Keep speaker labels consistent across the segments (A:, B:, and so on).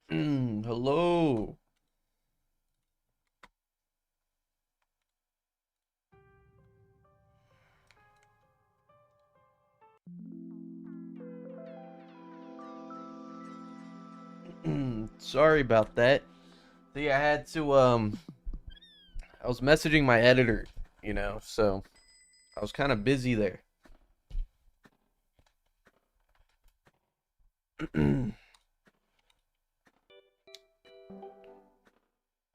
A: Hello. Sorry about that. See, I had to I was messaging my editor, so I was kind of busy there.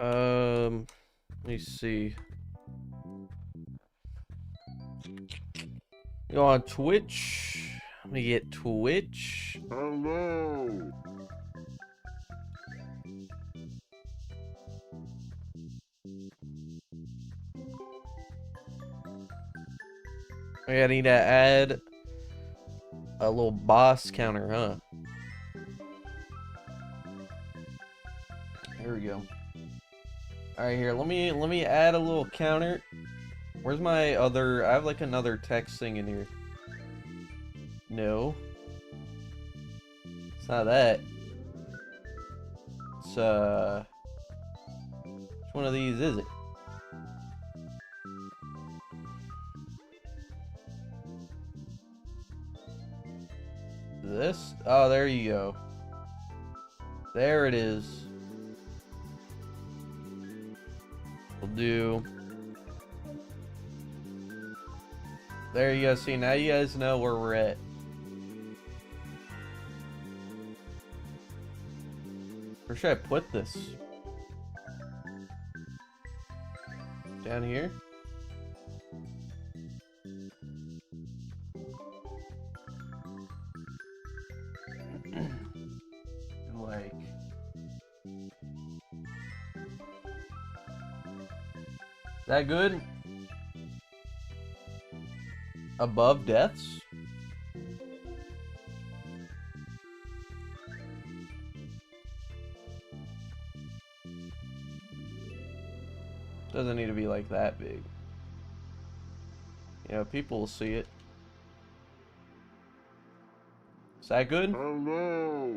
A: Let me see. Go on Twitch. Let me get Twitch.
B: Hello.
A: I need to add a little boss counter, huh? Here we go. All right, here. Let me add a little counter. Where's my other? I have like another text thing in here. No. It's not that. It's which one of these is it? This? Oh, there you go. There it is. We'll do. There you go. See, now you guys know where we're at. Where should I put this? Down here? Like... Is that good? Above deaths? Doesn't need to be like that big. You know, people will see it. Is that good?
B: Hello.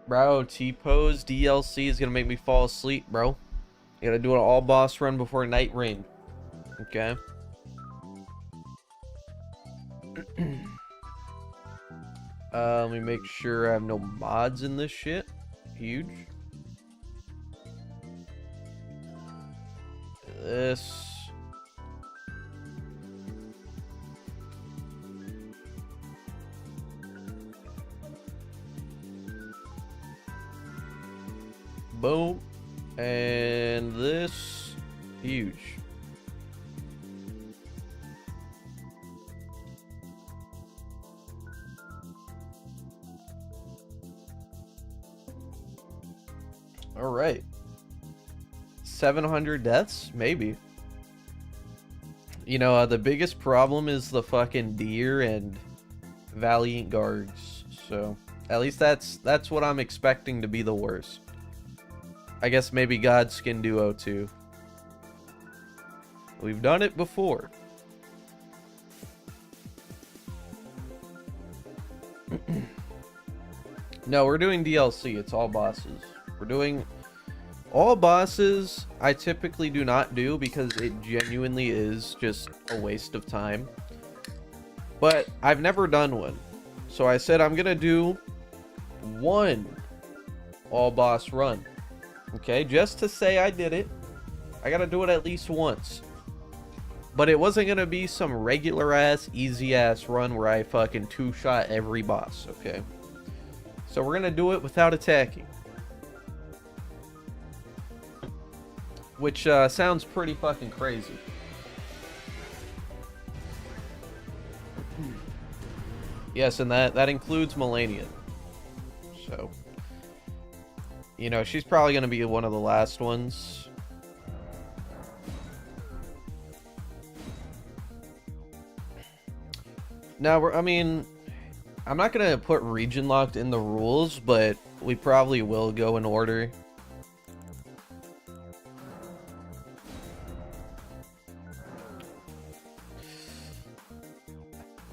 A: Bro, T-Pose DLC is gonna make me fall asleep, bro. You gotta do an all boss run before night rain. Okay. Let me make sure I have no mods in this shit. Huge. This. Boom. And this. Huge. All right. 700 deaths? Maybe. You know, the biggest problem is the fucking deer and valiant guards. So, at least that's what I'm expecting to be the worst. I guess maybe Godskin Duo too. We've done it before. No, we're doing DLC. It's all bosses. We're doing all bosses. I typically do not do because it genuinely is just a waste of time. But I've never done one. So I said I'm going to do one all boss run. Okay, just to say I did it. I got to do it at least once. But it wasn't going to be some regular ass, easy ass run where I fucking two-shot every boss, okay? So we're going to do it without attacking. Which sounds pretty fucking crazy. Yes, and that includes Melanian. So, you know, she's probably going to be one of the last ones. Now, I mean, I'm not going to put region locked in the rules, but We probably will go in order.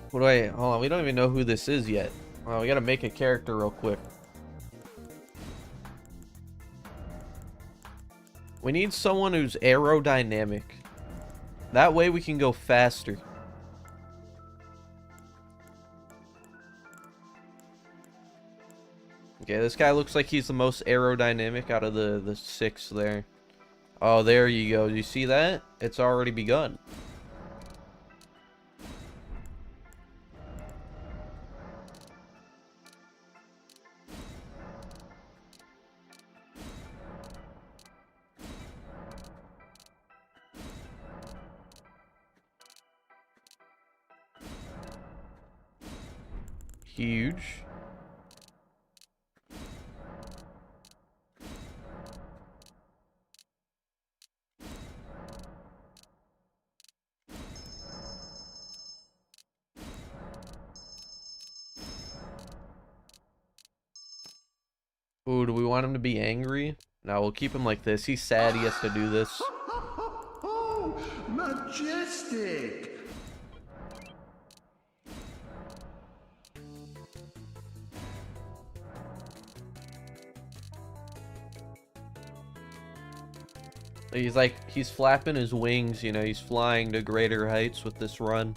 A: What do I... Hold on, we don't even know who this is yet. Oh, we gotta make a character real quick. We need someone who's aerodynamic. That way we can go faster. Okay, this guy looks like he's the most aerodynamic out of the 6 there. Oh, there you go. You see that? It's already begun. Huge. Ooh, do we want him to be angry? No, we'll keep him like this. He's sad he has to do this.
B: Majestic!
A: He's like, he's flapping his wings, you know, he's flying to greater heights with this run.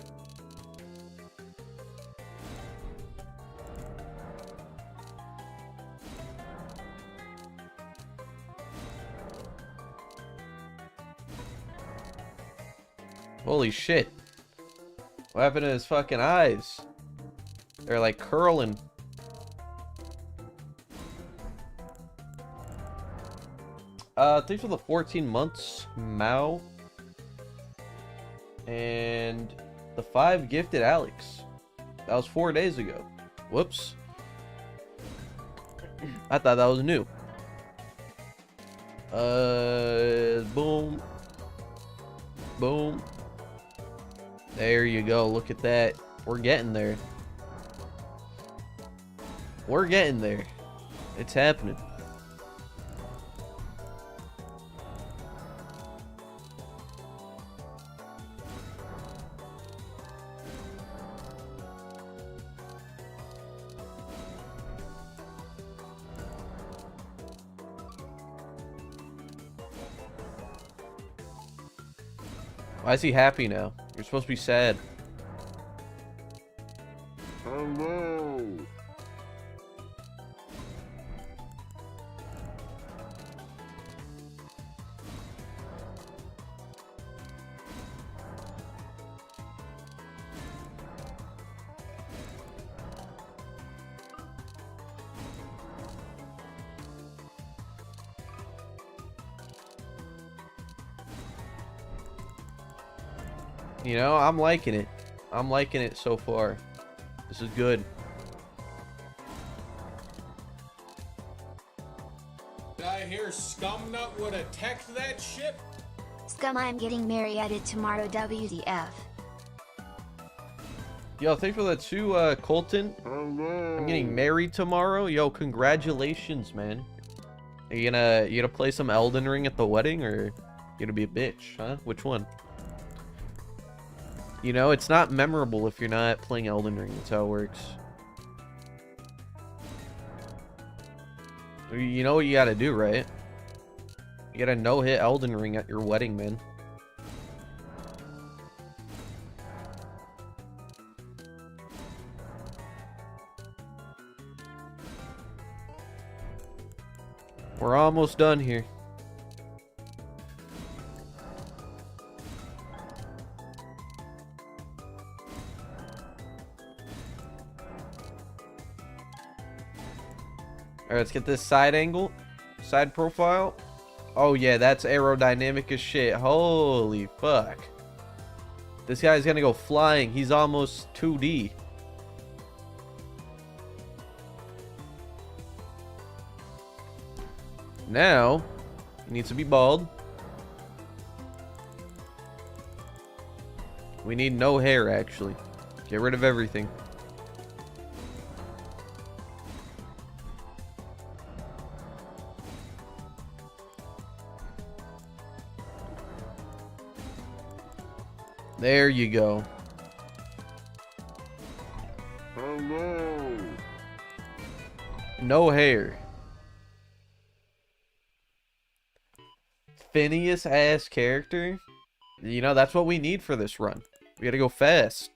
A: Holy shit. What happened to his fucking eyes? They're like curling. Thanks for the 14 months, Mao. And the 5 gifted Alex. That was 4 days ago. Whoops. I thought that was new. Boom. Boom. There you go. Look at that. We're getting there. We're getting there. It's happening. Why is he happy now? You're supposed to be sad.
B: Hello!
A: You know, I'm liking it. I'm liking it so far. This is good.
C: Did I hear Skumnut would have teched that ship?
D: Scum, I'm getting married tomorrow, WTF.
A: Yo, thanks for that too, Colton.
B: Hello!
A: I'm getting married tomorrow. Yo, congratulations, man. Are you gonna play some Elden Ring at the wedding, or you gonna be a bitch, huh? Which one? You know, it's not memorable if you're not playing Elden Ring. That's how it works. You know what you gotta do, right? You gotta no-hit Elden Ring at your wedding, man. We're almost done here. Alright, let's get this side angle. Side profile. Oh yeah, that's aerodynamic as shit. Holy fuck. This guy's gonna go flying. He's almost 2D. Now, he needs to be bald. We need no hair, actually. Get rid of everything. There you go.
B: Hello.
A: No hair. Phineas ass character. You know, that's what we need for this run. We gotta go fast.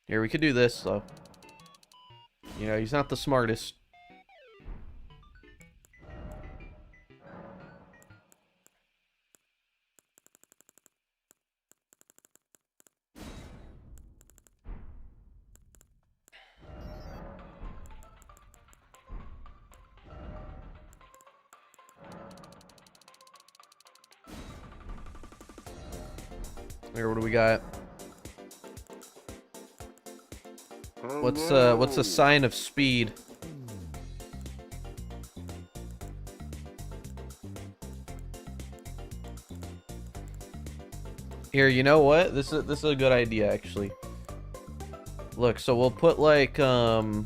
A: Here, we could do this though. You know, he's not the smartest. Here, what do we got? What's a sign of speed? Here, you know what? This is a good idea actually. Look, so we'll put like do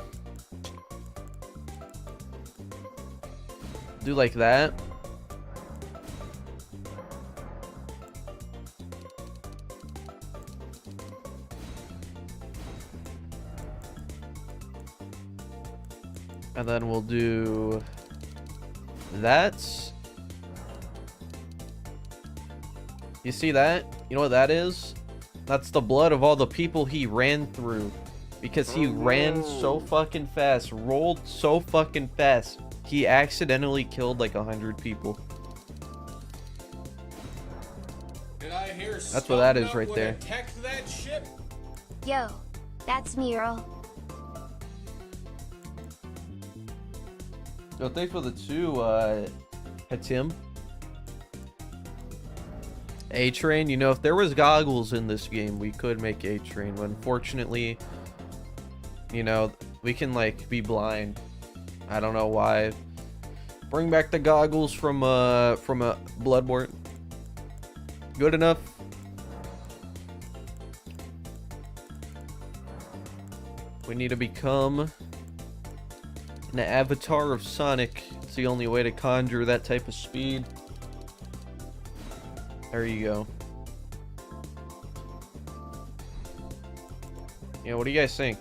A: like that. And then we'll do that. You see that? You know what that is? That's the blood of all the people he ran through. Because he ran so fucking fast, rolled so fucking fast, he accidentally killed like 100 people.
C: Did I hear
A: That's what that is
C: Skumnut
A: right
C: would
A: there.
C: attack that ship?
D: Yo, that's me, Earl.
A: So thanks for the 2, Hatim. A-Train, you know, if there was goggles in this game, we could make A-Train, but unfortunately, you know, we can, like, be blind. I don't know why. Bring back the goggles from a Bloodborne. Good enough. We need to become an avatar of Sonic. It's the only way to conjure that type of speed. There you go. Yeah, what do you guys think?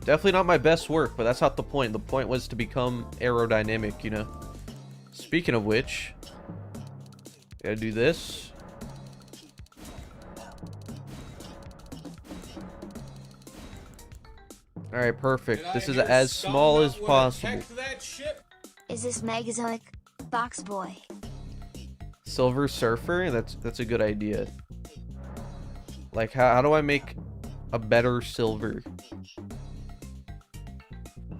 A: Definitely not my best work, but that's not the point. The point was to become aerodynamic, you know. Speaking of which, gotta do this. Alright, perfect. This is as small as possible.
D: Is this Megazoic Box Boy?
A: Silver Surfer? That's a good idea. Like, how do I make a better silver?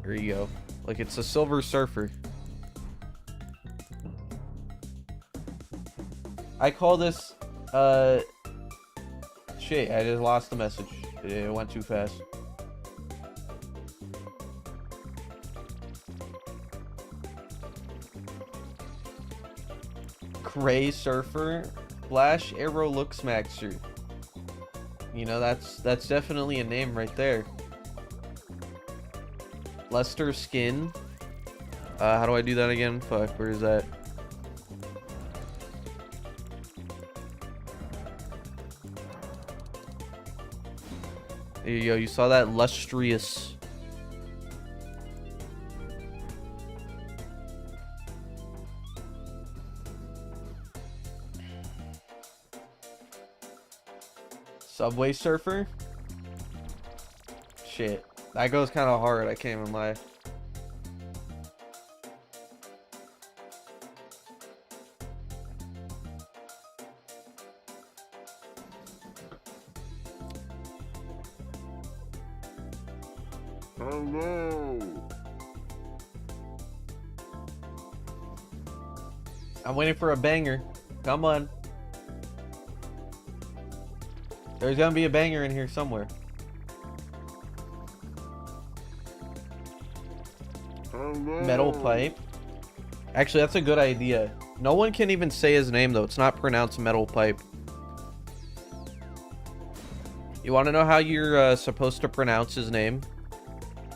A: There you go. Like, it's a Silver Surfer. I call this, shit, I just lost the message. It went too fast. Gray Surfer, Flash Arrow Looks Maxer. You know, that's definitely a name right there. Lester Skin. How do I do that again? Fuck, where is that? There you go, you saw that? Lustrous. Subway Surfer? Shit. That goes kind of hard, I can't even lie.
B: Hello.
A: I'm waiting for a banger. Come on. There's gonna be a banger in here somewhere.
B: Hello.
A: Metal Pipe. Actually, that's a good idea. No one can even say his name, though. It's not pronounced Metal Pipe. You want to know how you're supposed to pronounce his name?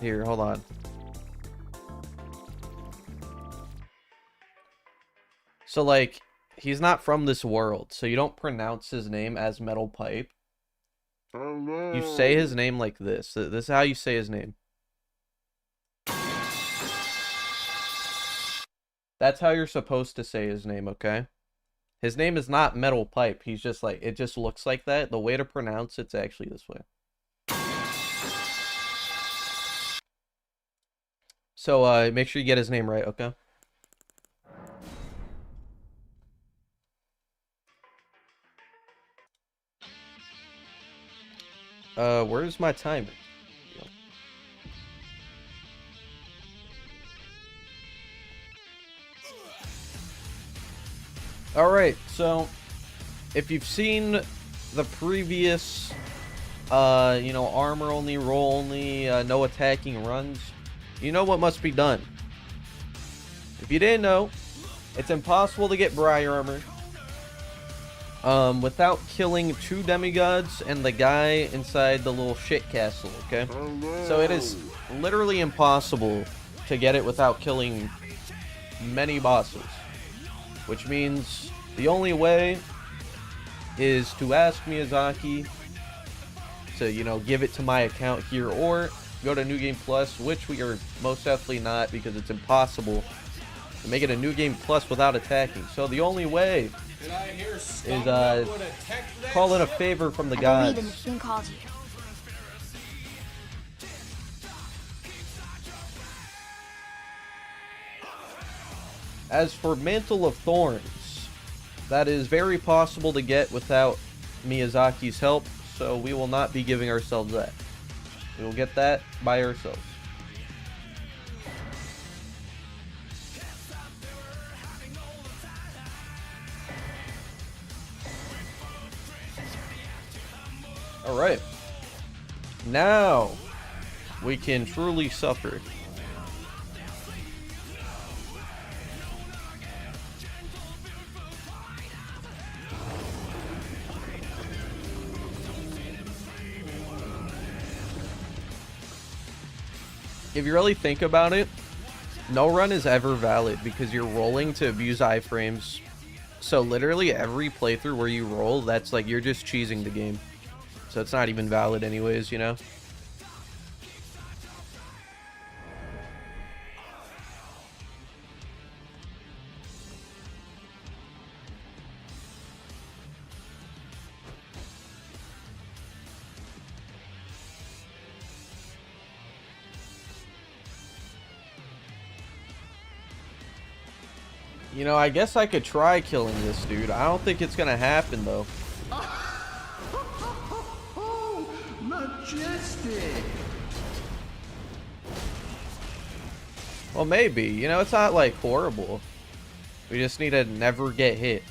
A: Here, hold on. So, like, He's not from this world, so you don't pronounce his name as Metal Pipe.
B: Hello.
A: You say his name like this. This is how you say his name. That's how you're supposed to say his name, okay? His name is not Metal Pipe. He's just like, it just looks like that. The way to pronounce it's actually this way. So, make sure you get his name right, okay? Where's my timer? Alright, so if you've seen the previous, you know, armor only, roll only, no attacking runs, you know what must be done. If you didn't know, it's impossible to get Briar armor without killing 2 demigods and the guy inside the little shit castle, okay?
B: Hello.
A: So it is literally impossible to get it without killing many bosses. Which means the only way is to ask Miyazaki to, you know, give it to my account here, or go to New Game Plus, which we are most definitely not, because it's impossible to make it a New Game Plus without attacking. So the only way
C: Did I hear
A: is
C: Skumnut would attack that
A: call in a
C: ship?
A: favor from the
D: I
A: gods.
D: believe in the thing called you.
A: As for Mantle of Thorns, that is very possible to get without Miyazaki's help, so we will not be giving ourselves that. We will get that by ourselves. Alright. Now, we can truly suffer. If you really think about it, no run is ever valid because you're rolling to abuse iframes. So literally every playthrough where you roll, that's like you're just cheesing the game. So it's not even valid anyways, you know? You know, I guess I could try killing this dude. I don't think it's gonna happen, though.
E: Majestic!
A: Well, maybe. You know, it's not, like, horrible. We just need to never get hit.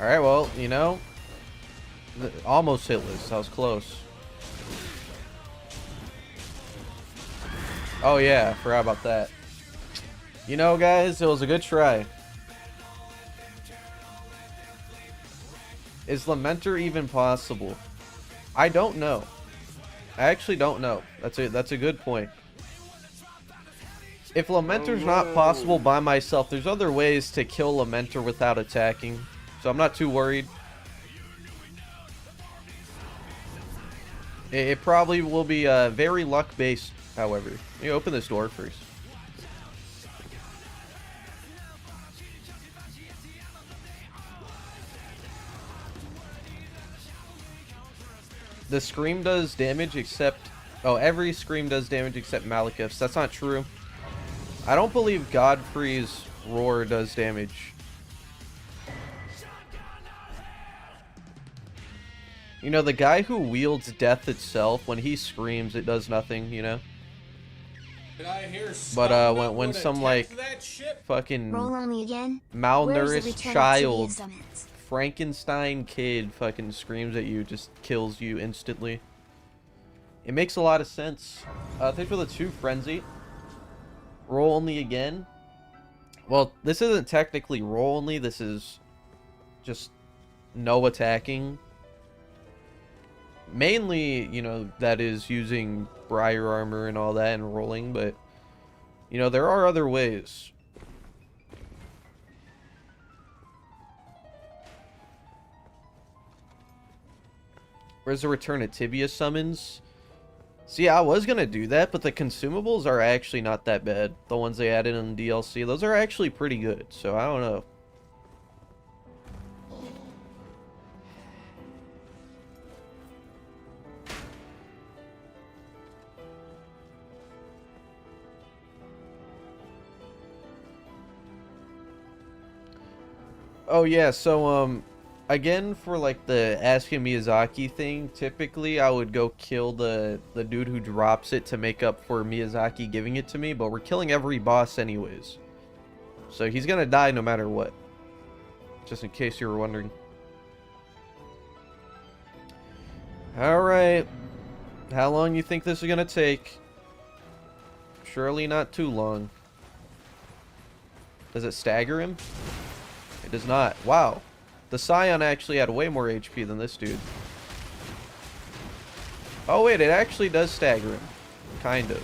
A: Alright, well, you know. Almost hitless. That was close. Oh yeah, I forgot about that. You know, guys, it was a good try. Is Lamenter even possible? I don't know. I actually don't know. That's a good point. If Lamenter's not possible by myself, there's other ways to kill Lamenter without attacking. So I'm not too worried. It probably will be very luck-based, however. Let me open this door first. The scream does damage except... Oh, every scream does damage except Malekith's. That's not true. I don't believe Godfrey's roar does damage. You know, the guy who wields death itself, when he screams, it does nothing, you know?
C: Did I hear
A: But
C: Skumnut
A: when
C: would
A: some
C: attack
A: like
C: that ship?
A: fucking
D: Roll only again. Where's the
A: malnourished
D: return of Tibia
A: child
D: summons?
A: Frankenstein kid fucking screams at you, just kills you instantly. It makes a lot of sense. Thanks for the 2 frenzy. Roll only again. Well, this isn't technically roll only, this is just no attacking. Mainly, you know, that is using Briar armor and all that and rolling, but You know, there are other ways. Where's the return of Tibia summons? See, I was gonna do that, but the consumables are actually not that bad. The ones they added in the DLC, those are actually pretty good, so I don't know. Oh yeah, so again, for like the asking Miyazaki thing, typically I would go kill the dude who drops it to make up for Miyazaki giving it to me, but we're killing every boss anyways. So he's gonna die no matter what. Just in case you were wondering. Alright. How long you think this is gonna take? Surely not too long. Does it stagger him? It does not. Wow. The Scion actually had way more HP than this dude. Oh wait, it actually does stagger him. Kind of.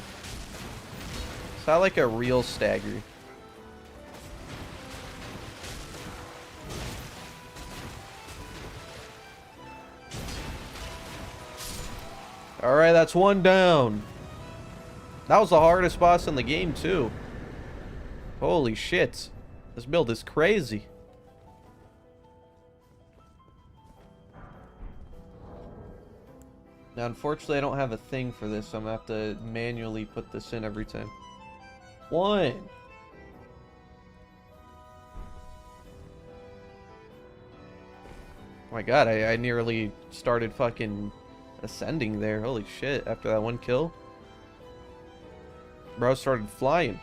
A: It's not like a real stagger. Alright, that's one down. That was the hardest boss in the game too. Holy shit. This build is crazy. Now, unfortunately, I don't have a thing for this, so I'm going to have to manually put this in every time. One. Oh my god, I nearly started fucking ascending there. Holy shit, after that one kill. Bro started flying.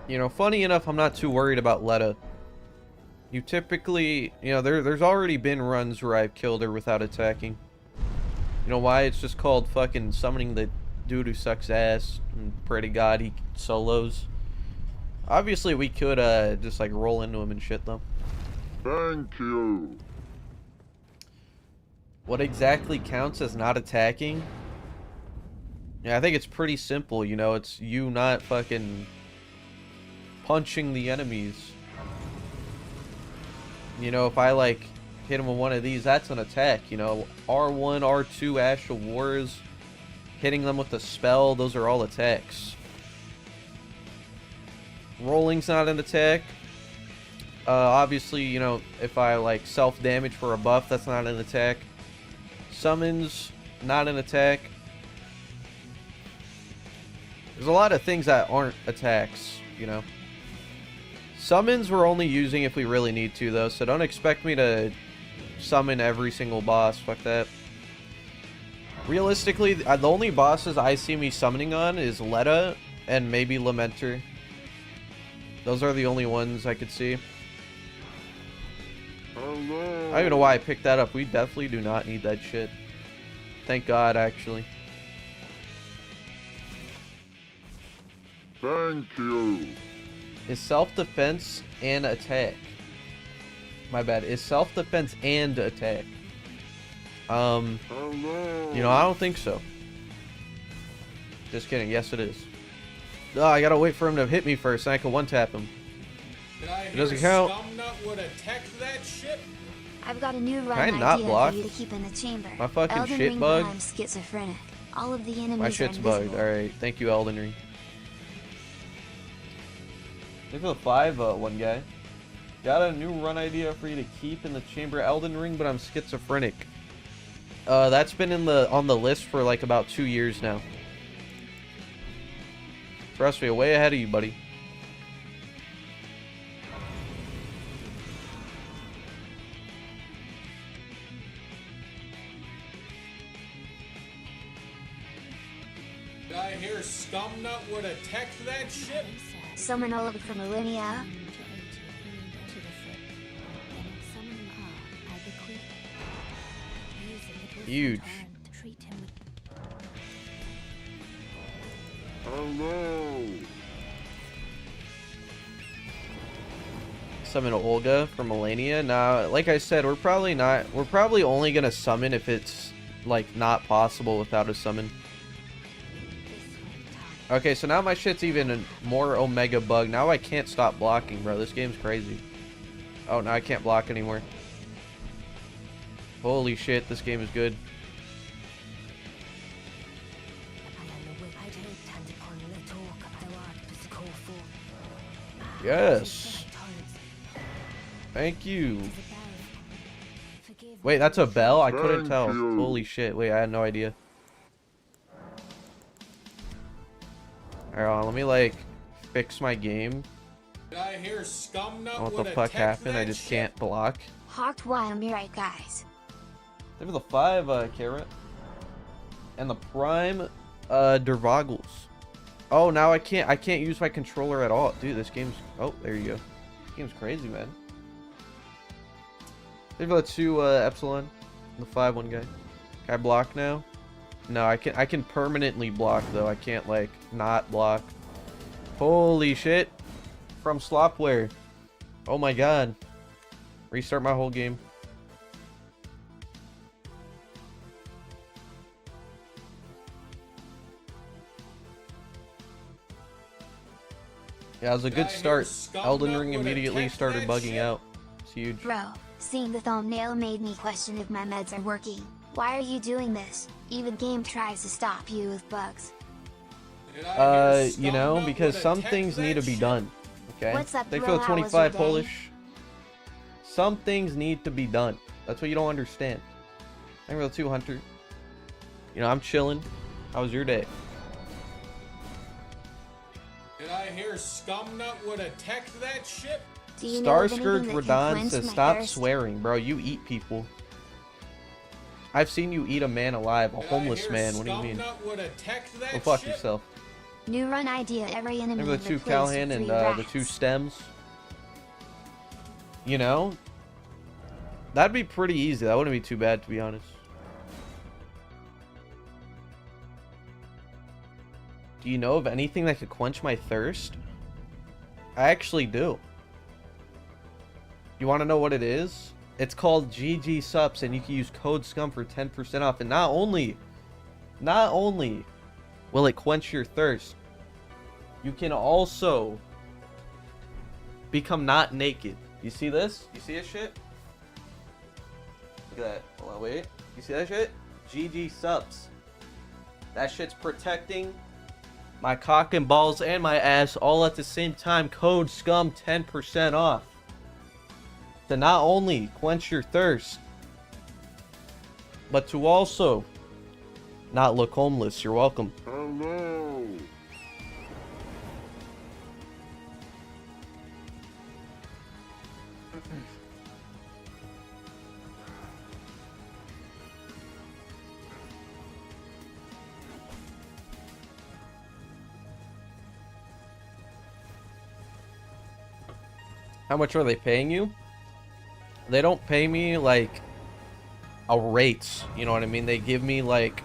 A: You know, funny enough, I'm not too worried about Loretta. You typically, you know, there's already been runs where I've killed her without attacking. You know why? It's just called fucking summoning the dude who sucks ass and pray to God he solos. Obviously, we could just like roll into him and shit though.
B: Thank you.
A: What exactly counts as not attacking? Yeah, I think it's pretty simple. You know, it's you not fucking punching the enemies. You know, if I like hit him with one of these, that's an attack. You know, R1, R2, Ash of Wars, hitting them with a spell, those are all attacks. Rolling's not an attack. Obviously, you know, if I like self-damage for a buff, that's not an attack. Summons, not an attack. There's a lot of things that aren't attacks, you know. Summons we're only using if we really need to, though, so don't expect me to summon every single boss. Fuck that. Realistically, the only bosses I see me summoning on is Loretta and maybe Lamenter. Those are the only ones I could see.
B: Hello.
A: I don't even know why I picked that up. We definitely do not need that shit. Thank God, actually.
B: Thank you.
A: Is self-defense and attack. My bad. Is self-defense and attack.
B: Hello.
A: You know, I don't think so. Just kidding. Yes, it is. Oh, I gotta wait for him to hit me first, and I can one-tap him.
C: Did I
A: It
C: hear
A: doesn't count.
C: Skumnut would have tech that shit?
D: I've got a new run
A: Can I not
D: idea
A: block?
D: for you to keep in the chamber.
A: My fucking
D: Elden
A: shit
D: Ring
A: bug?
D: when I'm schizophrenic. All of the enemies
A: My
D: are
A: shit's
D: invisible.
A: bugged. Alright, thank you, Elden Ring. Look at the 5 one guy. Got a new run idea for you to keep in the chamber, Elden Ring, but I'm schizophrenic. That's been on the list for like about 2 years now. Trust me, way ahead of you, buddy.
C: Did I hear Skumnut would have tech that shit?
D: Summon all of the millennia.
A: Huge.
B: Hello.
A: summon Olga from Melania. Now, like I said, we're probably only gonna summon if it's like not possible without a summon. Okay, so now my shit's even more Omega bug. Now I can't stop blocking, bro. This game's crazy. Oh, now I can't block anymore. Holy shit, this game is good. Yes. Thank you. Wait, that's a bell? I couldn't tell. Holy shit. Wait, I had no idea. Alright, let me like fix my game.
C: Did I hear Skumnut
A: What
C: would
A: the fuck
C: attack
A: happened?
C: that
A: I just
C: ship?
A: can't block.
D: Hawked while I'm right, guys.
A: Give me the 5 carrot. And the prime Dervogles. Oh, now I can't use my controller at all. Dude, this game's oh, there you go. This game's crazy, man. Give me the 2 Epsilon. The 5-1 guy. Can I block now? No, I can permanently block though. I can't like not block. Holy shit. From Slopware. Oh my god. Restart my whole game. Yeah, it was a good start. Elden Ring immediately started bugging out. It's huge.
D: Bro, seeing the thumbnail made me question if my meds are working. Why are you doing this? Even game tries to stop you with bugs.
A: You know, because some things need to be done. Okay?
D: What's up,
A: Thanks
D: bro?
A: for the
D: How was
A: 25
D: your day?
A: Polish. Some things need to be done. That's what you don't understand. Thanks for the 2 Hunter. You know, I'm chilling. How was your day?
C: Did I hear Skumnut would attack that ship?
D: Do you know of
A: Starscourge
D: anything that can
A: Radahn
D: quench
A: says
D: my
A: stop
D: thirst?
A: swearing, bro. You eat people. I've seen you eat a man alive, a
C: Did I
A: homeless
C: hear
A: man. What do you mean?
C: Skumnut would attack that
A: Go fuck
C: ship?
A: yourself.
D: New run idea: every enemy
A: Remember the 2
D: replaced
A: Callahan
D: with
A: and
D: 3
A: the 2
D: rats.
A: stems? You know? That'd be pretty easy. That wouldn't be too bad, to be honest. Do you know of anything that could quench my thirst? I actually do. You want to know what it is? It's called GG Sups, and you can use code SCUM for 10% off. And not only will it quench your thirst, you can also become not naked. You see this? You see this shit? Look at that. Hold on, wait. You see that shit? GG Sups. That shit's protecting my cock and balls and my ass all at the same time. Code SCUM 10% off. To not only quench your thirst, but to also not look homeless. You're welcome.
B: Hello.
A: How much are they paying you? They don't pay me like a rate, you know what I mean? They give me like,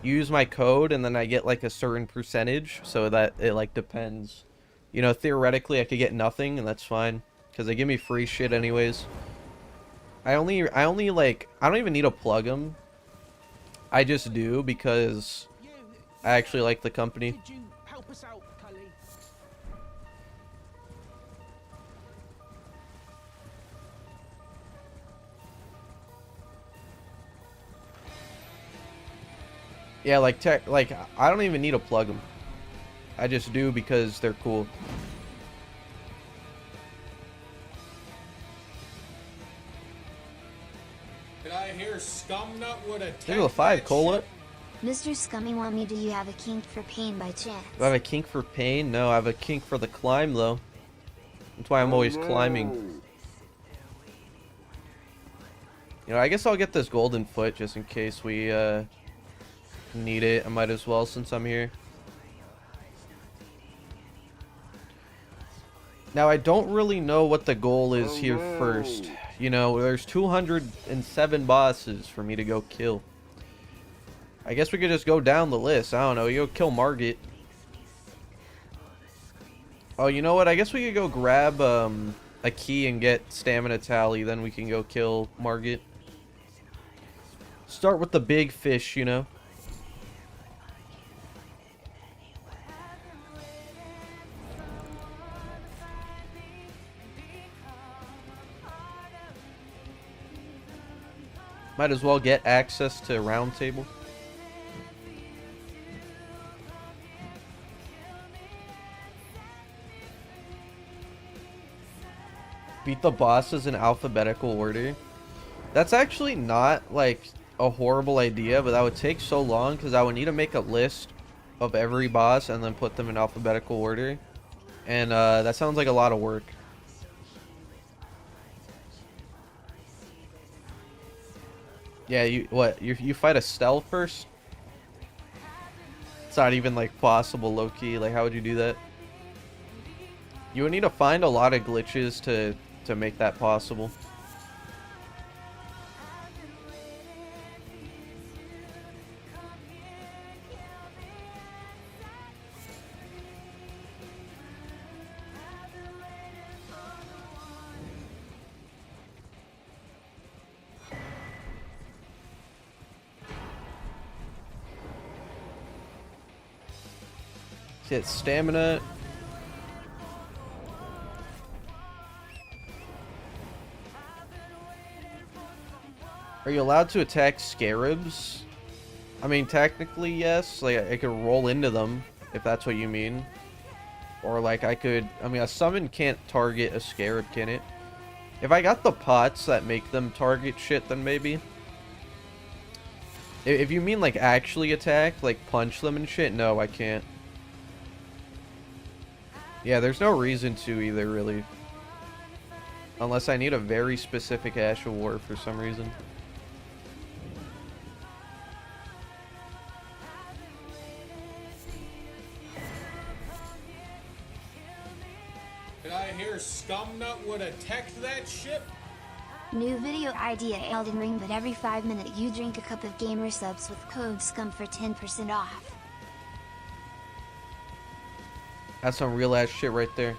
A: use my code and then I get like a certain percentage, so that it like depends. You know, theoretically I could get nothing and that's fine, because they give me free shit anyways. I only like, I don't even need to plug them. I just do because I actually like the company.
E: Could you help us out, Cully?
A: Yeah, like I don't even need to plug them. I just do because they're cool.
C: Did I hear Skumnut would attack
A: Give me the 5
C: that
A: Cola.
C: ship?
D: Mr. Scummy want me, do you have a kink for pain by chance?
A: Do I have a kink for pain? No, I have a kink for the climb though. That's why I'm always climbing. You know, I guess I'll get this golden foot just in case we need it. I might as well since I'm here. Now I don't really know what the goal is here first. You know, there's 207 bosses for me to go kill. I guess we could just go down the list. I don't know. You go kill 'Oh, you know what? I guess we could go grab a key and get stamina tally, then we can go kill Margit. Start with the big fish, you know? Might as well get access to round table. Beat the bosses in alphabetical order. That's actually not like a horrible idea, but that would take so long because I would need to make a list of every boss and then put them in alphabetical order. And that sounds like a lot of work. Yeah, you fight a stealth first? It's not even like possible, low-key. Like, how would you do that? You would need to find a lot of glitches to make that possible. Get stamina. Are you allowed to attack scarabs? I mean, technically, yes. Like, I could roll into them, if that's what you mean. Or, like, I mean, a summon can't target a scarab, can it? If I got the pots that make them target shit, then maybe. If you mean, like, actually attack, like, punch them and shit, no, I can't. Yeah, there's no reason to either, really. Unless I need a very specific Ash of War for some reason.
C: Did I hear Skumnut would have teched that ship?
D: New video idea Elden Ring, but every 5 minutes you drink a cup of gamer subs with code SCUM for 10% off.
A: That's some real ass shit right there.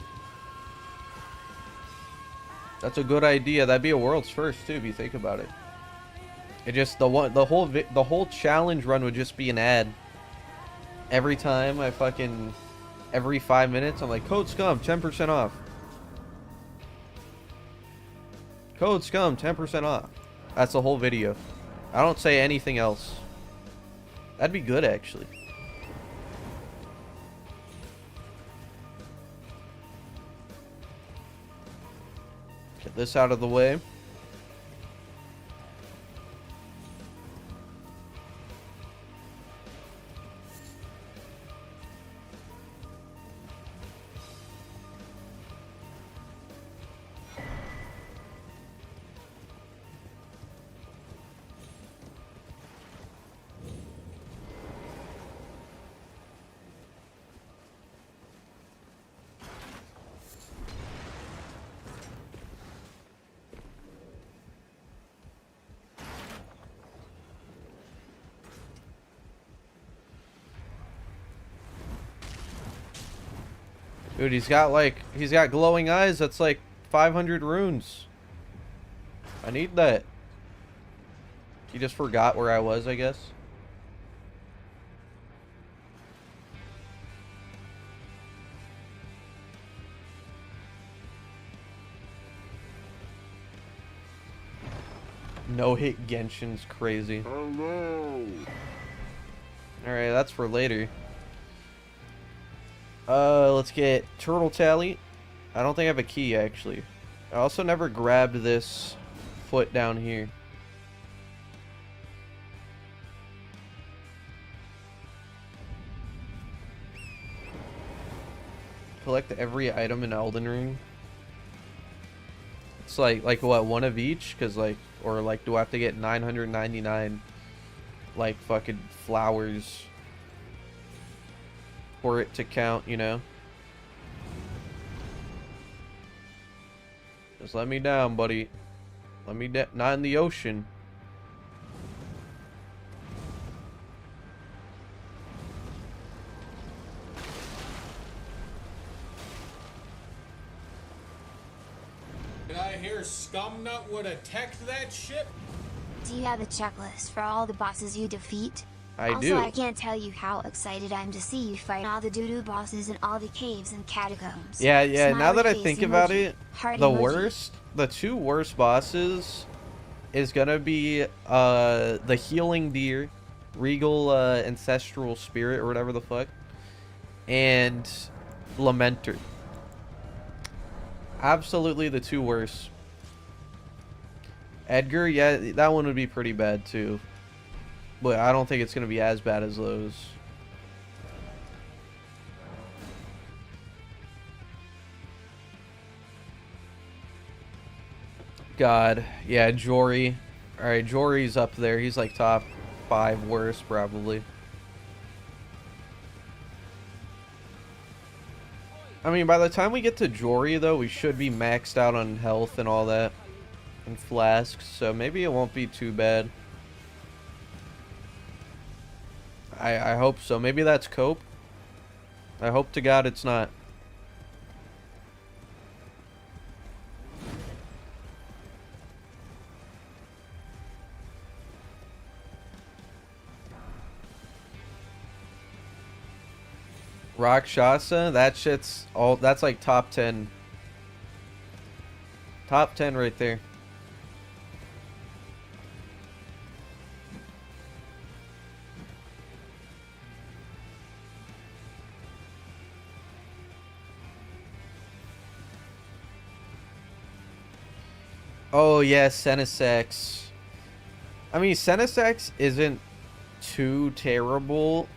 A: That's a good idea. That'd be a world's first too, if you think about it. It just the whole challenge run would just be an ad. Every time every 5 minutes, I'm like, code SCUM 10% off. Code SCUM 10% off. That's the whole video. I don't say anything else. That'd be good, actually. Get this out of the way. Dude, he's got glowing eyes. That's like 500 runes. I need that. He just forgot where I was, I guess. No hit Genshin's crazy.
B: Hello.
A: Alright, that's for later. Let's get turtle tally. I don't think I have a key, actually. I also never grabbed this foot down here. Collect every item in Elden Ring. It's like what, one of each? Cause or do I have to get 999 like fucking flowers for it to count, you know? Just let me down, buddy. Let me not in the ocean.
C: hear Skumnut would have teched that ship?
D: Do you have a checklist for all the bosses you defeat?
A: I
D: also,
A: do.
D: I can't tell you how excited I am to see you fight all the doo-doo bosses in all the caves and catacombs.
A: Yeah, yeah, now that I
D: Smiley
A: think
D: face
A: about
D: emoji,
A: it,
D: heart
A: the
D: emoji.
A: the two worst bosses is gonna be the healing deer, regal ancestral spirit or whatever the fuck, and lamenter. Absolutely the two worst. Edgar, yeah, that one would be pretty bad too, but I don't think it's gonna be as bad as those. God, yeah, Jory. Alright, Jory's up there. He's like top 5 worst, probably. I mean, by the time we get to Jory, though, we should be maxed out on health and all that. And flasks, so maybe it won't be too bad. I hope so. Maybe that's cope. I hope to God it's not. Rakshasa, that shit's all, that's like top 10. Top 10 right there. Oh yeah, Senesex. I mean, Senesex isn't too terrible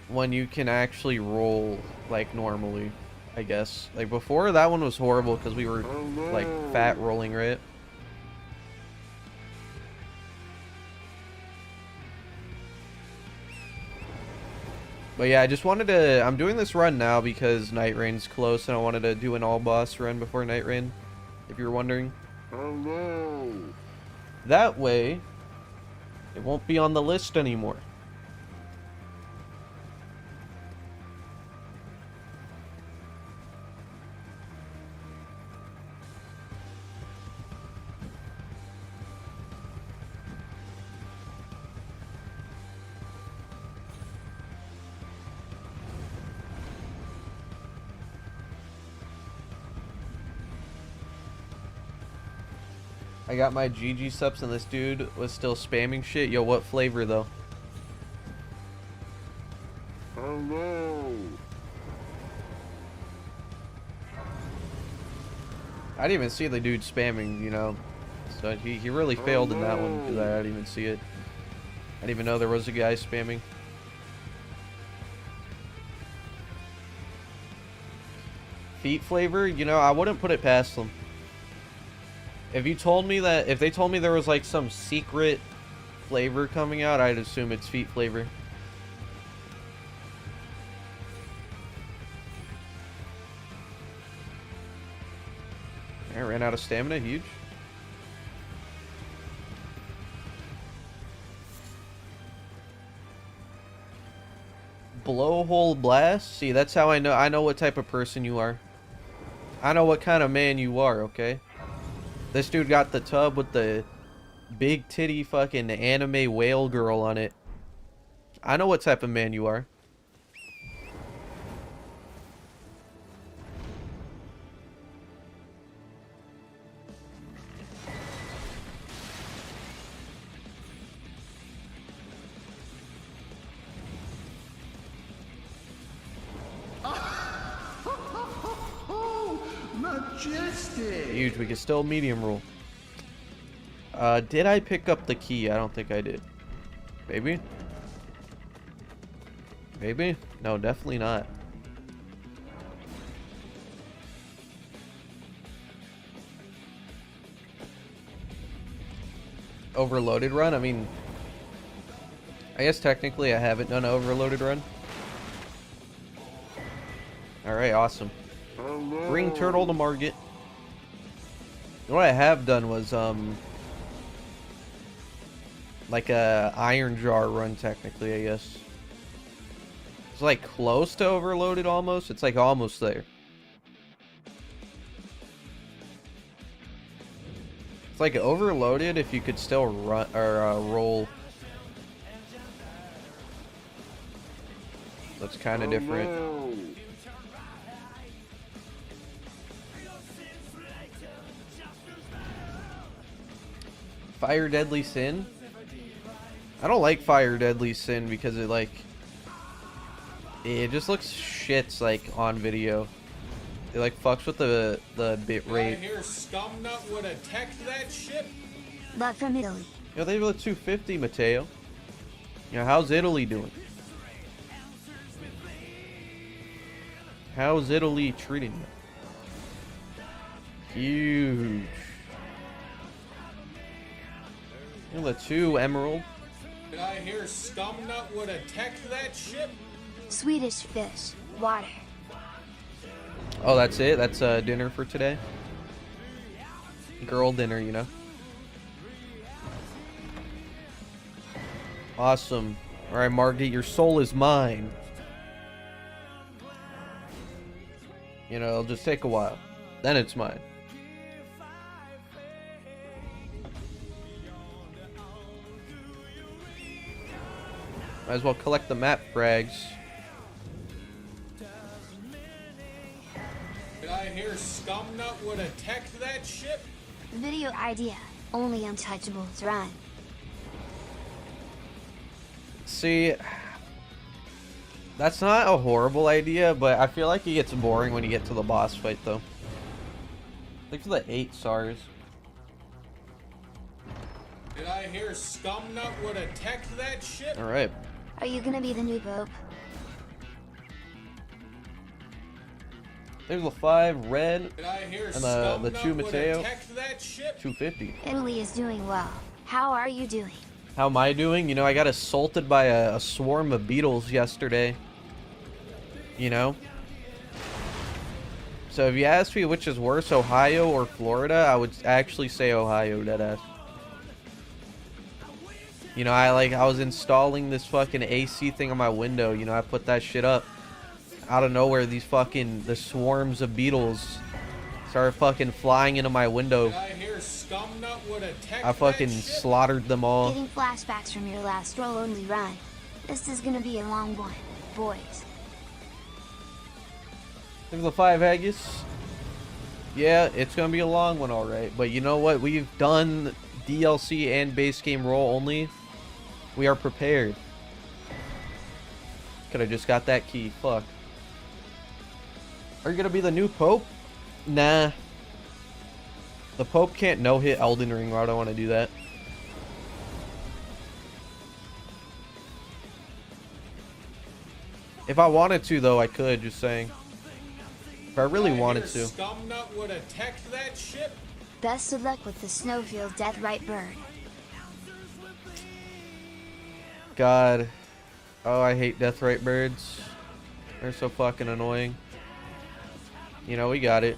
A: when you can actually roll like normally, I guess. Like before, that one was horrible because we were like fat rolling, right? But yeah, I just wanted to, I'm doing this run now because Night Rain's close and I wanted to do an all boss run before Night Rain, if you're wondering.
B: Hello.
A: That way, it won't be on the list anymore. I got my GG subs and this dude was still spamming shit. Yo, what flavor though?
B: Hello.
A: I didn't even see the dude spamming, you know. So he really failed in that one because I didn't even see it. I didn't even know there was a guy spamming. Feet flavor, you know, I wouldn't put it past them. If you told me that, if they told me there was like some secret flavor coming out, I'd assume it's feet flavor. I ran out of stamina, huge. Blowhole blast? See, that's how I know what type of person you are. I know what kind of man you are, okay? This dude got the tub with the big titty fucking anime whale girl on it. I know what type of man you are.
B: Majestic.
A: Huge, we can still medium roll. Did I pick up the key? I don't think I did. Maybe? Maybe? No, definitely not. Overloaded run? I mean, I guess technically I haven't done an overloaded run. Alright, awesome.
B: Hello.
A: Ring turtle to Margit. What I have done was, like a iron jar run technically, I guess. It's like close to overloaded almost. It's like almost there. It's like overloaded if you could still run or roll. That's kind of different.
B: No.
A: Fire Deadly Sin? I don't like Fire Deadly Sin because it like it just looks shits like on video. It like fucks with the bit
C: I
A: rate.
C: hear Skumnut would have teched that ship.
D: Love from Italy.
A: You know, they have a 250, Mateo. You know, how's Italy doing? How's Italy treating you? Huge. You know, the 2 emerald.
C: Did I hear Skumnut would have teched that ship?
D: Swedish fish. Water.
A: Oh, that's it? That's dinner for today? Girl dinner, you know? Awesome. Alright, Margit, your soul is mine. You know, it'll just take a while. Then it's mine. Might as well collect the map frags.
C: Did I hear Skumnut would have teched that ship?
D: Video idea. Only untouchables run.
A: See, that's not a horrible idea, but I feel like it gets boring when you get to the boss fight, though. Like for the 8 stars.
C: Did I hear Skumnut would have teched that ship?
A: Alright.
D: Are you gonna be the new pope?
A: There's the 5 red
C: Did I hear
A: and the
C: Skumnut
A: 2
C: would
A: Mateo.
C: have teched that ship?
A: 250.
D: Italy is doing well. How are you doing?
A: How am I doing? You know, I got assaulted by a swarm of beetles yesterday. You know? So if you ask me which is worse, Ohio or Florida, I would actually say Ohio, deadass. You know, I was installing this fucking AC thing on my window. You know, I put that shit up. Out of nowhere, the swarms of beetles started fucking flying into my window.
C: Did I hear Skumnut would have teched
A: I fucking
C: that ship?
A: slaughtered them all.
D: Getting flashbacks from your last roll only run. This is gonna be a long one, boys.
A: There's the 5 haggis. Yeah, it's gonna be a long one, alright. But you know what? We've done DLC and base game roll only. We are prepared. Could have just got that key. Fuck. Are you gonna be the new Pope? Nah. The Pope can't no-hit Elden Ring. I don't want to do that. If I wanted to, though, I could. Just saying. If I really
C: Did I
A: wanted
C: hear
A: to.
C: Skumnut would have teched that ship?
D: Best of luck with the Snowfield Deathrite Bird.
A: God. Oh, I hate Deathrite birds. They're so fucking annoying. You know, we got it.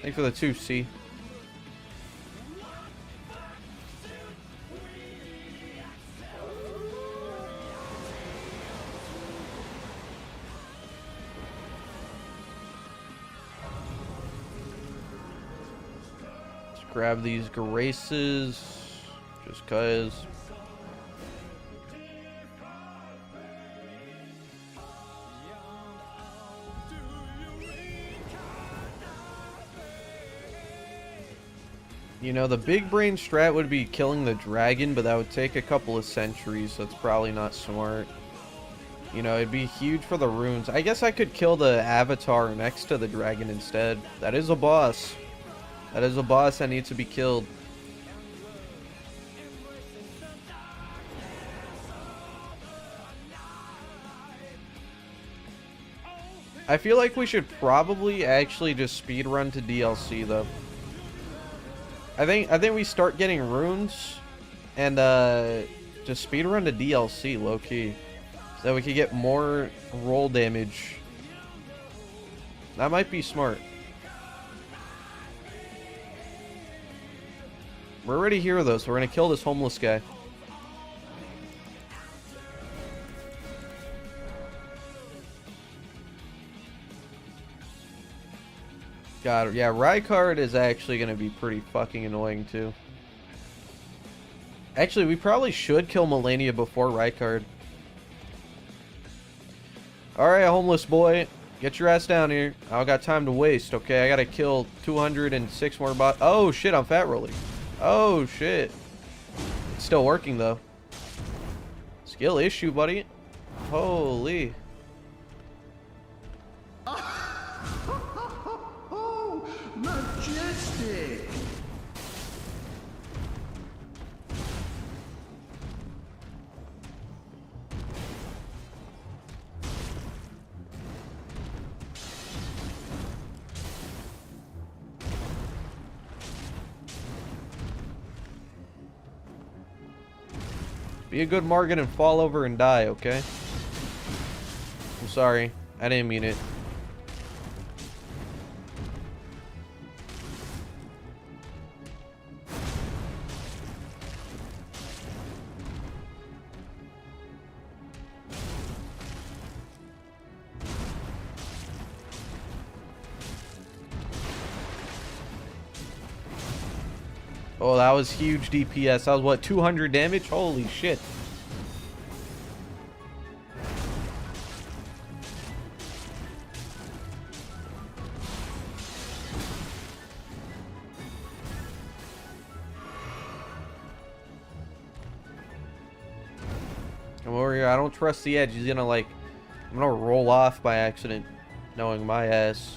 A: Thanks for the 2C. Let's grab these graces. Just cuz. You know, the big brain strat would be killing the dragon, but that would take a couple of centuries, so it's probably not smart. You know, it'd be huge for the runes. I guess I could kill the avatar next to the dragon instead. That is a boss. That is a boss that needs to be killed. I feel like we should probably actually just speedrun to DLC, though. I think we start getting runes and just speedrun to DLC low key, so that we could get more roll damage. That might be smart. We're already here though, so we're gonna kill this homeless guy. God, yeah, Rykard is actually going to be pretty fucking annoying, too. Actually, we probably should kill Melania before Rykard. Alright, homeless boy. Get your ass down here. I don't got time to waste, okay? I gotta kill 206 more bots. Oh, shit, I'm fat rolling. Oh, shit. It's still working, though. Skill issue, buddy. Holy.
B: Oh, majestic!
A: Be a good Margit and fall over and die, okay? I'm sorry. I didn't mean it. Oh, that was huge DPS. That was what, 200 damage? Holy shit. Come over here. I don't trust the edge. He's gonna like, I'm gonna roll off by accident, knowing my ass.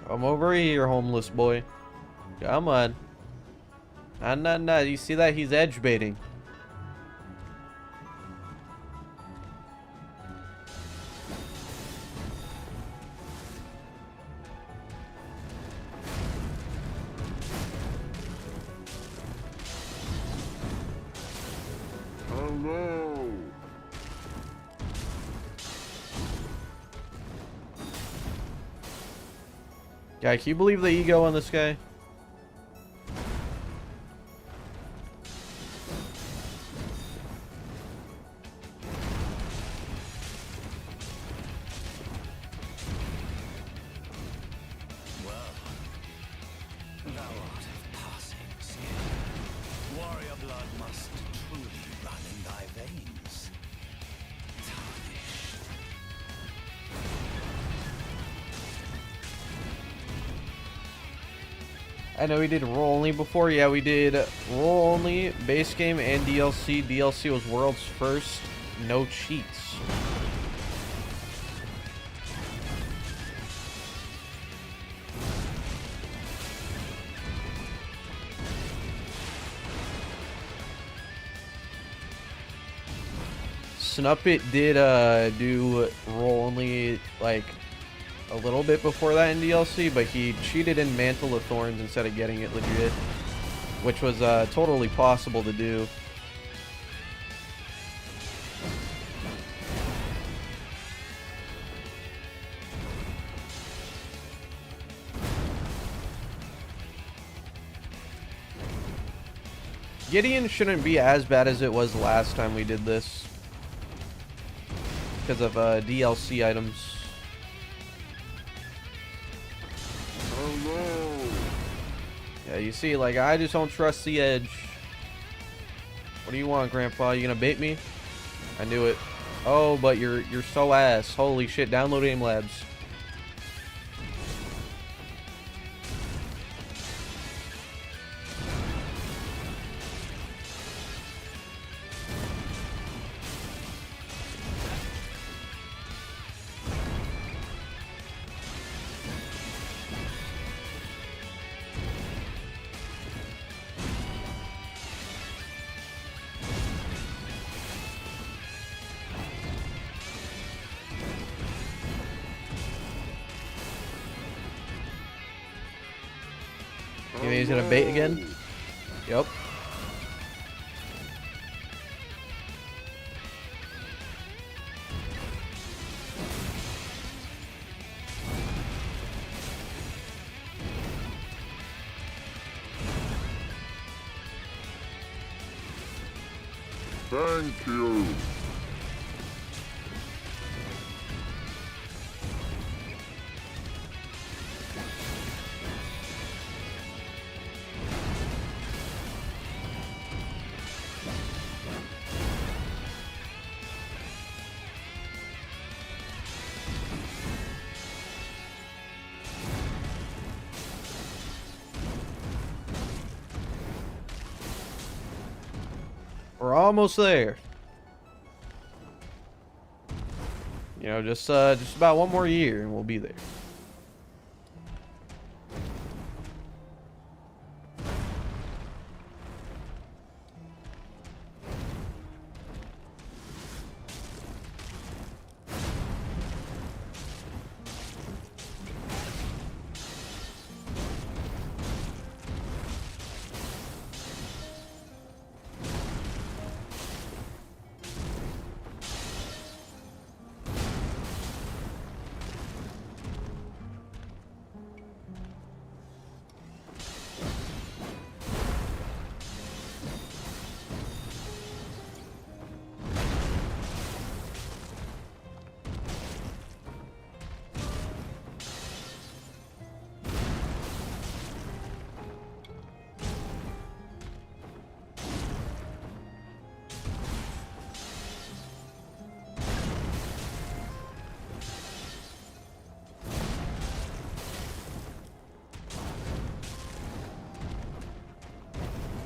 A: Come over here, homeless boy. Come on. Nah. You see that? He's edge baiting.
B: Hello!
A: Guy, can you believe the ego on this guy?
F: Thou art of passing skill. Warrior blood must truly run in thy veins. Tarnished.
A: I know we did roll only before. Yeah, we did roll only, base game, and DLC. DLC was world's first. No cheats. Snuppet did do roll only like a little bit before that in DLC, but he cheated in Mantle of Thorns instead of getting it legit, which was totally possible to do. Gideon shouldn't be as bad as it was last time we did this because of DLC items.
B: Hello!
A: Yeah, you see, like, I just don't trust the edge. What do you want, Grandpa? You gonna bait me? I knew it. Oh, but you're so ass. Holy shit, download Aim Labs. You think he's gonna bait again? Yep.
B: Thank you.
A: We're almost there. You know, just about one more year and we'll be there.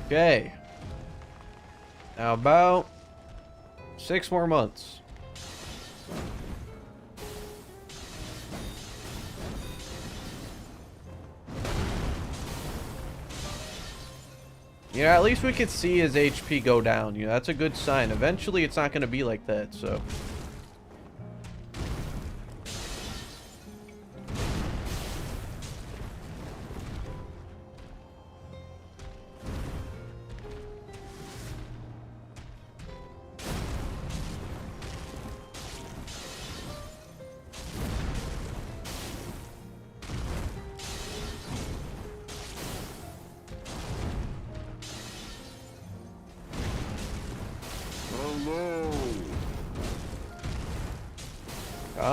A: Okay. Now about 6 more months. You know, at least we could see his HP go down. You know, that's a good sign. Eventually, it's not going to be like that, so.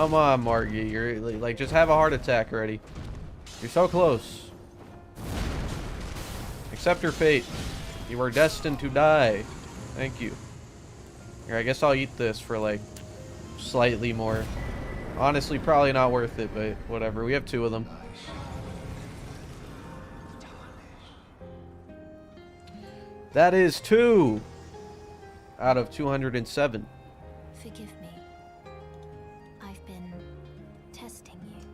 A: Come on, Margit. You're like, just have a heart attack already. You're so close. Accept your fate. You are destined to die. Thank you. Here, I guess I'll eat this for like slightly more. Honestly, probably not worth it, but whatever. We have 2 of them. That is 2 out of 207.
G: Forgive me. I've been testing you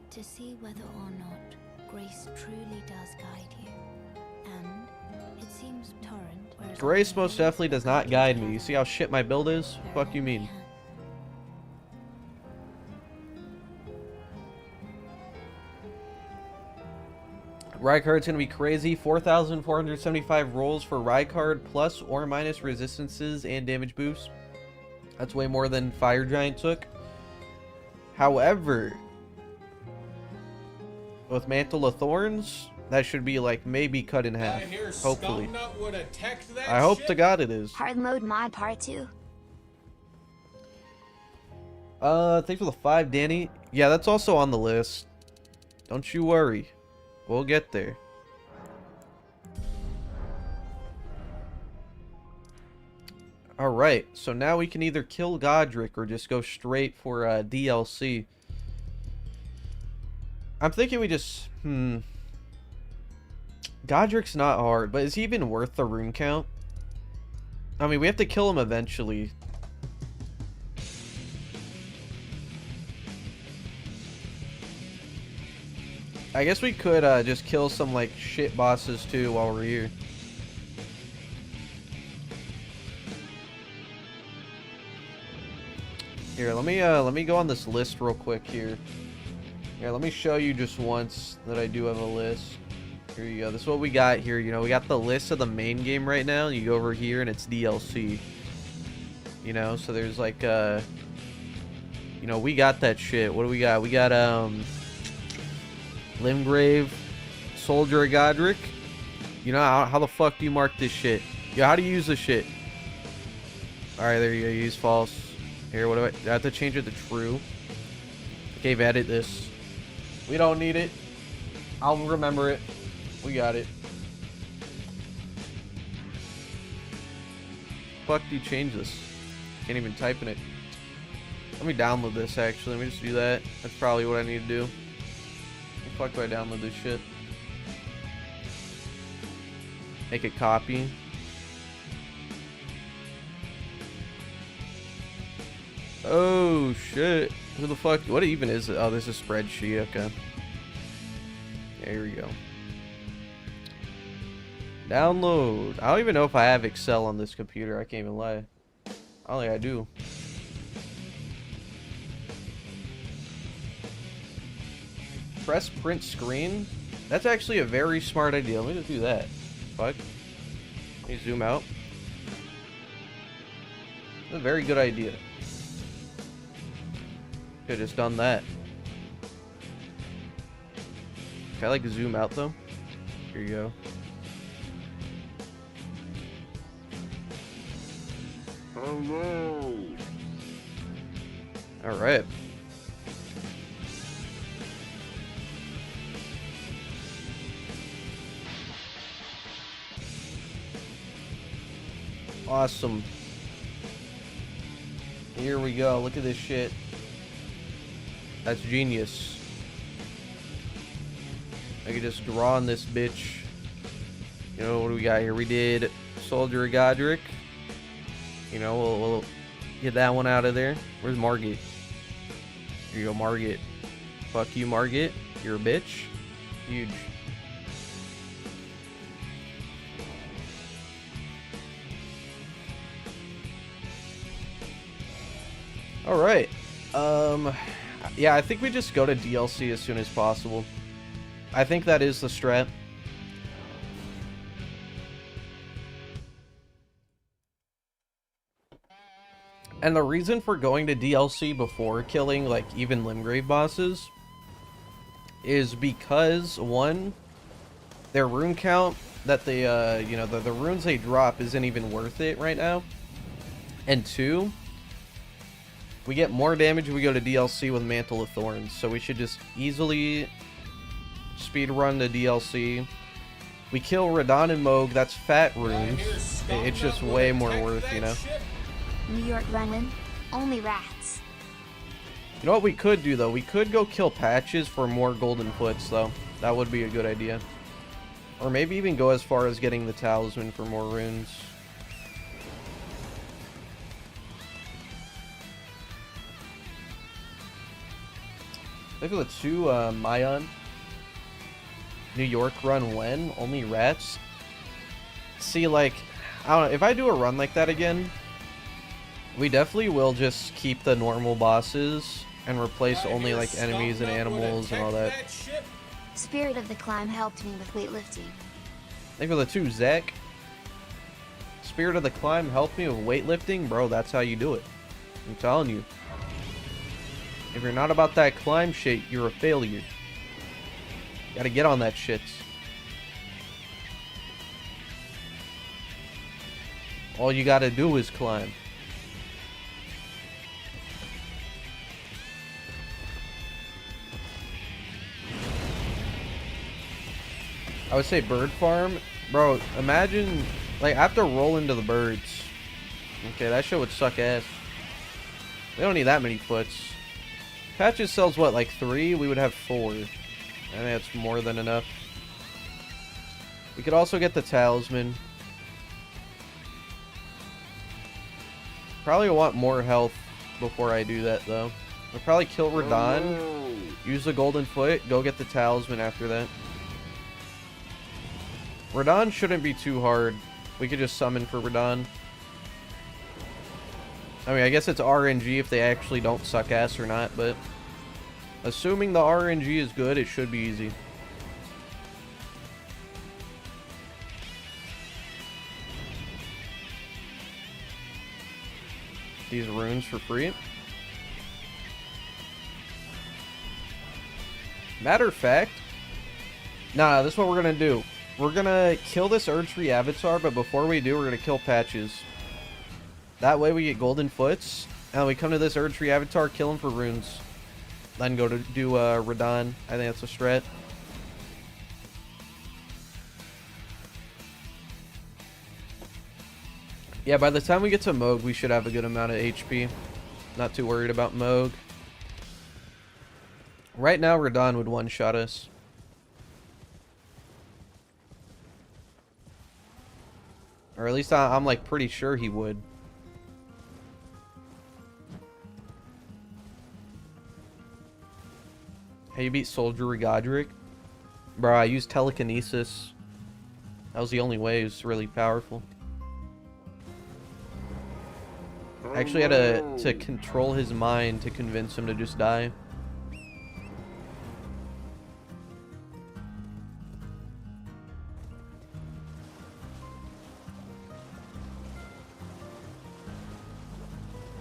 G: to see whether or not grace truly does guide you. And it seems Torrent, whereas
A: Grace most definitely does not guide me. You see how shit my build is? Fuck you mean? Rykard's gonna be crazy. 4,475 rolls for Rykard plus or minus resistances and damage boosts. That's way more than Fire Giant took. However, with Mantle of Thorns, that should be like maybe cut in half. Hopefully. I hope to God it is.
D: Hard mode mod part 2.
A: Thanks for the 5, Danny. Yeah, that's also on the list. Don't you worry. We'll get there. Alright, so now we can either kill Godrick or just go straight for DLC. I'm thinking we just... Godrick's not hard, but is he even worth the rune count? I mean, we have to kill him eventually. I guess we could just kill some like shit bosses too while we're here. Here, let me go on this list real quick here. Here, let me show you just once that I do have a list. Here you go. This is what we got here. You know, we got the list of the main game right now. You go over here and it's DLC. You know, so there's like, you know, we got that shit. What do we got? We got, Limgrave, Soldier of Godrick. You know, how the fuck do you mark this shit? Yo, how do you use this shit? Alright, there you go. Use false. Here, what do I have to change it to true? Okay, edit this. We don't need it. I'll remember it. We got it. Fuck do you change this? Can't even type in it. Let me download this actually. Let me just do that. That's probably what I need to do. How the fuck do I download this shit? Make a copy. Oh shit. Who the fuck? What even is it? Oh, this is a spreadsheet. Okay. Yeah, here we go. Download. I don't even know if I have Excel on this computer. I can't even lie. I don't think I do. Press print screen. That's actually a very smart idea. Let me just do that. Fuck. Let me zoom out. That's a very good idea. Could have just done that. Can I like zoom out though? Here you go.
B: Oh no!
A: All right. Awesome. Here we go. Look at this shit. That's genius. I could just draw on this bitch. You know, what do we got here? We did Soldier of Godrick. You know, we'll get that one out of there. Where's Margit? Here you go, Margit. Fuck you, Margit. You're a bitch. Huge. Alright. Yeah, I think we just go to DLC as soon as possible. I think that is the strat. And the reason for going to DLC before killing, like, even Limgrave bosses is because, one, their rune count that they, you know, the runes they drop isn't even worth it right now. And two, we get more damage if we go to DLC with Mantle of Thorns, so we should just easily speedrun the DLC. We kill Radahn and Mohg, that's fat runes. It's just way more worth, you know?
D: New York running, only rats.
A: You know what we could do, though? We could go kill Patches for more golden foots, though. That would be a good idea. Or maybe even go as far as getting the Talisman for more runes. Look at the two, Mayan. New York run when? Only rats? See, like, I don't know. If I do a run like that again, we definitely will just keep the normal bosses and replace only, like, enemies and animals and all that.
D: Spirit of the Climb helped me with weightlifting.
A: Thank you for the two, Zach. Spirit of the Climb helped me with weightlifting? Bro, that's how you do it. I'm telling you. If you're not about that climb shit, you're a failure. Gotta get on that shit. All you gotta do is climb. I would say bird farm. Bro, imagine, like, I have to roll into the birds. Okay, that shit would suck ass. We don't need that many foots. Patches sells, what, like 3? We would have 4. I think that's more than enough. We could also get the Talisman. Probably want more health before I do that, though. I'll probably kill Radahn, use the golden foot, go get the Talisman after that. Radahn shouldn't be too hard. We could just summon for Radahn. I mean, I guess it's RNG if they actually don't suck ass or not, but assuming the RNG is good, it should be easy. these runes for free. Matter of fact, nah, this is what we're gonna do. We're gonna kill this Erdtree Avatar, but before we do, we're gonna kill Patches. That way we get golden foots, and we come to this Erdtree Avatar, kill him for runes. Then go to do Radahn. I think that's a strat. Yeah, by the time we get to Moog, we should have a good amount of HP. Not too worried about Moog. Right now, Radahn would one-shot us. Or at least I'm like pretty sure he would. Hey, you beat Soldier Godrick? Bro, I used telekinesis. That was the only way. It was really powerful. I actually had to control his mind to convince him to just die.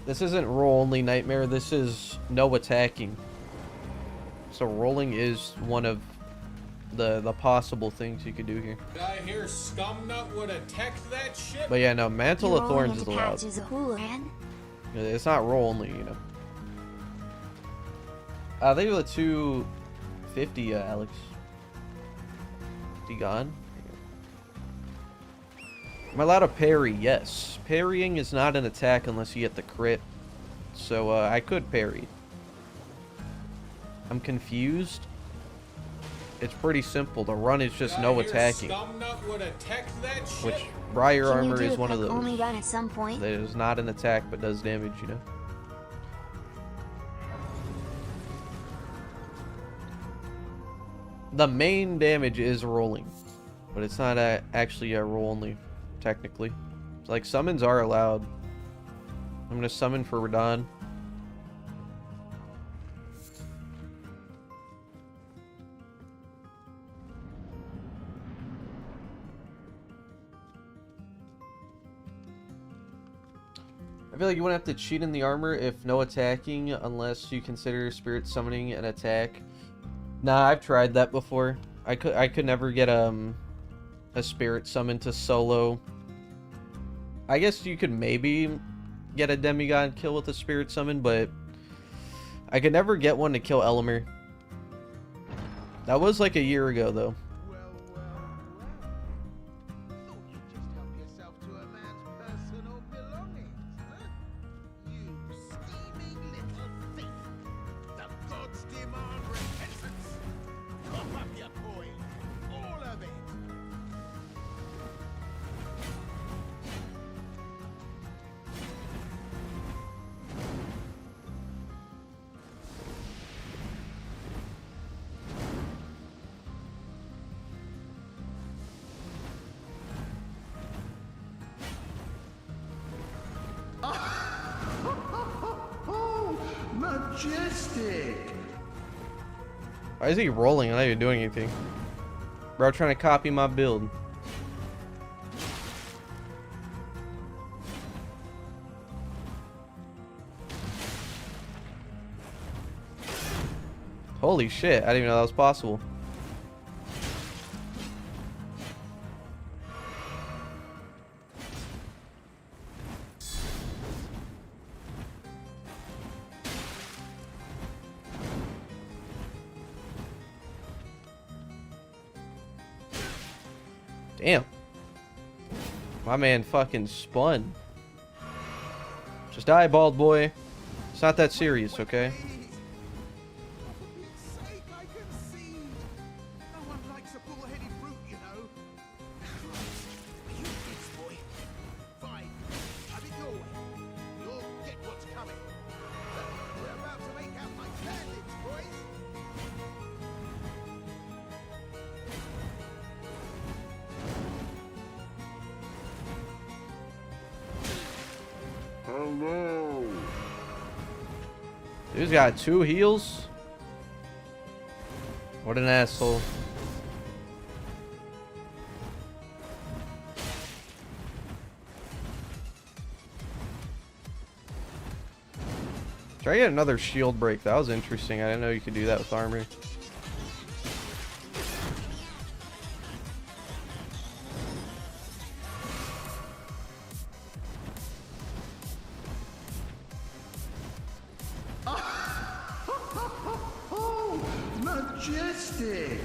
A: This isn't roll-only Nightmare, this is no attacking. So rolling is one of the possible things you could do here.
C: Did I hear Skumnut would have teched that shit?
A: But yeah, no, Mantle of Thorns is allowed.
D: Patches a hooligan.
A: It's not roll-only, you know. I think it was 250, Alex. Is he gone? Am I allowed to parry? Yes. Parrying is not an attack unless you get the crit. So, I could parry. I'm confused. It's pretty simple. The run is just no attacking. Which, Briar Armor is one of those.
D: Only run at some point.
A: That is not an attack, but does damage, you know. The main damage is rolling. But it's not actually a roll only, technically. Like, summons are allowed. I'm gonna summon for Radahn. I feel like you wouldn't have to cheat in the armor if no attacking, unless you consider spirit summoning an attack. Nah, I've tried that before. I could never get a spirit summon to solo. I guess you could maybe get a demigod kill with a spirit summon, but I could never get one to kill Elmer. That was like a year ago though.
E: Thought you'd just help yourself to a man's personal belongings, huh? You scheming little thief! The gods demand repentance! Cough up your coin! All of it! Majestic!
A: Why is he rolling? I'm not even doing anything. Bro, trying to copy my build. Holy shit, I didn't even know that was possible. Damn. My man fucking spun. Just die, bald boy. It's not that serious, okay?
E: For Pete's sake, I concede! No one likes a bull-headed brute, you know. Christ, you kids, boy. Fine, have it your way. You'll get what's coming. We're about to make out like bandits, boys.
B: Hello.
A: Dude's got 2 heals. What an asshole. Try to get another shield break. That was interesting. I didn't know you could do that with armor.
E: Majestic!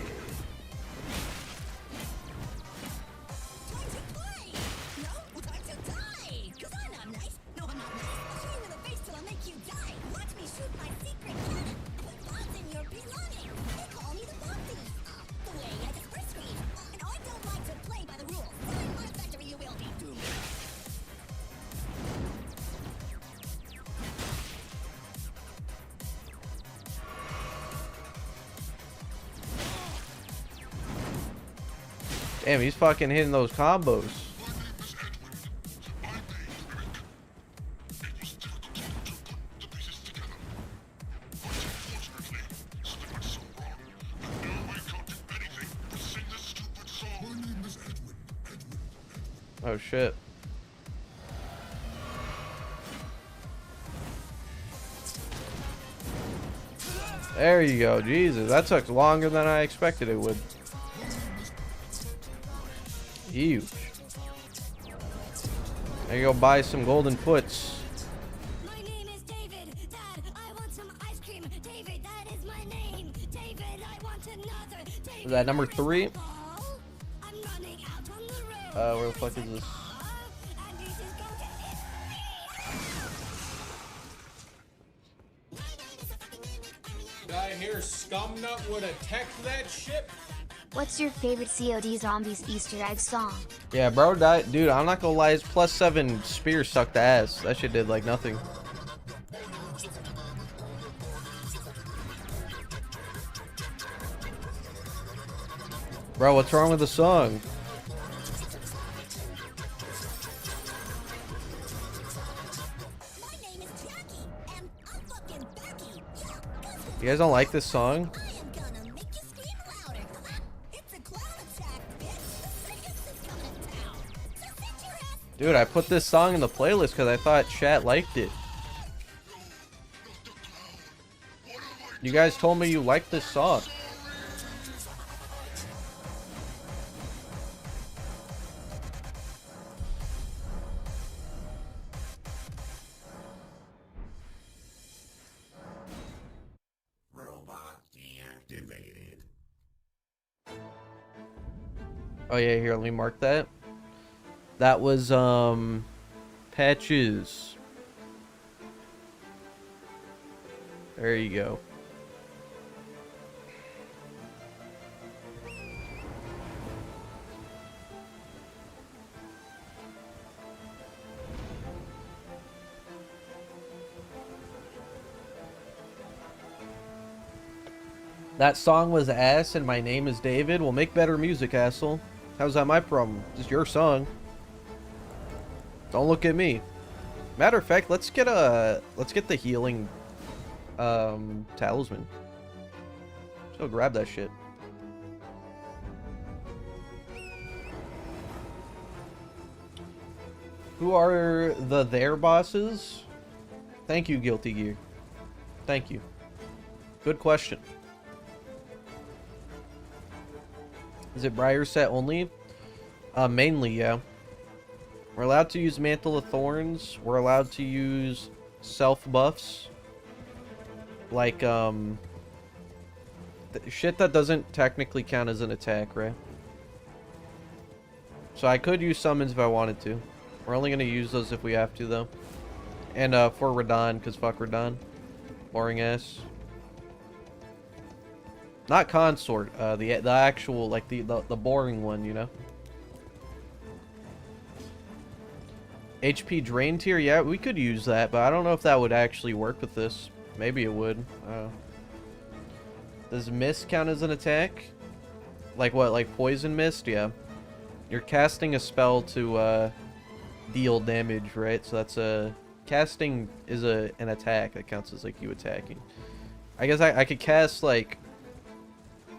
H: Time to play! No, time to die! Cause I'm not nice! No, I'm not nice! I'll shoot you in the face till I make you die! Watch me shoot my secret cannon! Put bombs in your belongings! They call me the bomb thief! The way I disperse screens! And I don't like to play by the rules! So in my factory you will be doomed!
A: Damn, he's fucking hitting those combos. Oh shit. There you go. Jesus, that took longer than I expected it would. Huge. There you go, buy some golden foots.
H: My name is David. Dad, I want some ice cream. David, that is my name. David, I want another. David,
A: Is that number 3?
H: I'm running out on the road.
A: Where the fuck is this?
H: And this is going to
C: Did I hear Skumnut would have teched that shit?
D: What's your favorite COD Zombies Easter egg song?
A: Yeah, bro, dude, I'm not gonna lie, his +7 spear sucked ass. That shit did like nothing. Bro, what's wrong with the song?
H: My name is Jackie, and I'm fucking Becky. Yeah,
A: You guys don't like this song?
H: I am gonna make you scream louder. It's a clown attack, bitch. The circus is coming to town. So sit your ass.
A: Dude, I put this song in the playlist because I thought chat liked it. You guys told me you liked this song.
B: Robot deactivated.
A: Oh yeah, here, let me mark that. That was, Patches. There you go. That song was ass and my name is David. Well, make better music, asshole. How's that my problem? It's your song. Don't look at me. Matter of fact, let's get the healing talisman. Let's go grab that shit. Who are their bosses? Thank you, Guilty Gear. Thank you. Good question. Is it Briar set only? Mainly, yeah. We're allowed to use Mantle of Thorns. We're allowed to use self buffs. Like, shit that doesn't technically count as an attack, right? So I could use summons if I wanted to. We're only going to use those if we have to, though. And for Radahn, because fuck Radahn. Boring ass. Not consort, the actual, like, the boring one, you know? HP drain tier, yeah, we could use that, but I don't know if that would actually work with this. Maybe it would. Does mist count as an attack? Like what, like poison mist? Yeah. You're casting a spell to deal damage, right? So that's a... Casting is an attack that counts as like you attacking. I guess I could cast like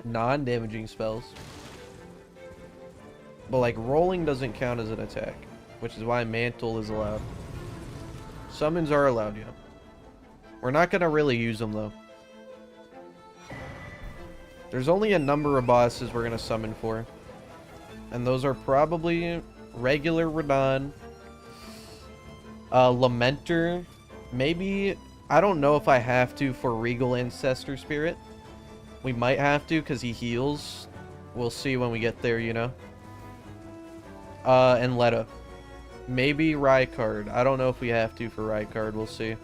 A: non-damaging spells. But like rolling doesn't count as an attack, which is why mantle is allowed. Summons are allowed, yeah. We're not gonna really use them though. There's only a number of bosses we're gonna summon for. And those are probably regular Radahn, Lamenter, maybe, I don't know if I have to for Regal Ancestor Spirit. We might have to because he heals. We'll see when we get there, you know. And Loretta. Maybe Rykard. I don't know if we have to for Rykard. We'll see.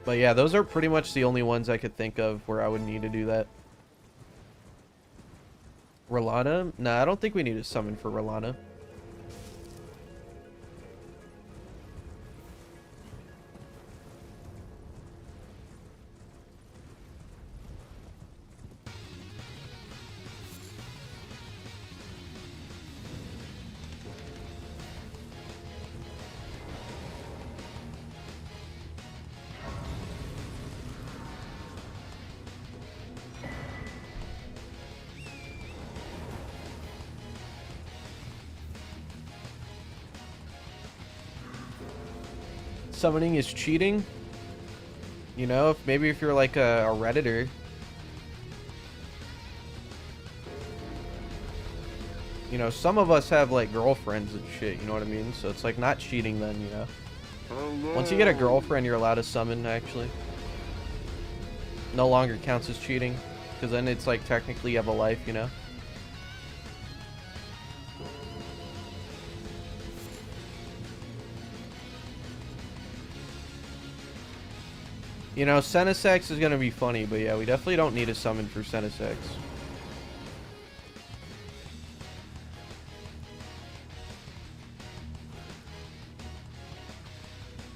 A: But yeah, those are pretty much the only ones I could think of where I would need to do that. Rolana? Nah, I don't think we need to summon for Rolana. Summoning is cheating. You know, maybe if you're like a Redditor. You know, some of us have like girlfriends and shit, you know what I mean? So it's like not cheating then, you know. Once you get a girlfriend, you're allowed to summon, actually. No longer counts as cheating. Because then it's like technically you have a life, you know? You know, Senesex is going to be funny, but yeah, we definitely don't need a summon for Senesex.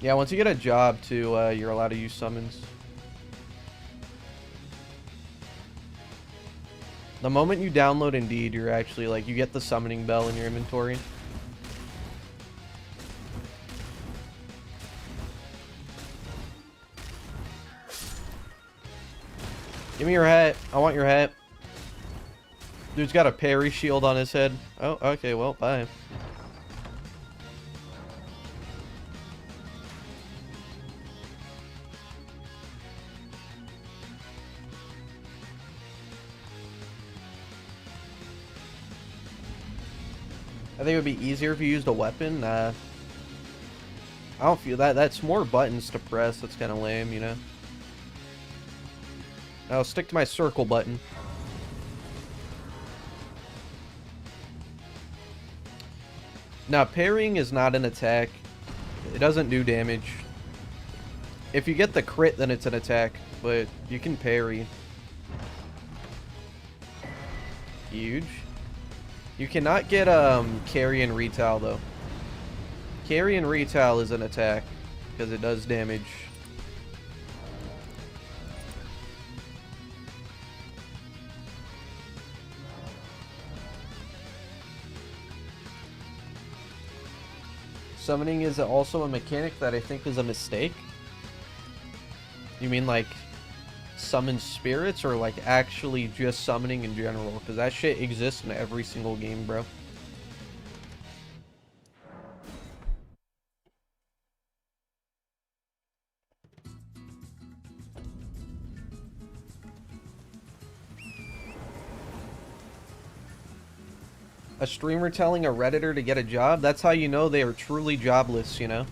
A: Yeah, once you get a job, too, you're allowed to use summons. The moment you download Indeed, you're actually, like, you get the summoning bell in your inventory. Give me your hat. I want your hat. Dude's got a parry shield on his head. Oh, okay, well, bye. I think it would be easier if you used a weapon. Nah. I don't feel that. That's more buttons to press. That's kind of lame, you know? I'll stick to my circle button. Now, parrying is not an attack. It doesn't do damage. If you get the crit, then it's an attack. But you can parry. Huge. You cannot get carry and retail, though. Carry and retail is an attack. Because it does damage. Summoning is also a mechanic that I think is a mistake. You mean like summon spirits or like actually just summoning in general? Because that shit exists in every single game, bro. A streamer telling a Redditor to get a job? That's how you know they are truly jobless, you know?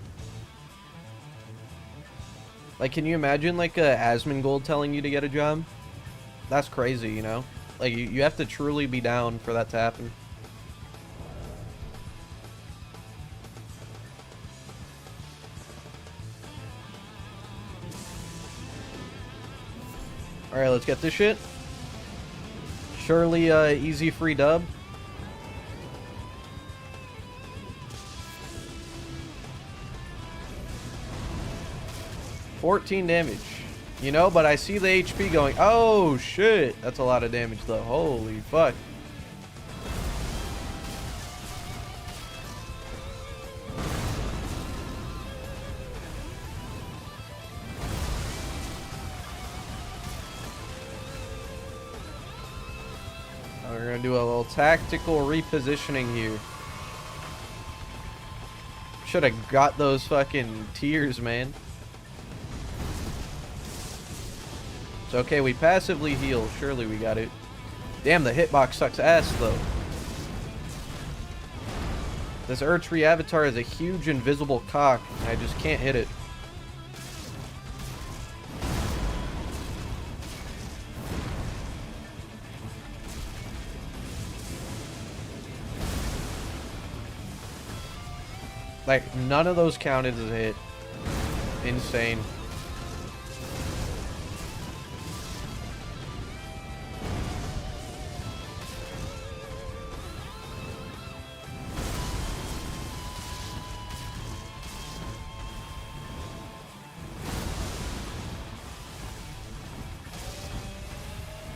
A: Like, can you imagine, like, a Asmongold telling you to get a job? That's crazy, you know? Like, you have to truly be down for that to happen. Alright, let's get this shit. Surely, easy free dub. $14 damage. You know, but I see the HP going. Oh, shit. That's a lot of damage, though. Holy fuck. We're going to do a little tactical repositioning here. Should have got those fucking tears, man. It's okay, we passively heal. Surely we got it. Damn, the hitbox sucks ass, though. This Erdtree Avatar is a huge invisible cock, and I just can't hit it. Like, none of those counted as a hit. Insane.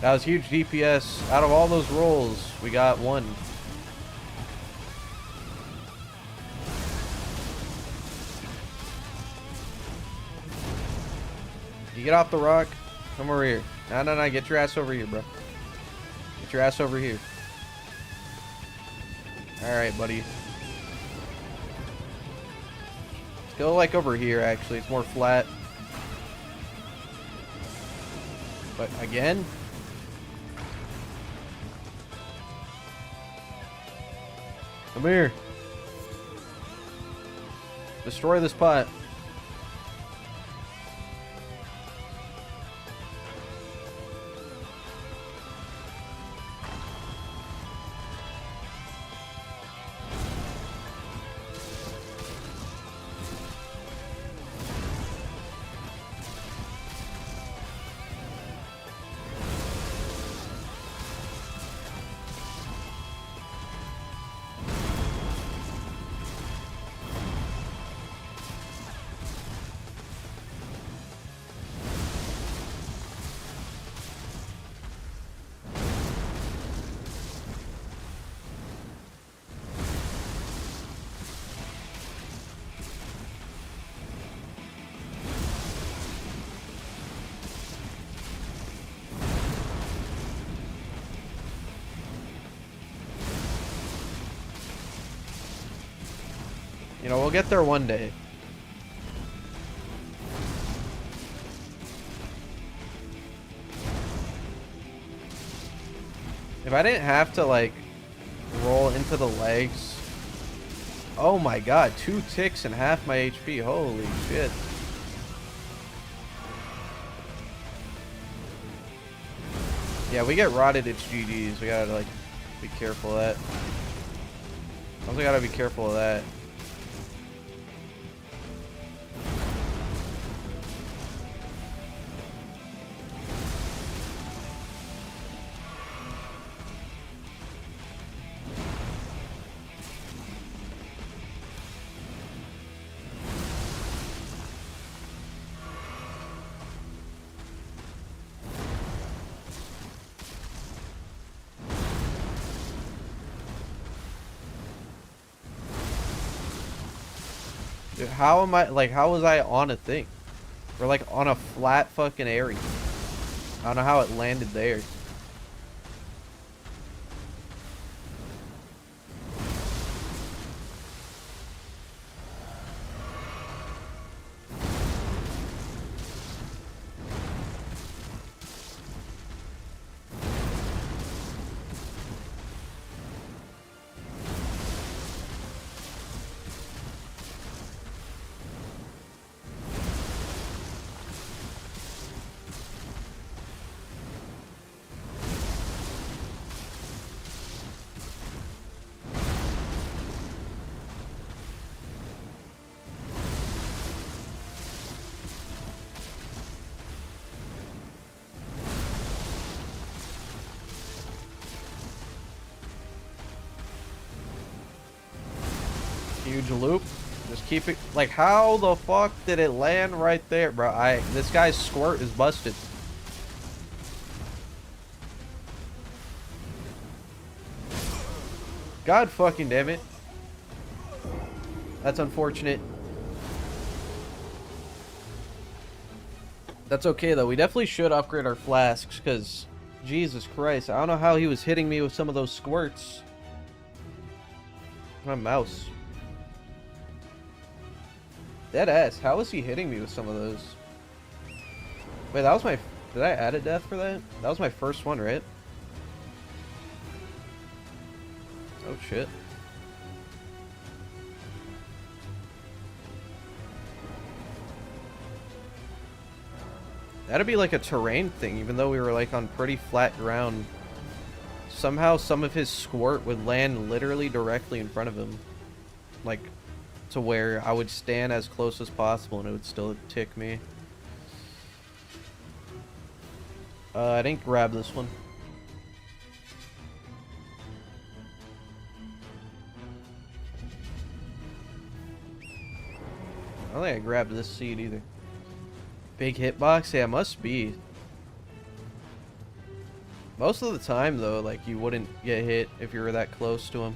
A: That was huge DPS. Out of all those rolls, we got one. You get off the rock. Come over here. No. Get your ass over here, bro. Get your ass over here. Alright, buddy. Let's go, like, over here, actually. It's more flat. But, again? Come here. Destroy this pot. You know, we'll get there one day. If I didn't have to, like, roll into the legs. Oh my god, 2 ticks and half my HP. Holy shit. Yeah, we get rotted, it's GG's. We gotta, like, be careful of that. Also gotta be careful of that. Dude, how am I, like, how was I on a thing? Or, like, on a flat fucking area. I don't know how it landed there. Huge loop. Just keep it. Like, how the fuck did it land right there, bro? This guy's squirt is busted. God fucking damn it. That's unfortunate. That's okay though. We definitely should upgrade our flasks because Jesus Christ, I don't know how he was hitting me with some of those squirts. My mouse. Dead ass. How was he hitting me with some of those? Wait, that was my... Did I add a death for that? That was my first one, right? Oh shit. That'd be like a terrain thing, even though we were like on pretty flat ground. Somehow some of his squirt would land literally directly in front of him. Like, to where I would stand as close as possible and it would still tick me. I didn't grab this one. I don't think I grabbed this seed either. Big hitbox? Yeah, it must be. Most of the time, though, like, you wouldn't get hit if you were that close to him.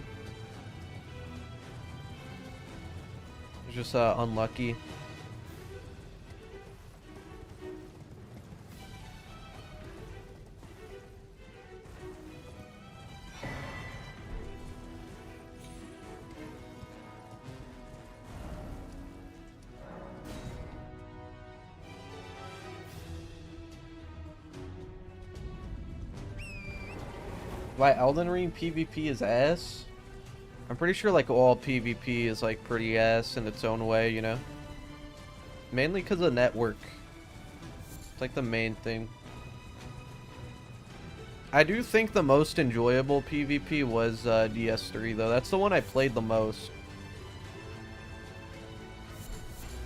A: It's just unlucky. Why Elden Ring PvP is ass? I'm pretty sure like all PvP is like pretty ass in its own way, you know? Mainly because of network. It's like the main thing. I do think the most enjoyable PvP was DS3 though. That's the one I played the most.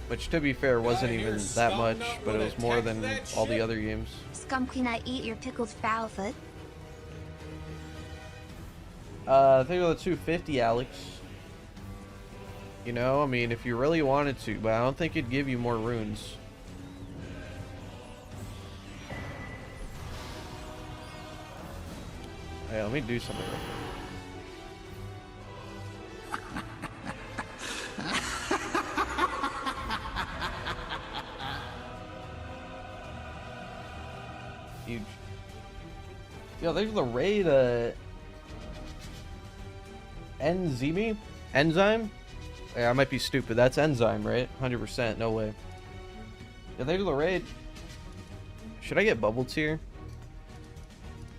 A: Which to be fair wasn't even that much, but it was more than all the other games.
D: Scum, can I eat your pickled fowlfoot?
A: I think it was 250, Alex. You know, I mean, if you really wanted to, but I don't think it'd give you more runes. Hey, let me do something real quick. Huge. Yo, there's the raid, Enzyme? Yeah, I might be stupid. That's Enzyme, right? 100%. No way. Yeah, there's the raid. Should I get Bubble Tier?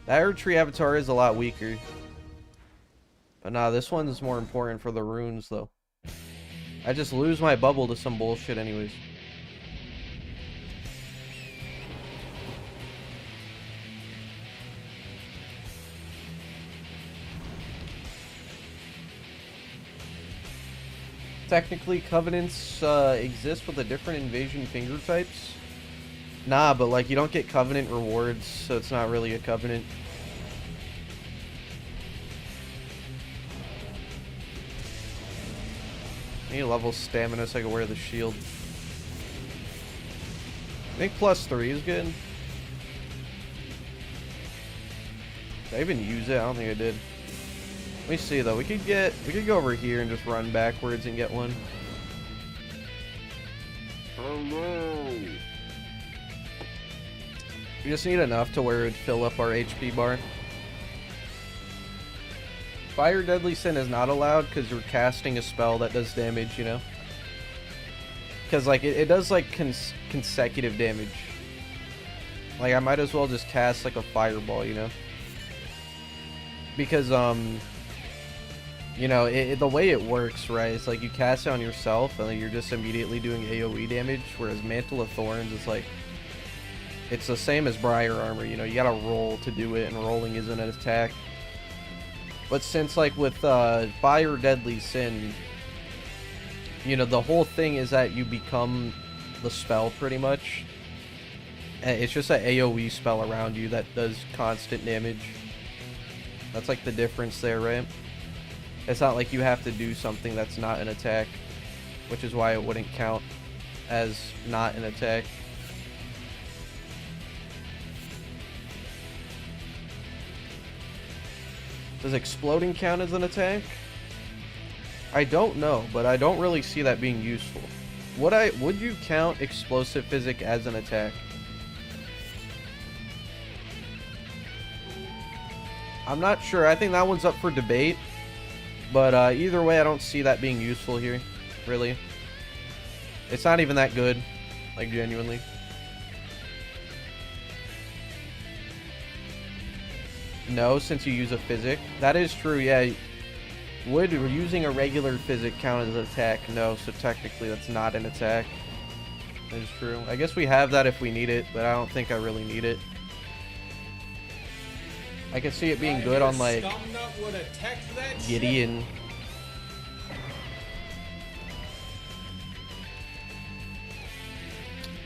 A: That Erdtree Avatar is a lot weaker. But nah, this one is more important for the runes, though. I just lose my bubble to some bullshit anyways. Technically, covenants exist with the different invasion finger types. Nah, but like you don't get covenant rewards, so it's not really a covenant. I need level stamina so I can wear the shield. I think +3 is good. Did I even use it? I don't think I did. Let me see though. We could go over here and just run backwards and get one.
B: Hello.
A: We just need enough to where it would fill up our HP bar. Fire Deadly Sin is not allowed because you're casting a spell that does damage, you know? Because like it does like consecutive damage. Like I might as well just cast like a fireball, you know? Because you know, the way it works, right, it's like you cast it on yourself and then you're just immediately doing AoE damage, whereas Mantle of Thorns is like, it's the same as Briar Armor, you know, you gotta roll to do it, and rolling isn't an attack. But since, like, with Fire Deadly Sin, you know, the whole thing is that you become the spell, pretty much. It's just an AoE spell around you that does constant damage. That's, like, the difference there, right? It's not like you have to do something that's not an attack, which is why it wouldn't count as not an attack. Does exploding count as an attack? I don't know, but I don't really see that being useful. Would you count explosive physic as an attack? I'm not sure. I think that one's up for debate. But either way, I don't see that being useful here, really. It's not even that good, like genuinely. No, since you use a physic. That is true, yeah. Would using a regular physic count as an attack? No, so technically that's not an attack. That is true. I guess we have that if we need it, but I don't think I really need it. I can see it being good on like
C: Skumnut would have teched that shit.
A: Gideon.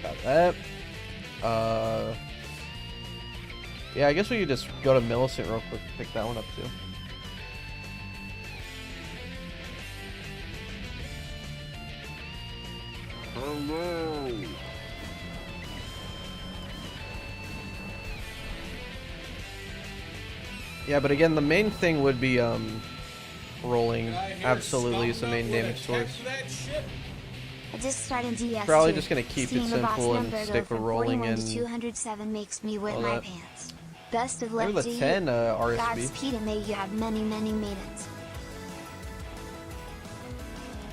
A: Got that. Yeah, I guess we could just go to Millicent real quick and pick that one up too.
B: Hello.
A: Yeah, but again, the main thing would be rolling.
C: Did I hear
A: Absolutely, is the
C: Skumnut
A: main
C: would
A: damage
C: have
A: source.
C: teched that shit?
D: I just started DS2.
A: Probably just gonna keep it
D: Seeing the boss
A: simple and
D: number go
A: stick with
D: from
A: rolling
D: 41 to
A: and
D: 207 makes me wet
A: all
D: my
A: that.
D: pants. Best of luck
A: Maybe
D: to
A: the
D: you.
A: 10 RSB.
D: Godspeed and may you have many, many maidens.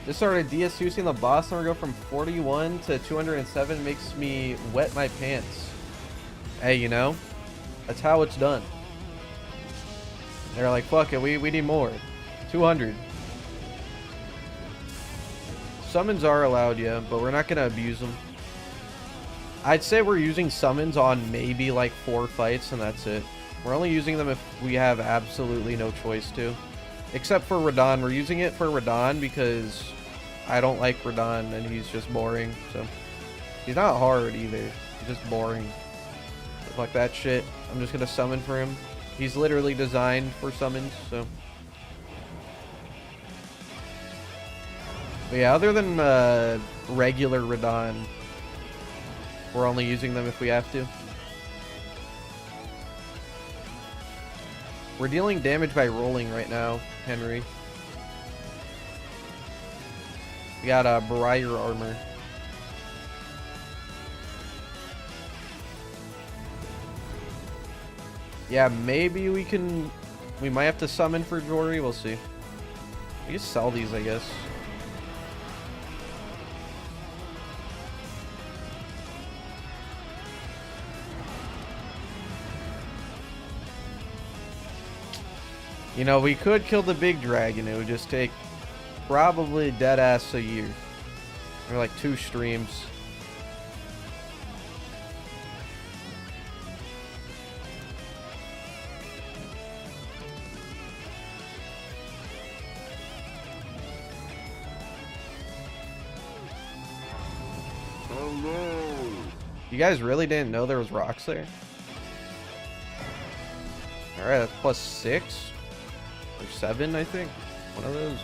A: Just started DS2, seeing the boss number go from 41 to 207 makes me wet my pants. Hey, you know, that's how it's done. They're like, fuck it, we need more. 200. Summons are allowed, yeah, but we're not gonna abuse them. I'd say we're using summons on maybe like 4 fights, and that's it. We're only using them if we have absolutely no choice to. Except for Radahn. We're using it for Radahn because I don't like Radahn and he's just boring. So he's not hard either. He's just boring. So fuck that shit. I'm just gonna summon for him. He's literally designed for summons, so. But yeah, other than regular Radahn, we're only using them if we have to. We're dealing damage by rolling right now, Henry. We got a Briar armor. Yeah, maybe we can... We might have to summon for Jory, we'll see. We can sell these, I guess. You know, we could kill the big dragon. It would just take probably dead ass a year. Or like 2 streams.
B: Hello.
A: You guys really didn't know there was rocks there? Alright, that's plus 6. Or 7, I think. One of those.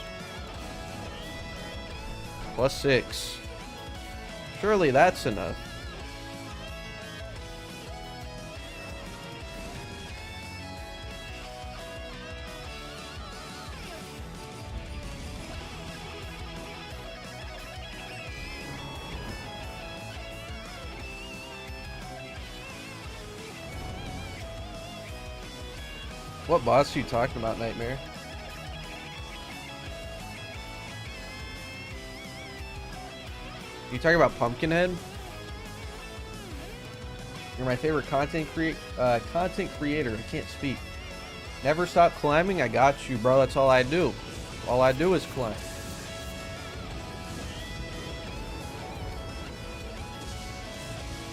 A: Plus 6. Surely that's enough. What boss are you talking about, Nightmare? You talking about Pumpkinhead? You're my favorite content creator. I can't speak. Never stop climbing. I got you, bro. That's all I do. All I do is climb.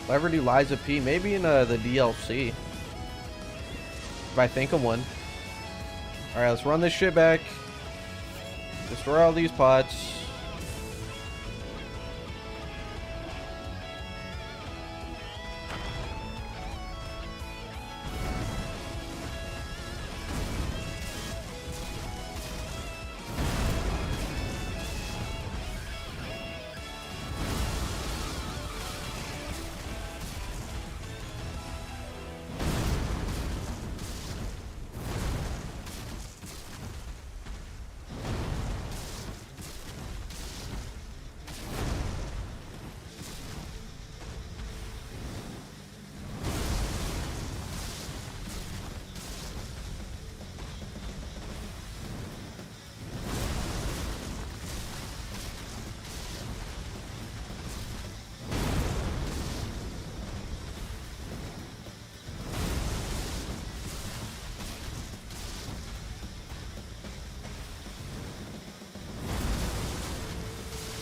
A: If I ever do Liza P, maybe in the DLC. If I think of one. Alright, let's run this shit back. Destroy all these pots.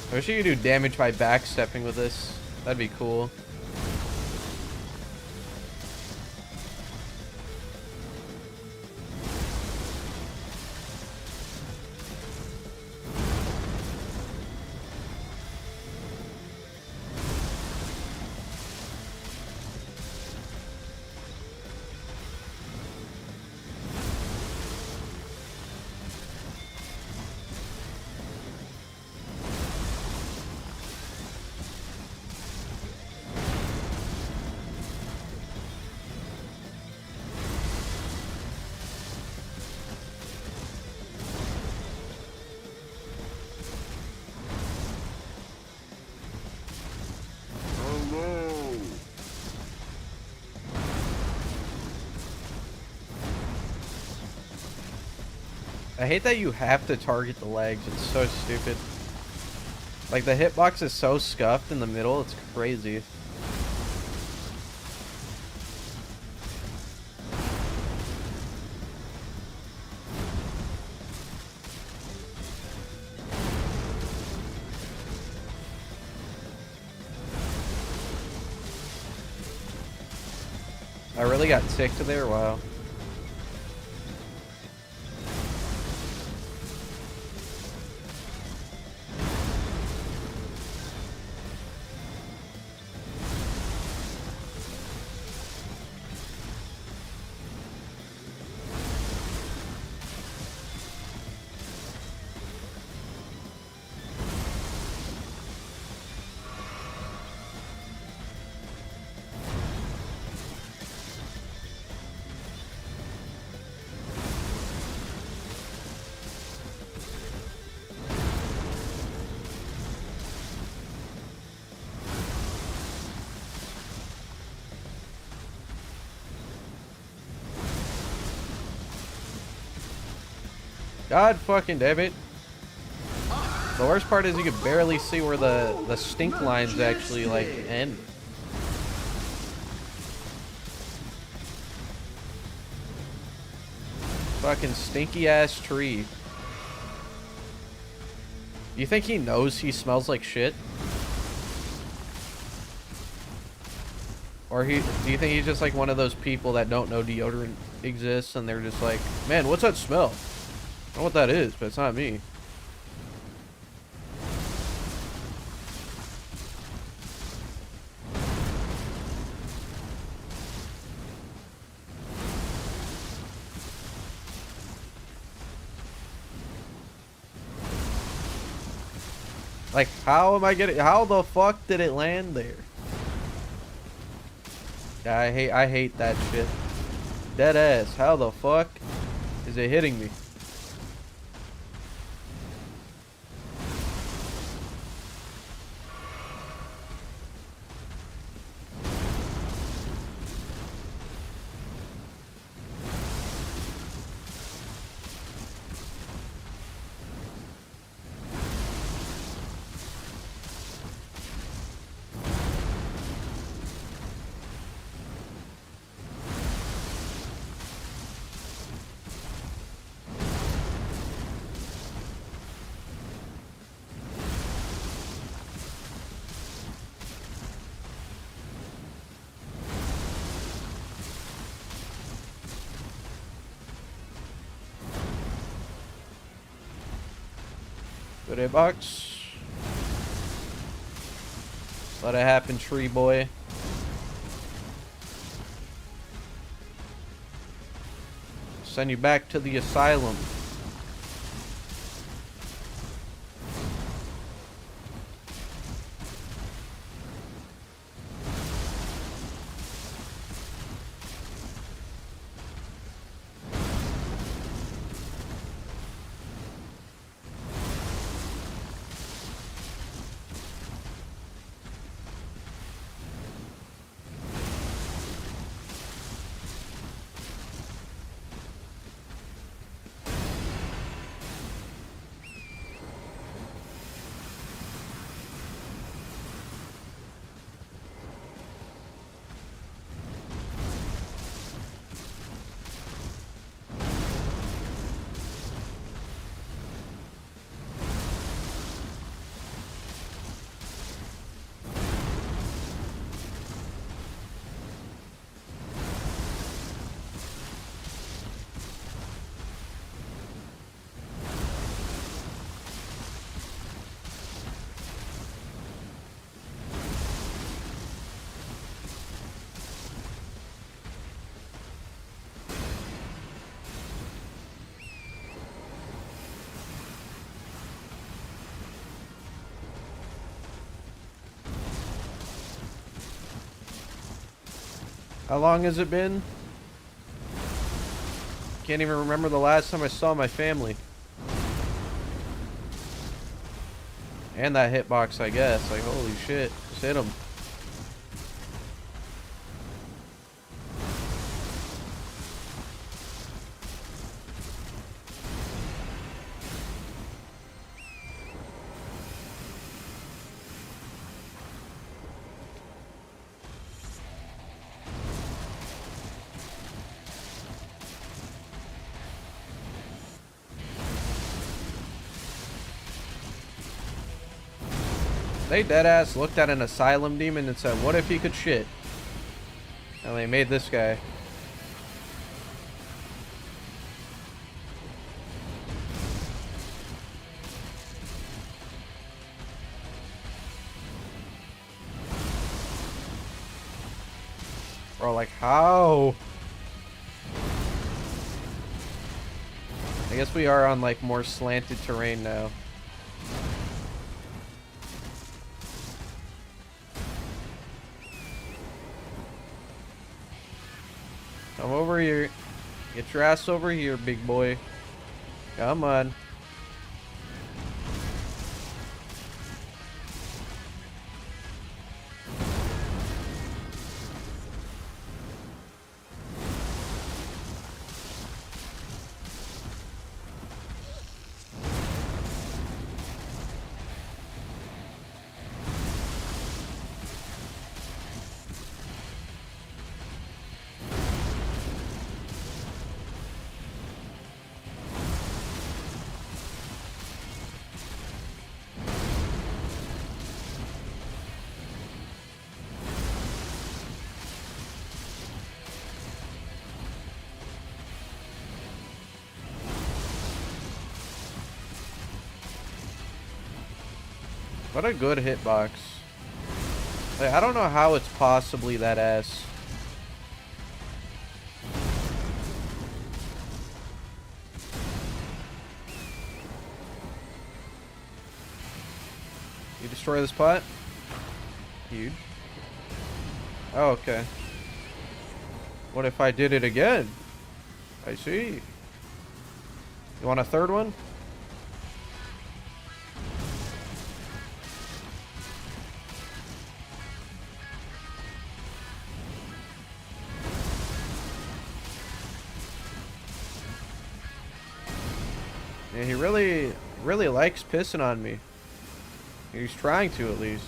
A: I wish you could do damage by backstepping with this. That'd be cool.
B: Hello.
A: I hate that you have to target the legs. It's so stupid. Like, the hitbox is so scuffed in the middle, it's crazy. I really got ticked there, wow. God fucking damn it. The worst part is you can barely see where the stink lines actually like end. Fucking stinky ass tree. You think he knows he smells like shit? Or do you think he's just like one of those people that don't know deodorant exists and they're just like, man, what's that smell? I don't know what that is, but it's not me. Like, how am I getting? How the fuck did it land there? Yeah, I hate that shit. Dead ass. How the fuck is it hitting me? Good hit box. Let it happen, tree boy. Send you back to the asylum. How long has it been? Can't even remember the last time I saw my family. And that hitbox, I guess. Like, holy shit. Just hit him. They deadass looked at an asylum demon and said, what if he could shit? And they made this guy. Bro, like, how? I guess we are on, like, more slanted terrain now. Come over here. Get your ass over here, big boy. Come on. What a good hitbox. Like, I don't know how it's possibly that ass. You destroy this pot? Huge. Oh, okay. What if I did it again? I see. You want a third one? Yeah, he really likes pissing on me. He's trying to, at least.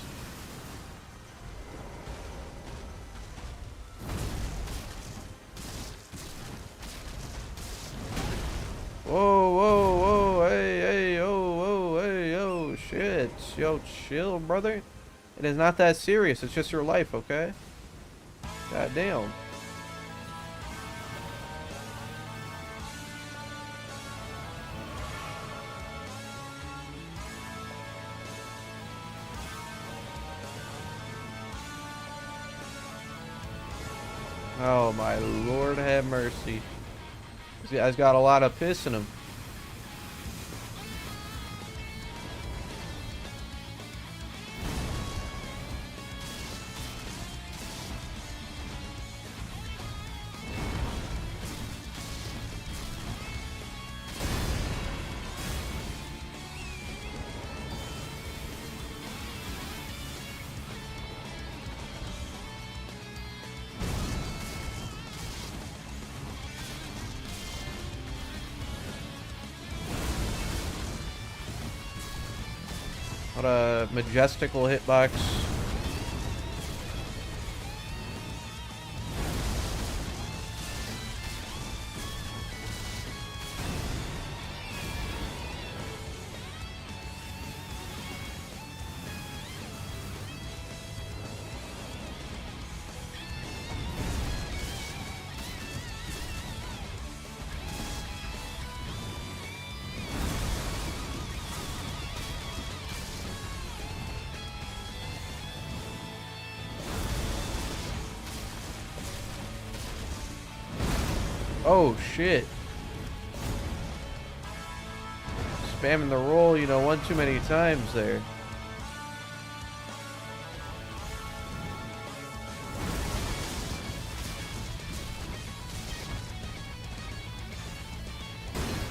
A: Whoa, whoa, whoa, hey, hey, oh, whoa, hey, oh, shit. Yo, chill, brother. It is not that serious. It's just your life, okay? God damn. Oh my Lord, have mercy. This guy's got a lot of piss in him. What a majestical hitbox. Oh shit. Spamming the roll, you know, one too many times there.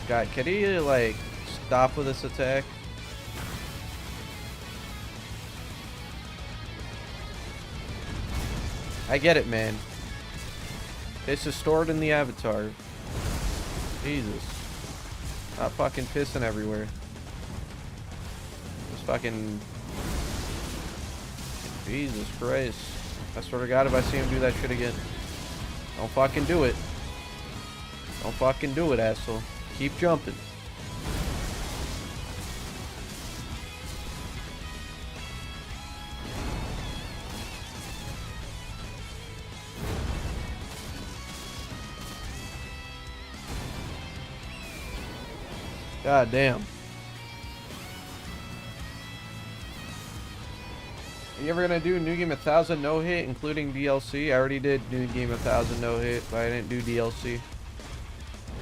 A: God, can he, like, stop with this attack? I get it, man. This is stored in the avatar. Jesus. Not fucking pissing everywhere. Just fucking... Jesus Christ. I swear to God if I see him do that shit again. Don't fucking do it. Don't fucking do it, asshole. Keep jumping. God damn. Are you ever gonna do New Game 1000 no hit, including DLC? I already did New Game 1000 no hit, but I didn't do DLC.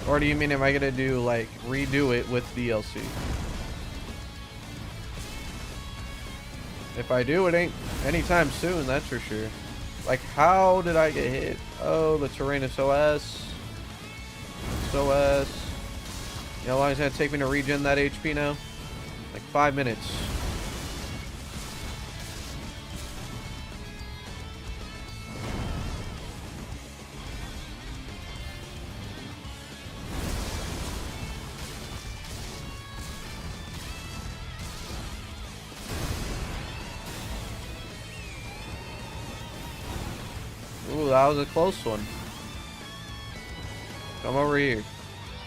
A: Or do you mean am I gonna do like redo it with DLC? If I do, it ain't anytime soon, that's for sure. Like, how did I get hit? Oh, the terrain is OS. OS. You know how long it's gonna take me to regen that HP now? Like 5 minutes. Ooh, that was a close one. Come over here.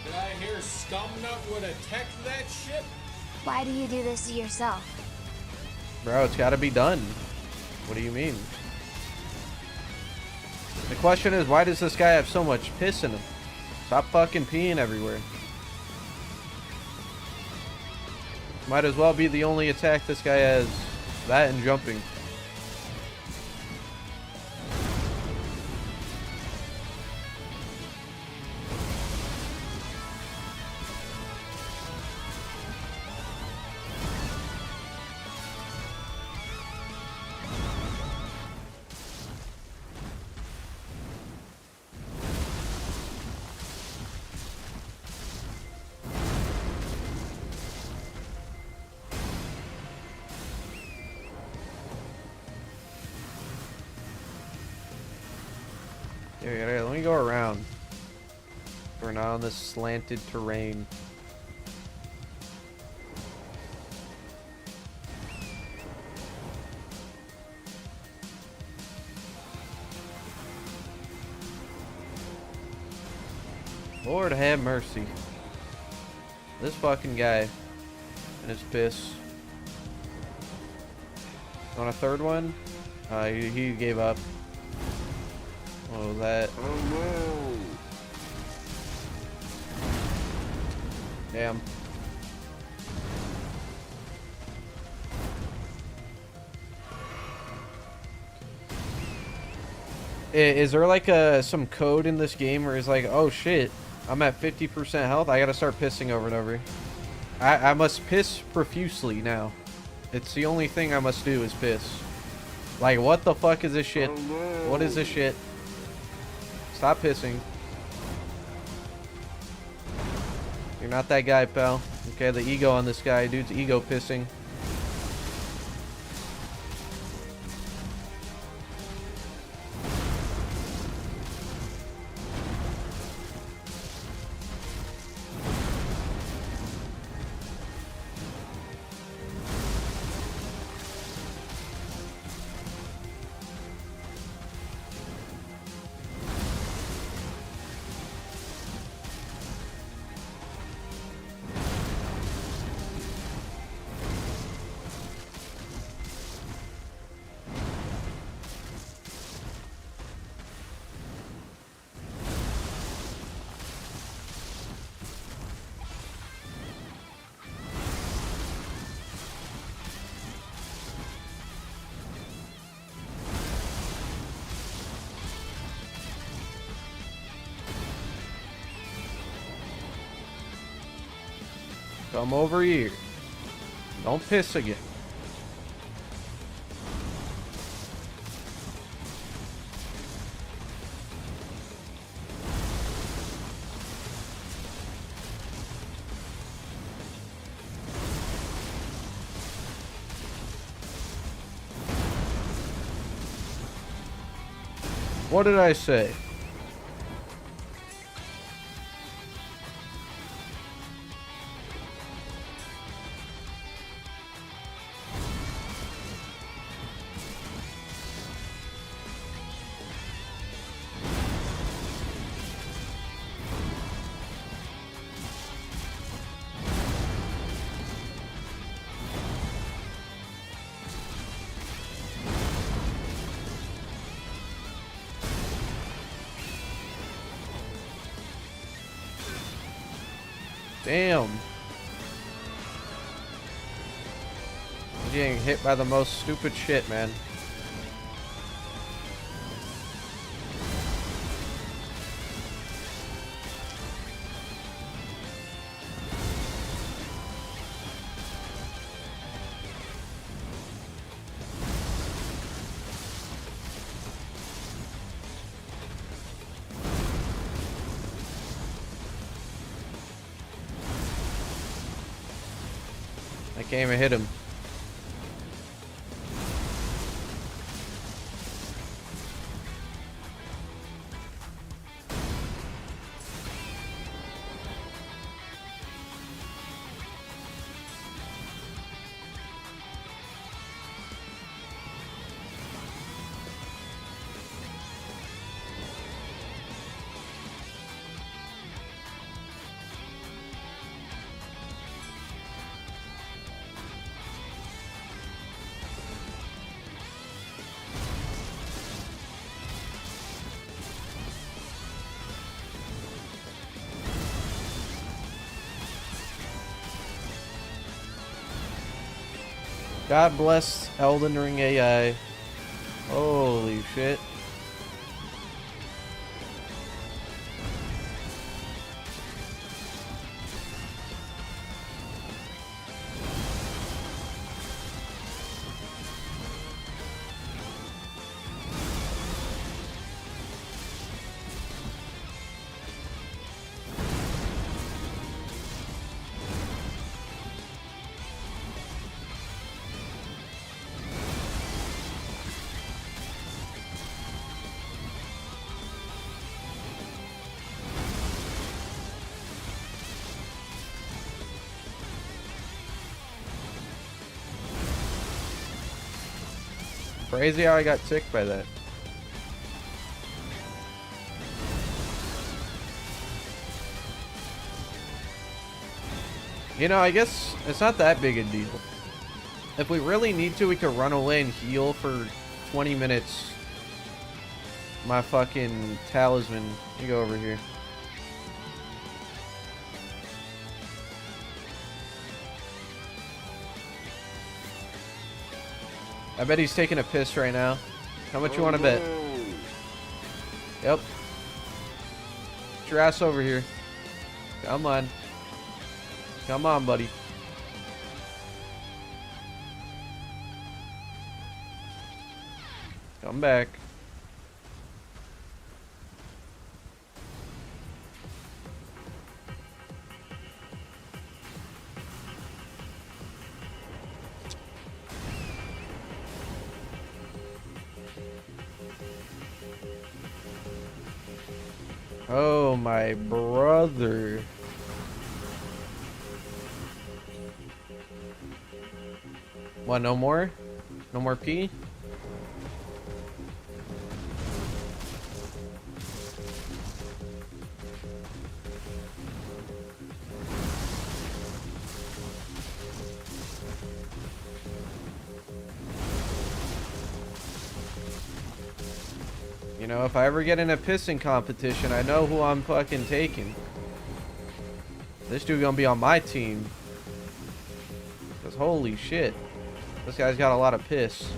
C: Did I hear Skumnut would have tech that shit?
D: Why do you do this to yourself?
A: Bro, it's gotta be done. What do you mean? The question is, why does this guy have so much piss in him? Stop fucking peeing everywhere. Might as well be the only attack this guy has. That and jumping. Here, let me go around. We're not on this slanted terrain. Lord have mercy. This fucking guy and his piss. On a third one? He gave up. What was that?
B: Oh no!
A: Damn. Is there like some code in this game where it's like, oh shit, I'm at 50% health, I gotta start pissing over and over. I must piss profusely now. It's the only thing I must do is piss. Like, what the fuck is this shit?
B: Oh no!
A: What is this shit? Stop pissing. You're not that guy, pal. Okay, the ego on this guy. Dude's ego pissing. Come over here. Don't piss again. What did I say? Damn. I'm getting hit by the most stupid shit, man. I can't even hit him. God bless Elden Ring AI. Holy shit. Crazy how I got ticked by that. You know, I guess it's not that big a deal. If we really need to, we could run away and heal for 20 minutes. My fucking talisman. You go over here. I bet he's taking a piss right now. How much you want to bet? Yep. Get your ass over here. Come on. Come on, buddy. Come back. Oh, my brother. What, no more? No more pee? You know, if I ever get in a pissing competition, I know who I'm fucking taking. This dude gonna be on my team. Cause holy shit. This guy's got a lot of piss.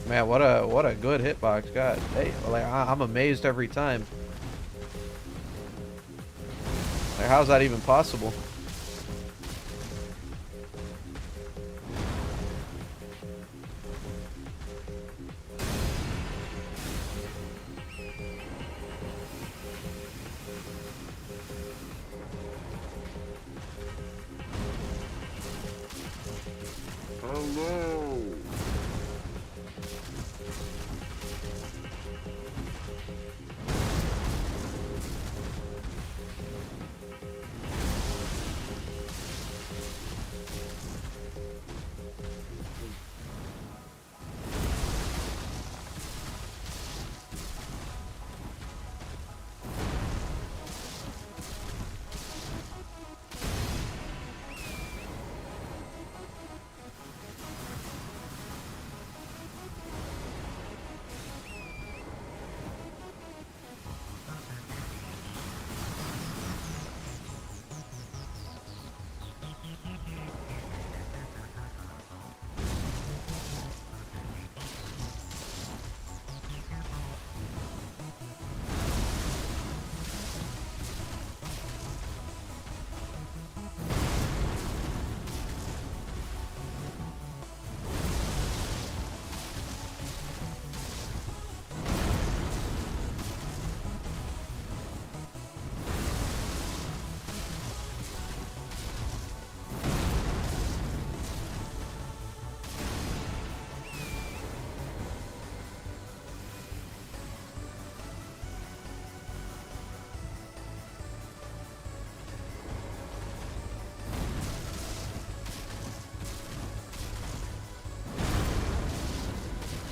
A: Man, what a good hitbox. God, hey, like I'm amazed every time. Like, how's that even possible?
B: Hello.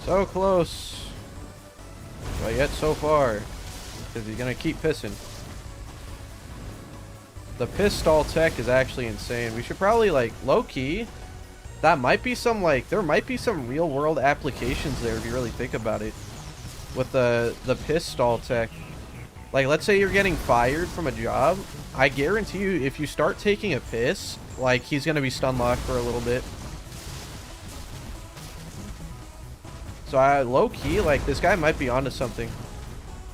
A: So close, but yet so far, because he's gonna keep pissing. The piss stall tech is actually insane. We should probably, like, low-key, that might be some, like, there might be some real-world applications there if you really think about it. With the piss stall tech. Like, let's say you're getting fired from a job. I guarantee you, if you start taking a piss, like, he's gonna be stun locked for a little bit. So I low-key, like, this guy might be onto something.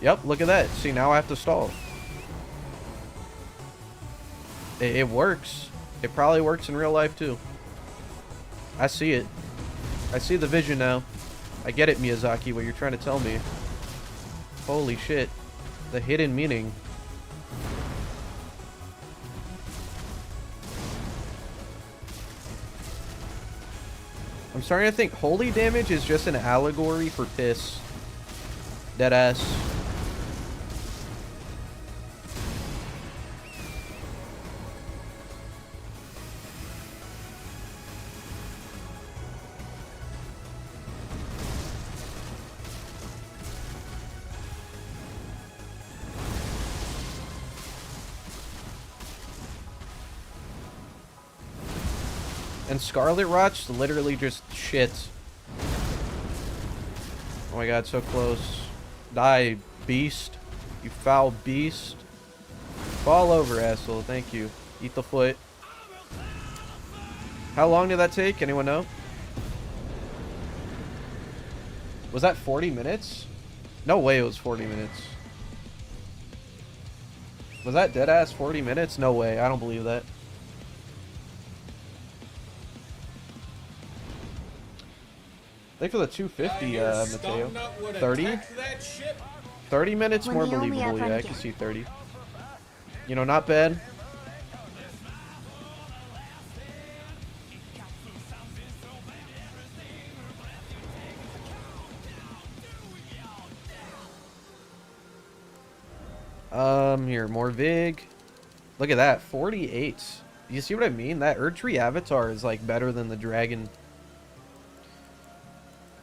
A: Yep, look at that. See, now I have to stall. It works. It probably works in real life too. I see it. I see the vision now. I get it, Miyazaki, what you're trying to tell me. Holy shit. The hidden meaning. I'm starting to think holy damage is just an allegory for piss. Deadass. And Scarlet Rot's literally just shit. Oh my god, so close. Die, beast. You foul beast. Fall over, asshole. Thank you. Eat the foot. How long did that take? Anyone know? Was that 40 minutes? No way it was 40 minutes. Was that deadass 40 minutes? No way. I don't believe that. Thanks for the 250, Mateo. 30? 30 minutes more believable, yeah, I can see 30. You know, not bad. Here, more Vig. Look at that, 48. You see what I mean? That Erdtree Avatar is, like, better than the dragon.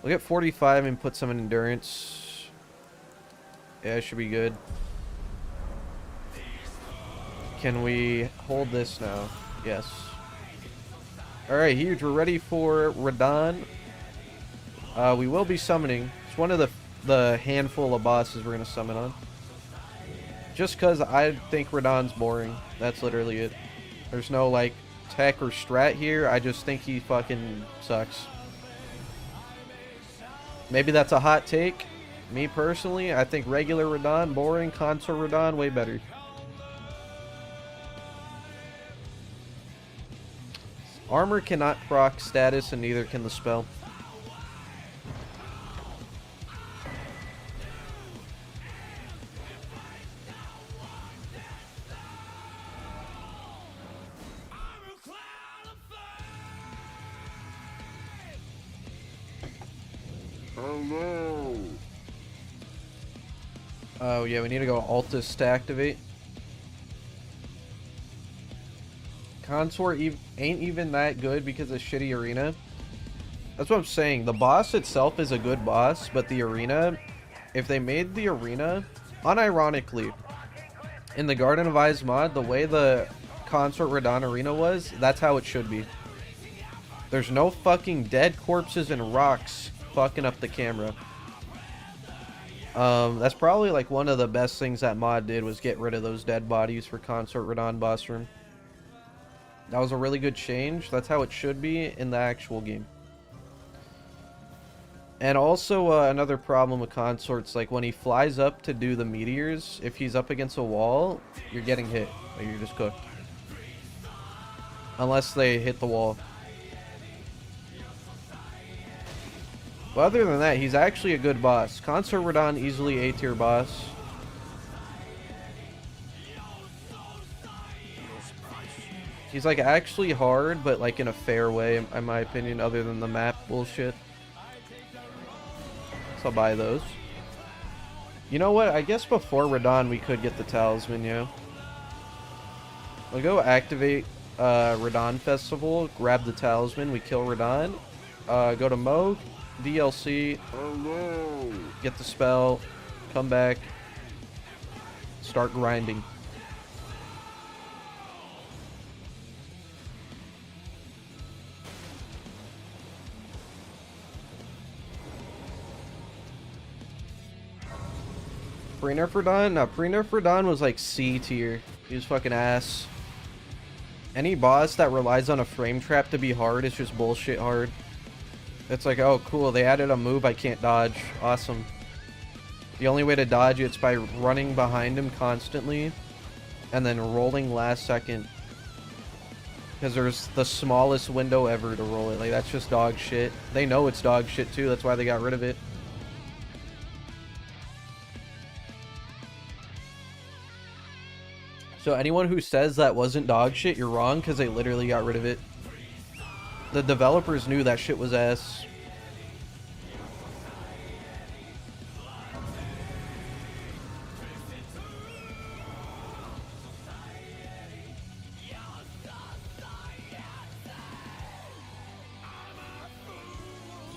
A: We'll get 45 and put some in endurance. Yeah, it should be good. Can we hold this now? Yes. Alright, huge. We're ready for Radahn. We will be summoning. It's one of the handful of bosses we're going to summon on. Just because I think Radahn's boring. That's literally it. There's no, like, tech or strat here. I just think he fucking sucks. Maybe that's a hot take. Me personally, I think regular Radahn, boring. Consort Radahn, way better. Armor cannot proc status, and neither can the spell.
B: Hello.
A: Oh yeah, we need to go Altus to activate. Consort ain't even that good because of shitty arena. That's what I'm saying. The boss itself is a good boss, but the arena, if they made the arena, unironically, in the Garden of Eyes mod, the way the Consort Radahn arena was, that's how it should be. There's no fucking dead corpses and rocks fucking up the camera. That's probably like one of the best things that mod did, was get rid of those dead bodies for Consort Radahn boss room. That was a really good change. That's how it should be in the actual game. And also another problem with Consort's, like when he flies up to do the meteors, if he's up against a wall, you're getting hit. Like you're just cooked. Unless they hit the wall. But other than that, he's actually a good boss. Consort Radahn, easily A tier boss. He's like actually hard, but like in a fair way, in my opinion, other than the map bullshit. So I'll buy those. You know what? I guess before Radahn we could get the Talisman, yeah. We'll go activate Radahn Festival, grab the Talisman, we kill Radahn. Go to Moog, DLC,
B: Hello.
A: get the spell, come back, start grinding. Pre-nerf Radahn? No, pre-nerf Radahn was like C tier. He was fucking ass. Any boss that relies on a frame trap to be hard is just bullshit hard. It's like, oh cool, they added a move I can't dodge. Awesome. The only way to dodge it's by running behind him constantly and then rolling last second. Because there's the smallest window ever to roll it. Like, that's just dog shit. They know it's dog shit too, that's why they got rid of it. So anyone who says that wasn't dog shit, you're wrong, because they literally got rid of it. The developers knew that shit was ass.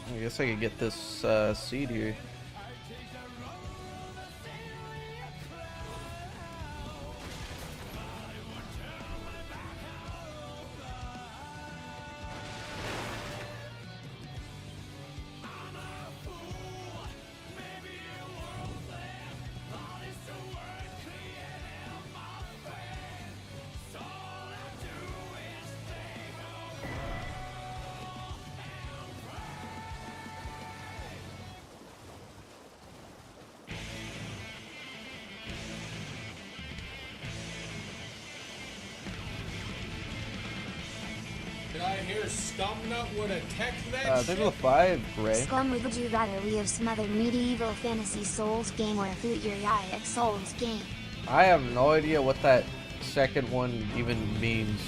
A: I guess I could get this seed here.
C: Did I hear Skumnut would attack that
A: There's
C: shit?
A: a 5, Gray.
D: Scum, would you rather we have some other medieval fantasy Souls game or a Futuriatic Souls game?
A: I have no idea what that second one even means.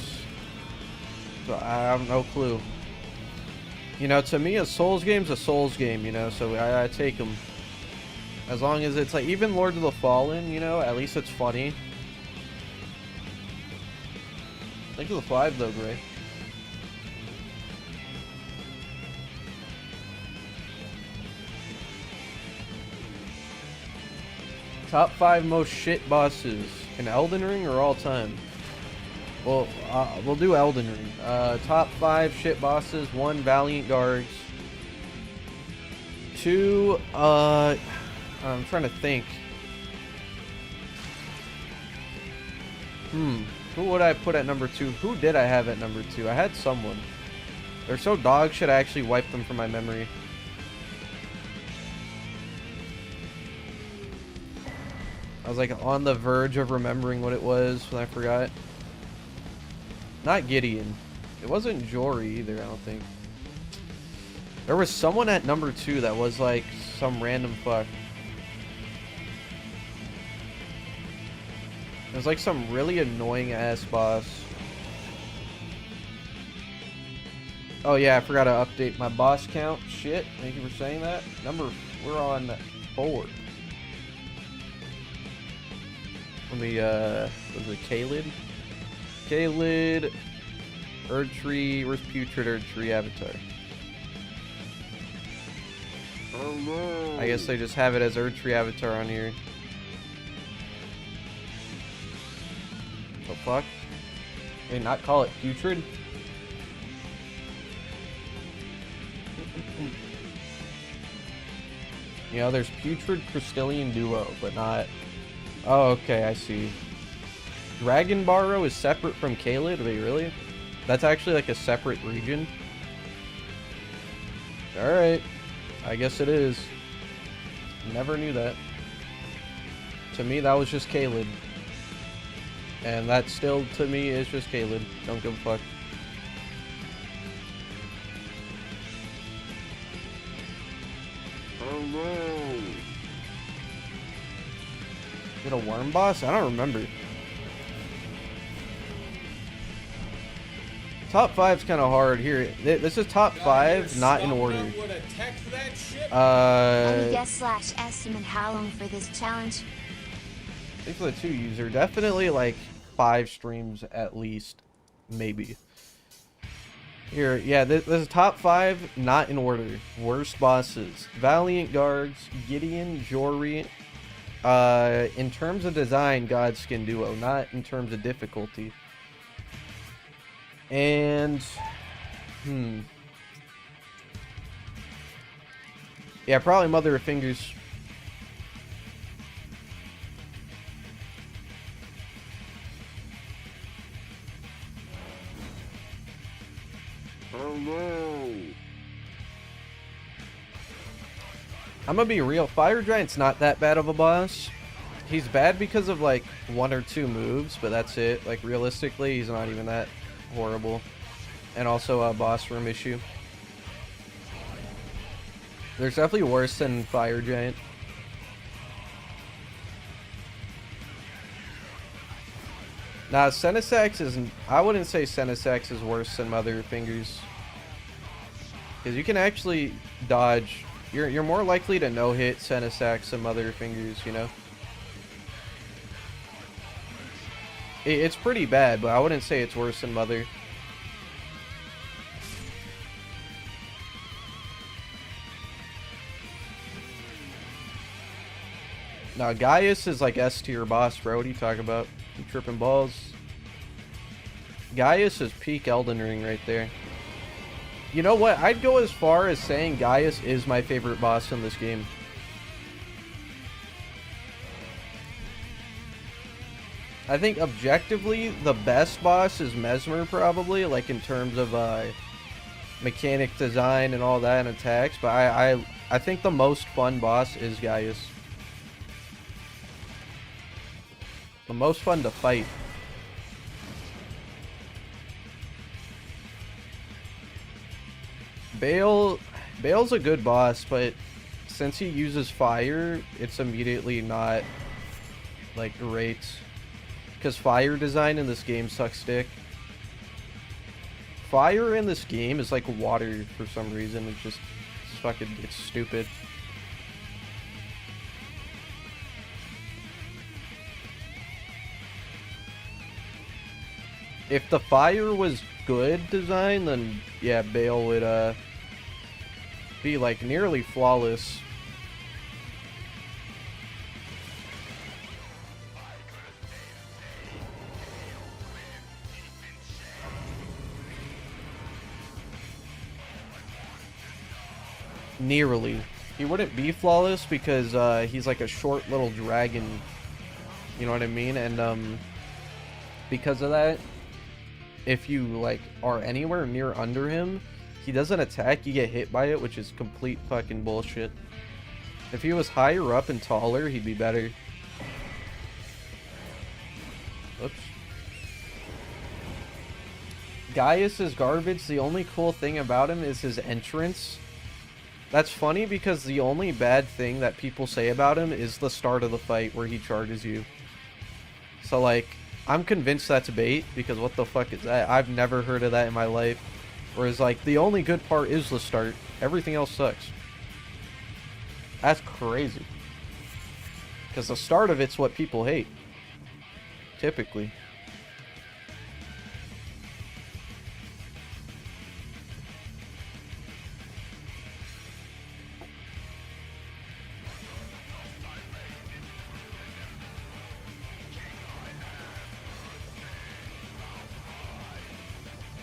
A: So I have no clue. You know, to me, a Souls game's a Souls game, you know, so I take them. As long as it's like, even Lord of the Fallen, you know, at least it's funny. Think of the 5 though, Gray. Top 5 most shit bosses in Elden Ring or all time? Well, we'll do Elden Ring. Top 5 shit bosses. 1, Valiant Guards. 2, I'm trying to think. Who would I put at number 2? Who did I have at number 2? I had someone. They're so dog shit I actually wiped them from my memory. I was like on the verge of remembering what it was when I forgot. Not Gideon. It wasn't Jory either, I don't think. There was someone at number 2 that was like some random fuck. It was like some really annoying ass boss. Oh yeah, I forgot to update my boss count. Shit, thank you for saying that. We're on 4. Let me, was it Caelid? Caelid, Erdtree, where's Putrid Erdtree Avatar?
B: Oh no!
A: I guess they just have it as Erdtree Avatar on here. The fuck? They not call it Putrid? You know, there's Putrid Crystalline Duo, but not... Oh, okay, I see. Dragon Barrow is separate from Caelid? Wait, really? That's actually like a separate region? Alright. I guess it is. Never knew that. To me, that was just Caelid. And that still, to me, is just Caelid. Don't give a fuck.
B: Oh no!
A: Is it a worm boss? I don't remember. Top 5's kind of hard here. This is top 5, not in order.
D: Any guess / estimate how long for this challenge?
A: I think for the 2 user, definitely like 5 streams at least, maybe. Here, yeah, this is top 5, not in order. Worst bosses: Valiant Guards, Gideon, Jory. In terms of design, Godskin Duo, not in terms of difficulty. And yeah, probably Mother of Fingers.
B: Oh no!
A: I'm gonna be real, Fire Giant's not that bad of a boss. He's bad because of like 1 or 2 moves, but that's it. Like realistically, he's not even that horrible. And also a boss room issue. There's definitely worse than Fire Giant. Nah, Senesax isn't... I wouldn't say Senesax is worse than Mother of Fingers. Because you can actually dodge... You're more likely to no-hit Senesax than Mother of Fingers, you know? It's pretty bad, but I wouldn't say it's worse than Mother. Now, Gaius is like S tier boss, bro. What are you talking about? You tripping balls? Gaius is peak Elden Ring right there. You know what? I'd go as far as saying Gaius is my favorite boss in this game. I think objectively the best boss is Mesmer, probably, like in terms of mechanic design and all that and attacks, but I think the most fun boss is Gaius. The most fun to fight. Bale's a good boss, but since he uses fire, it's immediately not like great. Because fire design in this game sucks dick. Fire in this game is like water for some reason. It's fucking, it's stupid. If the fire was good design, then yeah, Bale would be like nearly flawless. Nearly. He wouldn't be flawless because he's like a short little dragon. You know what I mean? And because of that, if you like are anywhere near under him, he doesn't attack, you get hit by it, which is complete fucking bullshit. If he was higher up and taller, he'd be better. Gaius is garbage. The only cool thing about him is his entrance. That's funny because the only bad thing that people say about him is the start of the fight where he charges you. So, like, I'm convinced that's bait because what the fuck is that? I've never heard of that in my life. Whereas, like, the only good part is the start. Everything else sucks. That's crazy. Because the start of it's what people hate. Typically.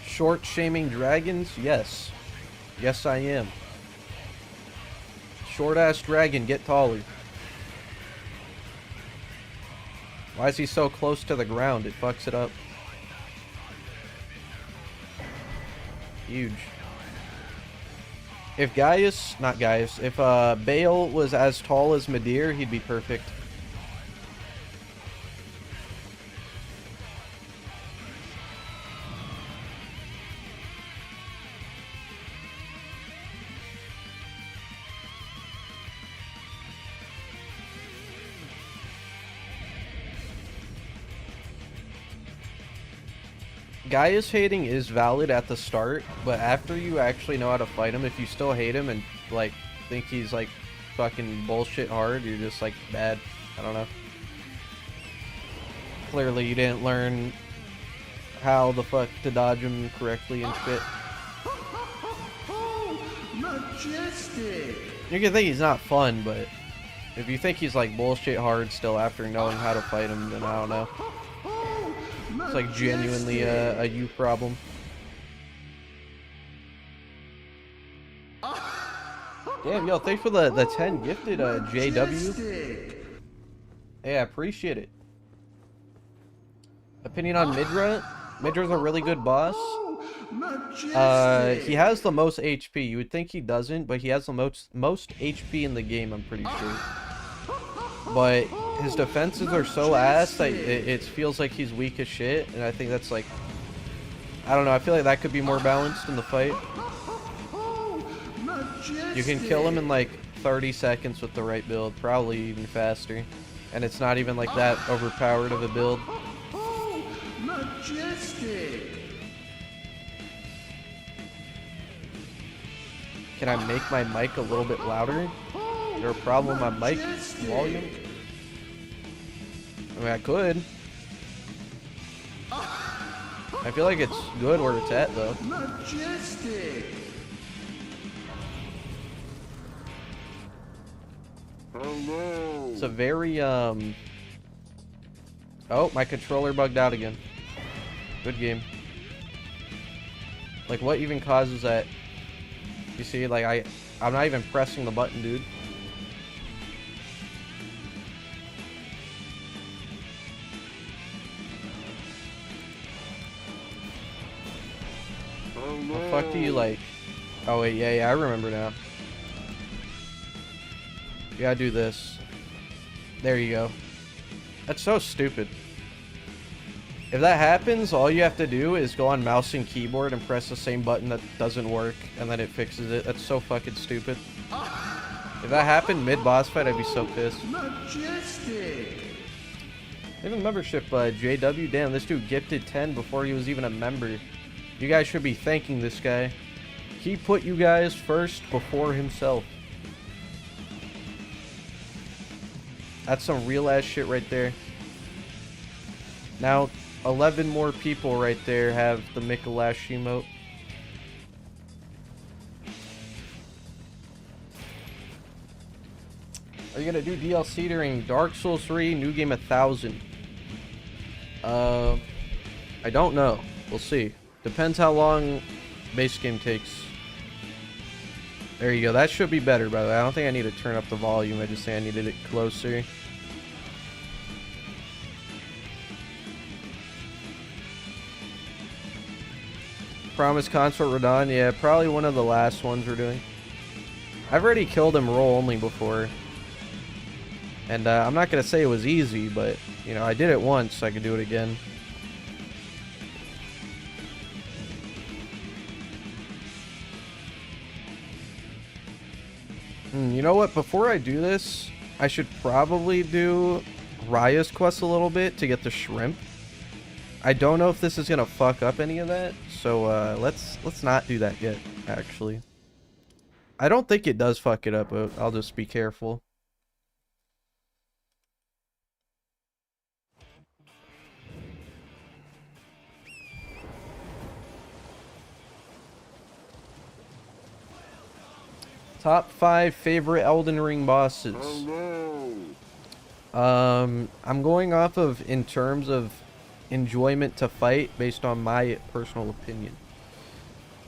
A: Short shaming dragons? Yes. Yes, I am. Short ass dragon, get taller. Why is he so close to the ground? It fucks it up. Huge. If if Bale was as tall as Midir, he'd be perfect. Gaius hating is valid at the start, but after you actually know how to fight him, if you still hate him and, like, think he's, like, fucking bullshit hard, you're just, like, bad. I don't know. Clearly you didn't learn how the fuck to dodge him correctly and shit.
E: Majestic!
A: You can think he's not fun, but if you think he's, like, bullshit hard still after knowing how to fight him, then I don't know. It's like genuinely a you problem. Damn, yo, thanks for the 10 gifted, JW. Hey, I appreciate it. Opinion on Midra? Midra's a really good boss. He has the most HP. You would think he doesn't, but he has the most HP in the game, I'm pretty sure. But his defenses are so ass that it feels like he's weak as shit, and I think that's like, I don't know, I feel like that could be more balanced in the fight. You can kill him in like 30 seconds with the right build, probably even faster, and it's not even like that overpowered of a build. Can I make my mic a little bit louder? Is there a problem with my mic volume? I mean, I could. I feel like it's good where it's at, though.
E: Majestic.
B: Hello.
A: It's a very, Oh, my controller bugged out again. Good game. Like, what even causes that? You see, like, I'm not even pressing the button, dude. The fuck do you like? Oh wait, yeah, I remember now. You gotta do this. There you go. That's so stupid. If that happens, all you have to do is go on mouse and keyboard and press the same button that doesn't work, and then it fixes it. That's so fucking stupid. If that happened mid-boss fight, I'd be so pissed.
E: Majestic.
A: Even membership, JW. Damn, this dude gifted 10 before he was even a member. You guys should be thanking this guy. He put you guys first before himself. That's some real ass shit right there. Now, 11 more people right there have the Mikalash emote. Are you gonna do DLC during Dark Souls 3 New Game 1000? I don't know. We'll see. Depends how long base game takes. There you go. That should be better, by the way. I don't think I need to turn up the volume. I just say I needed it closer. Promise Consort Radahn. Yeah, probably one of the last ones we're doing. I've already killed him roll only before. And I'm not going to say it was easy, but, you know, I did it once, so I could do it again. You know what? Before I do this, I should probably do Raya's quest a little bit to get the shrimp. I don't know if this is gonna fuck up any of that, so let's not do that yet. Actually, I don't think it does fuck it up, but I'll just be careful. Top 5 favorite Elden Ring bosses.
B: Hello.
A: I'm going off of in terms of enjoyment to fight based on my personal opinion.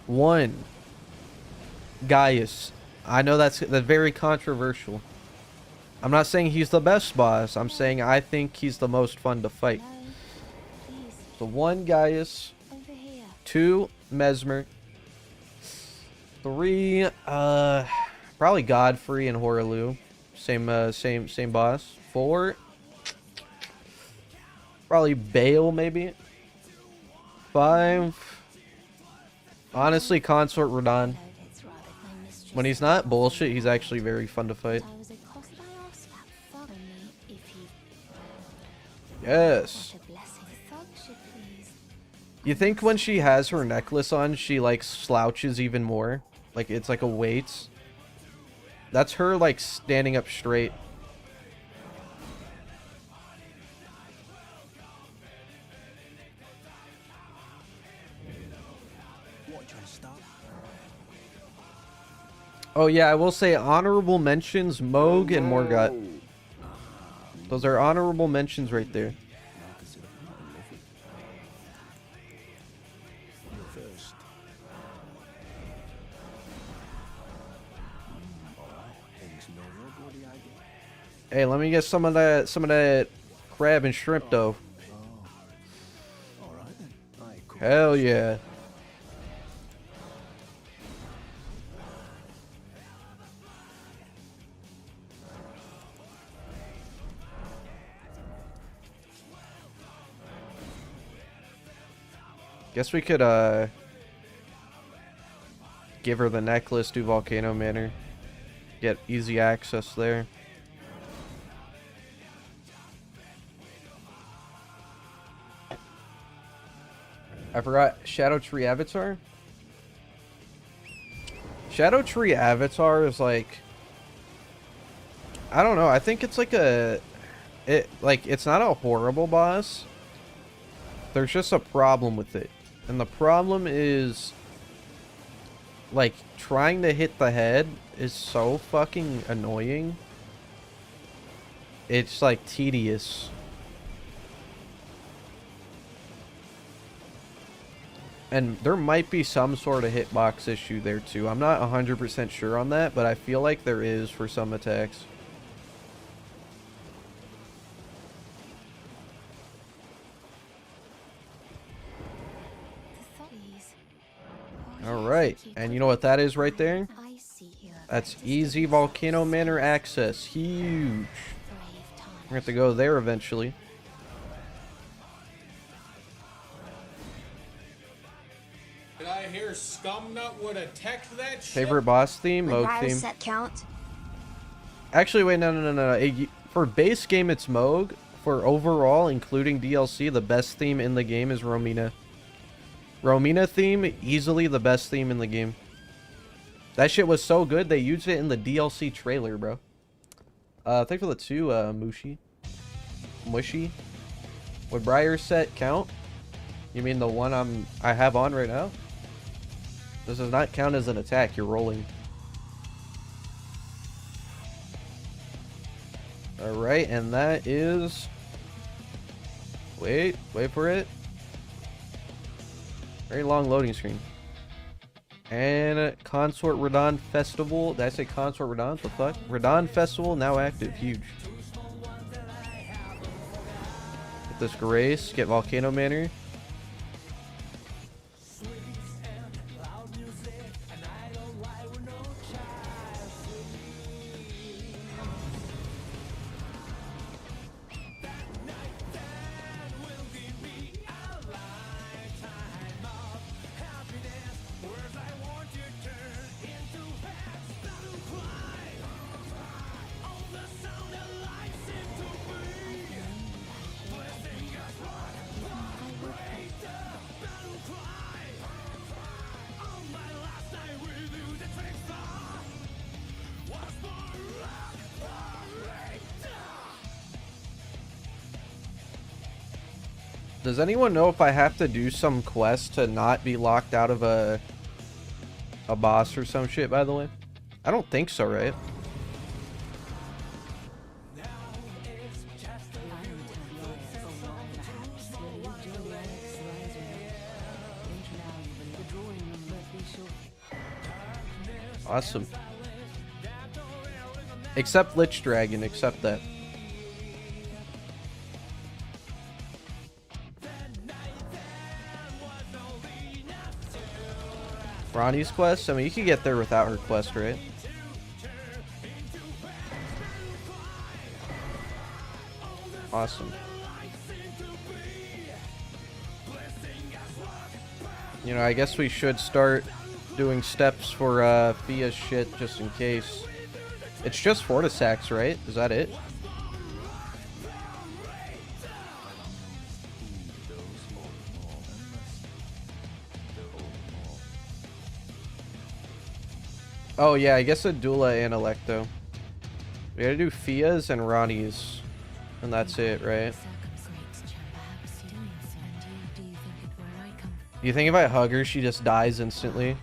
A: 1, Gaius. I know that's very controversial. I'm not saying he's the best boss. I'm saying I think he's the most fun to fight.
G: No, please,
A: So 1, Gaius.
G: over here.
A: 2, Mesmer. 3, probably Godfrey and Horaloo. Same boss. 4, probably Bale, maybe. 5, honestly, Consort Radahn.
G: Though it's rather my mistress.
A: When he's not bullshit, he's actually very fun to fight.
G: I was accosted by our slap follow me if you
A: Yes.
G: want a blessing. Thug should please.
A: You think when she has her necklace on, she like slouches even more? Like it's like a weight? That's her like standing up straight.
F: What, trying to stop?
A: Oh yeah, I will say honorable mentions, Moog and Morgot.
B: Hello.
A: Those are honorable mentions right there.
F: Now consider not in love with you first. Alright, things no real good I get.
A: Hey, let me get some of that crab and shrimp though.
F: Alright then. I cook.
A: Hell yeah. Guess we could give her the necklace, do Volcano Manor. Get easy access there. I forgot Erdtree Avatar. Erdtree Avatar is like, I don't know, I think it's like it's not a horrible boss. There's just a problem with it. And the problem is like trying to hit the head is so fucking annoying. It's like tedious. And there might be some sort of hitbox issue there too. I'm not 100% sure on that, but I feel like there is for some attacks. Alright, and you know what that is right there?
G: I see you.
A: That's easy Volcano Manor access. Huge.
G: Brave
A: We're
G: Tarnish.
A: gonna have to go there eventually.
C: Did I hear Skumnut would have teched that shit?
A: Favorite boss theme,
D: Would
A: Moog
D: Raya's
A: theme.
D: set count?
A: Actually, wait, no. For base game, it's Moog. For overall, including DLC, the best theme in the game is Romina. Romina theme, easily the best theme in the game. That shit was so good, they used it in the DLC trailer, bro. Thanks for the 2, Mushy. Would Briar's set count? You mean the one I have on right now? This does not count as an attack, you're rolling. Alright, and that is... Wait for it. Very long loading screen. And Consort Radahn Festival. Did I say Consort Radahn? What the fuck? Radahn Festival now active. Huge. Get this Grace. Get Volcano Manor. Does anyone know if I have to do some quest to not be locked out of a boss or some shit, by the way? I don't think so, right? Awesome. Except Lich Dragon, except that. Ranni's quest? I mean, you can get there without her quest, right? Awesome. You know, I guess we should start doing steps for Fia's shit just in case. It's just Fortisax, right? Is that it? Oh yeah, I guess a Dula and Electo. We gotta do Fia's and Ranni's, and that's it, right? You think if I hug her, she just dies instantly?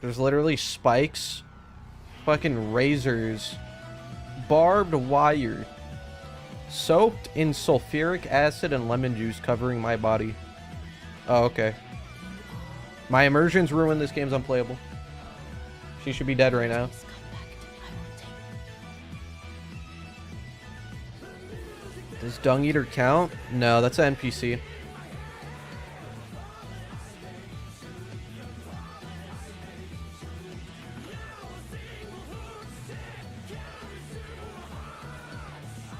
A: There's literally spikes, fucking razors, barbed wire, soaked in sulfuric acid and lemon juice covering my body. Oh, okay. My immersion's ruined. This game's unplayable. She should be dead right now. Does Dung Eater count? No, that's an NPC.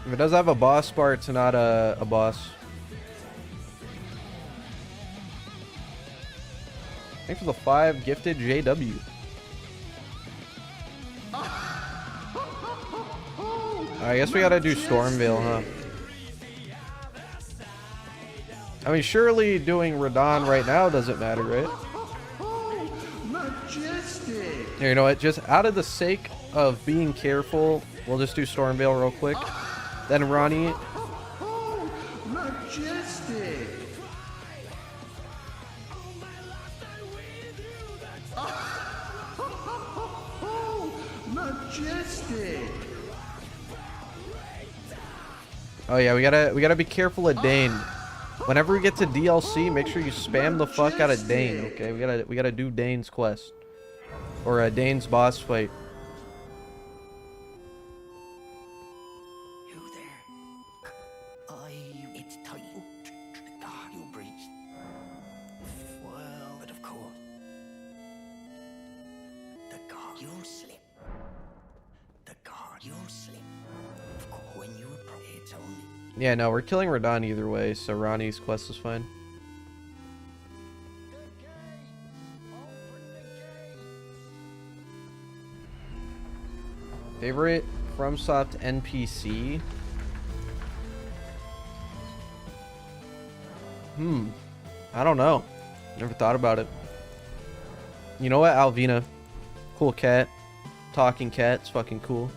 A: If it does have a boss bar, it's not a boss. Thanks for the 5 gifted JW. I guess we gotta do Stormveil, huh? I mean, surely doing Radahn right now doesn't matter, right? Here, you know what? Just out of the sake of being careful, we'll just do Stormveil real quick. Then Ranni. Oh yeah, we gotta be careful of Dane. Whenever we get to DLC, make sure you spam the fuck out of Dane, okay? We gotta do Dane's quest. Or Dane's boss fight.
F: You there? It's tight. God, you breathe. Well, but of course. The guard, you'll slip. The guard, you'll slip. Of course, when you approach, it's only.
A: Yeah, no, we're killing Radahn either way, so Ranni's quest is fine. Favorite FromSoft NPC? I don't know. Never thought about it. You know what? Alvina. Cool cat. Talking cat. It's fucking cool.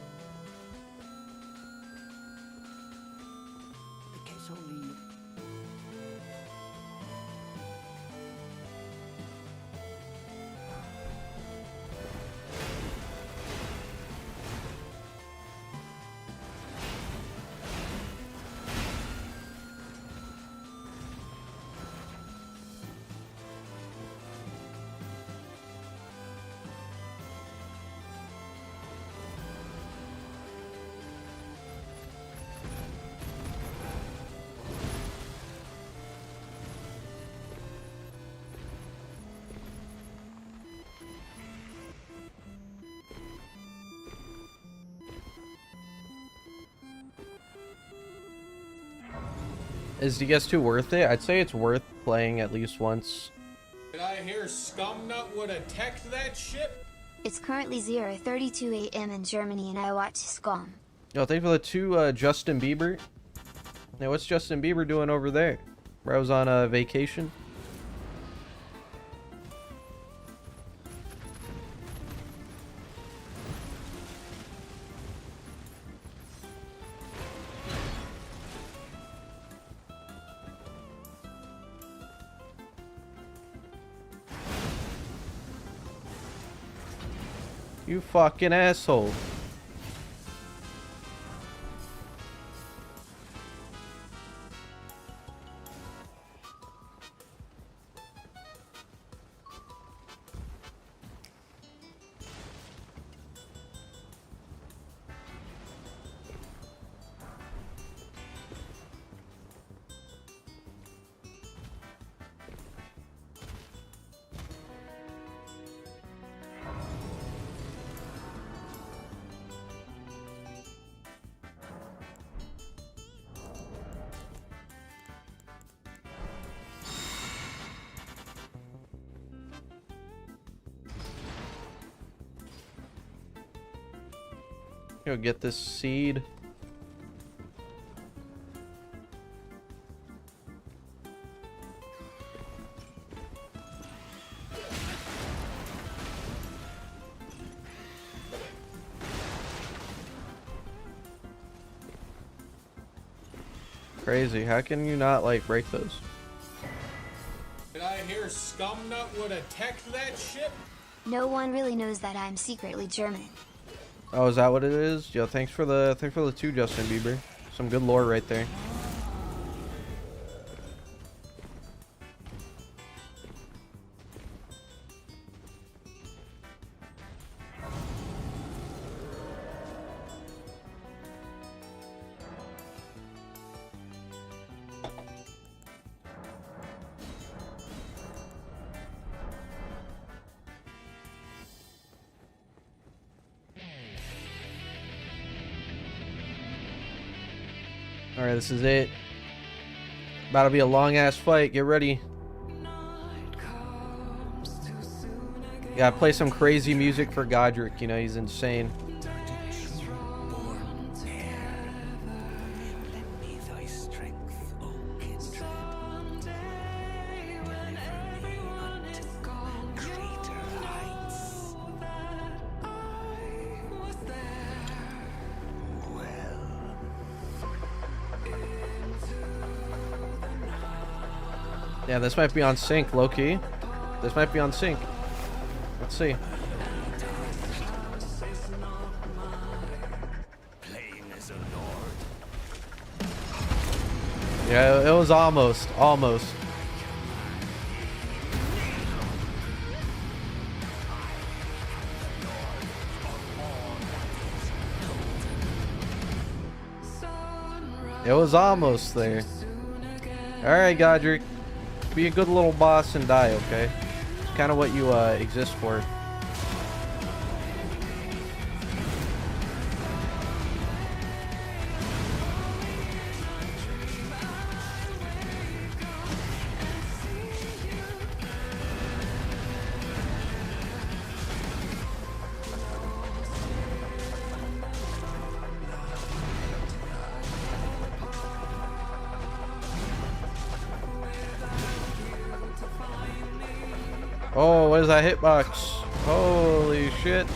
A: Is DS2 worth it? I'd say it's worth playing at least once.
C: Did I hear Skumnut would have teched that ship?
D: It's currently 0:32 AM in Germany and I watch Scum.
A: Yo, thank you for the 2 Justin Bieber. Now, what's Justin Bieber doing over there? Where I was on a vacation. You fucking asshole. Go get this seed. Crazy. How can you not like break those?
C: Did I hear Skumnut would attack that ship?
D: No one really knows that I'm secretly German.
A: Oh, is that what it is? Yo, thanks for the 2, Justin Bieber. Some good lore right there. Alright, this is it. About to be a long ass fight. Get ready. Gotta play some crazy music for Godrick. You know, he's insane. Yeah, this might be on sync, low-key. This might be on sync. Let's see. Yeah, it was almost. It was almost there. Alright, Godrick. Be a good little boss and die, okay? It's kind of what you exist for. Oh, what is that hitbox? Holy shit.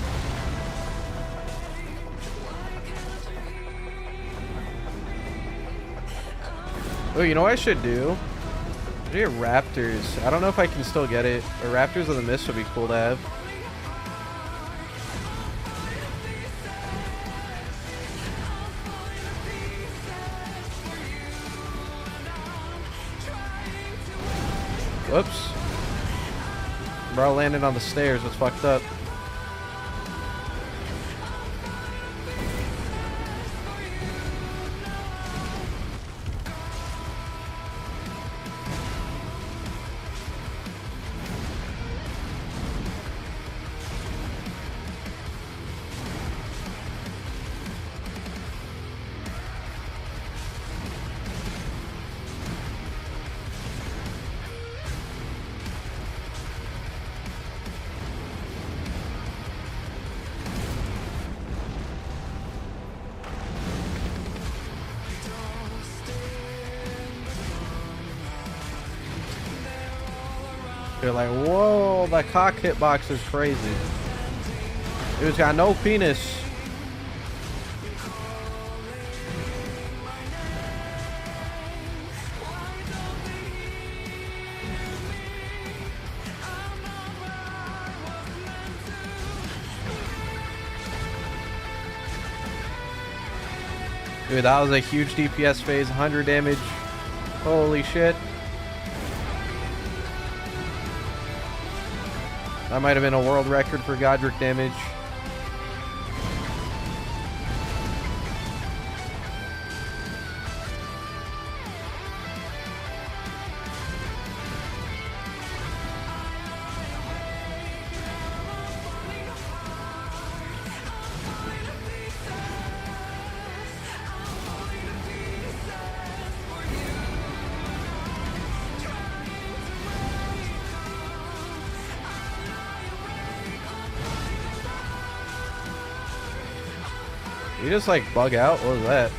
A: Oh, you know what I should do? I should get Raptors. I don't know if I can still get it, but Raptors of the Mist would be cool to have. Whoops. Bro landed on the stairs. It's fucked up. They're like, whoa, the cock hitbox is crazy. Dude's got no penis. Dude, that was a huge DPS phase, 100 damage. Holy shit. That might have been a world record for Godrick damage. You just like bug out? What was that?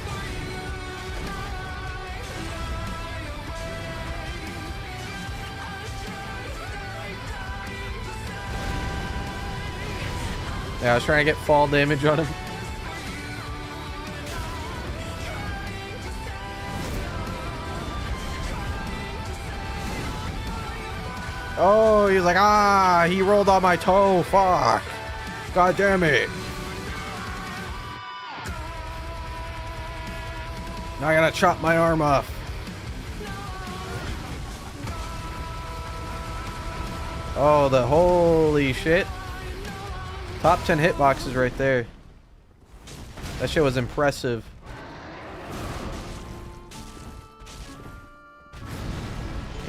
A: Yeah, I was trying to get fall damage on him. Oh, he's like, ah, he rolled on my toe. Fuck. God damn it. Now I gotta chop my arm off. Oh, the holy shit. Top 10 hitboxes right there. That shit was impressive.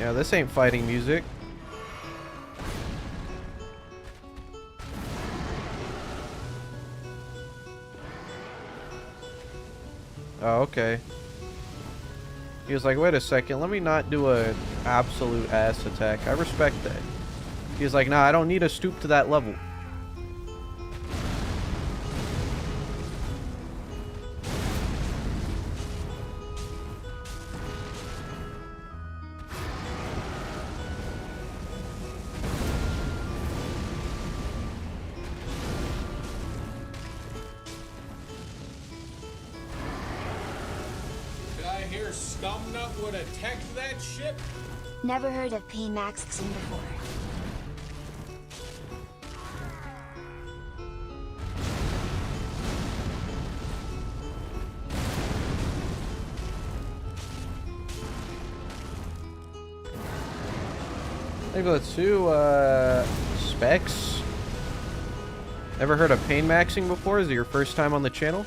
A: Yeah, this ain't fighting music. Oh, okay. He was like, wait a second, let me not do an absolute ass attack. I respect that. He was like, nah, I don't need to stoop to that level.
C: Did I hear Skumnut would have teched that ship?
D: Never heard of pain maxing before.
A: Maybe let's do specs. Never heard of pain maxing before? Is it your first time on the channel?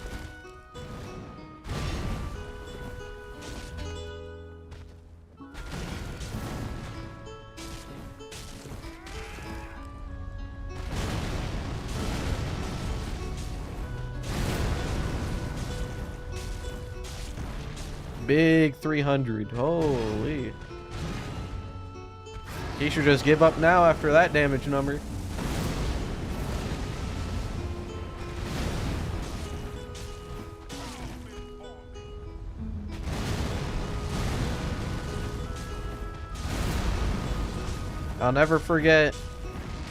A: Big 300. Holy. He should just give up now after that damage number. I'll never forget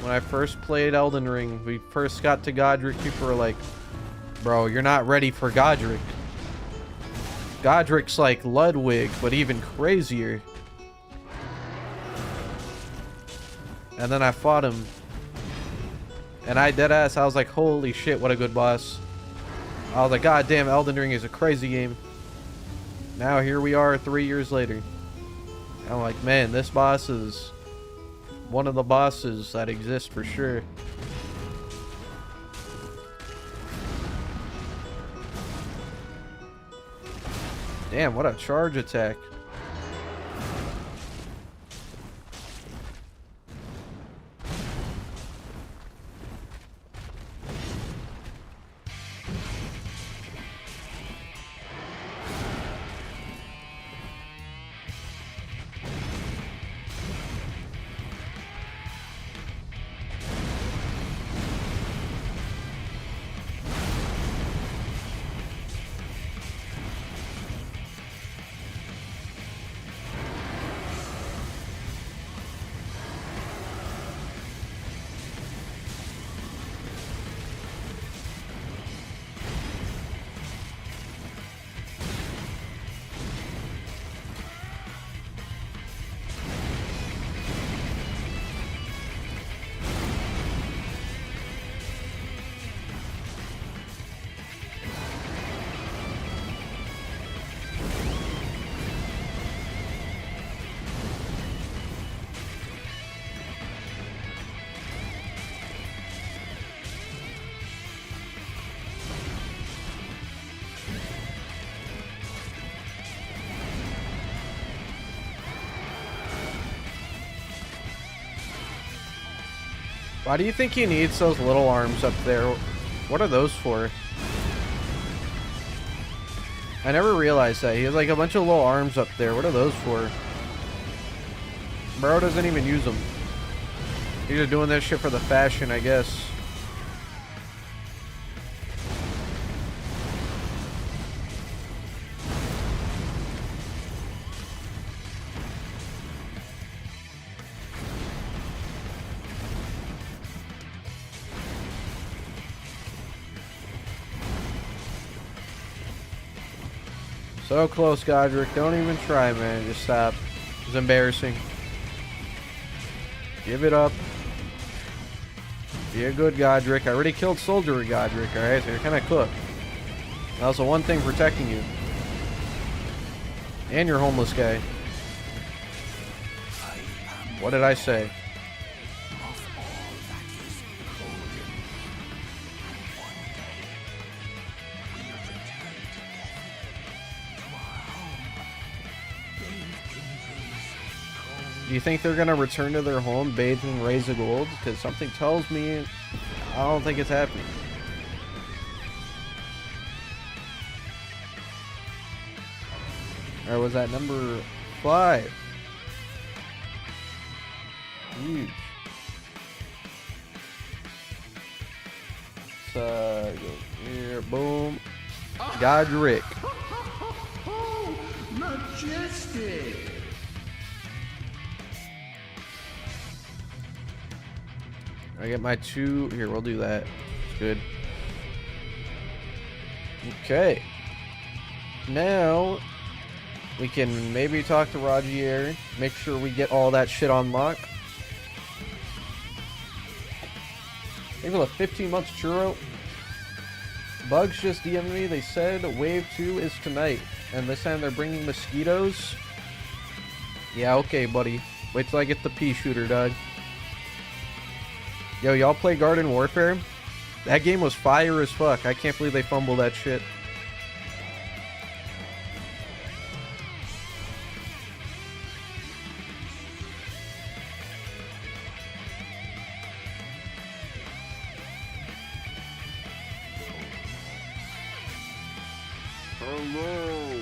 A: when I first played Elden Ring. We first got to Godrick. People were like, bro, you're not ready for Godrick. Godrick's like Ludwig, but even crazier. And then I fought him. And I deadass, I was like, holy shit, what a good boss. I was like, god damn, Elden Ring is a crazy game. Now here we are 3 years later. And I'm like, man, this boss is one of the bosses that exist for sure. Damn, what a charge attack. Why do you think he needs those little arms up there? What are those for? I never realized that. He has like a bunch of little arms up there. What are those for? Bro doesn't even use them. He's just doing this shit for the fashion, I guess. So close, Godrick. Don't even try, man. Just stop. It's embarrassing. Give it up. Be a good Godrick. I already killed Soldier with Godrick, alright? So you're kind of cooked. That was the one thing protecting you. And your homeless guy. What did I say? Do you think they're gonna return to their home bathed in rays of gold? Because something tells me I don't think it's happening. Or was that number 5? Huge. So go here, boom. Godrick.
E: Majestic!
A: I get my 2 here. We'll do that. It's good. Okay. Now we can maybe talk to Rogier. Make sure we get all that shit on lock. Maybe a 15 months churro. Bugs just DM'd me. They said wave 2 is tonight, and this time they're bringing mosquitoes. Yeah, okay, buddy. Wait till I get the pea shooter, dog. Yo, y'all play Garden Warfare? That game was fire as fuck. I can't believe they fumbled that shit.
B: Hello.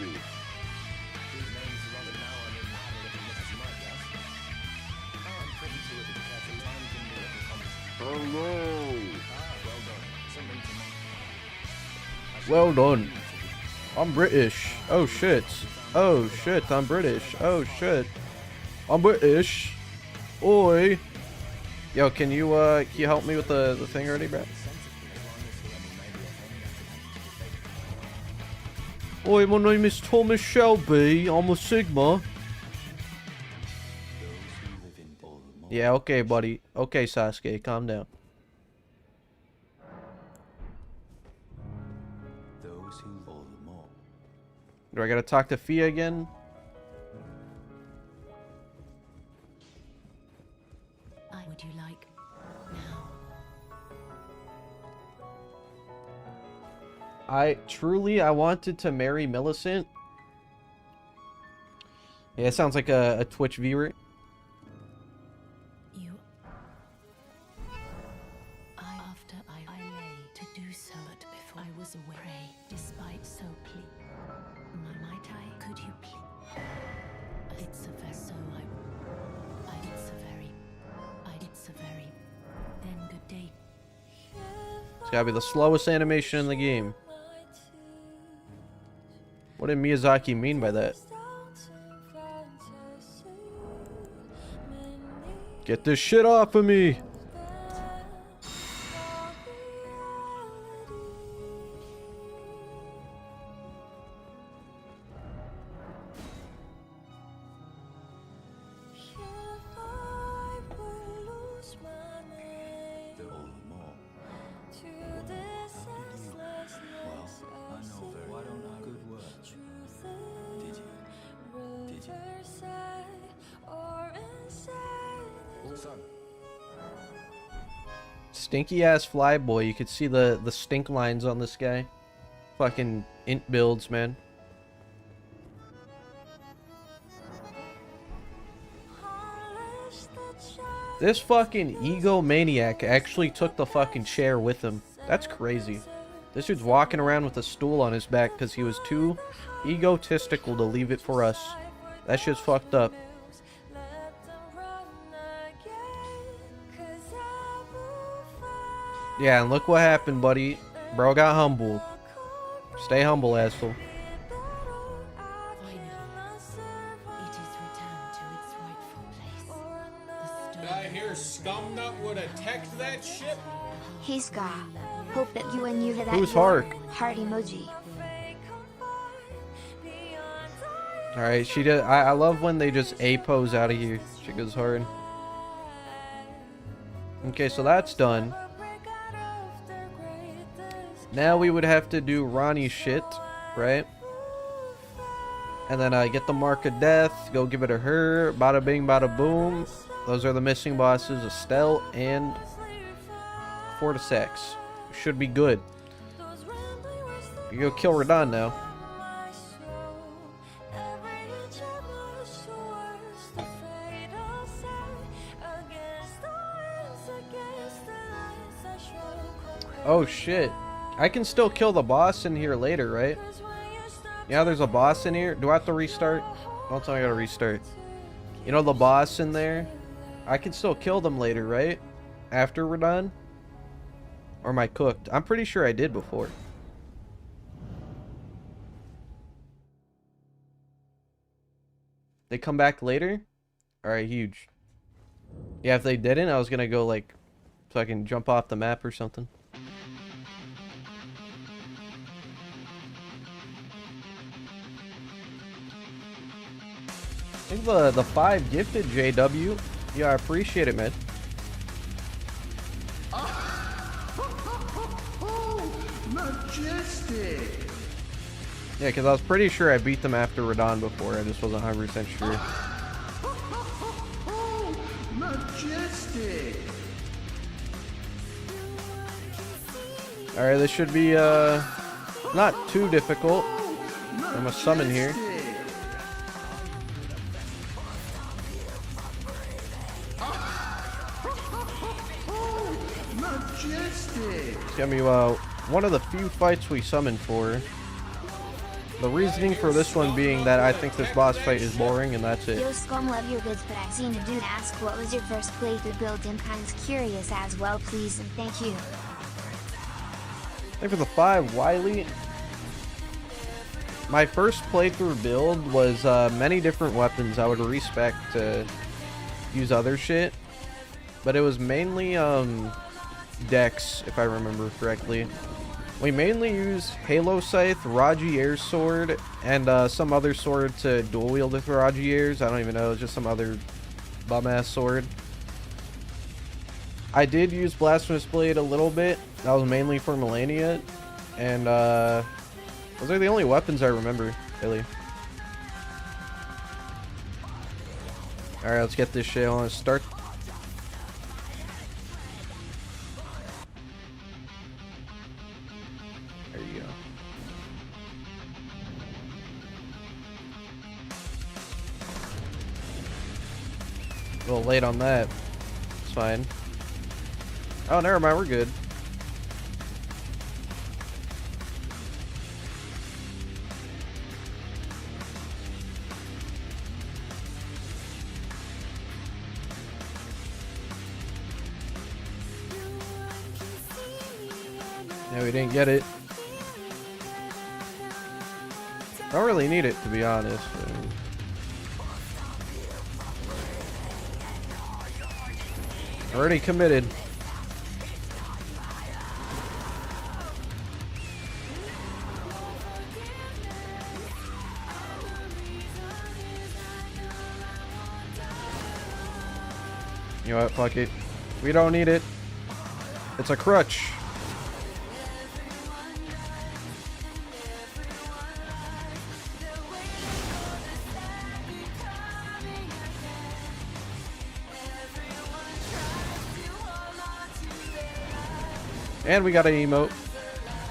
B: Hello.
A: Well done. I'm British. Oh shit. Oh shit, I'm British. Oh shit. I'm British. Oi. Yo, can you help me with the thing already, bro? Oi, my name is Thomas Shelby. I'm a Sigma. Yeah, okay, buddy. Okay, Sasuke, calm down.
F: Those who rule the Mohg.
A: Do I gotta talk to Fia again?
G: Would you like now?
A: I wanted to marry Millicent. Yeah, it sounds like a Twitch viewer.
G: After I lay to do so, but before I was away, despite so plead. Might I? Could you please? It's a vessel I did so very. Then good day.
A: It's gotta be the slowest animation in the game. What did Miyazaki mean by that? Get this shit off of me! Stinky ass flyboy. You could see the stink lines on this guy. Fucking int builds, man. This fucking egomaniac actually took the fucking chair with him. That's crazy. This dude's walking around with a stool on his back because he was too egotistical to leave it for us. That shit's fucked up. Yeah, and look what happened, buddy. Bro got humbled. Stay humble, asshole.
C: Did I hear Skumnut would have teched that ship?
D: Hey Ska, hope that you and you hit that
A: Who's
D: your
A: Hark?
D: heart emoji.
A: Alright, she did. I love when they just A-pose out of here. She goes hard. Okay, so that's done. Now we would have to do Ranni's shit, right? And then get the Mark of Death, go give it to her, bada bing, bada boom. Those are the missing bosses, Estelle and Fortisex. Should be good. You go kill Radahn now. Oh shit. I can still kill the boss in here later, right? Yeah, there's a boss in here. Do I have to restart? Don't tell me I gotta restart. You know the boss in there? I can still kill them later, right? After we're done? Or am I cooked? I'm pretty sure I did before. They come back later? Alright, huge. Yeah, if they didn't, I was gonna go like so I can jump off the map or something. I think the 5 gifted JW. Yeah, I appreciate it, man.
E: Majestic!
A: Yeah, because I was pretty sure I beat them after Radahn before. I just wasn't 100% sure.
E: Majestic!
A: Alright, this should be not too difficult. I'm a summon here. It's gonna be one of the few fights we summoned for. The reasoning for this one being that I think this boss fight is boring, and that's it.
D: Yo Scum, love your vids, but I've seen a dude ask what was your first playthrough build. I'm kinda curious as well, please and thank you.
A: I think for the 5 Wily, my first playthrough build was many different weapons. I would respec to use other shit, but it was mainly Dex, if I remember correctly. We mainly use Halo Scythe, Raji Air Sword, and some other sword to dual wield with Raji Airs. I don't even know, just some other bum-ass sword. I did use Blasphemous Blade a little bit. That was mainly for Melania, and those are the only weapons I remember, really. Alright, let's get this shit on. Start. There you go. A little late on that. It's fine. Oh, never mind, we're good. Yeah, we didn't get it. I don't really need it, to be honest. Already committed. You know what, fuck it. We don't need it. It's a crutch. And we got an emote.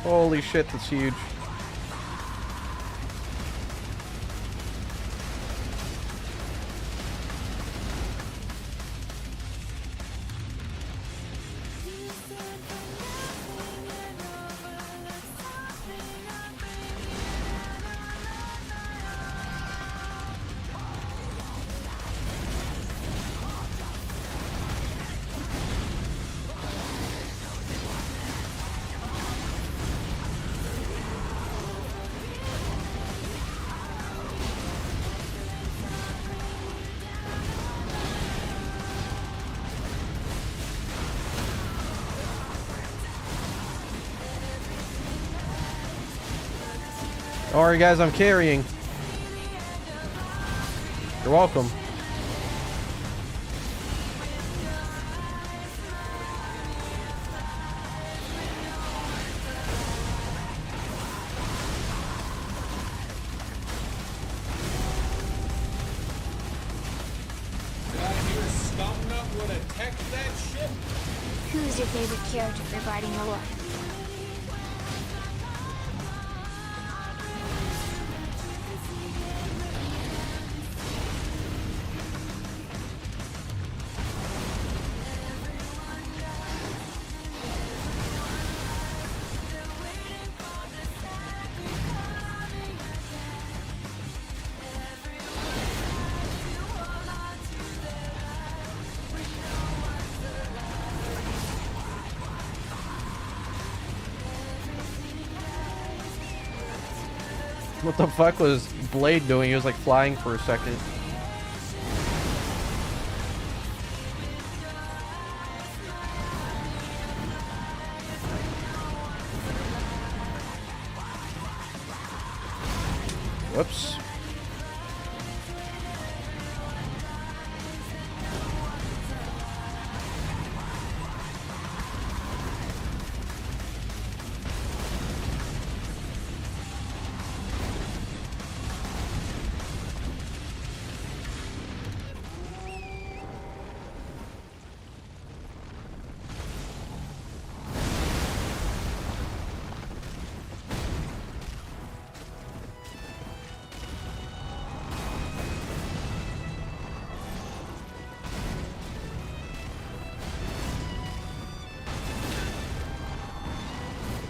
A: Holy shit, that's huge. Don't worry, guys, I'm carrying. You're welcome.
C: Did I hear Skumnut would attack that ship?
D: Who's your favorite character regarding the lore?
A: What the fuck was Blade doing? He was like flying for a second. Whoops.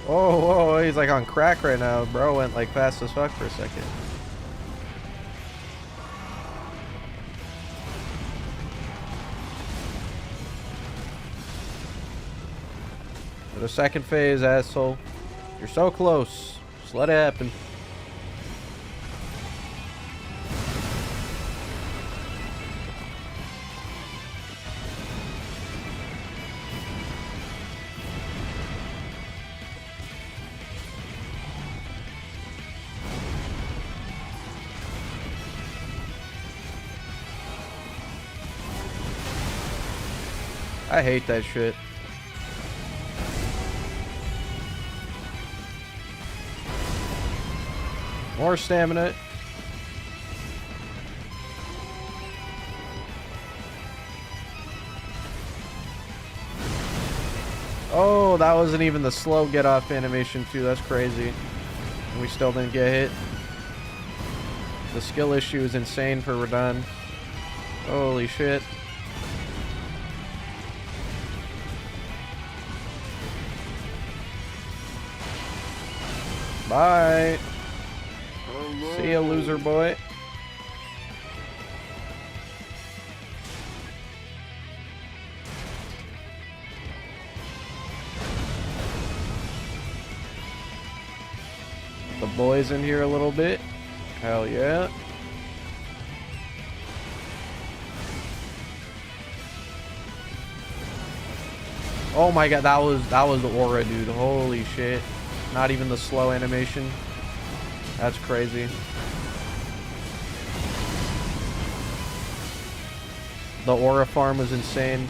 A: Oh, whoa, he's like on crack right now. Bro went like fast as fuck for a second. For the second phase, asshole. You're so close. Just let it happen. I hate that shit. More stamina. Oh, that wasn't even the slow get off animation too. That's crazy. And we still didn't get hit. The skill issue is insane for Radahn. Holy shit. Bye. See ya, loser boy. The boys in here a little bit. Hell yeah. Oh my god, that was the aura, dude. Holy shit. Not even the slow animation. That's crazy. The aura farm was insane.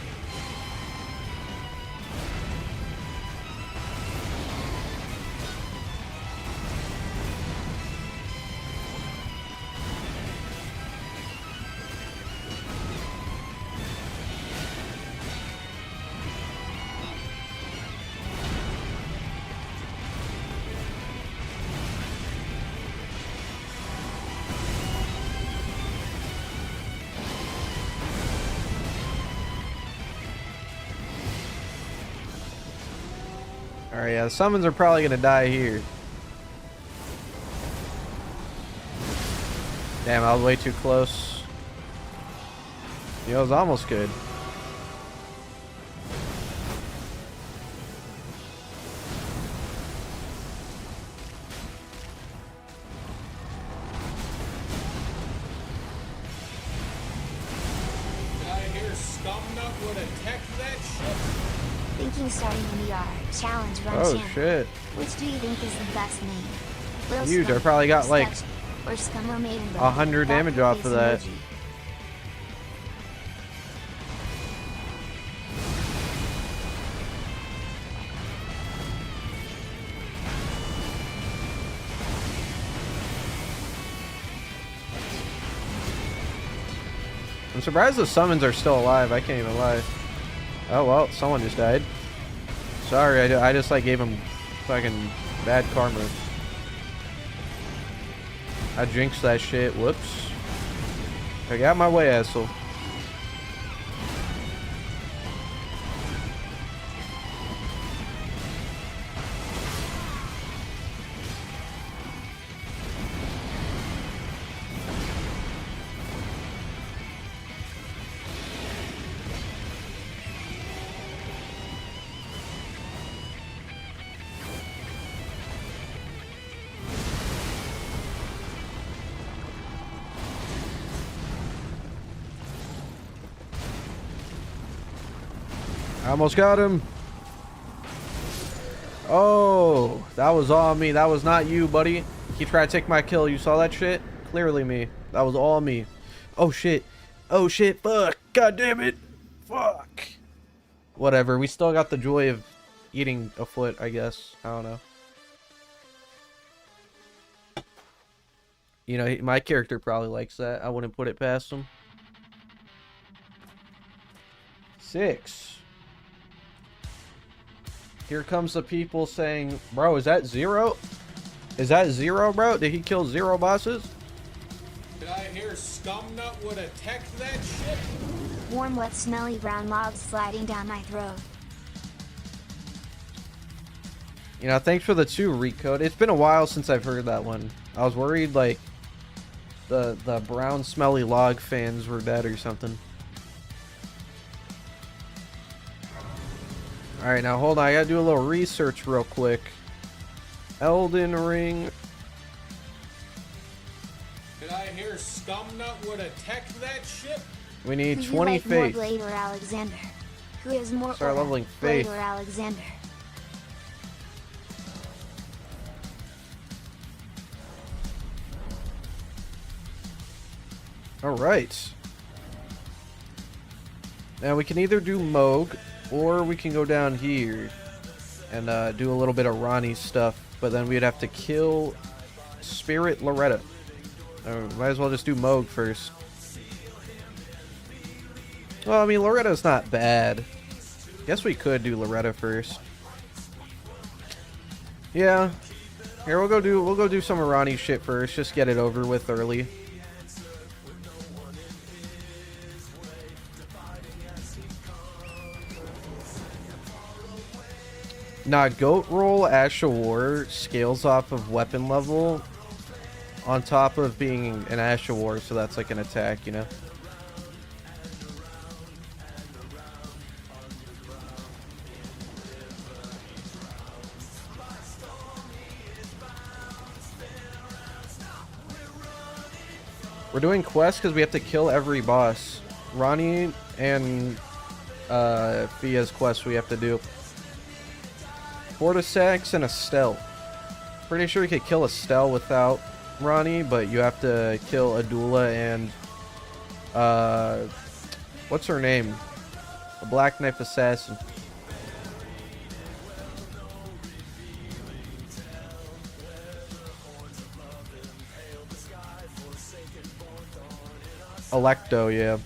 A: Alright, yeah, the summons are probably gonna die here. Damn, I was way too close. You know, it was almost good.
C: Did I hear Skumnut would attack that ship?
D: Thinking starting VR, challenge run
A: Oh
D: channel.
A: shit.
D: Which do you think is the best name?
A: Huge. I probably got like 100 damage off of that. I'm surprised the summons are still alive. I can't even lie. Oh well, someone just died. Sorry, I just like gave him fucking bad karma. I jinxed that shit. Whoops. I got my way, asshole. I almost got him. Oh, that was all me. That was not you, buddy. He tried to take my kill. You saw that shit? Clearly me. That was all me. Oh shit. Oh shit. Fuck. God damn it. Fuck. Whatever. We still got the joy of eating a foot, I guess. I don't know. You know, my character probably likes that. I wouldn't put it past him. 6. Here comes the people saying, bro, is that 0? Is that 0, bro? Did he kill 0 bosses?
C: Did I hear Skumnut would have teched that shit?
D: Warm, wet, smelly brown logs sliding down my throat.
A: You know, thanks for the 2 recode. It's been a while since I've heard that one. I was worried, like, the brown smelly log fans were dead or something. Alright, now hold on. I gotta do a little research real quick. Elden Ring.
C: Did I hear Skumnut would have teched that shit?
A: We need
D: Who
A: 20
D: like
A: faith.
D: more Blade or Alexander? Who is more
A: Start
D: aura,
A: leveling
D: Blade
A: faith.
D: or Alexander?
A: Alright. Now we can either do Moog, or we can go down here and do a little bit of Ranni stuff, but then we'd have to kill Spirit Loretta. Might as well just do Moog first. Well, I mean, Loretta's not bad. Guess we could do Loretta first. Yeah. Here, we'll go do some Ranni shit first. Just get it over with early. Nah, Goat Roll Ash of War scales off of weapon level on top of being an Ash of War, so that's like an attack, you know? We're doing quests because we have to kill every boss. Ranni and Fia's quest we have to do. Fortisax and Estelle. Pretty sure we could kill Estelle without Ranni, but you have to kill Adula and what's her name? A Black Knife Assassin. Electo, yeah.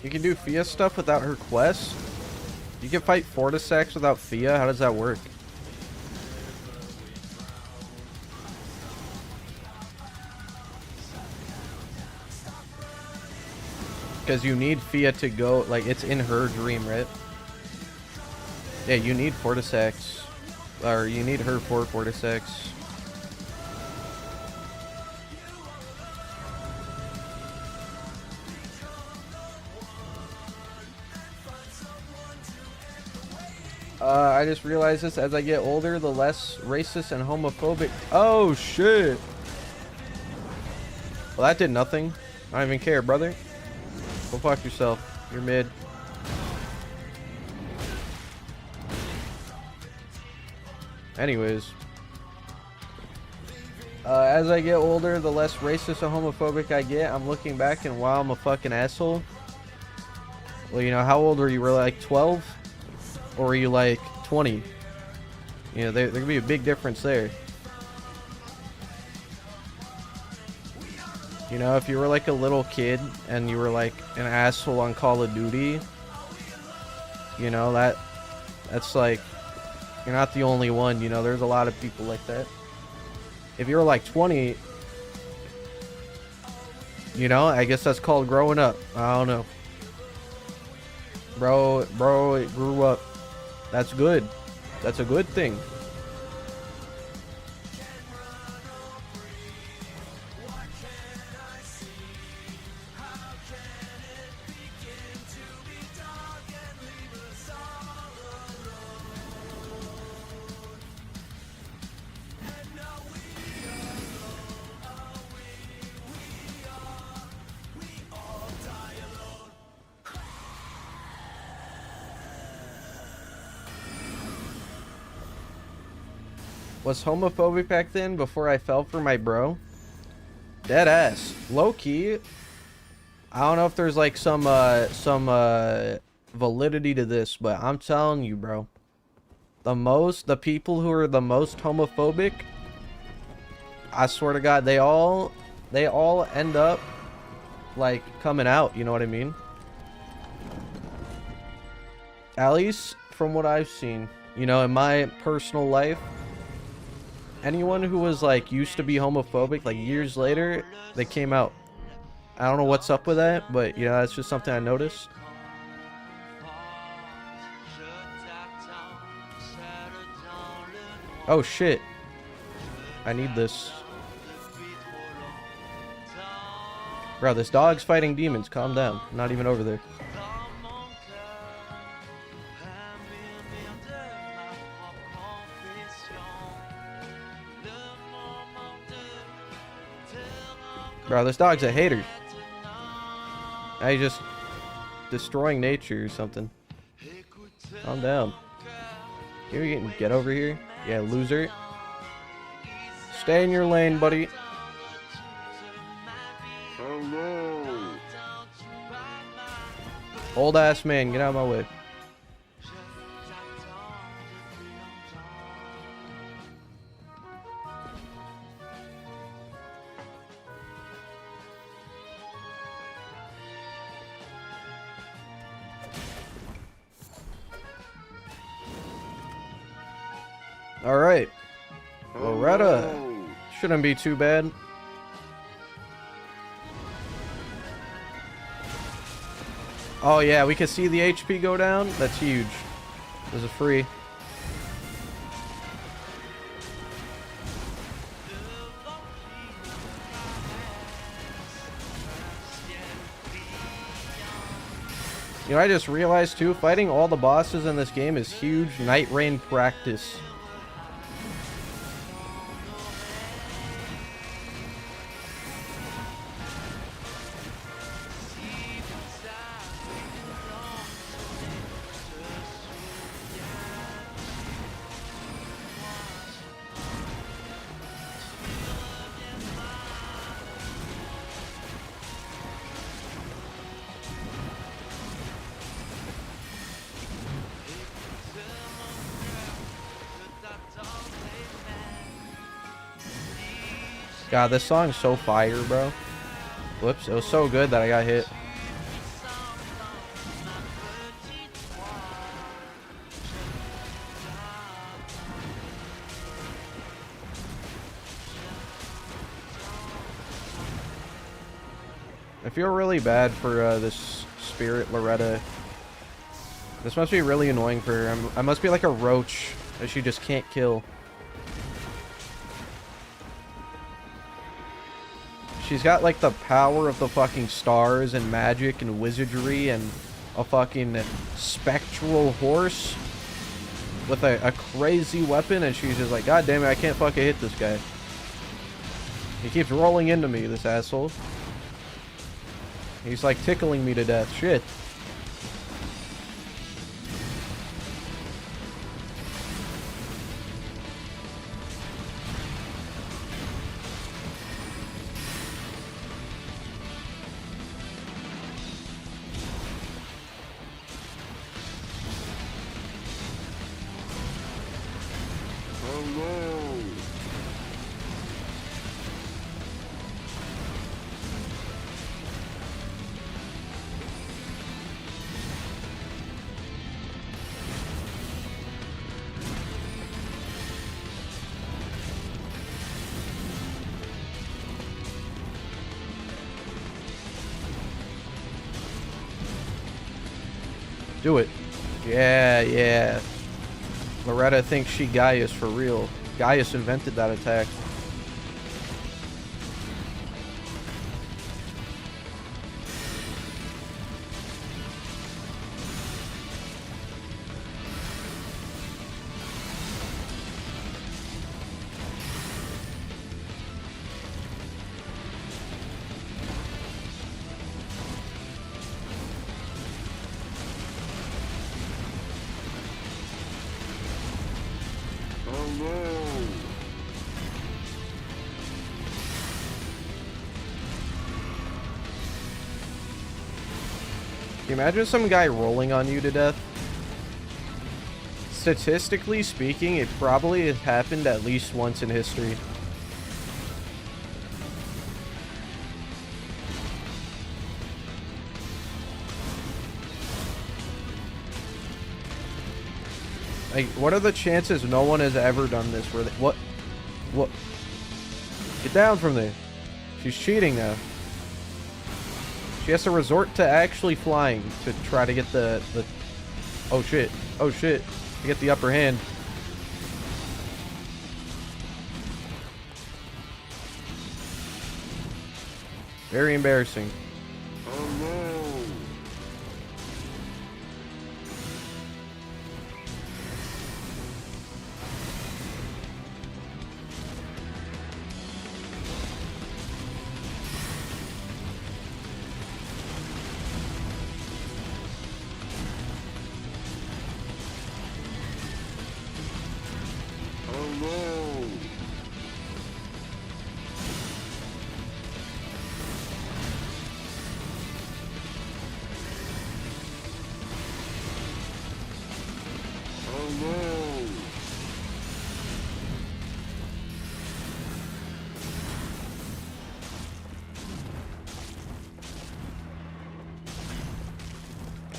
A: You can do Fia stuff without her quest? You can fight Fortisax without Fia? How does that work? Because you need Fia to go, like, it's in her dream, right? Yeah, you need Fortisax. Or you need her for Fortisax. I just realized this. As I get older, the less racist and homophobic. Oh, shit. Well, that did nothing. I don't even care, brother. Go fuck yourself. You're mid. Anyways. As I get older, the less racist and homophobic I get. I'm looking back and wow, I'm a fucking asshole. Well, you know, how old were you? Were like 12? Or were you like 20? You know, there could be a big difference there. You know, if you were like a little kid and you were like an asshole on Call of Duty, you know, that's like, you're not the only one, you know, there's a lot of people like that. If you were like 20, you know, I guess that's called growing up. I don't know. Bro, it grew up. That's good. That's a good thing. Was homophobic back then before I fell for my bro? Dead ass. Low key. I don't know if there's like some validity to this, but I'm telling you, bro. The people who are the most homophobic, I swear to God, they all end up like coming out, you know what I mean? At least from what I've seen, you know, in my personal life. Anyone who was like used to be homophobic, like years later, they came out. I don't know what's up with that, but yeah, that's just something I noticed. Oh shit. I need this. Bro, this dog's fighting demons. Calm down. I'm not even over there. Bro, this dog's a hater. Now he's just destroying nature or something. Calm down. Here you can get over here. Yeah, loser. Stay in your lane, buddy.
B: Hello.
A: Old ass man, get out of my way. Alright. Loretta. Shouldn't be too bad. Oh yeah, we can see the HP go down. That's huge. This is free. You know, I just realized too, fighting all the bosses in this game is huge Night Rain practice. God, this song's so fire, bro. Whoops, it was so good that I got hit. I feel really bad for this spirit Loretta. This must be really annoying for her. I must be like a roach that she just can't kill. She's got like the power of the fucking stars and magic and wizardry and a fucking spectral horse. with a crazy weapon, and she's just like, God damn it, I can't fucking hit this guy. He keeps rolling into me, this asshole. He's like tickling me to death. Shit.
B: Hello.
A: Do it. Yeah, yeah. Loretta thinks she Gaius for real. Gaius invented that attack.
B: Hello.
A: Can you imagine some guy rolling on you to death? Statistically speaking, it probably has happened at least once in history. Like, what are the chances no one has ever done this? Where they, what? Get down from there. She's cheating now. She has to resort to actually flying to try to get the oh shit, to get the upper hand. Very embarrassing.
B: Hello. Hello. Hello.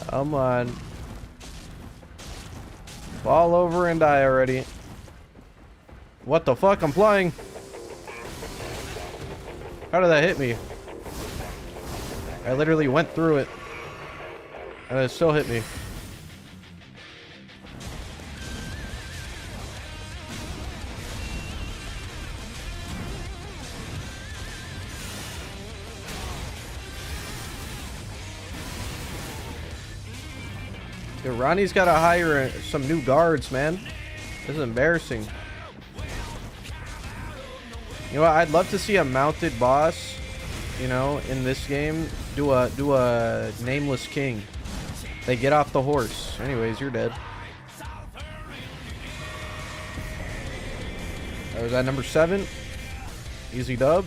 A: Come on. Fall over and die already. What the fuck? I'm flying. How did that hit me? I literally went through it. And it still hit me. Dude, Ranni's gotta hire some new guards, man. This is embarrassing. You know what? I'd love to see a mounted boss, you know, in this game do a nameless king. They get off the horse. Anyways, you're dead. That was at number 7. Easy dub.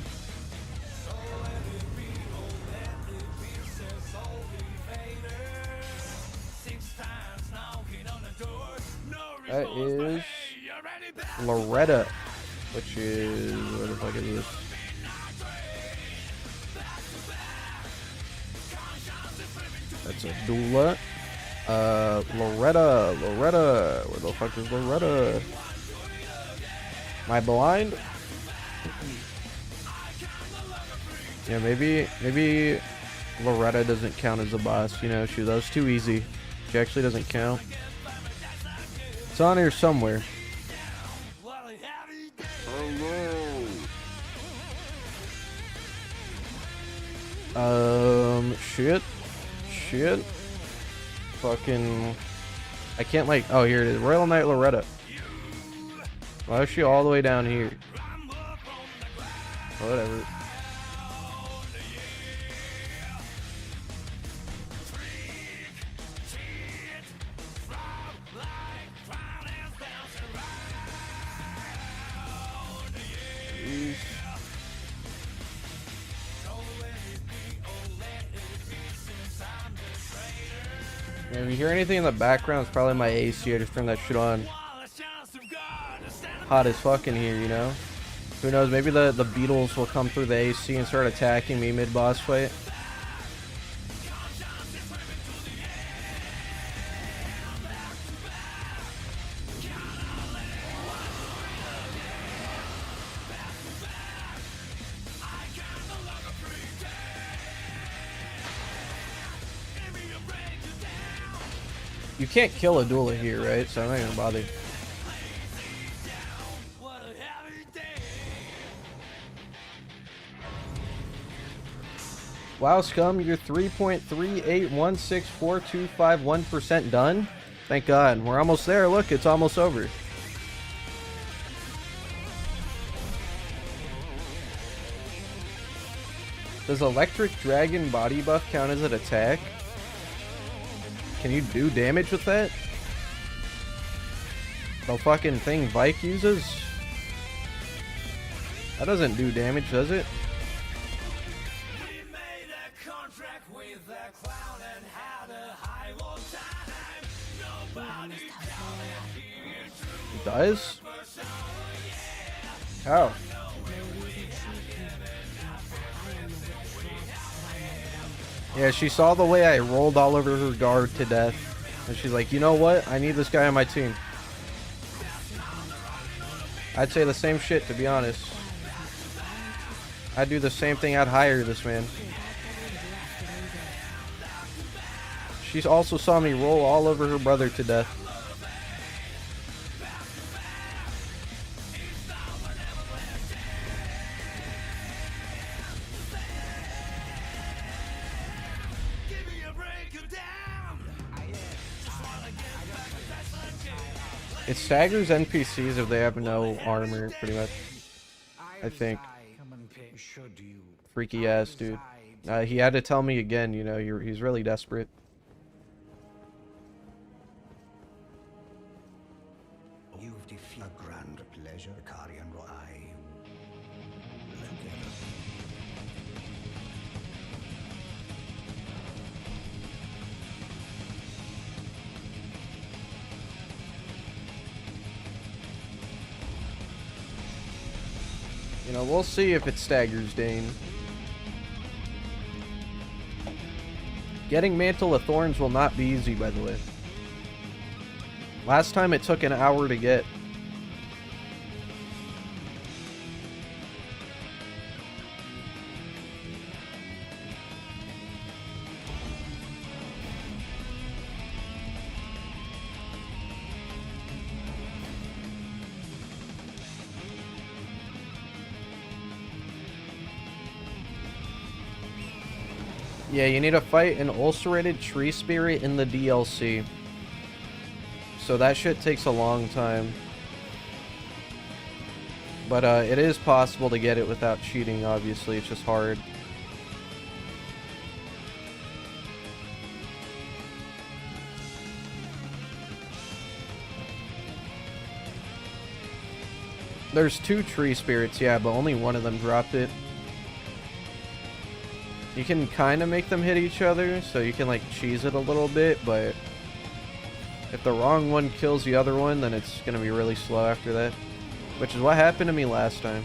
A: That is Loretta, which is, where the fuck is this? That's a doula. Loretta, where the fuck is Loretta? Am I blind? Yeah, maybe Loretta doesn't count as a boss. You know, that was too easy. She actually doesn't count. It's on here somewhere. Shit. Fucking I can't like... Oh, here it is. Royal Knight Loretta. Why is she all the way down here? Whatever. If you hear anything in the background, it's probably my AC. I just turned that shit on. Hot as fuck in here, you know? Who knows, maybe the beetles will come through the AC and start attacking me mid-boss fight. You can't kill a dueler here, right? So I'm not gonna bother. Wow, Scum, you're 3.3816425% done. Thank God. We're almost there. Look, it's almost over. Does Electric Dragon body buff count as an attack? Can you do damage with that? The fucking thing Vike uses? That doesn't do damage, does it? It does? How? Yeah, she saw the way I rolled all over her guard to death. And she's like, you know what? I need this guy on my team. I'd say the same shit, to be honest. I'd do the same thing. I'd hire this man. She also saw me roll all over her brother to death. It staggers NPCs if they have no armor, pretty much. I think. Freaky ass, dude. He had to tell me again, you know, he's really desperate.
F: You've defeated a grand pleasure, Karian Rai.
A: You know, we'll see if it staggers Dane. Getting Mantle of Thorns will not be easy, by the way. Last time it took an hour to get. Yeah, you need to fight an ulcerated tree spirit in the DLC. So that shit takes a long time. But it is possible to get it without cheating, obviously. It's just hard. There's 2 tree spirits, yeah, but only one of them dropped it. You can kind of make them hit each other, so you can like cheese it a little bit, but if the wrong one kills the other one, then it's going to be really slow after that. Which is what happened to me last time.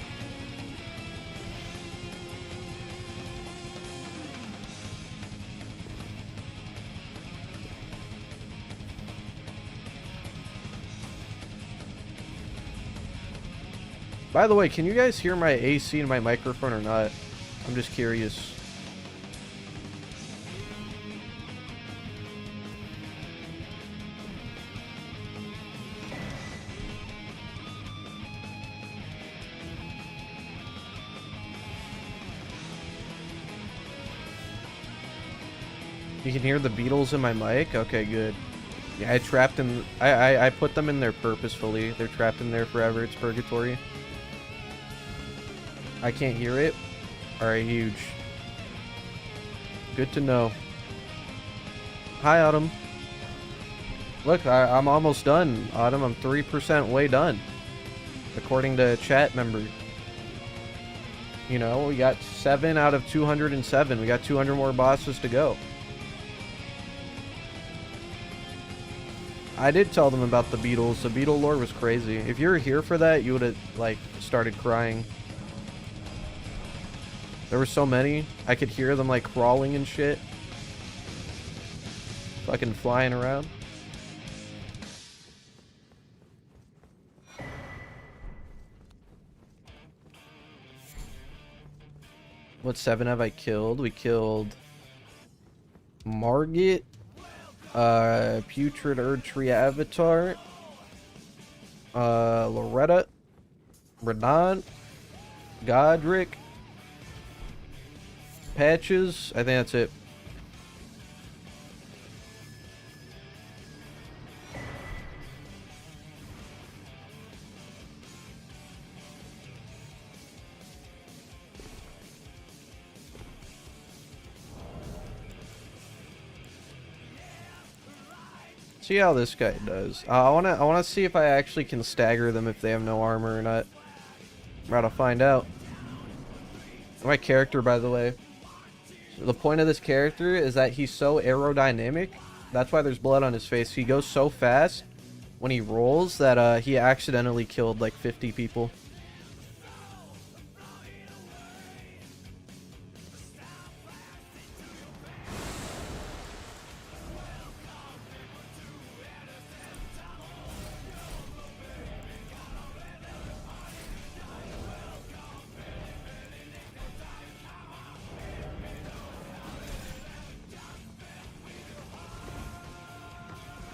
A: By the way, can you guys hear my AC in my microphone or not? I'm just curious. You can hear the beetles in my mic? Okay, good. Yeah, I trapped them. I put them in there purposefully. They're trapped in there forever. It's purgatory. I can't hear it. Alright, huge. Good to know. Hi, Autumn. Look, I'm almost done, Autumn. I'm 3% way done. According to chat member. You know, we got 7 out of 207. We got 200 more bosses to go. I did tell them about the beetles. The beetle lore was crazy. If you were here for that, you would have, like, started crying. There were so many. I could hear them, like, crawling and shit. Fucking flying around. What 7 have I killed? We killed Margit, Putrid Erdtree Avatar, Loretta, Pre-Radahn, Godrick, Patches. I think that's it. See how this guy does. I wanna see if I actually can stagger them if they have no armor or not. I'm about to find out. My character, by the way. The point of this character is that he's so aerodynamic. That's why there's blood on his face. He goes so fast when he rolls that he accidentally killed like 50 people.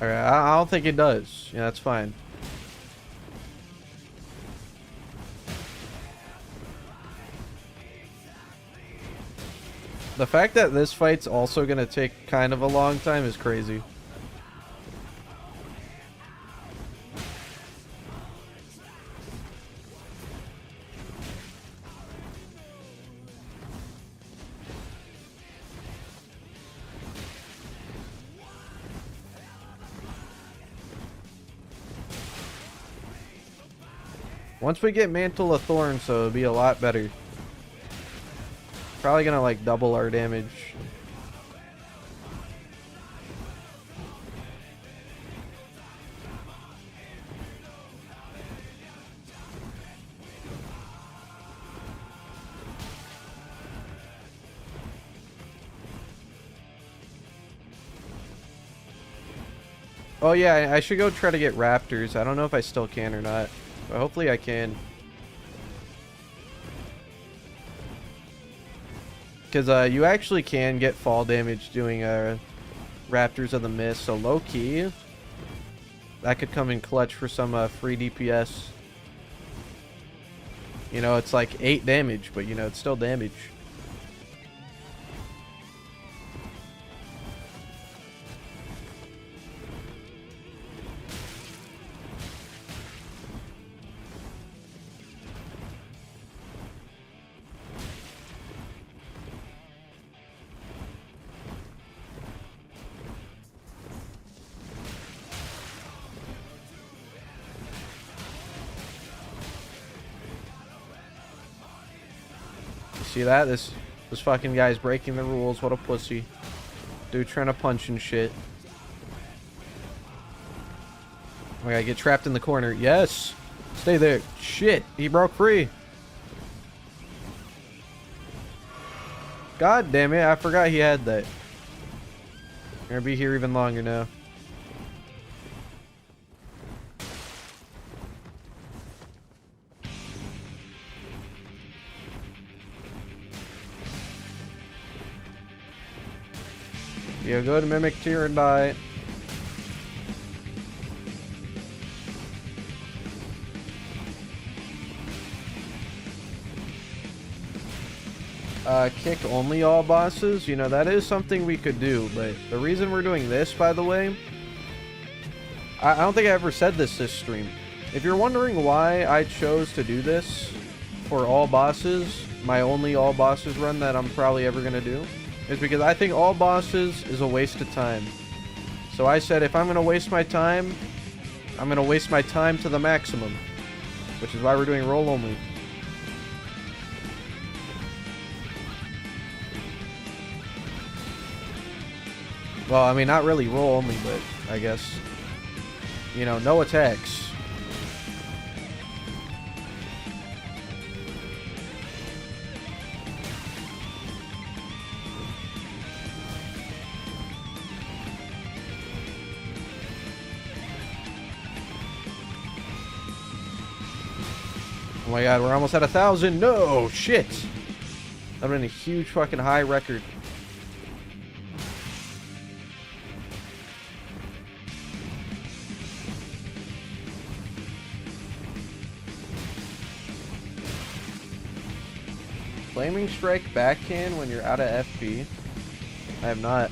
A: Alright, I don't think it does. Yeah, that's fine. The fact that this fight's also gonna take kind of a long time is crazy. Once we get Mantle of Thorns, so it'll be a lot better. Probably gonna like double our damage. Oh yeah, I should go try to get Raptors. I don't know if I still can or not. But hopefully I can. Because you actually can get fall damage doing Raptors of the Mist. So low key, that could come in clutch for some free DPS. You know, it's like 8 damage, but you know, it's still damage. See that? This fucking guy's breaking the rules. What a pussy. Dude trying to punch and shit. Okay, I get trapped in the corner. Yes! Stay there. Shit! He broke free. God damn it, I forgot he had that. I'm gonna be here even longer now. Be a good mimic tier and die. Kick only all bosses. You know, that is something we could do, but the reason we're doing this, by the way, I don't think I ever said this stream. If you're wondering why I chose to do this for all bosses, my only all bosses run that I'm probably ever going to do, is because I think all bosses is a waste of time. So I said if I'm going to waste my time, I'm going to waste my time to the maximum. Which is why we're doing roll only. Well, I mean, not really roll only, but I guess, you know, no attacks. Oh my god, we're almost at 1,000. No, shit. That would have been a huge fucking high record. Flaming Strike backhand when you're out of FP. I have not.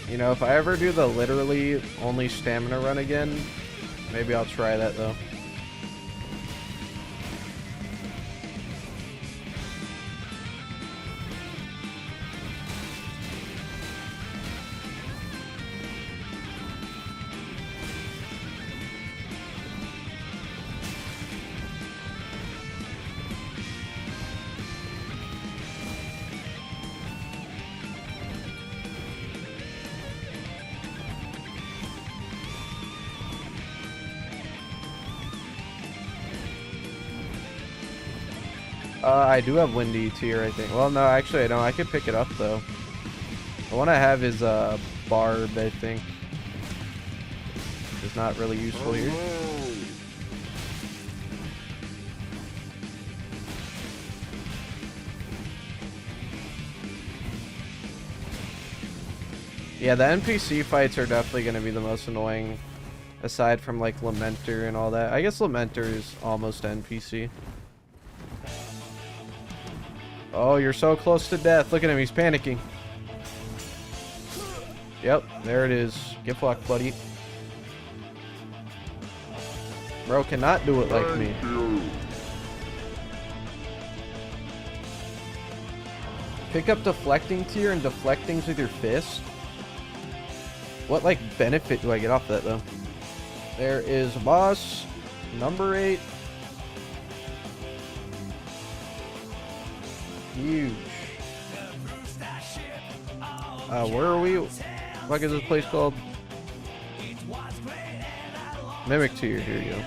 A: You know, if I ever do the literally only stamina run again, maybe I'll try that though. I do have Windy tier, I think. Well, no, actually, I don't. I could pick it up, though. The one I have is Barb, I think. It's not really useful here. Yeah, the NPC fights are definitely going to be the most annoying, aside from, like, Lamenter and all that. I guess Lamenter is almost NPC. Oh, you're so close to death. Look at him, he's panicking. Yep, there it is. Get fucked, buddy. Bro cannot do it like me. Pick up deflecting tier and deflect things with your fist. What, like, benefit do I get off that, though? There is a boss. Number 8. Huge. Where are we? What is this place called? Mimic tier. Here you go.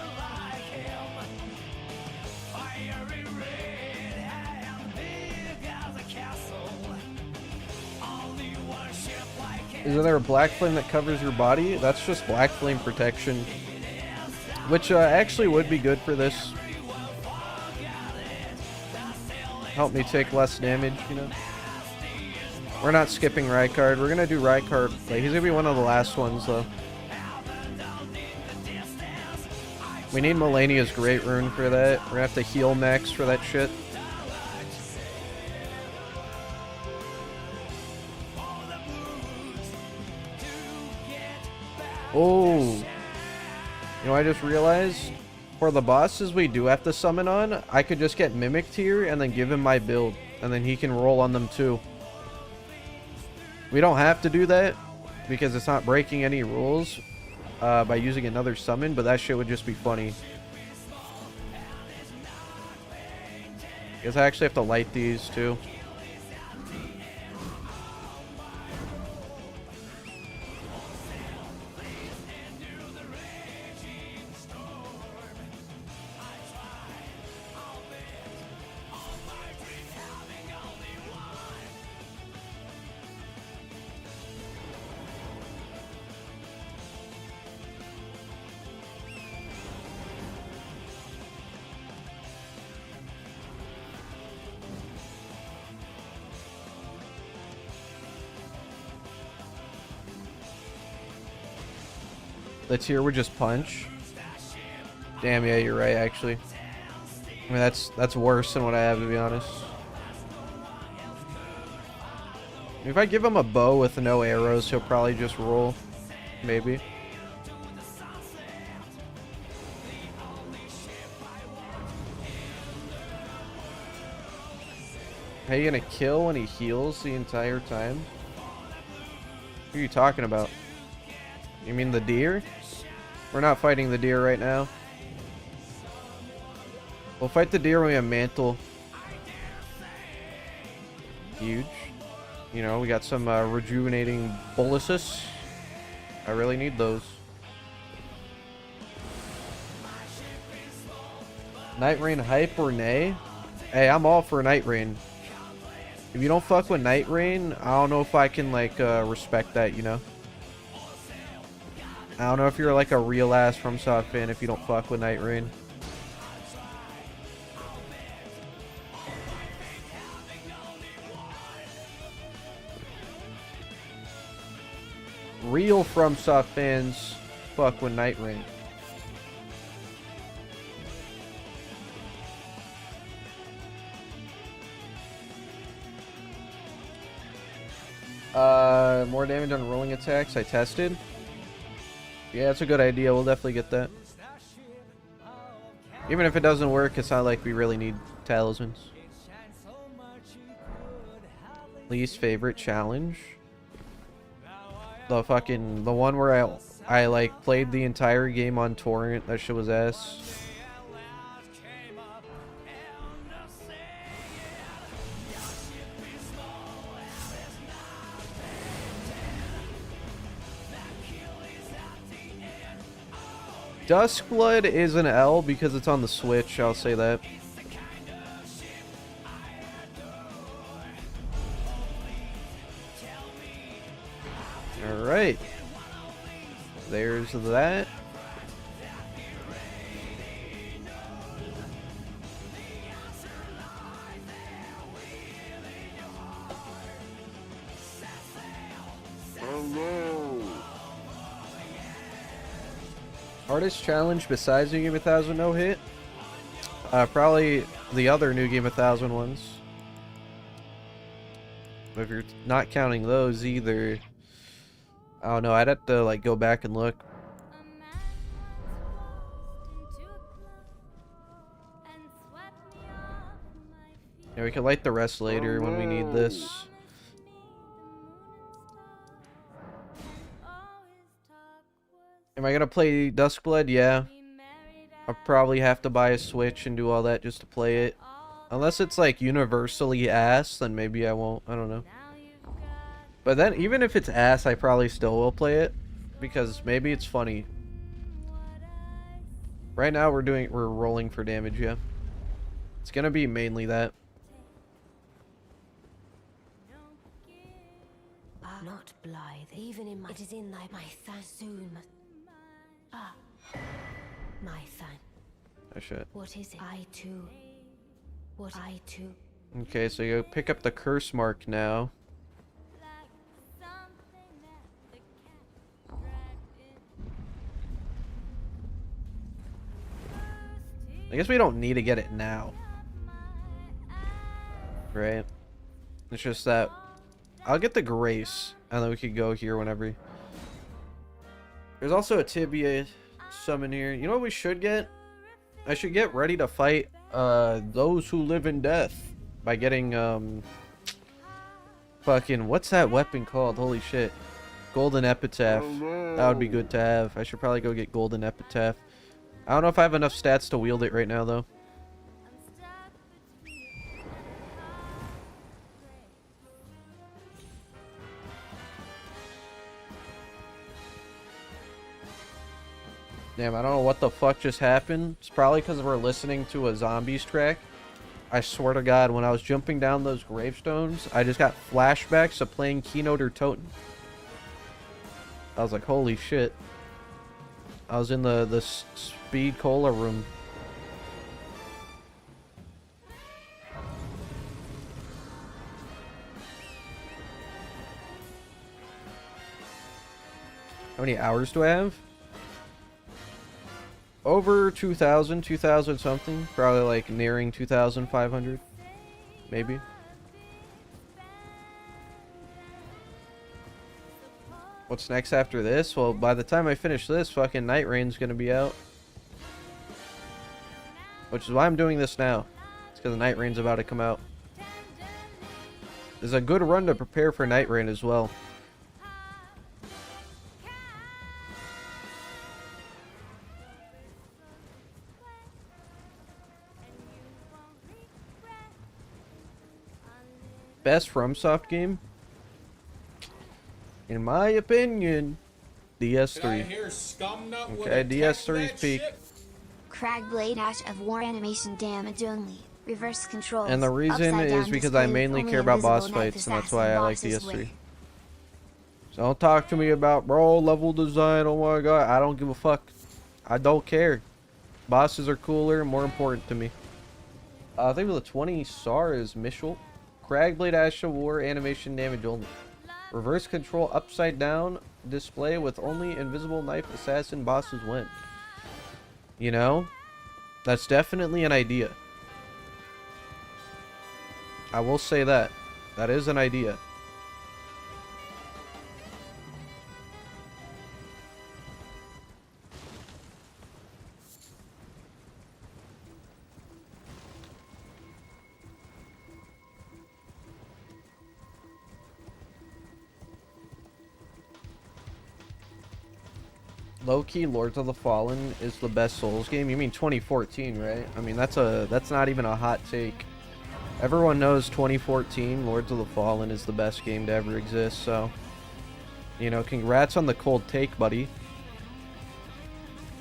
A: Isn't there a black flame that covers your body? That's just black flame protection, which actually would be good for this. Help me take less damage, you know. We're not skipping Rykard. We're gonna do Rykard. Like, he's gonna be one of the last ones, though. We need Melania's Great Rune for that. We're gonna have to heal max for that shit. Oh, you know, I just realized. For the bosses we do have to summon on, I could just get Mimic tier and then give him my build, and then he can roll on them too. We don't have to do that because it's not breaking any rules by using another summon, but that shit would just be funny. Guess I actually have to light these too. The tier would just punch. Damn, yeah, you're right, actually. I mean, that's worse than what I have, to be honest. If I give him a bow with no arrows, he'll probably just roll. Maybe. How you gonna kill when he heals the entire time? Who are you talking about? You mean the deer? We're not fighting the deer right now. We'll fight the deer when we have mantle. Huge. You know, we got some rejuvenating boluses. I really need those. Night Rain hype or nay? Hey, I'm all for Night Rain. If you don't fuck with Night Rain, I don't know if I can, like, respect that, you know? I don't know if you're, like, a real-ass FromSoft fan if you don't fuck with Night Rain. Real FromSoft fans fuck with Night Rain. More damage on rolling attacks. I tested. Yeah, that's a good idea. We'll definitely get that. Even if it doesn't work, it's not like we really need talismans. Least favorite challenge. The one where I like played the entire game on torrent. That shit was ass. Duskblood is an L because it's on the Switch, I'll say that. Alright. There's that.
B: Oh no!
A: Hardest challenge besides New Game 1000 no hit? Probably the other New Game 1000 ones. But if you're not counting those either, I don't know. I'd have to like go back and look. Yeah, we can light the rest later when we need this. Am I gonna play Duskblood? Yeah. I'll probably have to buy a Switch and do all that just to play it. Unless it's like universally ass, then maybe I won't. I don't know. But then even if it's ass, I probably still will play it because maybe it's funny. Right now we're rolling for damage, yeah. It's gonna be mainly that.
H: Not blithe, even in my... It is in thy... My thank soon. My thank.
A: Oh shit.
H: What is it? I too. What I too.
A: Okay, so you pick up the curse mark now. I guess we don't need to get it now. Right? It's just that I'll get the grace and then we could go here whenever. There's also a Tibia summon here. You know what we should get? I should get ready to fight those who live in death by getting fucking what's that weapon called? Holy shit. Golden Epitaph. That would be good to have. I should probably go get Golden Epitaph. I don't know if I have enough stats to wield it right now though. Damn, I don't know what the fuck just happened. It's probably because we're listening to a zombies track. I swear to God, when I was jumping down those gravestones, I just got flashbacks of playing Keynote or Toten. I was like, holy shit. I was in the Speed Cola room. How many hours do I have? over 2,000, 2,000 something. Probably like nearing 2,500. Maybe. What's next after this? Well, by the time I finish this, fucking Night Rain's gonna be out. Which is why I'm doing this now. It's because Night Rain's about to come out. There's a good run to prepare for Night Rain as well. Best FromSoft game? In my opinion, DS3. Okay, DS3's peak.
D: Cragblade Ash of War animation damage only. Reverse controls.
A: And the reason
D: upside down
A: is because
D: display
A: I
D: with
A: mainly
D: only
A: care about boss
D: invisible knife
A: fights, and that's why
D: assassin
A: I like
D: bosses
A: DS3.
D: with.
A: So don't talk to me about, bro, level design, oh my god. I don't give a fuck. I don't care. Bosses are cooler and more important to me. I think the 20 SAR is Mishal. Cragblade Ash of War animation damage only. Reverse control upside down display with only invisible knife assassin bosses win. You know? That's definitely an idea. I will say that. That is an idea. Low-key, Lords of the Fallen is the best Souls game. You mean 2014, right? I mean, that's not even a hot take. Everyone knows 2014, Lords of the Fallen is the best game to ever exist, so... You know, congrats on the cold take, buddy.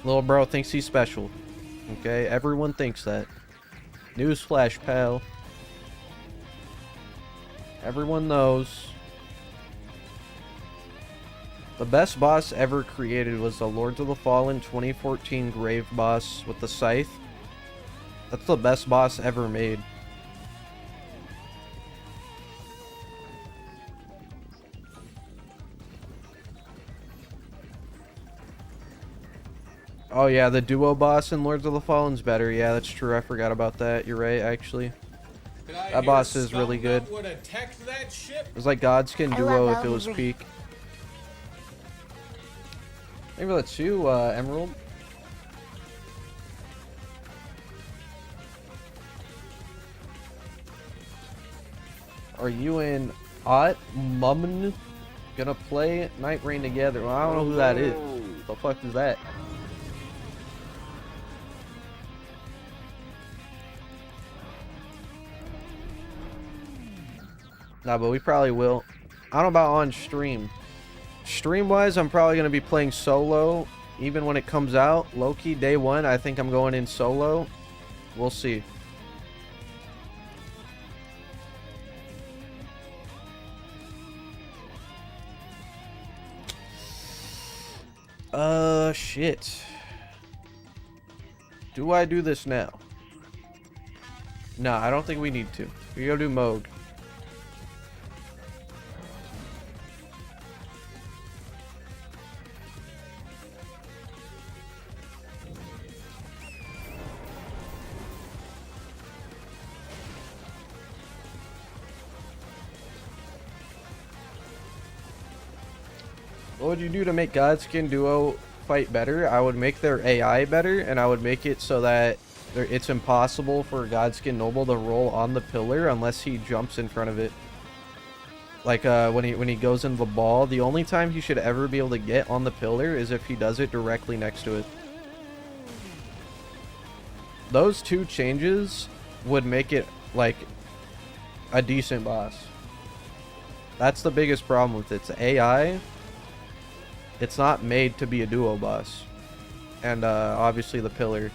A: Little bro thinks he's special. Okay, everyone thinks that. Newsflash, pal. Everyone knows. The best boss ever created was the Lords of the Fallen 2014 Grave boss with the scythe. That's the best boss ever made. Oh yeah, the duo boss in Lords of the Fallen's better. Yeah, that's true. I forgot about that. You're right, actually. That boss is really good. It was like Godskin duo if it was peak. Maybe let's do Emerald. Are you and Ot Mummin gonna play Night Rain together? Well, I don't know who that is. What the fuck is that? Nah, but we probably will. I don't know about on stream. Stream-wise, I'm probably going to be playing solo, even when it comes out. Low-key, day one, I think I'm going in solo. We'll see. Shit. Do I do this now? Nah, I don't think we need to. We go do Moog. What would you do to make Godskin Duo fight better? I would make their AI better, and I would make it so that it's impossible for Godskin Noble to roll on the pillar unless he jumps in front of it. Like when he goes in the ball, the only time he should ever be able to get on the pillar is if he does it directly next to it. Those two changes would make it like a decent boss. That's the biggest problem with it. It's AI. It's not made to be a duo boss. And obviously the pillar.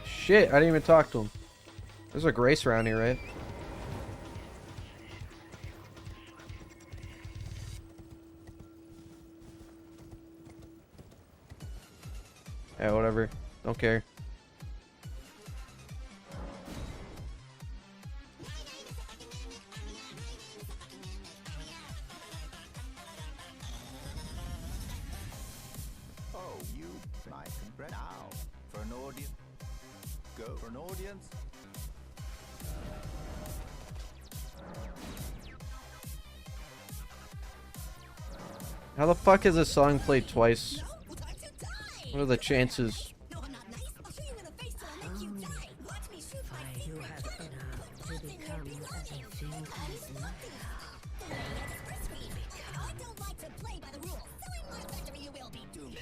A: Shit, I didn't even talk to him. There's a Grace around here, right? Yeah, whatever. Don't care.
F: spread out for an audience. Go for an audience.
A: How the fuck is this song played twice?
H: No, time to die.
A: What are the chances?
H: No, I'm not nice. I'll show you in the face till I make you die. Watch me shoot my secret cannon. Put in your beloved. I don't like to play by the rules, so in my factory you will be doomed.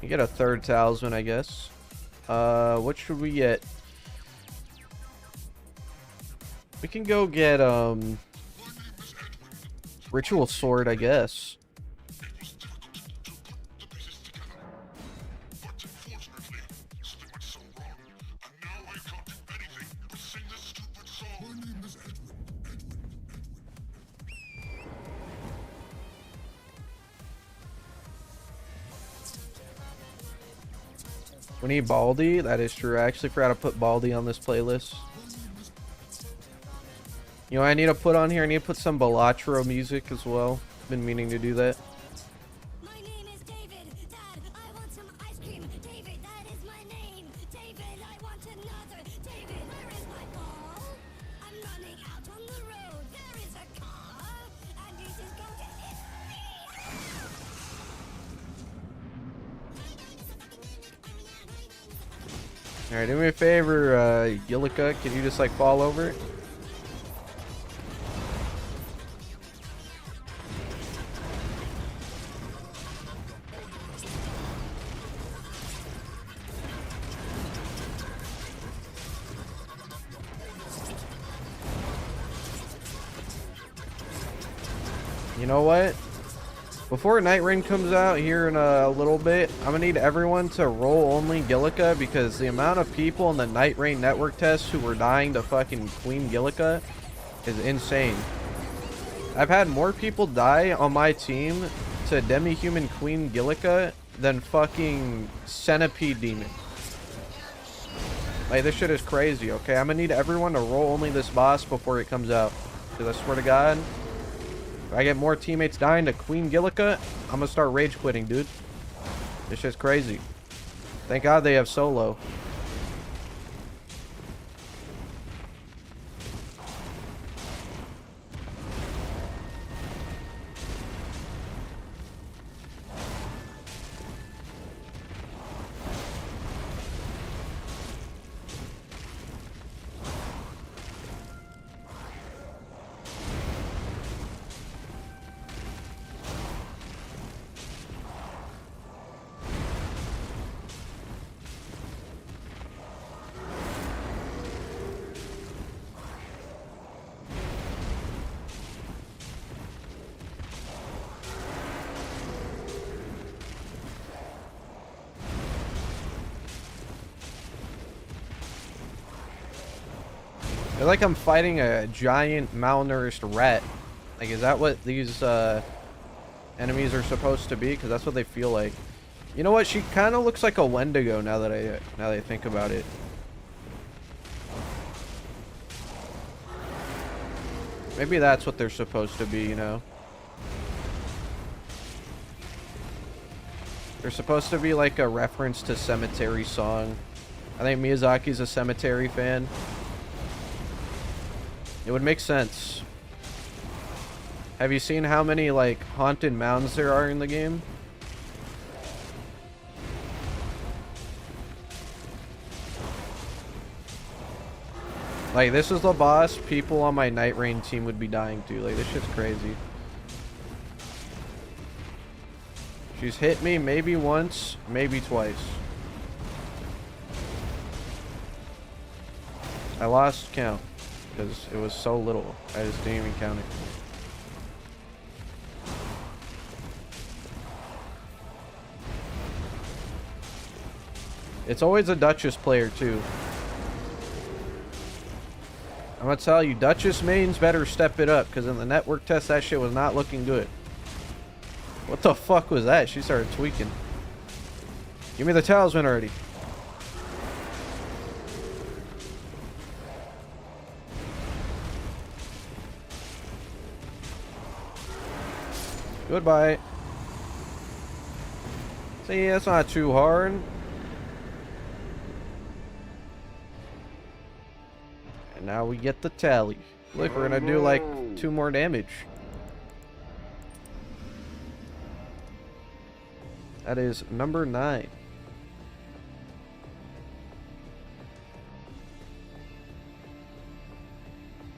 A: You get a third talisman, I guess. What should we get? We can go get, Ritual Sword, I guess. We need Baldy. That is true. I actually forgot to put Baldy on this playlist. You know what I need to put on here? I need to put some Balatro music as well. Been meaning to do that.
H: My name is David. Dad, I want some ice cream. David, that is my name. David, I want another. David, where is my ball? I'm running out on the road. There is a car, and it is going to hit me.
A: Alright, do me a favor, Gillica. Can you just like fall over? You know what? Before Night Rain comes out here in a little bit, I'm gonna need everyone to roll only Gillica because the amount of people in the Night Rain network tests who were dying to fucking Queen Gillica is insane. I've had more people die on my team to Demi-Human Queen Gillica than fucking Centipede Demon. Like, this shit is crazy, okay? I'm gonna need everyone to roll only this boss before it comes out. Because I swear to God, if I get more teammates dying to Queen Gillica, I'm gonna start rage quitting, dude. This shit's crazy. Thank God they have solo. I feel like I'm fighting a giant malnourished rat. Like, is that what these enemies are supposed to be? Because that's what they feel like. You know what? She kind of looks like a Wendigo now that I think about it. Maybe that's what they're supposed to be, you know? They're supposed to be like a reference to Cemetery Song. I think Miyazaki's a Cemetery fan. It would make sense. Have you seen how many, like, haunted mounds there are in the game? Like, this is the boss people on my Night Rain team would be dying to. Like, this shit's crazy. She's hit me maybe once, maybe twice. I lost count. Because it was so little. I just didn't even count it. It's always a Duchess player too. I'm gonna tell you, Duchess mains better step it up, because in the network test that shit was not looking good. What the fuck was that? She started tweaking. Give me the talisman already. Goodbye. See, that's not too hard. And now we get the tally. Look, we're gonna do like 2 more damage. That is number 9.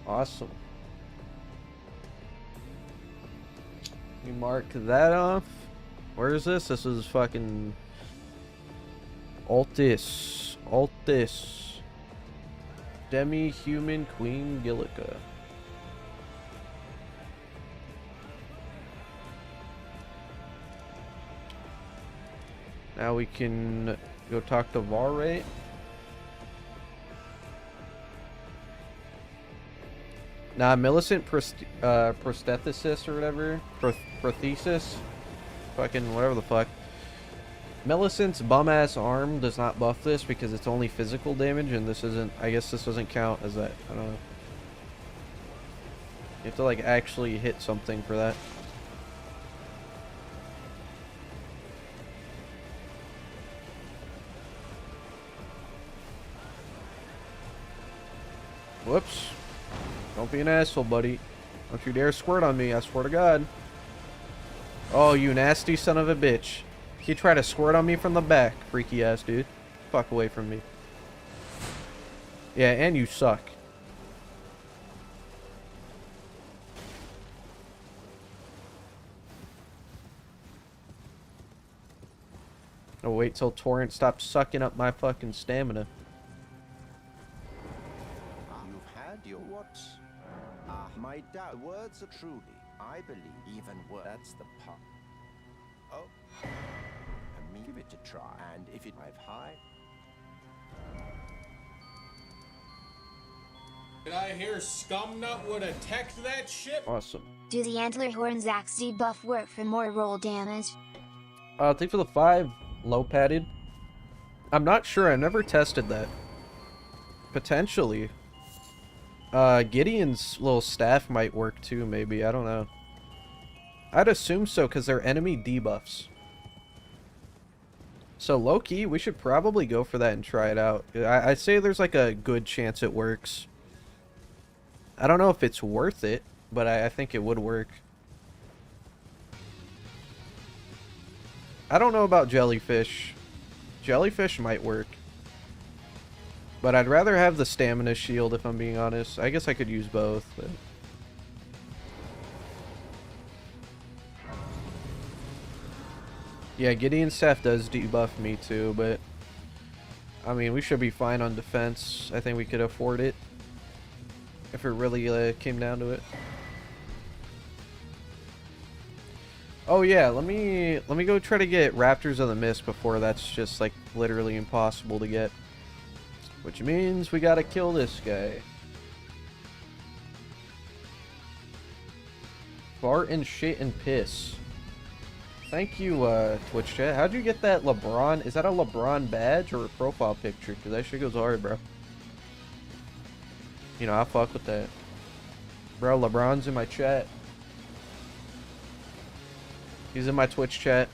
A: Awesome. We mark that off. Where is this? This is fucking Altis. Altis. Demi-human Queen Gillica. Now we can go talk to Varate. Nah, Millicent prosthesis or whatever. Prothesis. Fucking whatever the fuck. Millicent's bum-ass arm does not buff this because it's only physical damage, and this isn't... I guess this doesn't count as that. I don't know. You have to, like, actually hit something for that. Whoops. Don't be an asshole, buddy. Don't you dare squirt on me, I swear to God. Oh, you nasty son of a bitch. He tried to squirt on me from the back, freaky ass dude. Fuck away from me. Yeah, and you suck. Oh, wait till Torrent stops sucking up my fucking stamina.
I: You've had your words. My words are truly, I believe, even words. That's the part. Oh. I mean, give it a try, and if it drive high.
C: Did I hear Skumnut would have teched that shit?
A: Awesome.
D: Do the antler horns axe debuff work for more roll damage?
A: I think for the 5 low padded. I'm not sure. I've never tested that. Potentially. Gideon's little staff might work too, maybe. I don't know. I'd assume so, because they're enemy debuffs. So, low-key, we should probably go for that and try it out. I'd say there's, like, a good chance it works. I don't know if it's worth it, but I think it would work. I don't know about jellyfish. Jellyfish might work. But I'd rather have the stamina shield, if I'm being honest. I guess I could use both, but... Yeah, Gideon's staff does debuff me too, but... I mean, we should be fine on defense. I think we could afford it. If it really came down to it. Oh yeah, let me go try to get Raptors of the Mist before that's just, like, literally impossible to get. Which means we gotta kill this guy. Fart and shit and piss. Thank you, Twitch chat. How'd you get that LeBron? Is that a LeBron badge or a profile picture? Because that shit goes hard, bro. You know, I fuck with that. Bro, LeBron's in my chat. He's in my Twitch chat.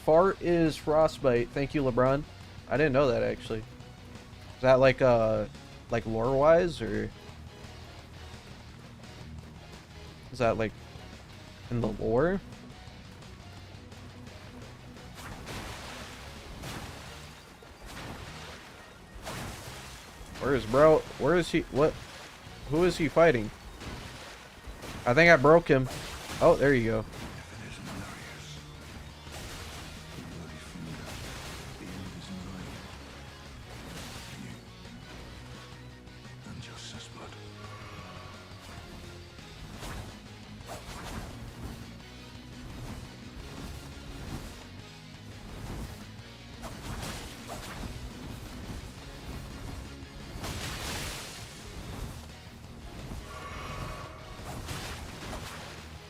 A: Fart is frostbite. Thank you, LeBron. I didn't know that, actually. Is that like lore-wise, or is that like in the lore? Where is bro? Where is he? What? Who is he fighting? I think I broke him. Oh, there you go.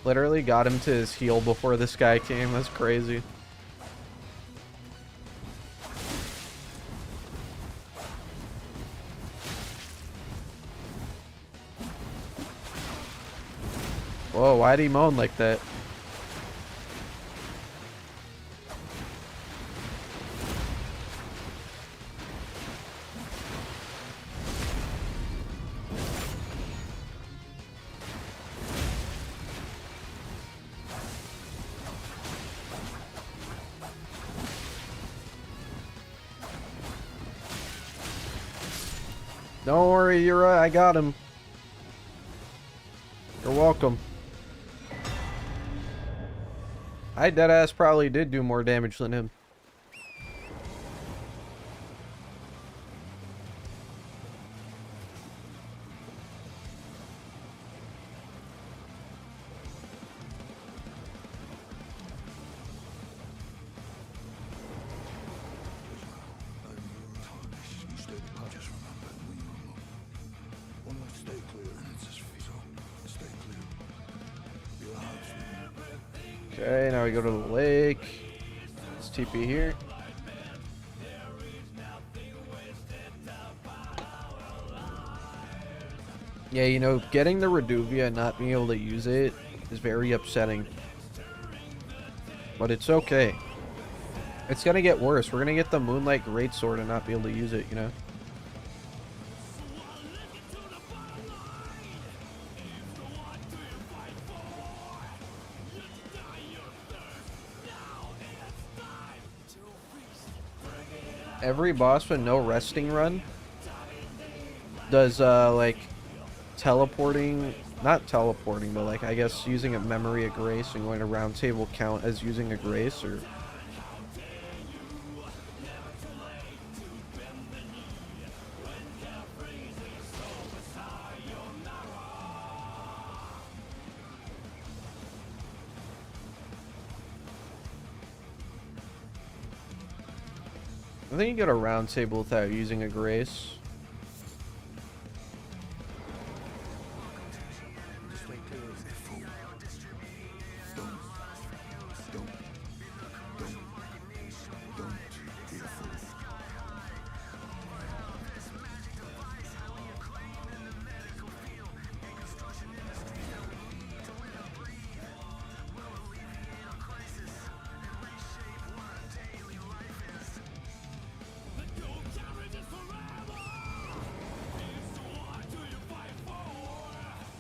A: Literally got him to his heel before this guy came. That's crazy. Whoa, why'd he moan like that? Don't worry, you're right. I got him. You're welcome. I deadass probably did do more damage than him. Okay, now we go to the lake. Let's TP here. Yeah, you know, getting the Reduvia and not being able to use it is very upsetting. But it's okay. It's gonna get worse. We're gonna get the Moonlight Greatsword and not be able to use it, you know? Every boss with no resting run does like teleporting, not teleporting, but like I guess using a memory of grace and going to round table count as using a grace, or I think you get a round table without using a grace.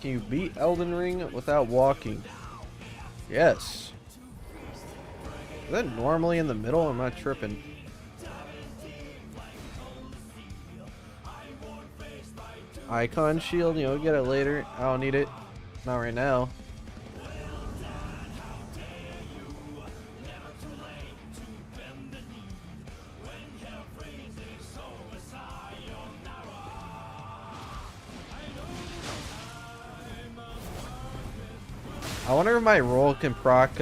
A: Can you beat Elden Ring without walking? Yes. Is that normally in the middle? I'm not tripping. Icon shield, you know, get it later. I don't need it. Not right now. I wonder if my roll can proc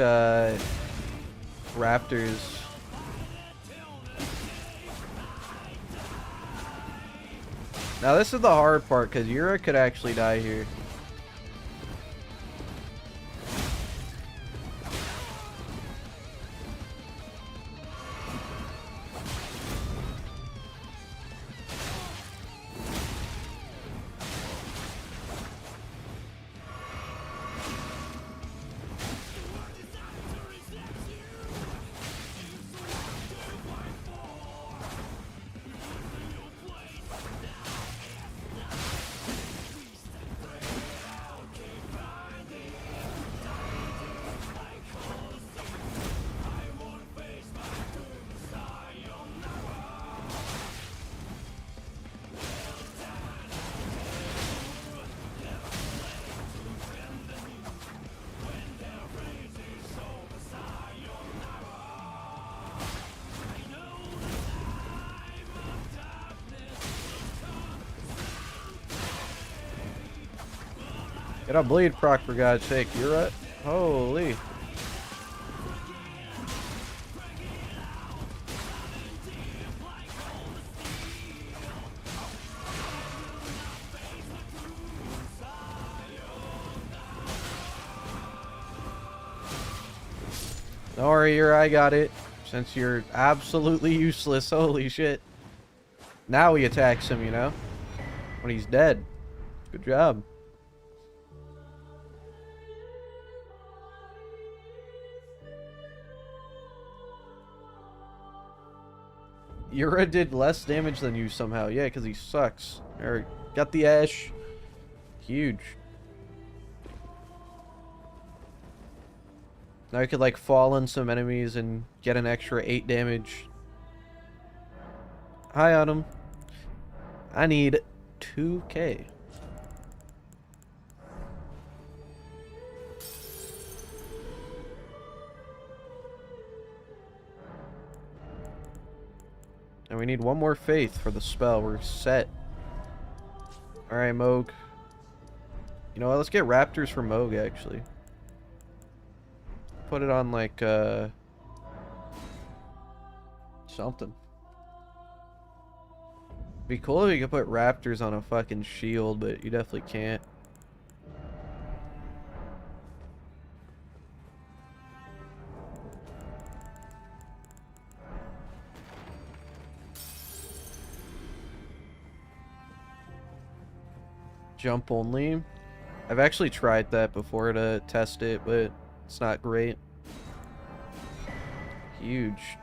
A: Raptors. Now this is the hard part because Yura could actually die here. Get a bleed proc for God's sake, Yura. Holy. Don't worry, Yura, I got it. Since you're absolutely useless, holy shit. Now he attacks him, you know? When he's dead. Good job. Yura did less damage than you somehow. Yeah, because he sucks. Alright, got the Ash. Huge. Now I could like fall on some enemies and get an extra 8 damage. Hi, Autumn. I need 2K. And we need one more faith for the spell. We're set. Alright, Moog. You know what? Let's get Raptors for Moog, actually. Put it on, like, something. Be cool if you could put Raptors on a fucking shield, but you definitely can't. Jump only. I've actually tried that before to test it, but it's not great. Huge.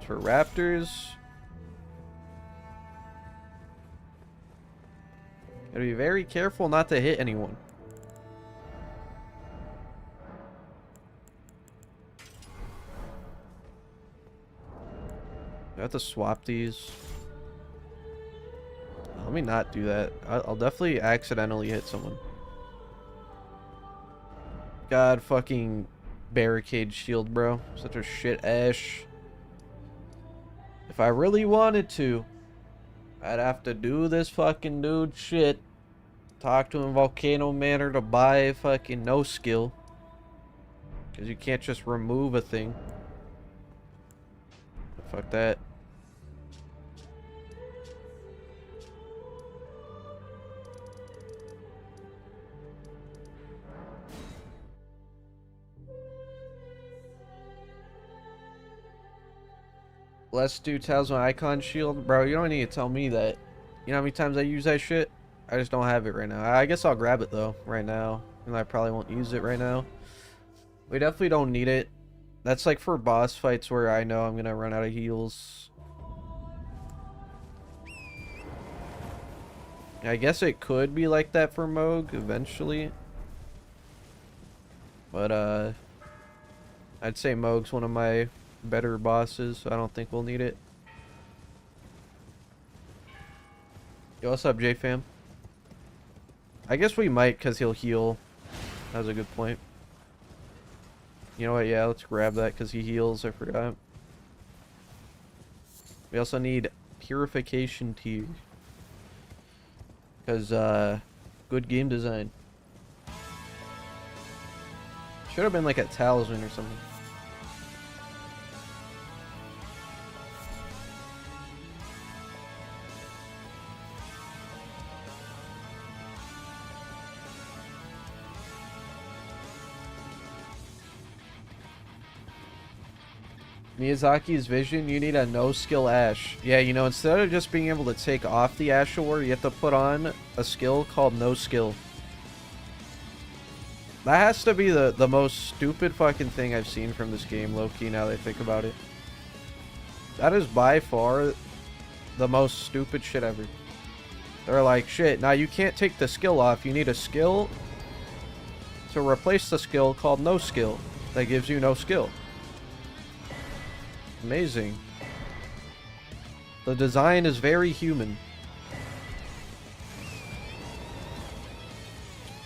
A: For Raptors. Gotta be very careful not to hit anyone. I have to swap these. Let me not do that. I'll definitely accidentally hit someone. God fucking barricade shield, bro. Such a shit Ash. If I really wanted to, I'd have to do this fucking dude shit. Talk to him Volcano Manor to buy fucking no skill. Because you can't just remove a thing. Fuck that. Let's do Talisman Icon Shield. Bro, you don't need to tell me that. You know how many times I use that shit? I just don't have it right now. I guess I'll grab it though, right now. And I probably won't use it right now. We definitely don't need it. That's like for boss fights where I know I'm gonna run out of heals. I guess it could be like that for Moog eventually. But I'd say Moog's one of my better bosses, so I don't think we'll need it. Yo, what's up, J-Fam? I guess we might, because he'll heal. That was a good point. You know what? Yeah, let's grab that, because he heals. I forgot. We also need Purification Tier. Because, good game design. Should have been like a Talisman or something. Miyazaki's vision, you need a no-skill Ash. Yeah, you know, instead of just being able to take off the Ash Ore, you have to put on a skill called no-skill. That has to be the most stupid fucking thing I've seen from this game, low-key, now that I think about it. That is by far the most stupid shit ever. They're like, shit, now you can't take the skill off. You need a skill to replace the skill called no-skill. That gives you no skill. Amazing. The design is very human.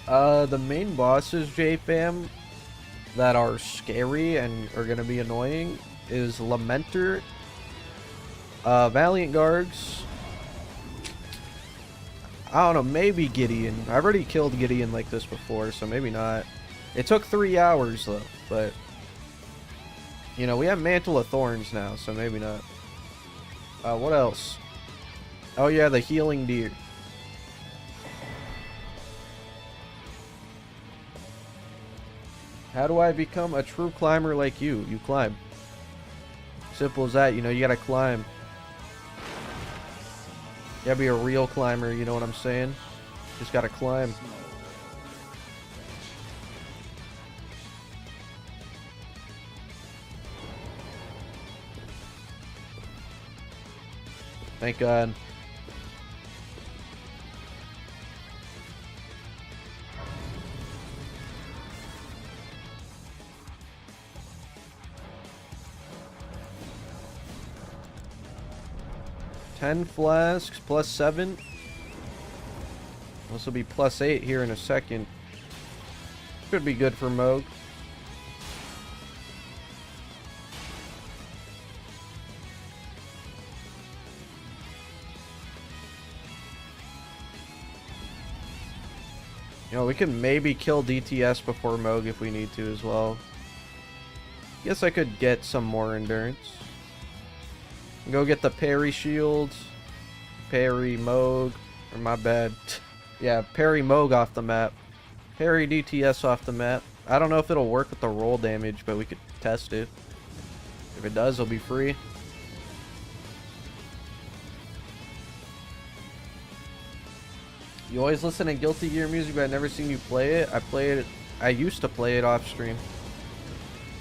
A: The main bosses, J-Fam, that are scary and are gonna be annoying is Lamenter, Valiant Guards. I don't know, maybe Gideon. I've already killed Gideon like this before, so maybe not. It took 3 hours though, but you know, we have Mantle of Thorns now, so maybe not. What else? Oh yeah, the Healing Deer. How do I become a true climber like you? You climb. Simple as that, you know, you gotta climb. You gotta be a real climber, you know what I'm saying? Just gotta climb. Thank God. $10 flasks plus 7. This will be plus 8 here in a second. Should be good for Mohg. You know, we can maybe kill DTS before Mohg if we need to as well. Guess I could get some more endurance. Go get the parry shield. Parry Mohg. Or my bad. Yeah, parry Mohg off the map. Parry DTS off the map. I don't know if it'll work with the roll damage, but we could test it. If it does, it'll be free. You always listen to Guilty Gear music, but I've never seen you play it. I used to play it off stream.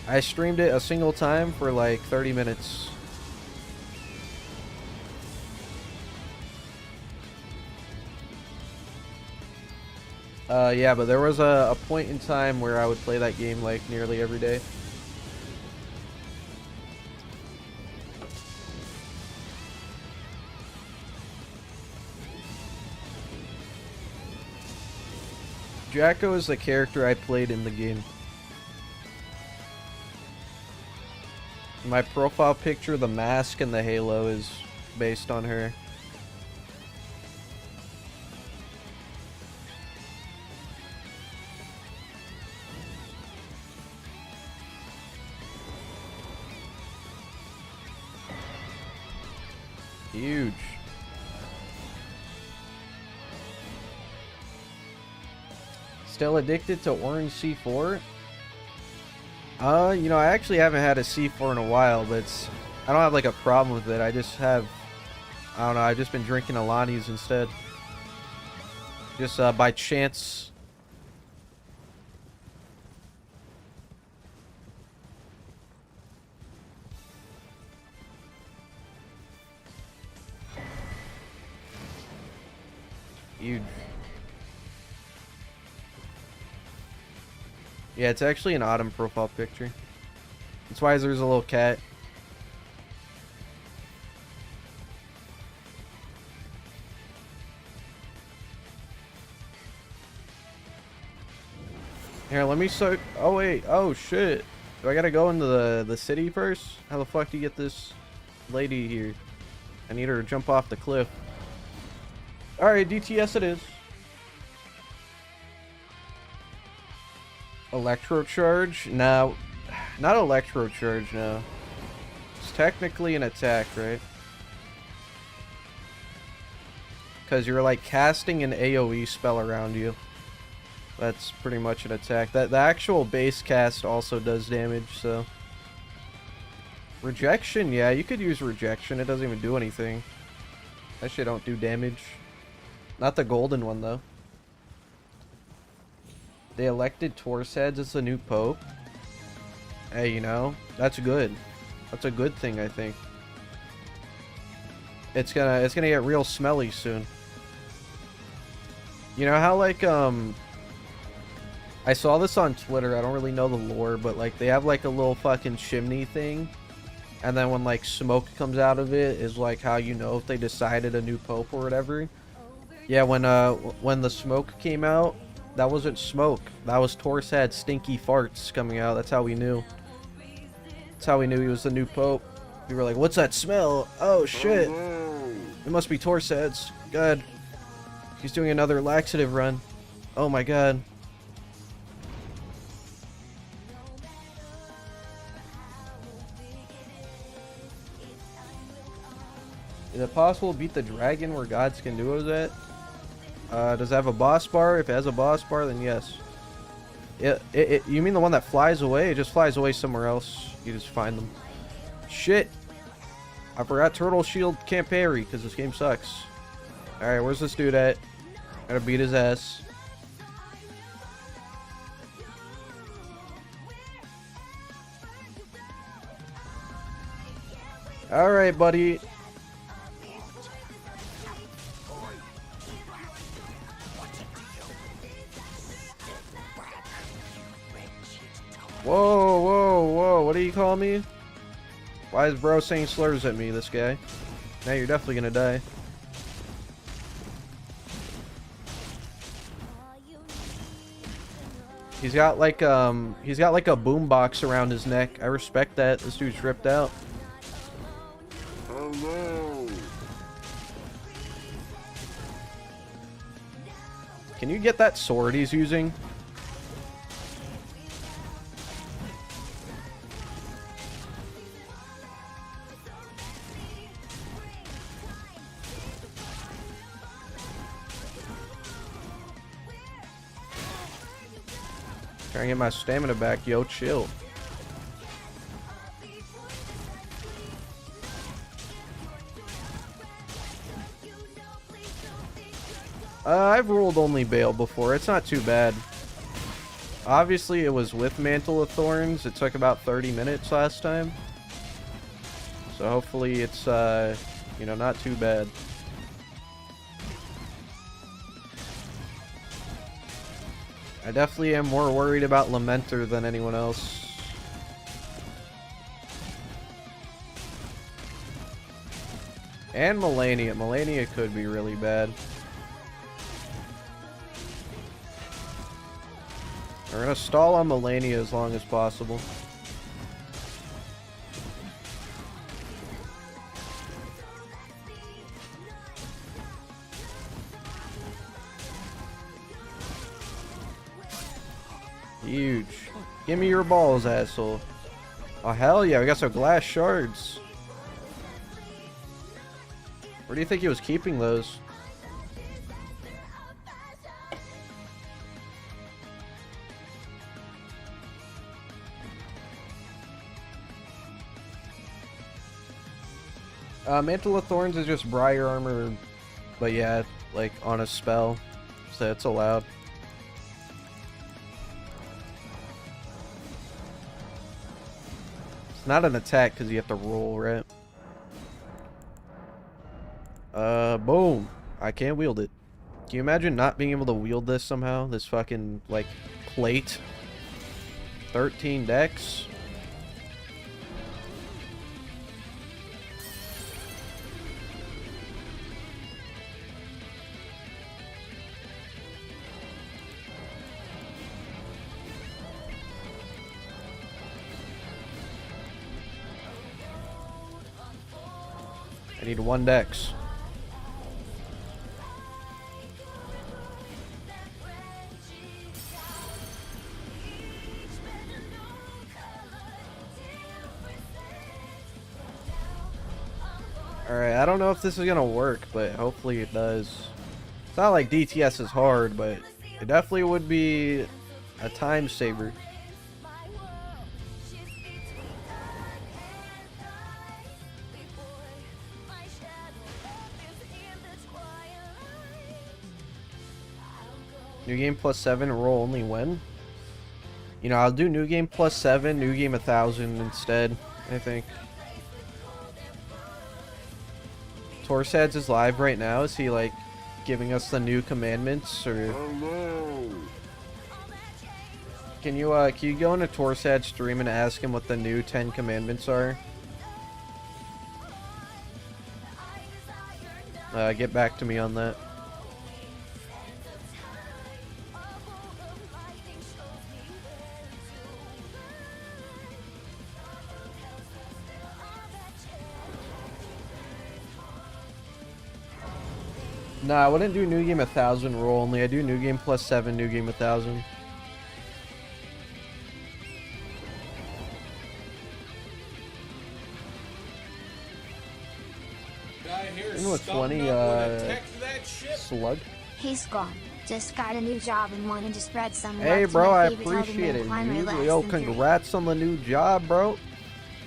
A: I streamed it a single time for like 30 minutes. Yeah, but there was a point in time where I would play that game like nearly every day. Jacko is the character I played in the game. My profile picture, the mask and the halo is based on her. Huge. Still addicted to orange C4? You know, I actually haven't had a C4 in a while, but I don't have like a problem with it. I just have, I don't know, I've just been drinking Alani's instead. Just by chance. Huge. Yeah, it's actually an autumn profile picture. That's why there's a little cat. Here, let me start. Oh wait, oh shit. Do I gotta go into the city first? How the fuck do you get this lady here? I need her to jump off the cliff. Alright, DTS it is. Electro charge? No, not electro charge, no. It's technically an attack, right? Because you're like casting an AoE spell around you. That's pretty much an attack. The actual base cast also does damage, so. Rejection, yeah, you could use rejection. It doesn't even do anything. That shit don't do damage. Not the golden one, though. They elected Taurus heads as the new pope. Hey, you know, that's good. That's a good thing, I think. It's gonna get real smelly soon. You know how like I saw this on Twitter. I don't really know the lore, but like they have like a little fucking chimney thing, and then when like smoke comes out of it is like how you know if they decided a new pope or whatever. Yeah, when the smoke came out, that wasn't smoke. That was Taurus had stinky farts coming out. That's how we knew. That's how we knew he was the new pope. We were like, "What's that smell? Oh shit! It must be Taurus heads." God, he's doing another laxative run. Oh my god. Is it possible to beat the dragon where gods can do is at? Does it have a boss bar? If it has a boss bar, then yes. You mean the one that flies away? It just flies away somewhere else. You just find them. Shit! I forgot Turtle Shield can't parry because this game sucks. Alright, where's this dude at? Gotta beat his ass. Alright, buddy. Whoa, whoa, whoa. What do you call me? Why is bro saying slurs at me, this guy? Now you're definitely gonna die. He's got like a boombox around his neck. I respect that. This dude's ripped out.
B: Hello.
A: Can you get that sword he's using? Trying to get my stamina back, yo, chill. I've rolled only Bale before. It's not too bad. Obviously, it was with Mantle of Thorns. It took about 30 minutes last time. So hopefully it's, you know, not too bad. I definitely am more worried about Lamenter than anyone else. And Melania. Melania could be really bad. We're gonna stall on Melania as long as possible. Huge. Give me your balls, asshole. Oh, hell yeah. We got some glass shards. Where do you think he was keeping those? Mantle of Thorns is just Briar Armor, but yeah, like on a spell, so it's allowed. It's not an attack because you have to roll, right? Boom. I can't wield it. Can you imagine not being able to wield this somehow? This fucking, like, plate. 13 decks. I need 1 dex. Alright, I don't know if this is gonna work, but hopefully it does. It's not like DTS is hard, but it definitely would be a time saver. New game +7, roll only when? You know, I'll do new game +7, new game 1000 instead, I think. Torsads is live right now. Is he like giving us the new commandments, or
B: Hello.
A: can you go into Torsad's stream and ask him what the new 10 commandments are? Get back to me on that. Nah, I wouldn't do new game 1000 roll only. I do new game +7, new game 1000. Even with 20 slug.
D: Hey Scum, just got a new job and wanted to spread some
A: Hey
D: love to
A: bro,
D: my
A: I
D: favorite
A: appreciate it,
D: Elden climber
A: dude.
D: less
A: Yo,
D: than 3.
A: congrats on the new job, bro.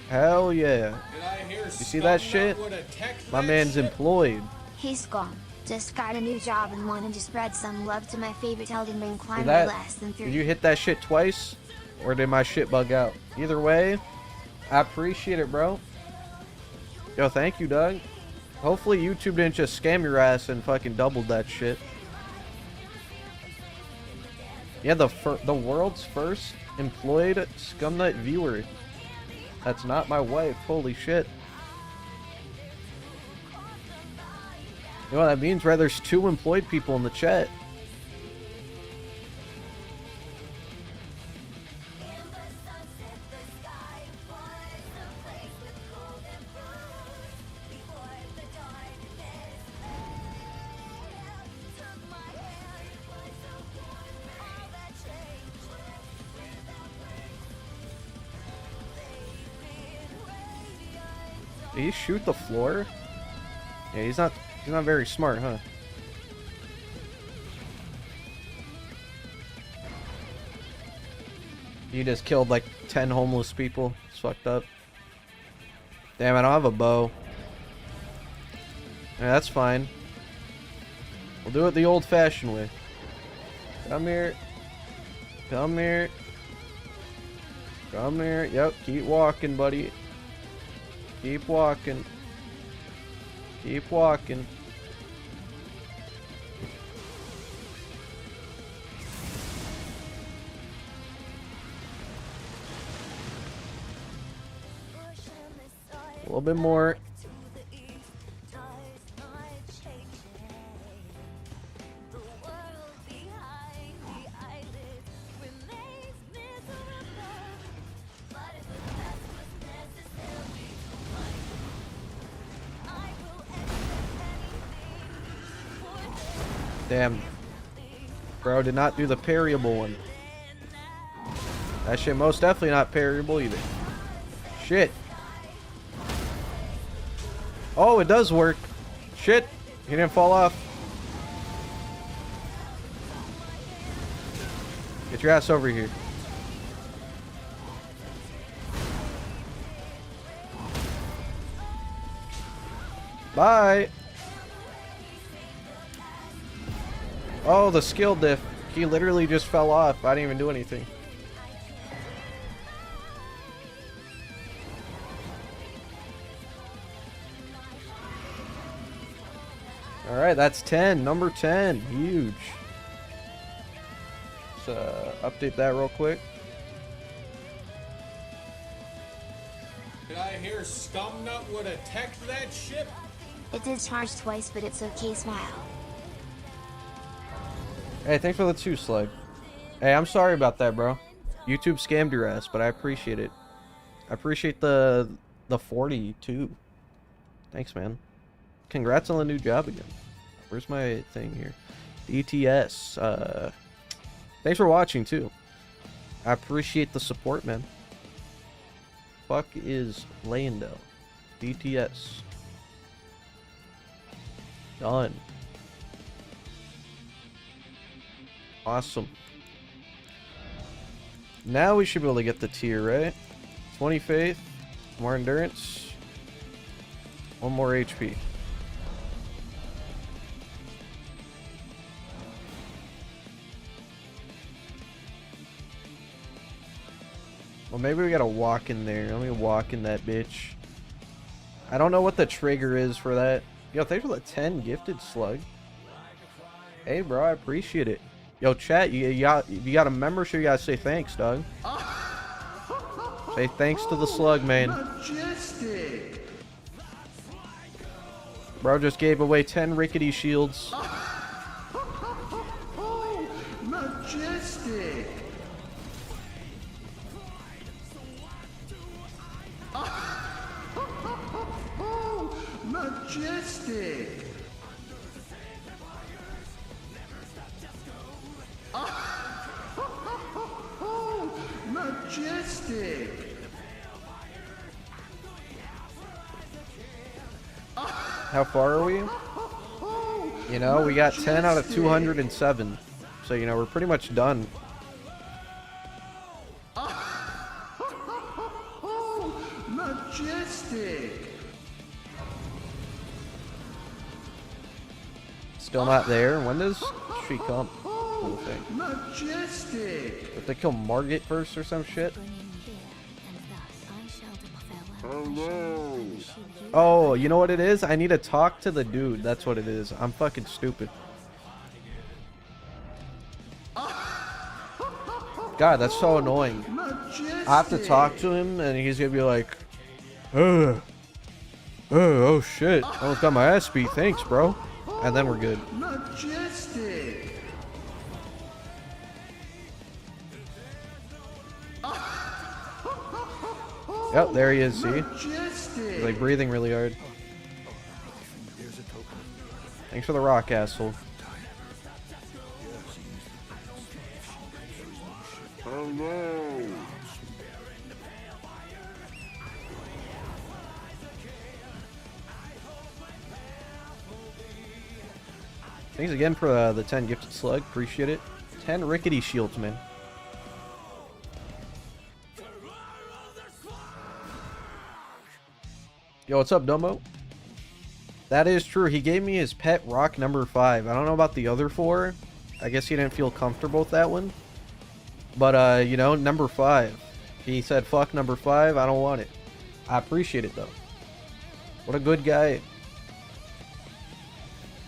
A: Hell yeah. You see that shit? My man's employed.
D: Hey Scum, just got a new job and wanted to spread some love to my favorite Elden Ring
A: See
D: climber
A: that?
D: less than 3.
A: Did you hit that shit twice? Or did my shit bug out? Either way, I appreciate it, bro. Yo, thank you, Doug. Hopefully YouTube didn't just scam your ass and fucking doubled that shit. Yeah, the world's first employed Skumnut viewer. That's not my wife. Holy shit. You know what that means, right? There's 2 employed people in the chat. Did he shoot the floor? Yeah, he's not very smart, huh? You just killed like 10 homeless people. It's fucked up. Damn, I don't have a bow. Yeah, that's fine. We'll do it the old-fashioned way. Come here. Come here. Come here. Yep, keep walking, buddy. Keep walking. Keep walking. A little bit more. Damn. Bro did not do the parryable one. That shit most definitely not parryable either. Shit. Oh, it does work. Shit. He didn't fall off. Get your ass over here. Bye. Oh, the skill diff. He literally just fell off. I didn't even do anything. Alright, that's 10. Number 10. Huge. Let's update that real quick.
C: Did I hear Skumnut would have teched that ship?
D: It did charge twice, but it's okay, smile.
A: Hey, thanks for the 2 slug. Hey, I'm sorry about that, bro. YouTube scammed your ass, but I appreciate it. I appreciate the 40 too. Thanks, man. Congrats on the new job again. Where's my thing here? DTS. Thanks for watching too. I appreciate the support, man. Fuck is Lando. DTS. Done. Awesome. Now we should be able to get the tier, right? 20 faith, more endurance, 1 more HP. Well, maybe we gotta walk in there. Let me walk in that bitch. I don't know what the trigger is for that. Yo, thanks for the 10 gifted slug. Hey, bro, I appreciate it. Yo, chat, you got a membership, you gotta say thanks, dog. Say thanks to the slug, man.
E: Majestic.
A: Bro just gave away 10 rickety shields.
E: Majestic. Majestic. Majestic.
A: How far are we? You know, we got 10 out of 207. So, you know, we're pretty much done.
E: Majestic.
A: Still not there. When does she come? Cool thing.
E: Majestic.
A: If they kill Margit first or some shit? Oh, you know what it is? I need to talk to the dude. That's what it is. I'm fucking stupid. God, that's so annoying. I have to talk to him, and he's gonna be like, oh shit, I almost got my ass beat, thanks, bro. And then we're good.
E: Majestic.
A: Yep, there he is, see?
E: Majestic.
A: He's like breathing really hard. Thanks for the rock, asshole.
B: Hello.
A: Thanks again for the 10 gifted slug. Appreciate it. 10 rickety shields, man. Yo, what's up, Dumbo? That is true. He gave me his pet rock number 5. I don't know about the other 4. I guess he didn't feel comfortable with that one. But, you know, number 5. He said, fuck number 5. I don't want it. I appreciate it, though. What a good guy.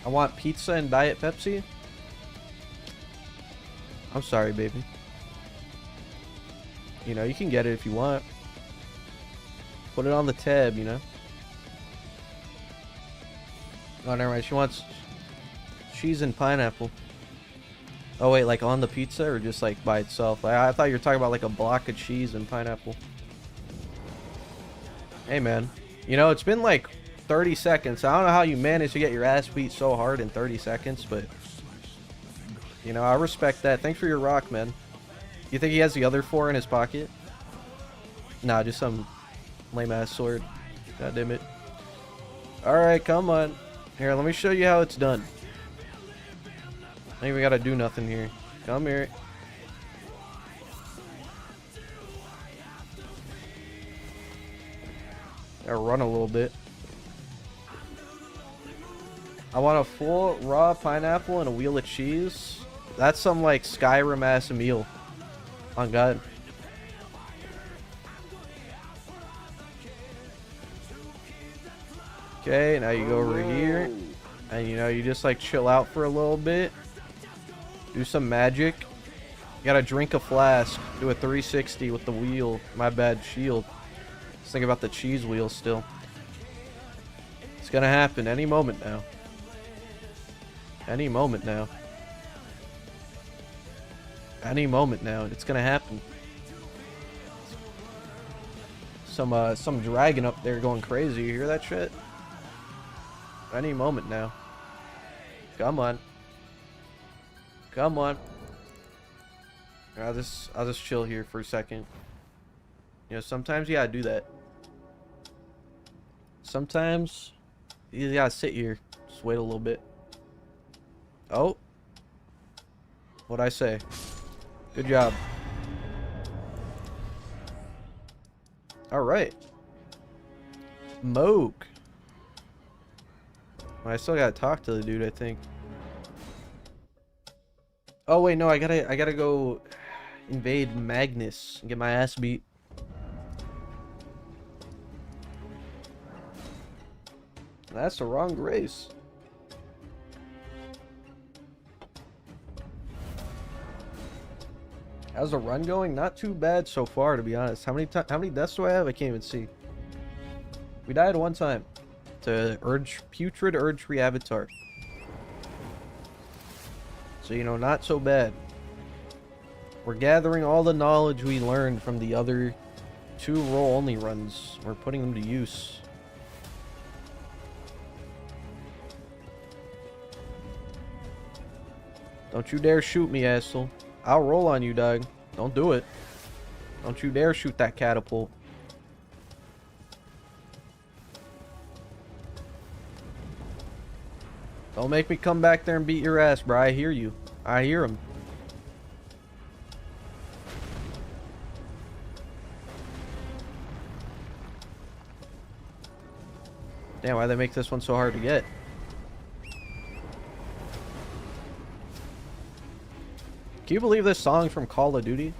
A: I want pizza and Diet Pepsi. I'm sorry, baby. You know, you can get it if you want. Put it on the tab, you know. Oh, never mind. She wants cheese and pineapple. Oh, wait, like on the pizza or just like by itself? I thought you were talking about like a block of cheese and pineapple. Hey, man. You know, it's been like 30 seconds. I don't know how you managed to get your ass beat so hard in 30 seconds, but you know, I respect that. Thanks for your rock, man. You think he has the other 4 in his pocket? Nah, just some lame ass sword. God damn it. Alright, come on. Here, let me show you how it's done. I ain't even gotta do nothing here. Come here. Gotta run a little bit. I want a full raw pineapple and a wheel of cheese. That's some like Skyrim ass meal. On God. Okay, now you go over here. And you know, you just like chill out for a little bit. Do some magic. You gotta drink a flask. Do a 360 with the wheel. My bad, shield. Just think about the cheese wheel still. It's gonna happen any moment now. Any moment now. Any moment now. It's gonna happen. Some dragon up there going crazy. You hear that shit? Any moment now. Come on. Come on. I'll just chill here for a second. You know, sometimes you gotta do that. Sometimes you gotta sit here. Just wait a little bit. Oh. What'd I say? Good job. Alright. Moog. I still gotta talk to the dude, I think. Oh wait, no, I gotta go invade Magnus and get my ass beat. That's the wrong race. How's the run going? Not too bad so far, to be honest. How many deaths do I have? I can't even see. We died one time to Putrid Erdtree Avatar. So, you know, not so bad. We're gathering all the knowledge we learned from the other 2 roll-only runs. We're putting them to use. Don't you dare shoot me, asshole. I'll roll on you, dog. Don't do it. Don't you dare shoot that catapult. Don't make me come back there and beat your ass, bro. I hear you. I hear him. Damn, why'd they make this one so hard to get? Can you believe this song's from Call of Duty?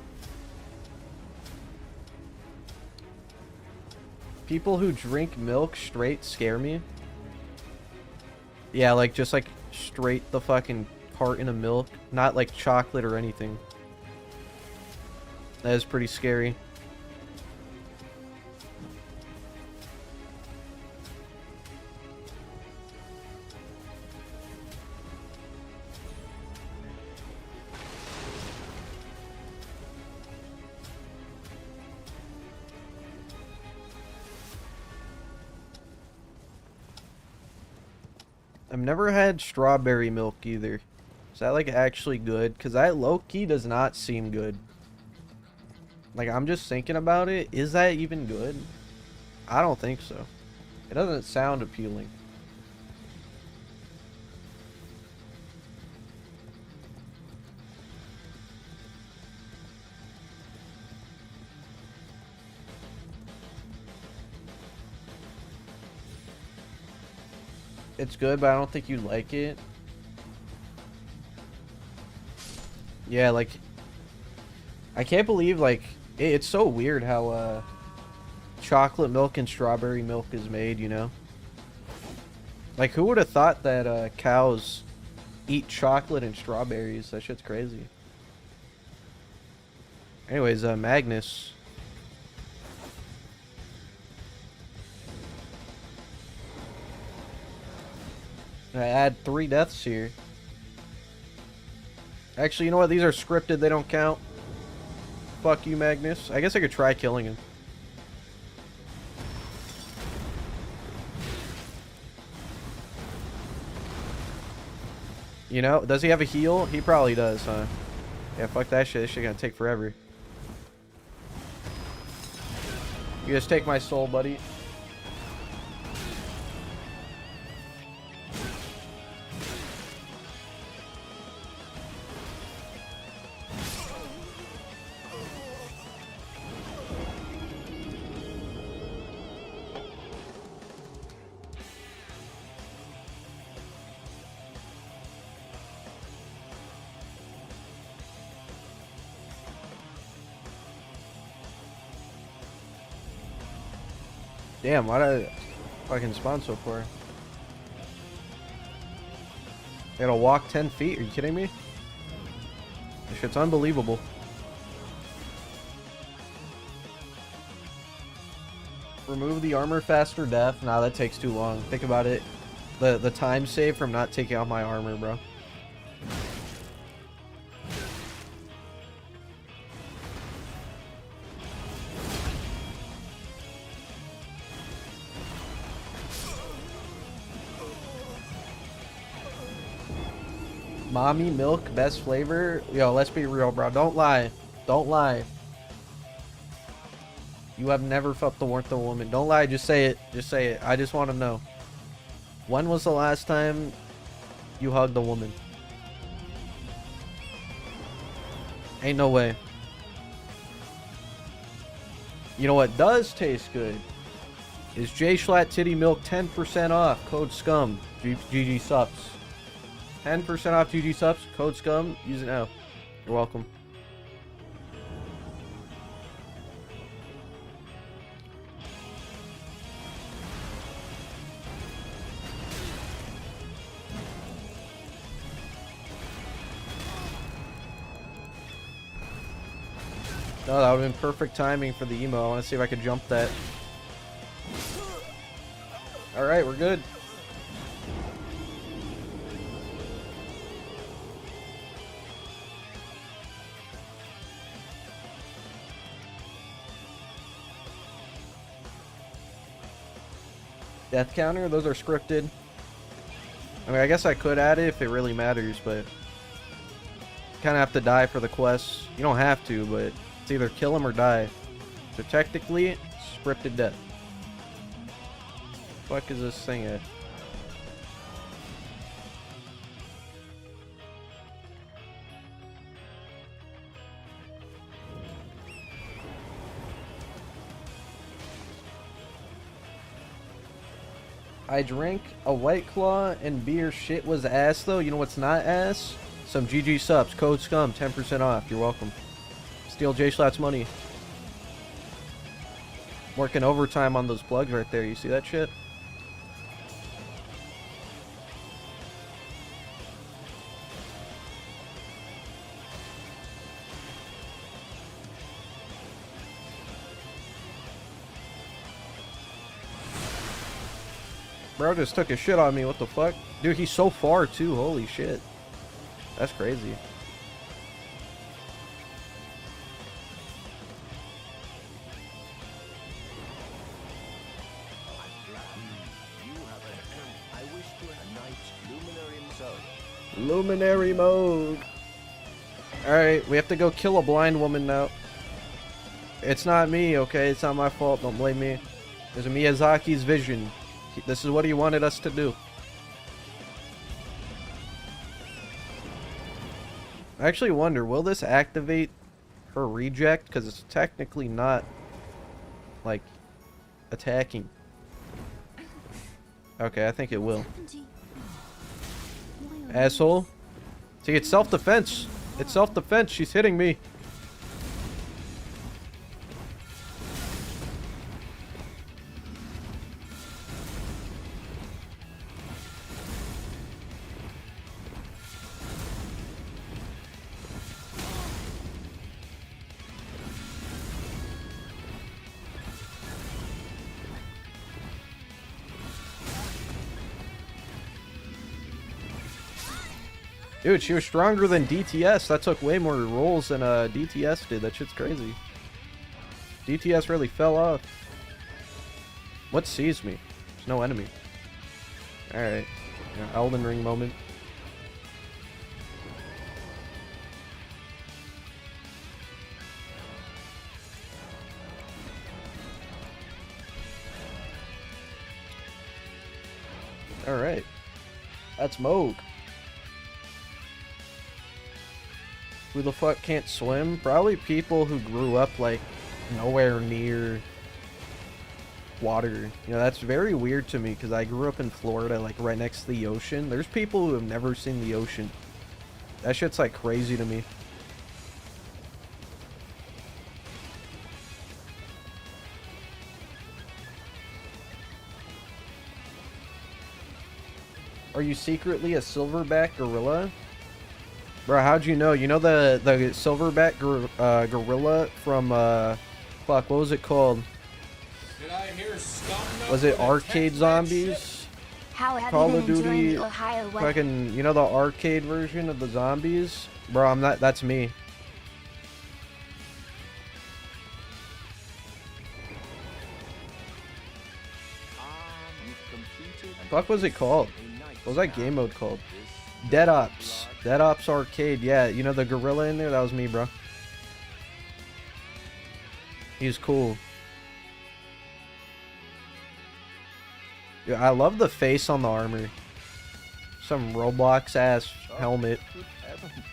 A: People who drink milk straight scare me. Yeah, like just like straight the fucking carton of milk, not like chocolate or anything. That is pretty scary. I've never had strawberry milk either. Is that like actually good? Because that low-key does not seem good. Like, I'm just thinking about it. Is that even good? I don't think so. It doesn't sound appealing. It's good, but I don't think you like it. Yeah, like, I can't believe, like, it's so weird how chocolate milk and strawberry milk is made, you know? Like, who would have thought that cows eat chocolate and strawberries? That shit's crazy. Anyways, Magnus. I add 3 deaths here. Actually, you know what? These are scripted. They don't count. Fuck you, Magnus. I guess I could try killing him. You know, does he have a heal? He probably does, huh? Yeah, fuck that shit. This shit gonna take forever. You just take my soul, buddy. Damn, why did I fucking spawn so far? I gotta walk 10 feet, are you kidding me? This shit's unbelievable. Remove the armor faster death. Nah, that takes too long. Think about it. The time save from not taking out my armor, bro. Mommy milk, best flavor. Yo, let's be real, bro. Don't lie. Don't lie. You have never fucked the warmth of a woman. Don't lie. Just say it. Just say it. I just want to know. When was the last time you hugged a woman? Ain't no way. You know what does taste good? Is J Schlatt Titty Milk 10% off. Code SCUM. GG Subs. 10% off GG Subs. Code SCUM. Use it now. You're welcome. No, that would have been perfect timing for the emo. I want to see if I could jump that. Alright, we're good. Death counter? Those are scripted. I mean, I guess I could add it if it really matters, but kind of have to die for the quests. You don't have to, but it's either kill him or die. So technically, scripted death. Fuck is this thing at? I drank a White Claw and beer. Shit was ass though. You know what's not ass? Some GG Subs. Code SCUM. 10% off. You're welcome. Steal J Schlatt's money. Working overtime on those plugs right there. You see that shit? Bro just took a shit on me. What the fuck? Dude, he's so far too. Holy shit. That's crazy. Luminary Moog. Alright, we have to go kill a blind woman now. It's not me, okay? It's not my fault. Don't blame me. There's Miyazaki's vision. This is what he wanted us to do. I actually wonder, will this activate her reject? Because it's technically not, like, attacking. Okay, I think it will. Asshole. See, it's self-defense. It's self-defense. She's hitting me. Dude, she was stronger than DTS. That took way more rolls than DTS did. That shit's crazy. DTS really fell off. What sees me? There's no enemy. Alright. Yeah, Elden Ring moment. Alright. That's Moog. Who the fuck can't swim? Probably people who grew up, like, nowhere near water. You know, that's very weird to me, because I grew up in Florida, like, right next to the ocean. There's people who have never seen the ocean. That shit's, like, crazy to me. Are you secretly a silverback gorilla? Bro, how'd you know? You know the silverback gorilla from, fuck, what was it called?
C: Did I hear Skumnut?
A: Was it Arcade Zombies?
D: How have
A: Call
D: you
A: of
D: been enjoying
A: Duty,
D: the Ohio weather?
A: fucking, you know the arcade version of the zombies? Bro, I'm not, that's me. Fuck was it called? What was that game mode called? Dead Ops. Dead Ops Arcade. Yeah, you know the gorilla in there? That was me, bro. He's cool. Yeah, I love the face on the armor. Some Roblox ass helmet.
I: Good heavens.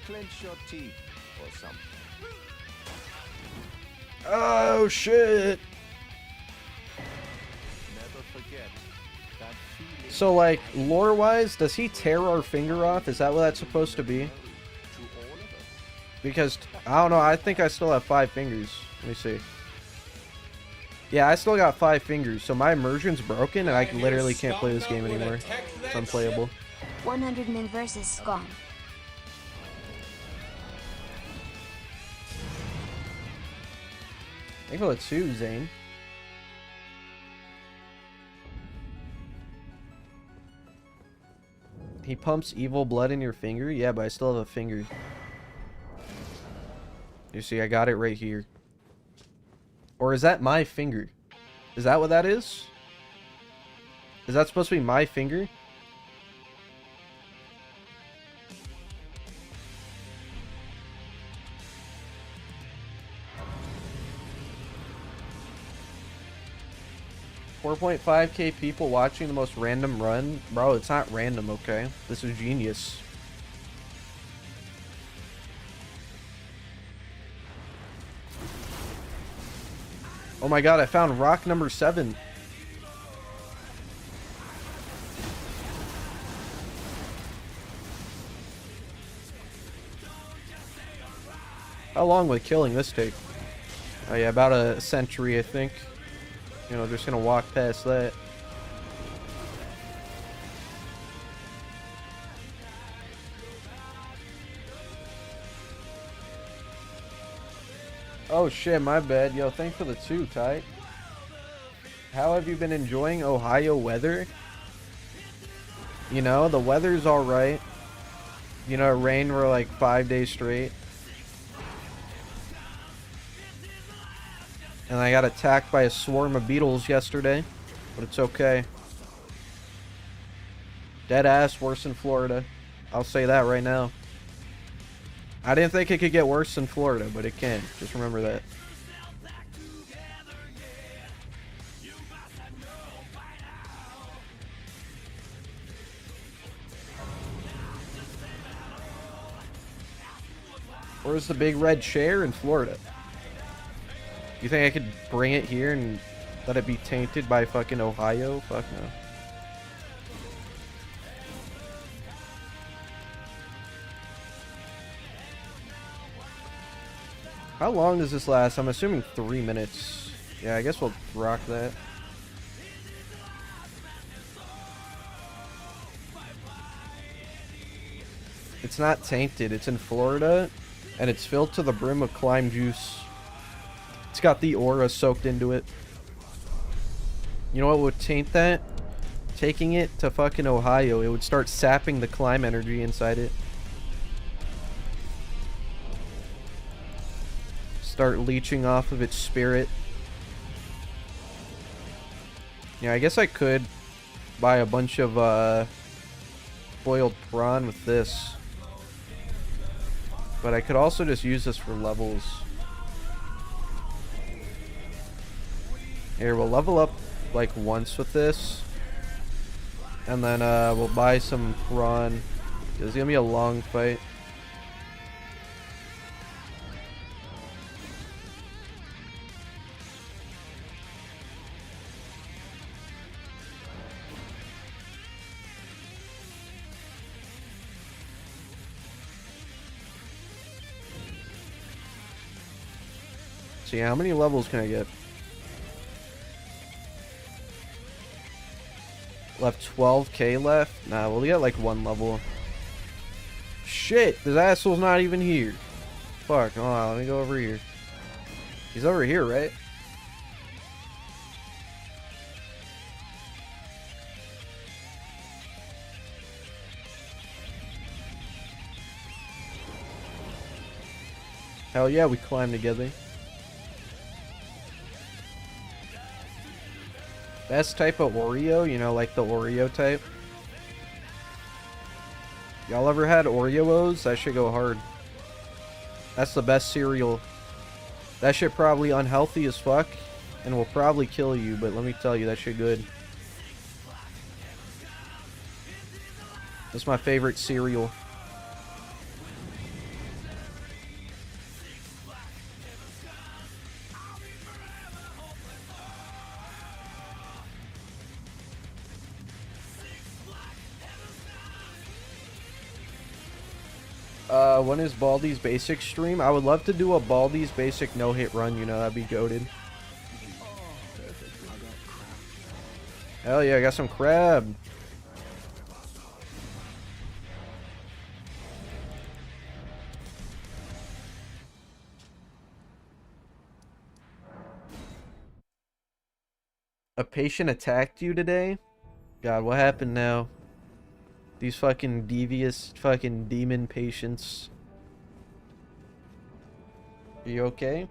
I: Clench your teeth or something.
A: Oh shit.
I: Never forget that feeling.
A: So like lore wise, does he tear our finger off? Is that what that's supposed to be?
I: To all of us.
A: Because I don't know, I think I still have 5 fingers. Let me see. Yeah, I still got 5 fingers, so my immersion's broken and I literally can't play this game anymore. It's unplayable.
D: 100 men versus Scum.
A: Thank you for the 2, Zane. He pumps evil blood in your finger? Yeah, but I still have a finger. You see, I got it right here. Or is that my finger? Is that what that is? Is that supposed to be my finger? $4.5K people watching the most random run? Bro, it's not random, okay? This is genius. Oh my god, I found rock number 7. How long would killing this take? Oh yeah, about a century, I think. You know, just gonna walk past that. Oh shit, my bad. Yo, thanks for the 2, tight. How have you been enjoying Ohio weather? You know, the weather's alright. You know, it rained for like 5 days straight. And I got attacked by a swarm of beetles yesterday. But it's okay. Dead ass worse than Florida. I'll say that right now. I didn't think it could get worse than Florida, but it can. Just remember that. Where's the big red chair in Florida? You think I could bring it here and let it be tainted by fucking Ohio? Fuck no. How long does this last? I'm assuming 3 minutes. Yeah, I guess we'll rock that. It's not tainted. It's in Florida, and it's filled to the brim with climb juice. It's got the aura soaked into it. You know what would taint that? Taking it to fucking Ohio. It would start sapping the climb energy inside it. Start leeching off of its spirit. Yeah, I guess I could buy a bunch of boiled prawn with this. But I could also just use this for levels. Here, we'll level up like once with this. And then we'll buy some prawn. It's gonna be a long fight. See, how many levels can I get? Left 12k left? Nah, we'll get like 1 level. Shit, this asshole's not even here. Fuck, hold on, let me go over here. He's over here, right? Hell yeah, we climb together. Best type of Oreo, you know, like the Oreo type. Y'all ever had Oreos? That should go hard. That's the best cereal. That shit probably unhealthy as fuck and will probably kill you, but let me tell you, that shit good. That's my favorite cereal. When is Baldi's Basic stream? I would love to do a Baldi's Basic no-hit run, you know, that'd be goated. Hell yeah, I got some crab. A patient attacked you today? God, what happened now? These fucking devious fucking demon patients. Are you okay?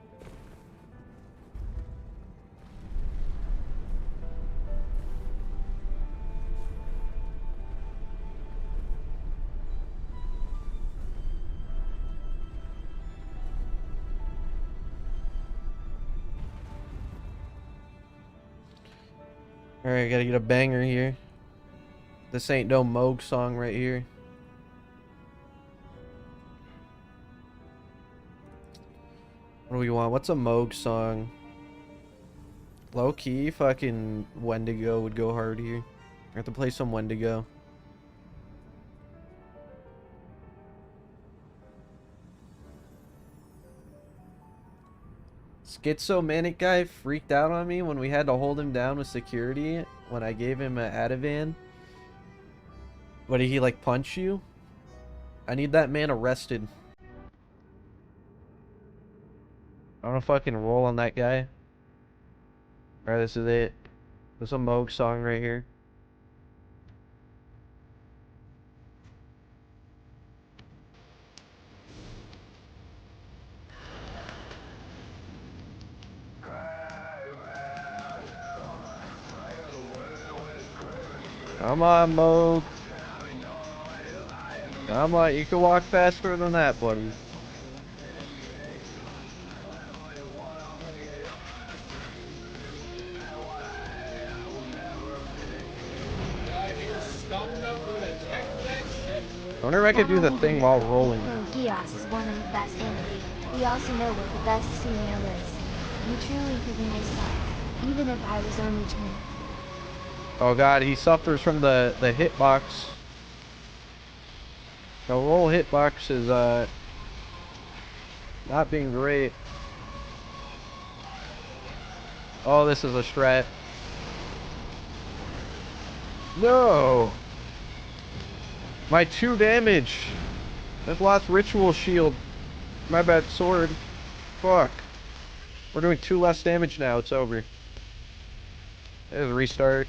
A: Alright, gotta get a banger here. This ain't no Moog song right here. What do we want? What's a Moog song? Low key, fucking Wendigo would go hard here. I have to play some Wendigo. Schizomanic guy freaked out on me when we had to hold him down with security when I gave him an Ativan. What, did he like punch you? I need that man arrested. I wanna fucking roll on that guy. Alright, this is it. There's a Moog song right here. Come on, Moog. Come on, you can walk faster than that, buddy.
C: Did I hear Skumnut would have tech that shit?
A: I wonder if I could do the thing while rolling.
D: Gios is one of the best in the game. We also know what the best female is. You truly could be my son, even if I was only 20.
A: Oh god, he suffers from the hitbox. The roll hitbox is not being great. Oh, this is a strat. No! My 2 damage! I've lost ritual shield. My bad, sword. Fuck. We're doing 2 less damage now, it's over. There's a restart.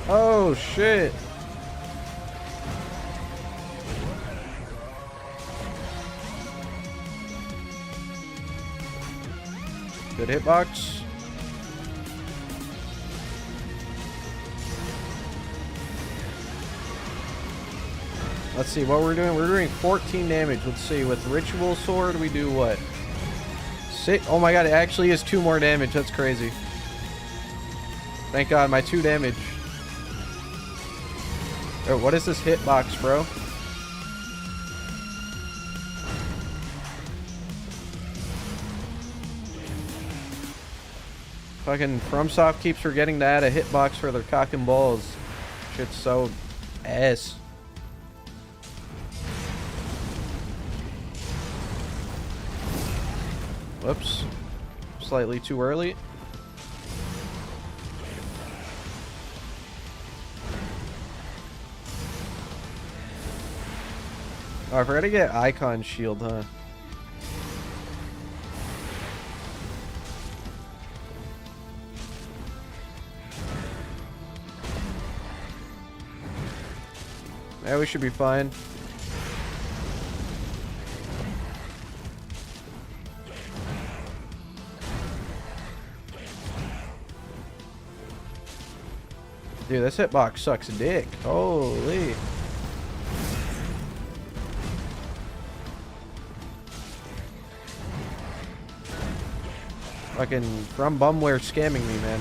A: Oh shit. Good hitbox. Let's see what we're doing. We're doing 14 damage. Let's see. With Ritual Sword, we do what? 6. Oh my god, it actually is 2 more damage. That's crazy. Thank god, my 2 damage. Oh, what is this hitbox, bro? Fucking FromSoft keeps forgetting to add a hitbox for their cock and balls. Shit's so ass. Whoops. Slightly too early. Oh, I forgot to get Icon Shield, huh? Yeah, we should be fine. Dude, this hitbox sucks dick. Holy. Fucking from Bumware scamming me, man.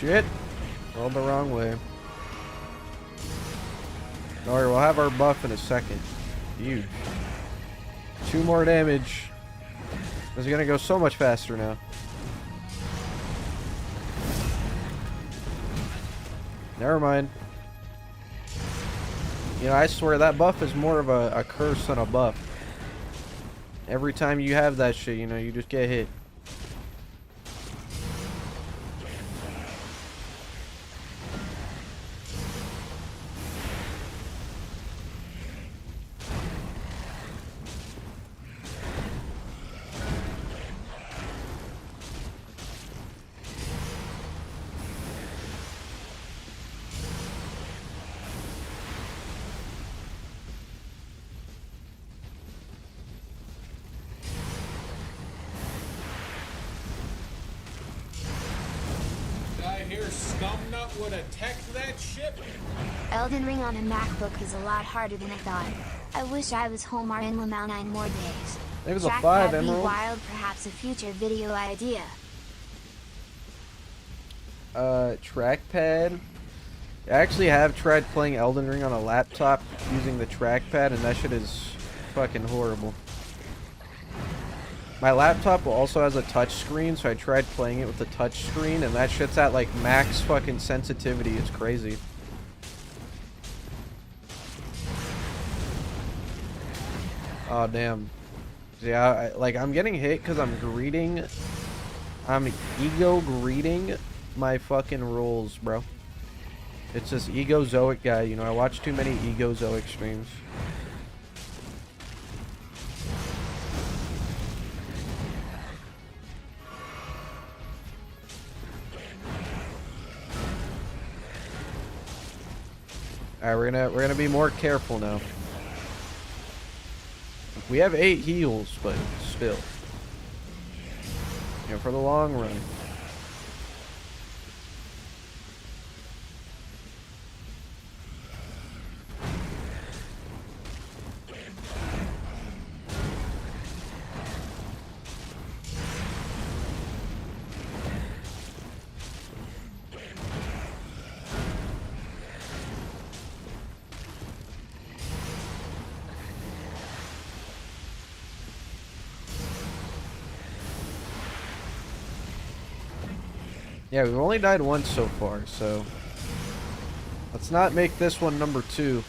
A: Shit. Rolled the wrong way. Alright, we'll have our buff in a second. Huge. 2 more damage. It's gonna go so much faster now. Never mind. You know, I swear that buff is more of a curse than a buff. Every time you have that shit, you know, you just get hit.
C: Here, Skumnut would have teched that ship.
D: Elden Ring on a MacBook is a lot harder than I thought. I wish I was home or in Lamau 9 more days.
A: It was a
D: Trackpad
A: 5
D: be
A: emerald.
D: wild, perhaps a future video idea.
A: Trackpad. I actually have tried playing Elden Ring on a laptop using the trackpad, and that shit is fucking horrible. My laptop also has a touch screen, so I tried playing it with the touch screen, and that shit's at like max fucking sensitivity. It's crazy. Oh damn. Yeah, I'm getting hit because I'm ego greeting my fucking rolls, bro. It's this egozoic guy, you know, I watch too many egozoic streams. Alright, we're gonna be more careful now. We have 8 heals, but still. You know, for the long run. Yeah, we've only died once so far, so let's not make this one number 2.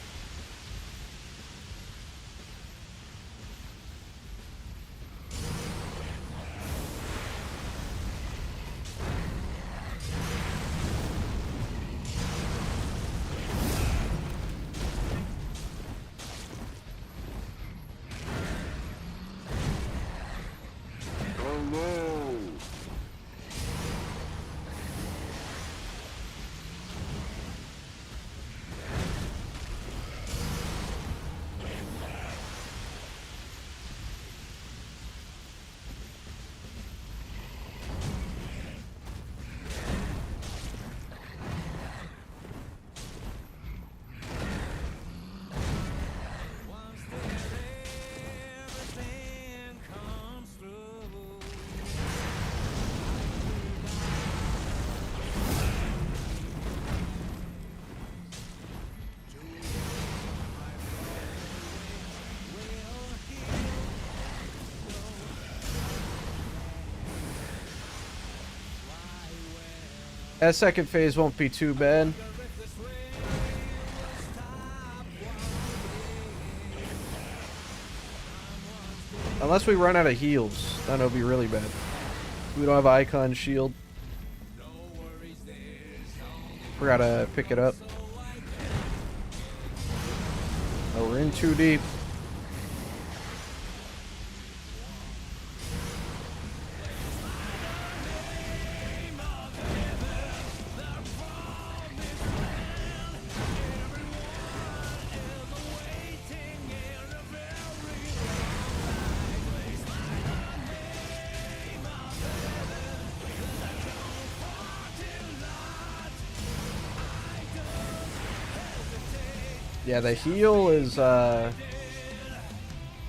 A: That second phase won't be too bad. Unless we run out of heals, then it'll be really bad. We don't have Icon Shield. Forgot to pick it up. Oh, we're in too deep. Yeah, the heal is,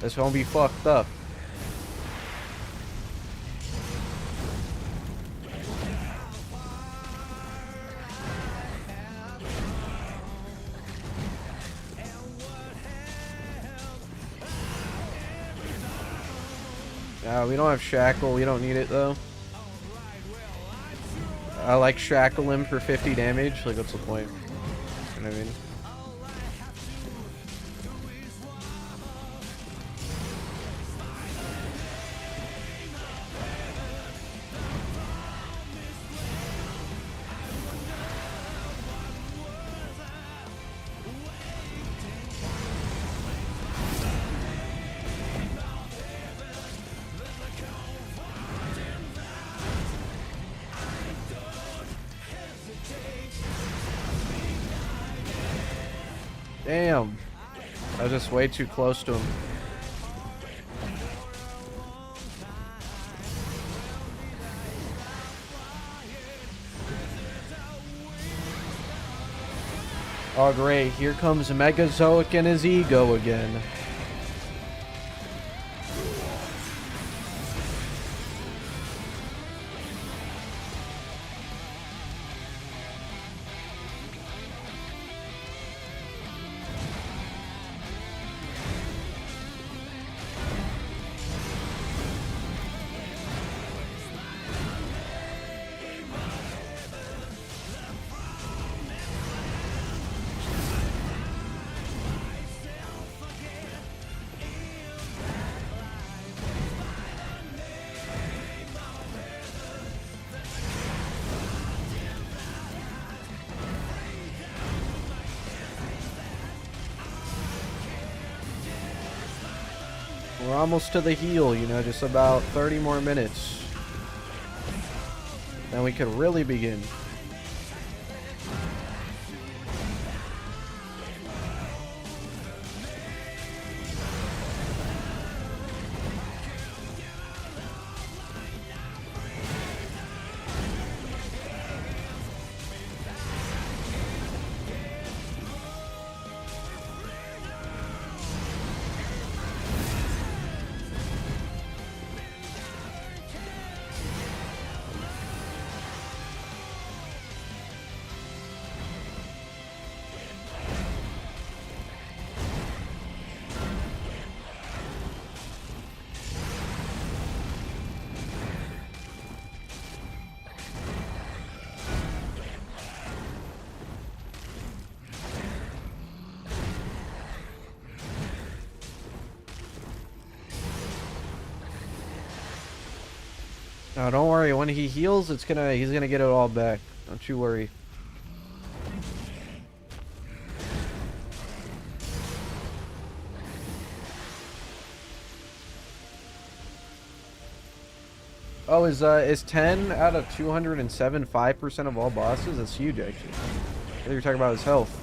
A: it's gonna be fucked up. We don't have Shackle. We don't need it, though. I like Shackle him for 50 damage. Like, what's the point? You know what I mean? Damn. I was just way too close to him. Oh great, here comes Megazoic and his ego again. We're almost to the heal, you know, just about 30 more minutes. Then we could really begin. No, don't worry. When he heals, he's gonna get it all back. Don't you worry. Oh, is 10 out of 207 5% of all bosses? That's huge, actually. I think you're talking about his health.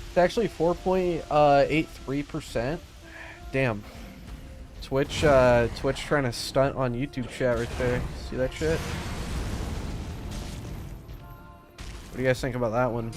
A: It's actually 4.83%. Damn. Twitch trying to stunt on YouTube chat right there. See that shit? What do you guys think about that one?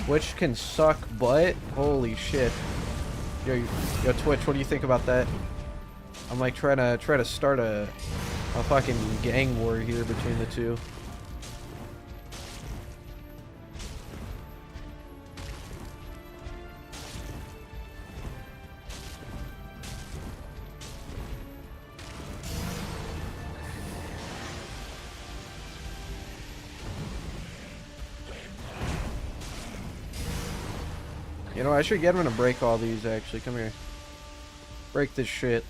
A: Twitch can suck butt. Holy shit. Yo, Twitch, what do you think about that? I'm like trying to start a fucking gang war here between the two. You know, I should get him to break all these, actually. Come here. Break this shit.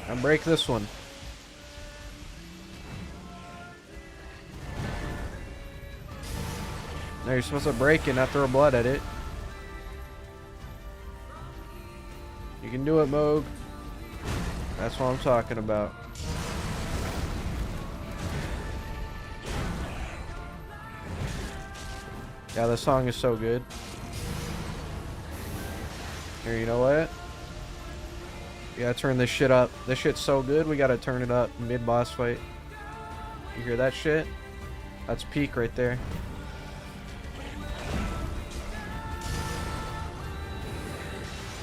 A: And break this one. Now you're supposed to break it, not throw blood at it. You can do it, Moog. That's what I'm talking about. Yeah, this song is so good. Here, you know what? We gotta turn this shit up. This shit's so good, we gotta turn it up mid-boss fight. You hear that shit? That's peak right there.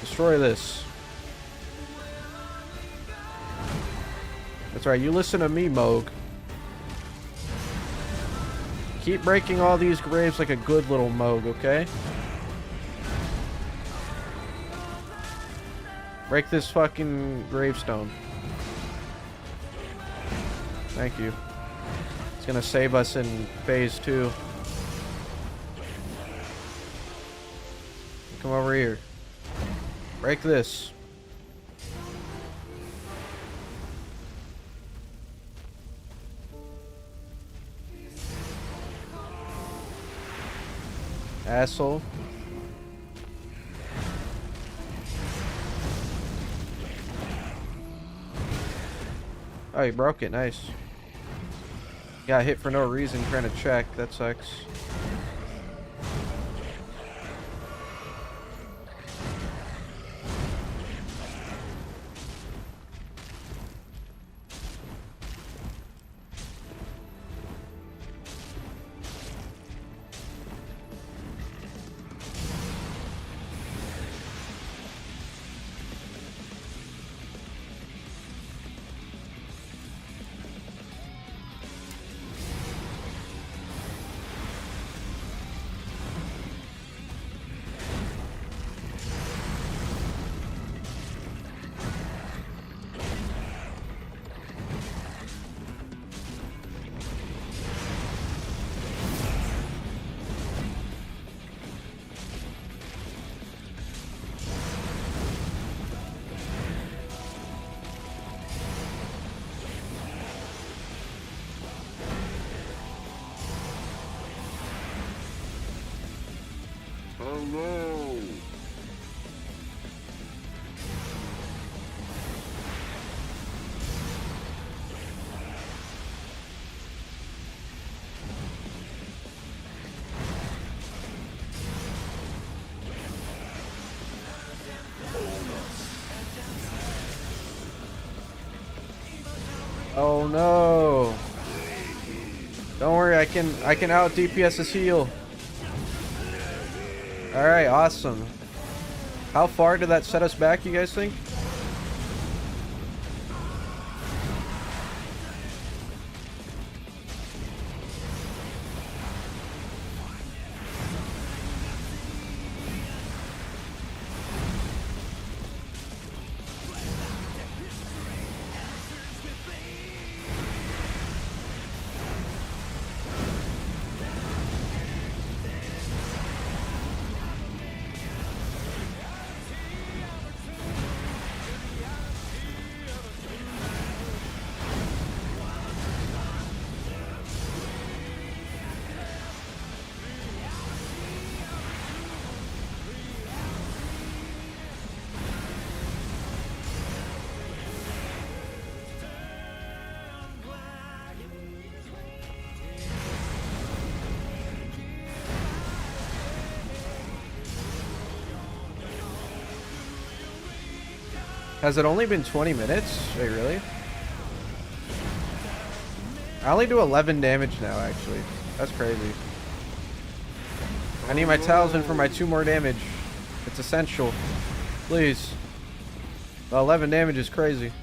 A: Destroy this. That's right, you listen to me, Moog. Keep breaking all these graves like a good little Moog, okay? Break this fucking gravestone. Thank you. It's gonna save us in phase 2. Come over here. Break this. Asshole. Oh, you broke it. Nice. Got hit for no reason trying to check. That sucks.
B: Oh no!
A: Oh no! Don't worry, I can out DPS his heal. Alright, awesome. How far did that set us back, you guys think? Has it only been 20 minutes? Wait, really? I only do 11 damage now, actually. That's crazy. I need my talisman for my 2 more damage. It's essential. Please. The 11 damage is crazy.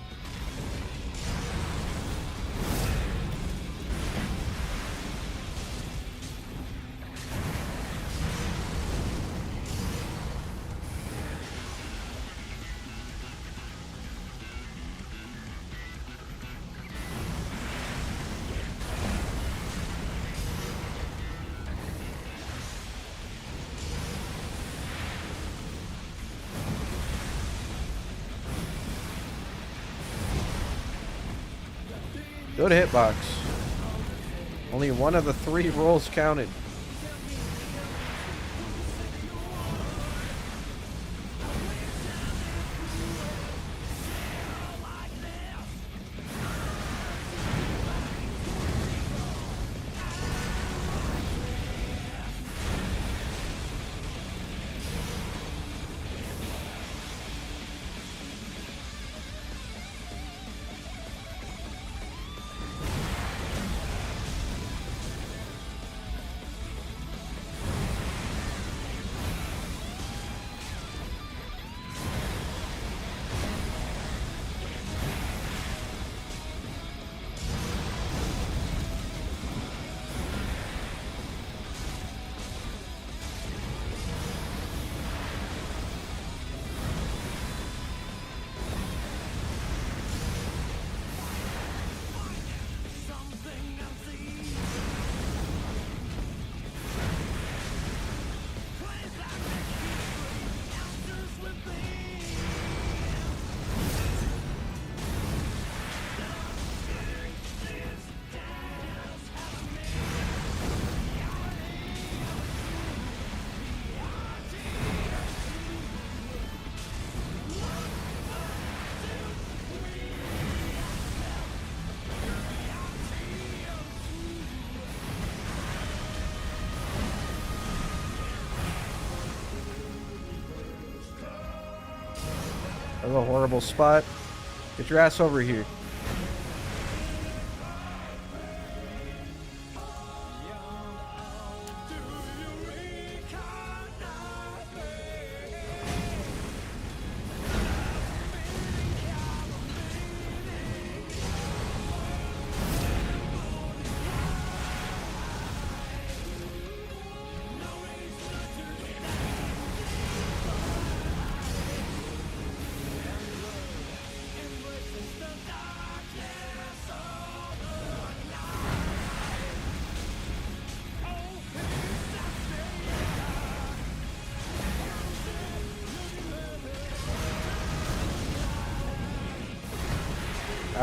A: Good hitbox. Only one of the 3 rolls counted. That's a horrible spot. Get your ass over here.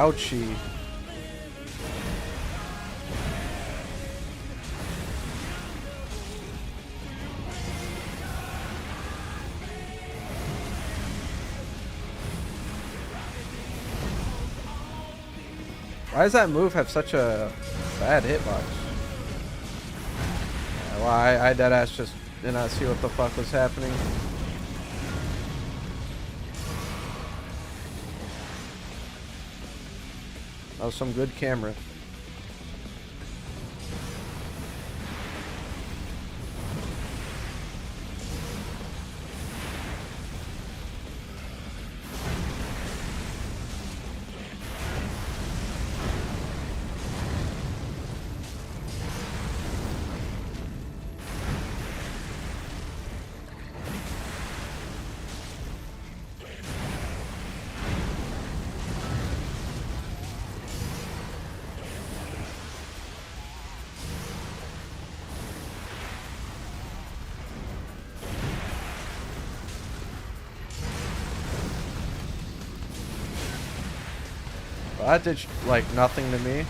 A: Ouchie. Why does that move have such a bad hitbox? Yeah, well, I deadass just did not see what the fuck was happening. That was some good camera. Well, that did like nothing to me.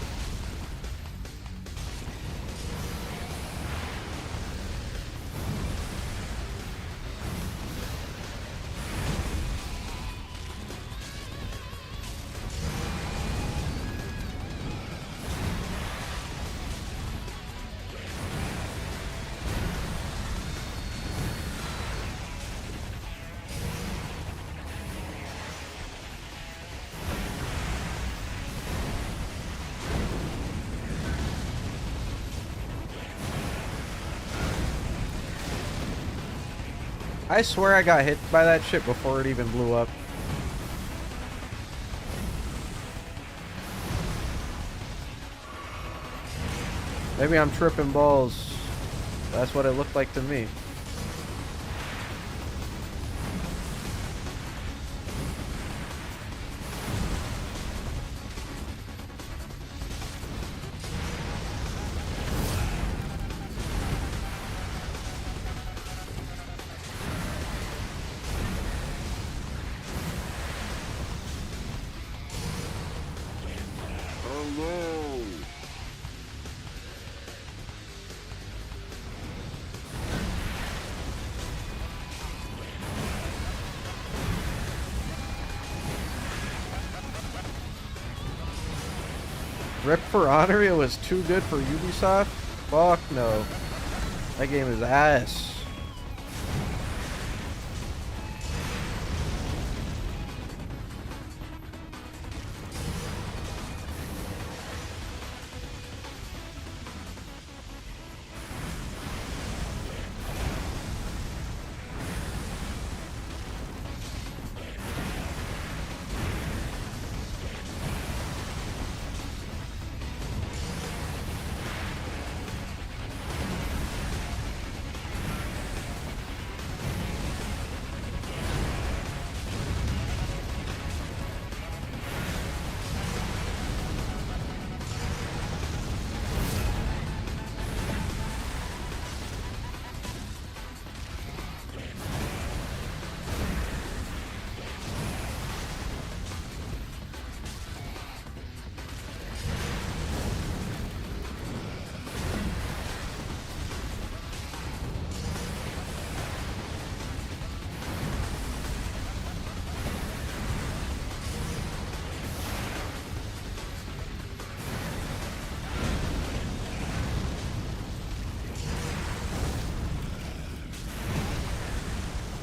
A: I swear I got hit by that shit before it even blew up. Maybe I'm tripping balls. That's what it looked like to me.
B: Hello.
A: Rip for Honor, it was too good for Ubisoft? Fuck no. That game is ass.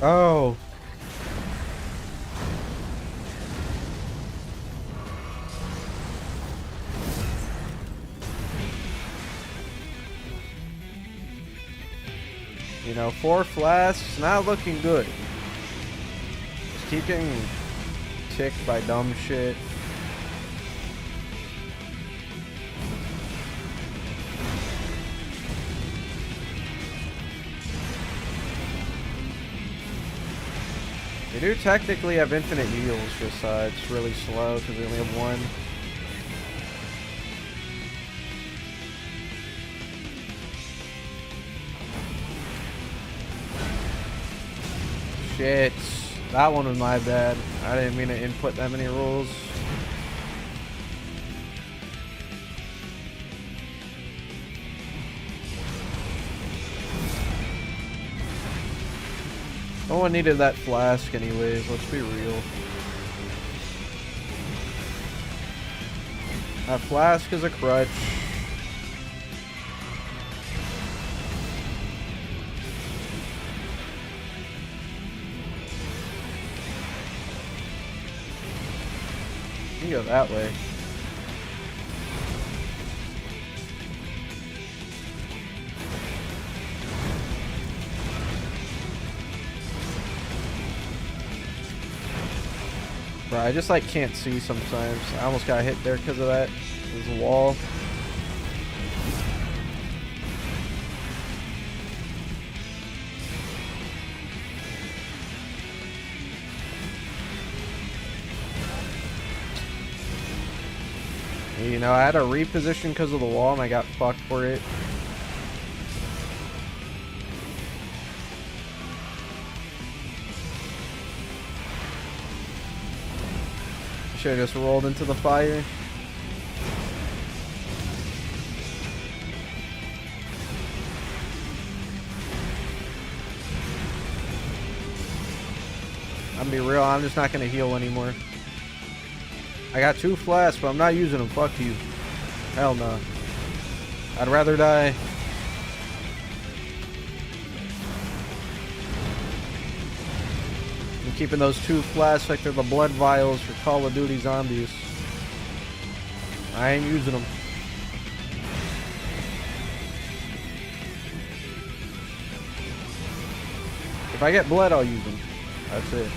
A: Oh. You know, 4 flasks, not looking good. Just keep getting ticked by dumb shit. They do technically have infinite heals, just it's really slow because they only have 1. Shit, that one was my bad. I didn't mean to input that many rules. No one needed that flask anyways, let's be real. That flask is a crutch. You can go that way. Bro, I just can't see sometimes. I almost got hit there because of that. There's a wall. You know, I had to reposition because of the wall and I got fucked for it. Should have just rolled into the fire. I'm gonna be real, I'm just not gonna heal anymore. I got 2 flasks, but I'm not using them. Fuck you. Hell no. I'd rather die. I'm keeping those 2 flasks like they're the blood vials for Call of Duty Zombies. I ain't using them. If I get blood, I'll use them. That's it.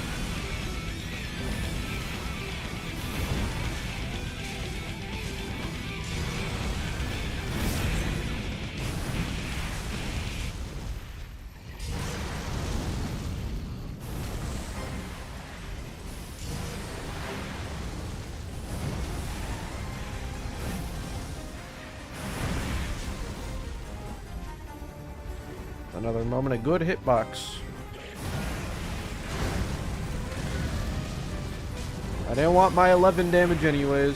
A: Another moment of good hitbox. I didn't want my 11 damage anyways.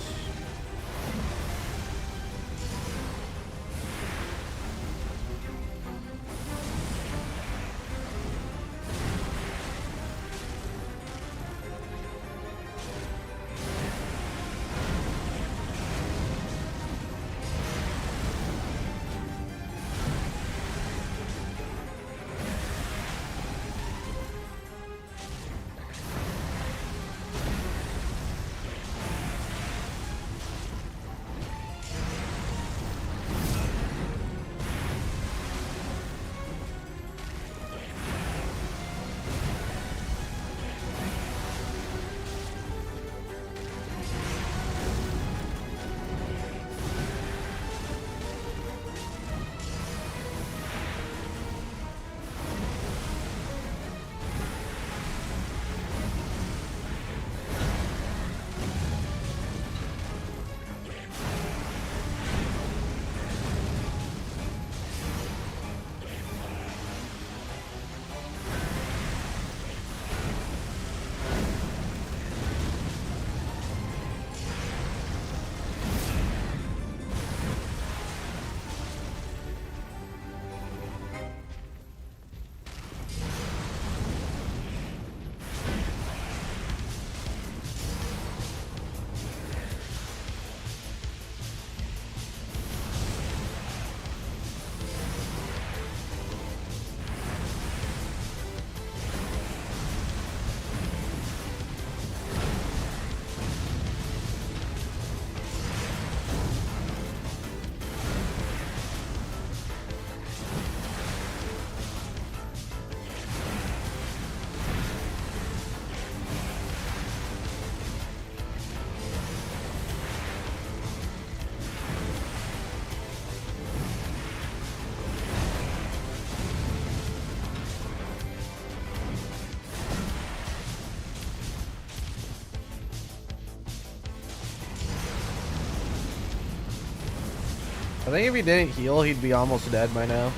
A: I think if he didn't heal, he'd be almost dead by now.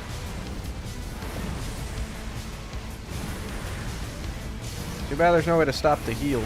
A: Too bad there's no way to stop the heal.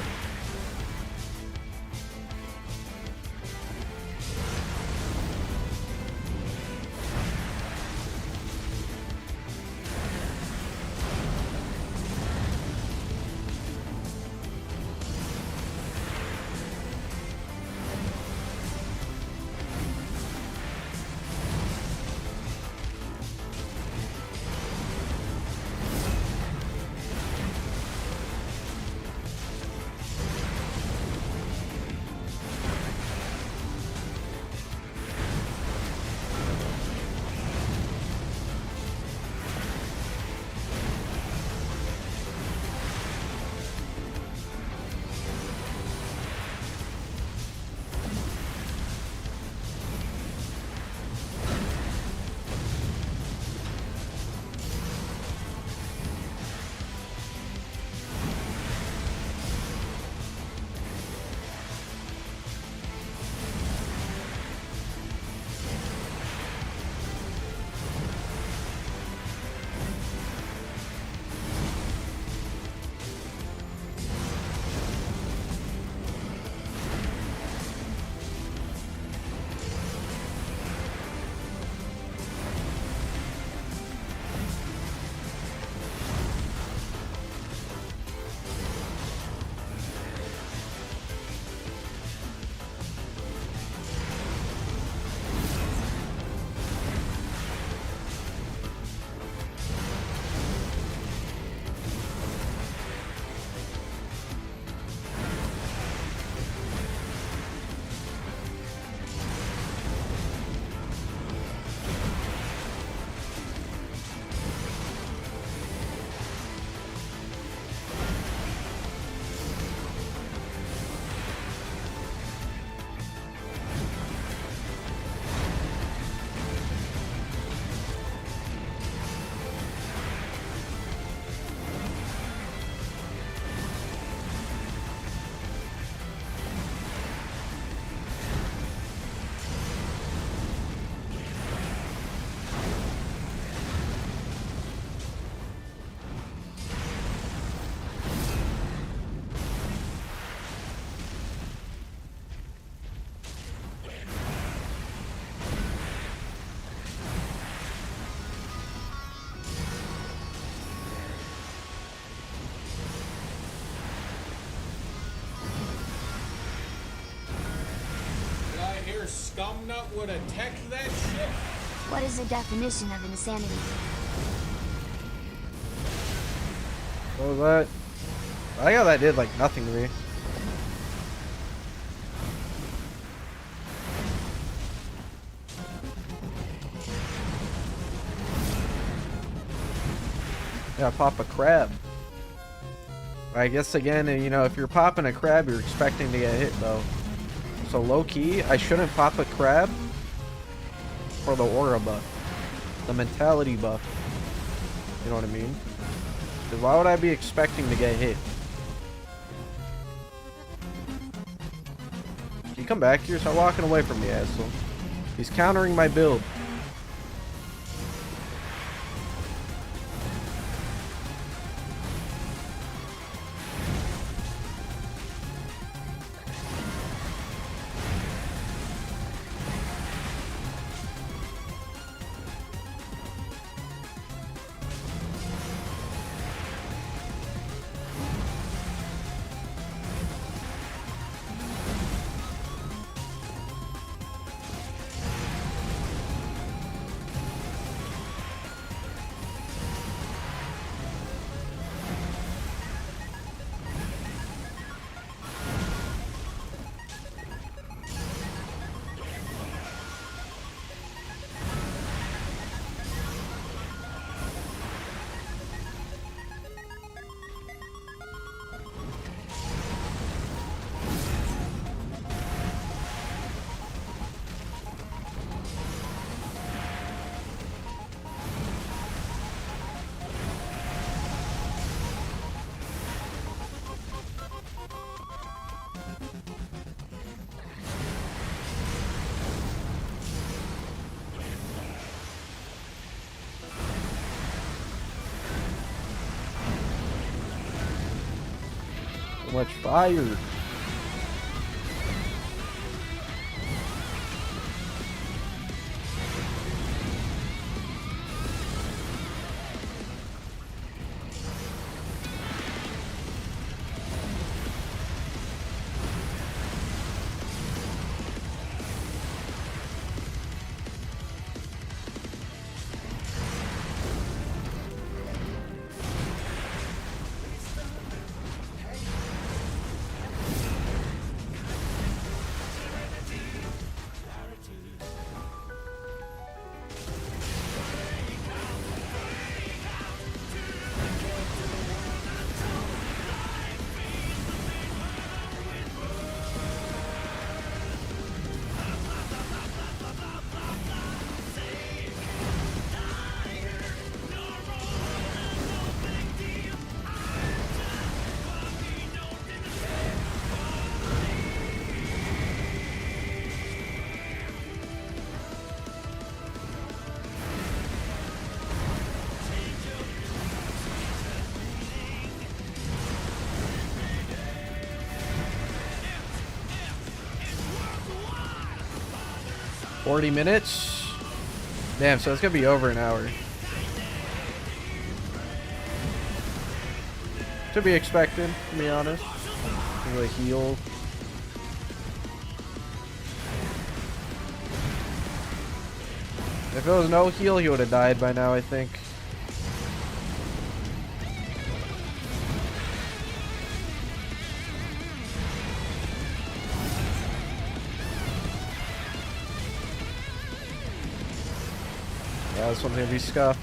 C: Skumnut would have texted that shit?
D: What is the definition of insanity?
A: What was that? I think how that did like nothing to me. Yeah, pop a crab. I guess again, you know, if you're popping a crab, you're expecting to get hit though. So low key, I shouldn't pop a crab for the aura buff, the mentality buff. You know what I mean? Because why would I be expecting to get hit? Can you come back here? Start walking away from me, asshole. He's countering my build. So much fire. $40. Damn, so it's gonna be over an hour. To be expected, to be honest. Really heal. If it was no heal, he would have died by now, I think. Yeah, this one's gonna be scuffed.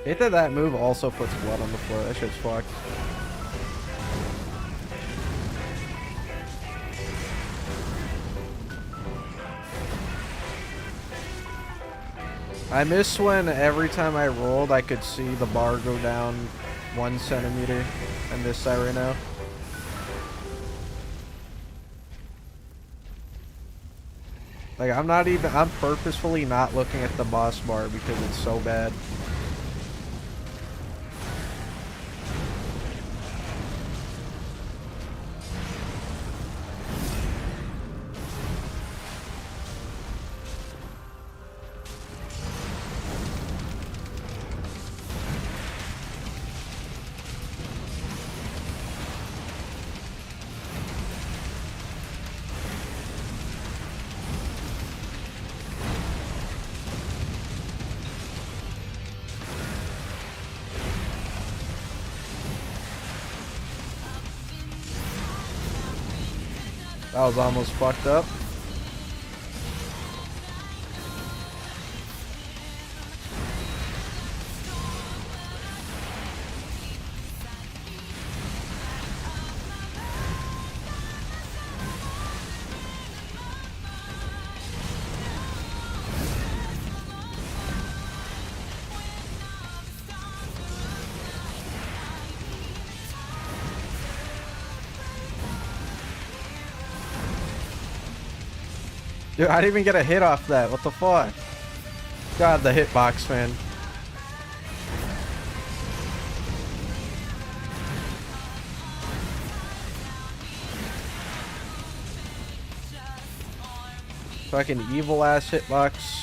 A: Hate that that move also puts blood on the floor. That shit's fucked. I miss when every time I rolled I could see the bar go down 1 centimeter. I miss that right now. Like, I'm purposefully not looking at the boss bar because it's so bad. That was almost fucked up. Dude, I didn't even get a hit off that. What the fuck? God, the hitbox, man. Fucking evil ass hitbox.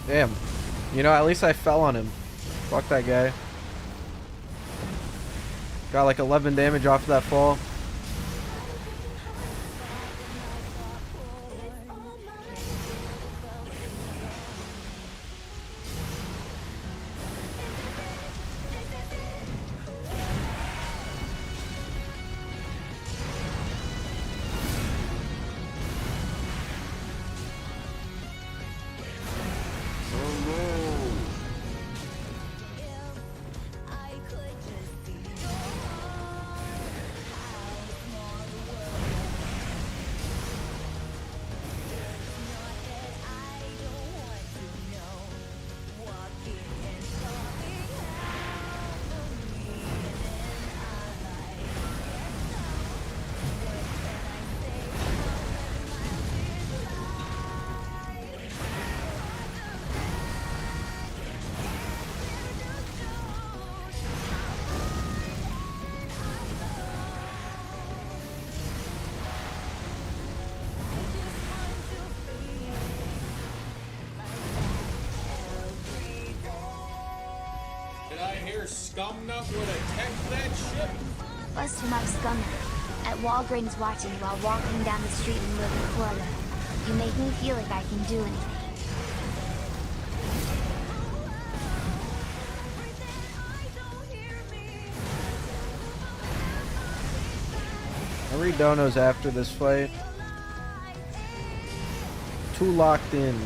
A: Damn. You know, at least I fell on him. Fuck that guy. Got like 11 damage off of that fall.
C: Skumnut would have teched that ship?
D: Bust him up, Skumnut. At Walgreens watching while walking down the street in living Florida. You make me feel like I can do anything.
A: I read donos after this fight. Too locked in.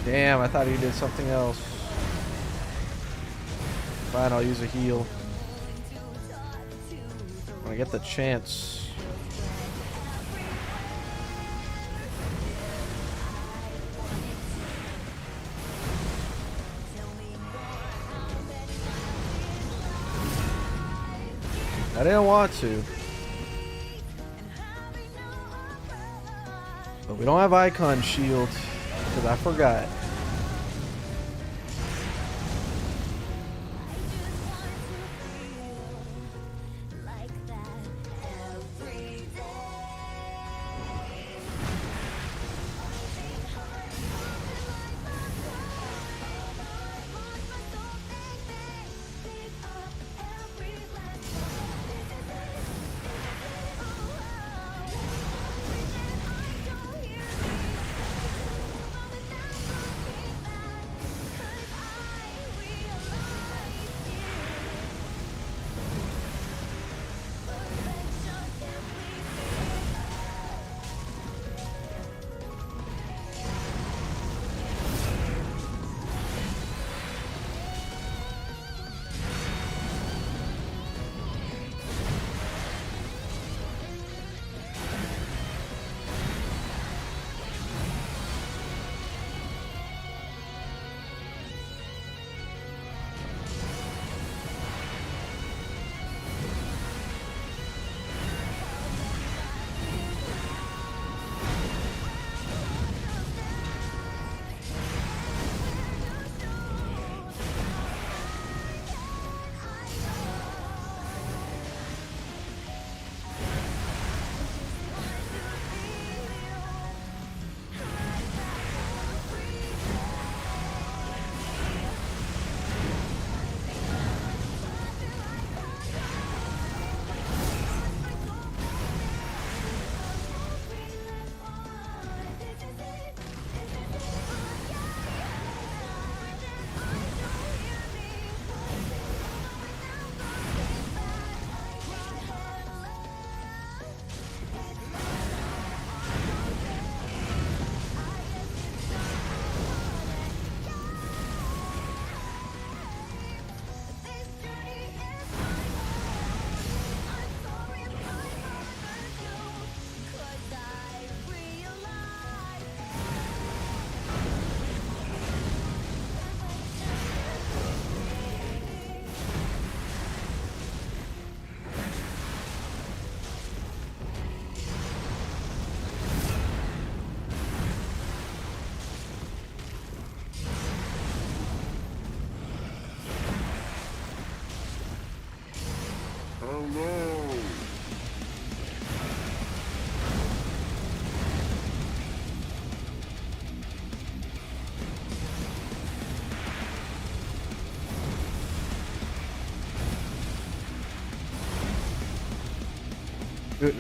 A: Damn, I thought he did something else. Fine, I'll use a heal. When I get the chance. I didn't want to. But we don't have icon shield. Because I forgot.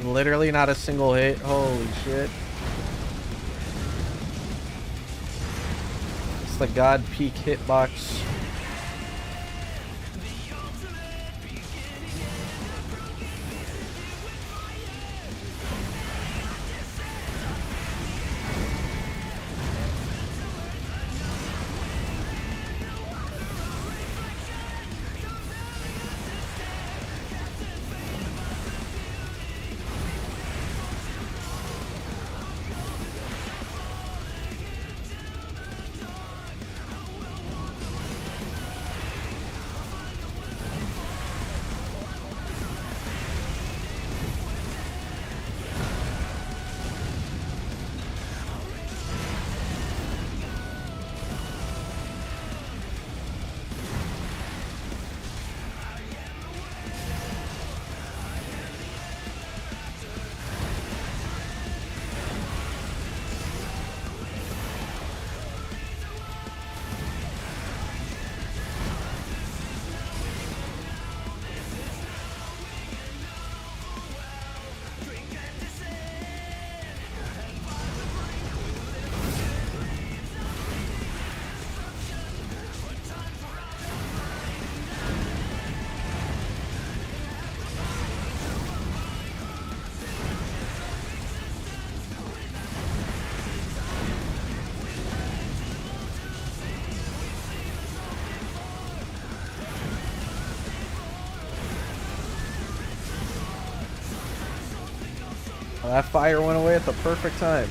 A: Literally not a single hit. Holy shit. It's the God Peak hitbox. that fire went away at the perfect time.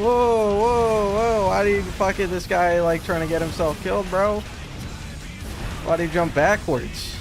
A: Whoa, whoa, whoa. Why do you fucking this guy like trying to get himself killed, bro? Why do you jump backwards?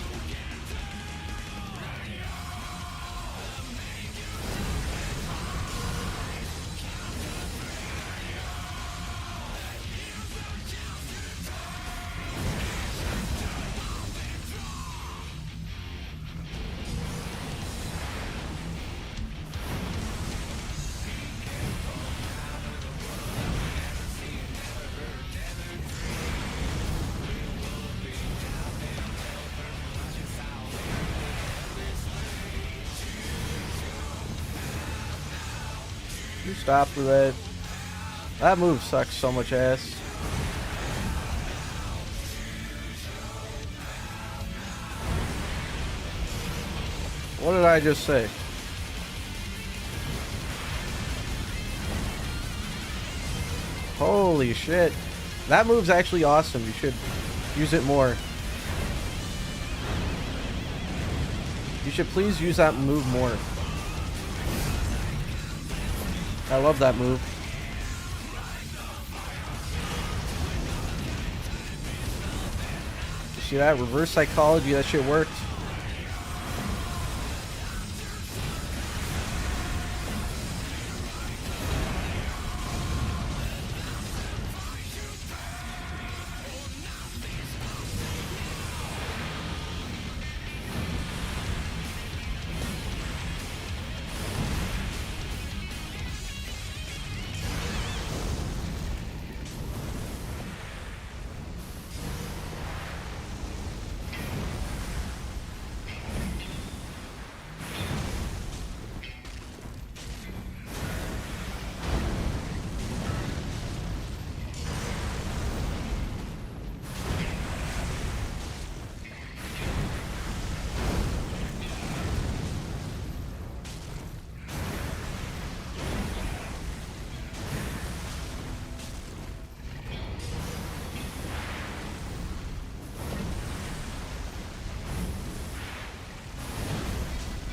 A: You stop with that. That move sucks so much ass. What did I just say? Holy shit. That move's actually awesome. You should use it more. You should please use that move more. I love that move. You see that? Reverse psychology, that shit worked.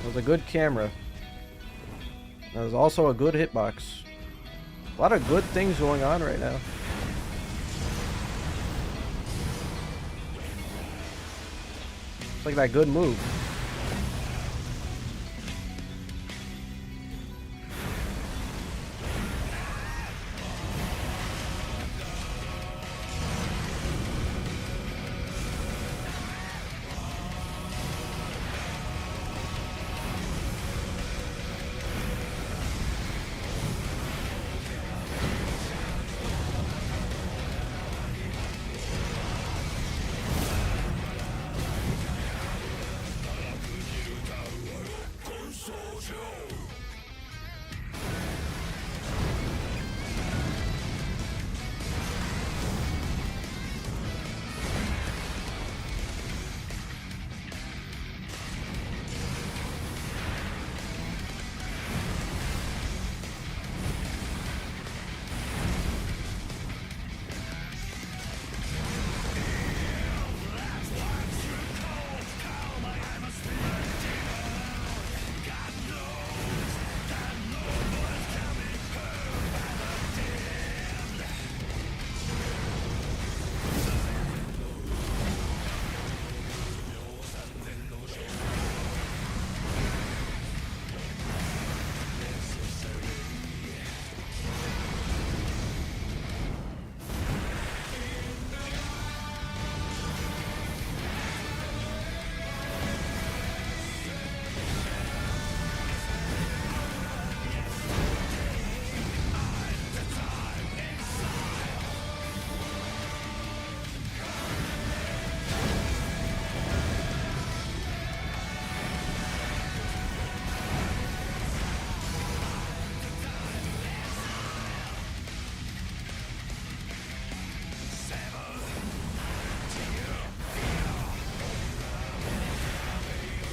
A: That was a good camera. That was also a good hitbox. A lot of good things going on right now. It's like that good move.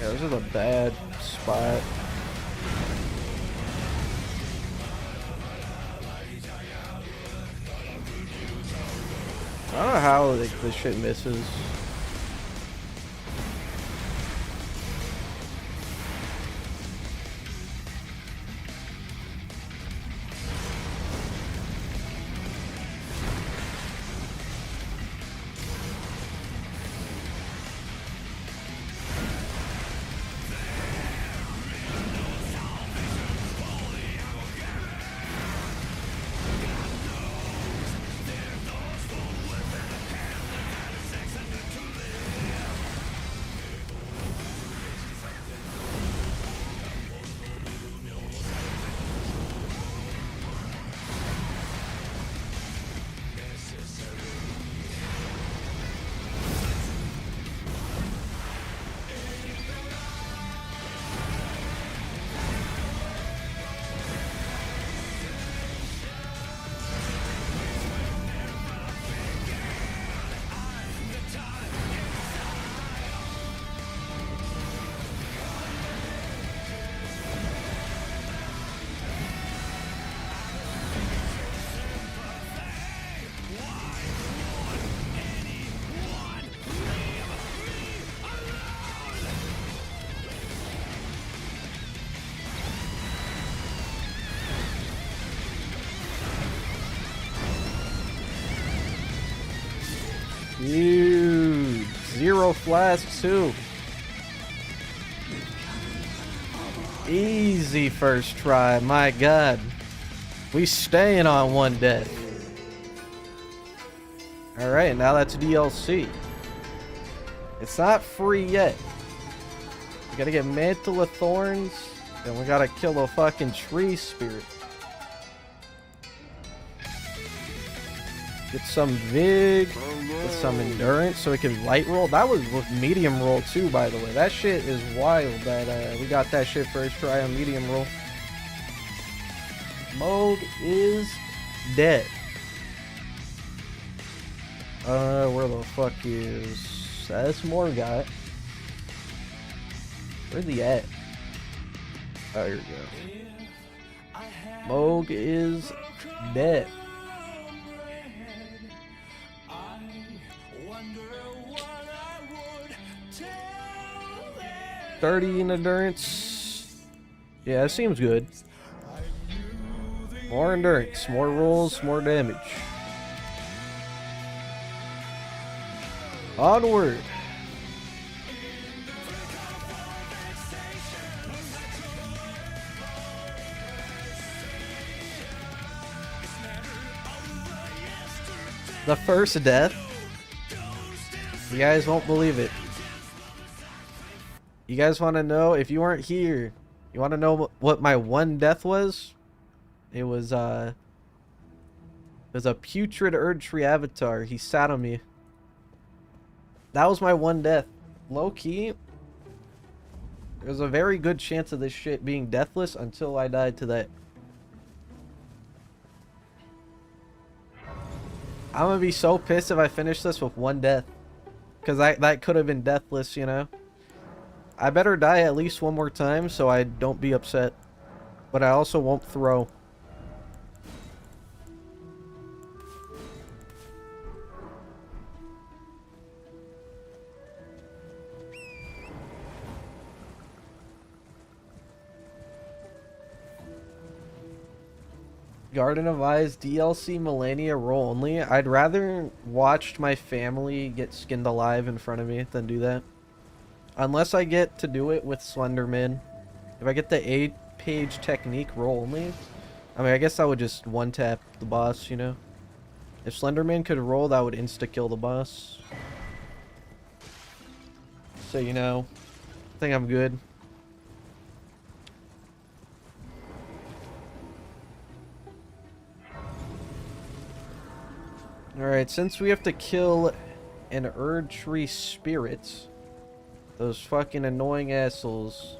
A: Yeah, this is a bad spot. I don't know how like, this shit misses. Dude, 0 flasks too. Easy first try, my god. We staying on 1 death. Alright, now that's DLC. It's not free yet. We gotta get Mantle of Thorns, and we gotta kill a fucking tree spirit. Get some Vig, get some Endurance so we can light roll. That was with medium roll too, by the way. That shit is wild that we got that shit first try on medium roll. Moog is dead. Where the fuck is... That's more guy. Where's he at? Oh, here we go. Moog is dead. 30 in endurance. Yeah, it seems good. More endurance, more rolls, more damage. Onward. The first death. You guys won't believe it. You guys want to know, if you weren't here, you want to know what my 1 death was? It was a putrid Erdtree Avatar. He sat on me. That was my 1 death. Low key, there's a very good chance of this shit being deathless until I died to that. I'm gonna be so pissed if I finish this with 1 death. Because that could have been deathless, you know? I better die at least 1 more time so I don't be upset. But I also won't throw. Garden of Eyes DLC Millennia roll only. I'd rather watch my family get skinned alive in front of me than do that. Unless I get to do it with Slenderman. If I get the 8-page technique roll only, I mean, I guess I would just 1-tap the boss, you know? If Slenderman could roll, that would insta-kill the boss. So, you know, I think I'm good. Alright, since we have to kill an Erdtree spirit, those fucking annoying assholes,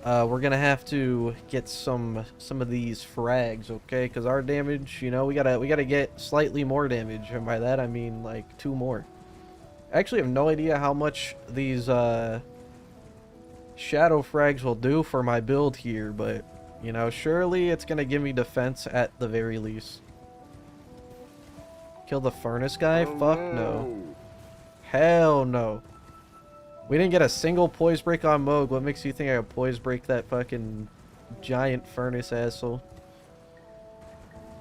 A: we're gonna have to get some of these frags, okay? Because our damage, you know, we gotta get slightly more damage, and by that I mean like 2 more. I actually have no idea how much these shadow frags will do for my build here, but you know, surely it's gonna give me defense at the very least. Kill the furnace guy? Fuck no. Hell no. We didn't get a single poise break on Moog. What makes you think I could poise break that fucking giant furnace asshole?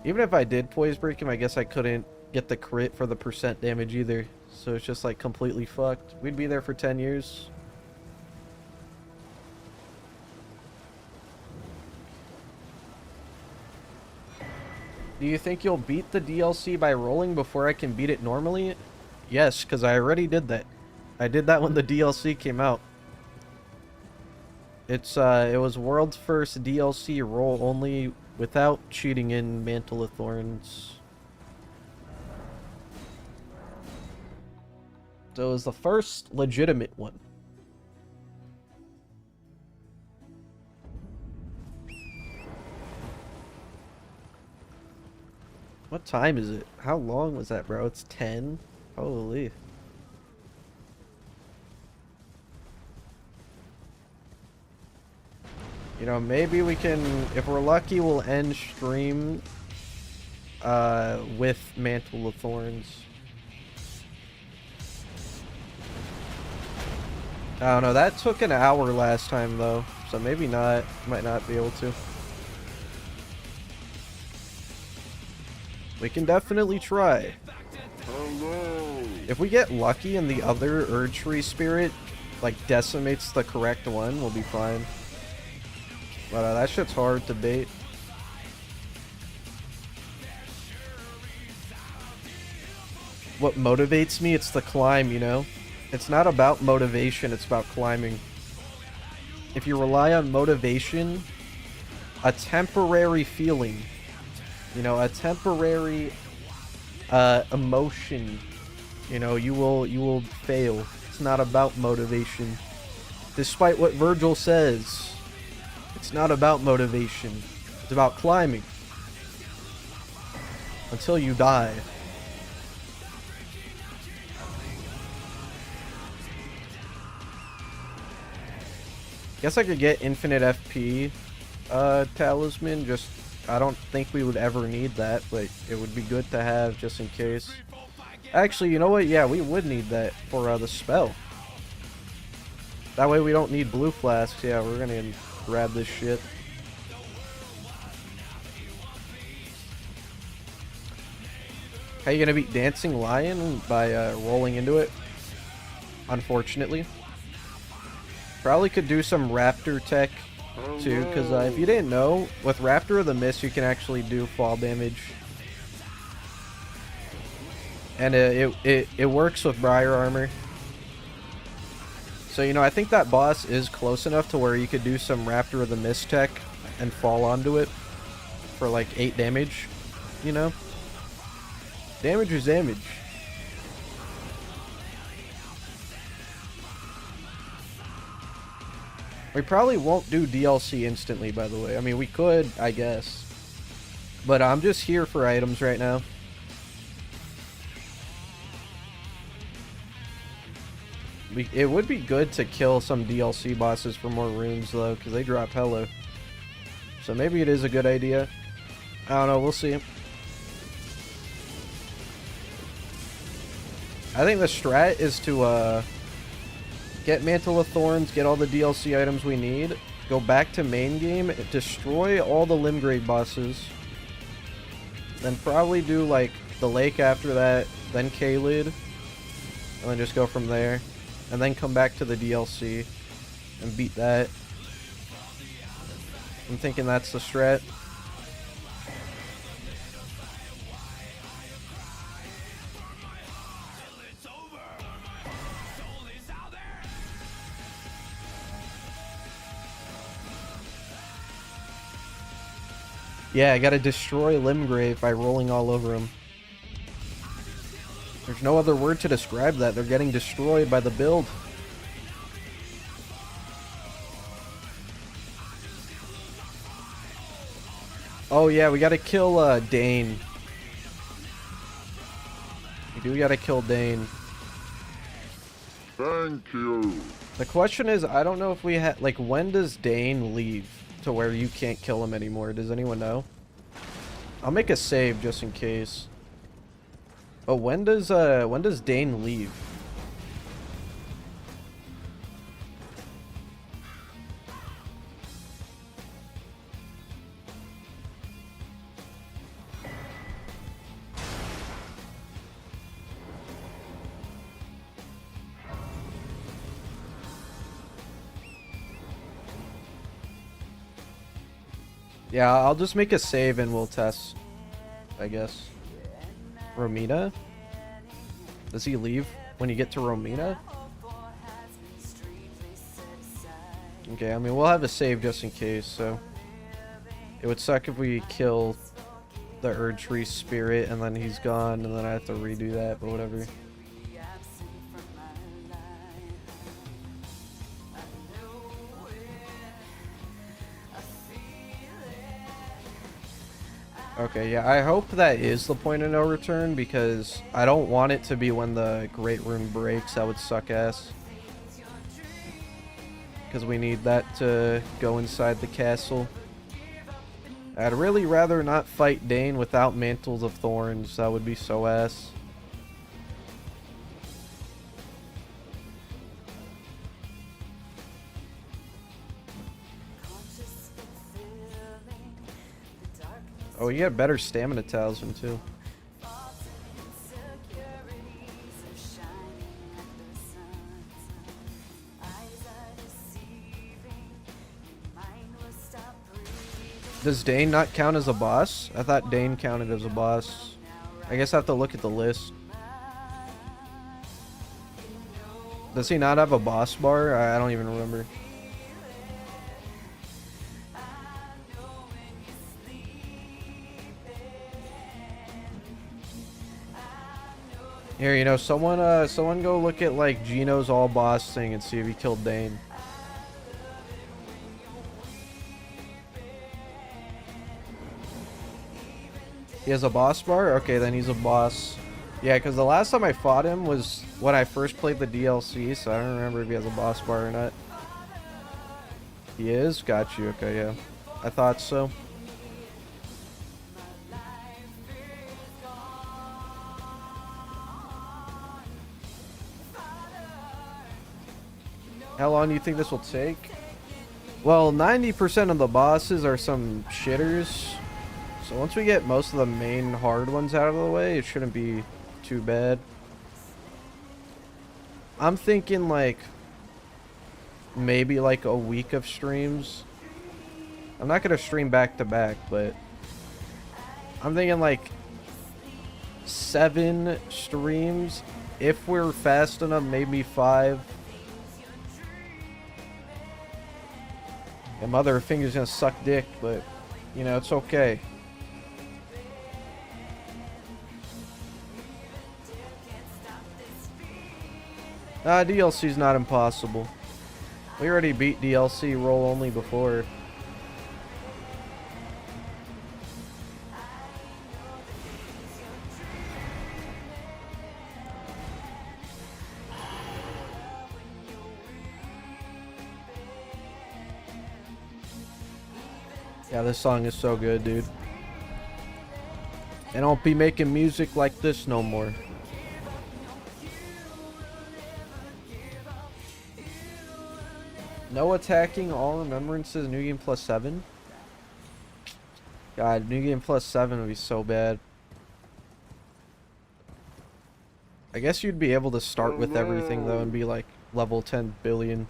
A: Even if I did poise break him, I guess I couldn't get the crit for the % damage either. So it's just like completely fucked. We'd be there for 10 years. Do you think you'll beat the DLC by rolling before I can beat it normally? Yes, because I already did that. I did that when the DLC came out. It was world's first DLC roll only without cheating in Mantle of Thorns. So it was the first legitimate one. What time is it? How long was that, bro? It's 10? Holy. You know, maybe we can, if we're lucky, we'll end stream with Mantle of Thorns. I don't know, that took an hour last time though, so maybe not, might not be able to. We can definitely try.
B: Hello.
A: If we get lucky and the other Erdtree spirit like decimates the correct one, we'll be fine. But that shit's hard to bait. What motivates me, it's the climb, you know? It's not about motivation, it's about climbing. If you rely on motivation, a temporary feeling, you know, a temporary emotion, you know, you will fail. It's not about motivation. Despite what Virgil says, it's not about motivation. It's about climbing. Until you die. Guess I could get infinite FP talisman. Just, I don't think we would ever need that, but it would be good to have just in case. Actually, you know what? Yeah, we would need that for the spell. That way we don't need blue flasks. Yeah, we're gonna grab this shit. How you gonna beat Dancing Lion? By rolling into it. Unfortunately. Probably could do some Raptor tech too, because if you didn't know, with Raptor of the Mist you can actually do fall damage. And it works with Briar Armor. So, you know, I think that boss is close enough to where you could do some Raptor of the Mist tech and fall onto it for like 8 damage, you know? Damage is damage. We probably won't do DLC instantly, by the way. I mean, we could, I guess. But I'm just here for items right now. It would be good to kill some DLC bosses for more runes, though, because they drop hella. So maybe it is a good idea. I don't know, we'll see. I think the strat is to get Mantle of Thorns, get all the DLC items we need, go back to main game, destroy all the Limgrave bosses, then probably do like the lake after that, then Caelid, and then just go from there, and then come back to the DLC and beat that. I'm thinking that's the strat. Yeah, I gotta destroy Limgrave by rolling all over him. There's no other word to describe that. They're getting destroyed by the build. Oh yeah, we gotta kill Dane. We do gotta kill Dane.
B: Thank you.
A: The question is, I don't know if we have, like, when does Dane leave to where you can't kill him anymore? Does anyone know? I'll make a save just in case. But when does Dane leave? Yeah, I'll just make a save and we'll test, I guess. Romina? Does he leave when you get to Romina? Okay, I mean, we'll have a save just in case, so... It would suck if we kill the Erdtree spirit and then he's gone and then I have to redo that, but whatever. Okay, yeah, I hope that is the point of no return, because I don't want it to be when the Great Rune breaks. That would suck ass. Because we need that to go inside the castle. I'd really rather not fight Dane without Mantles of Thorns. That would be so ass. Oh, you got better stamina talisman too. Does Dane not count as a boss? I thought Dane counted as a boss. I guess I have to look at the list. Does he not have a boss bar? I don't even remember. Here, you know, someone go look at like Gino's all boss thing and see if he killed Dane. He has a boss bar? Okay, then he's a boss. Yeah, because the last time I fought him was when I first played the DLC, so I don't remember if he has a boss bar or not. He is? Got you. Okay, yeah. I thought so. How long do you think this will take? Well, 90% of the bosses are some shitters. So once we get most of the main hard ones out of the way, it shouldn't be too bad. I'm thinking like maybe like a week of streams. I'm not gonna stream back to back, but I'm thinking like 7 streams. If we're fast enough, maybe 5. And mother finger's gonna suck dick, but you know, it's okay. DLC's not impossible. We already beat DLC roll only before. Yeah, this song is so good, dude. And I'll be making music like this no more. No attacking, all remembrances, new game plus 7. God, new game plus 7 would be so bad. I guess you'd be able to start with everything though and be like level 10 billion.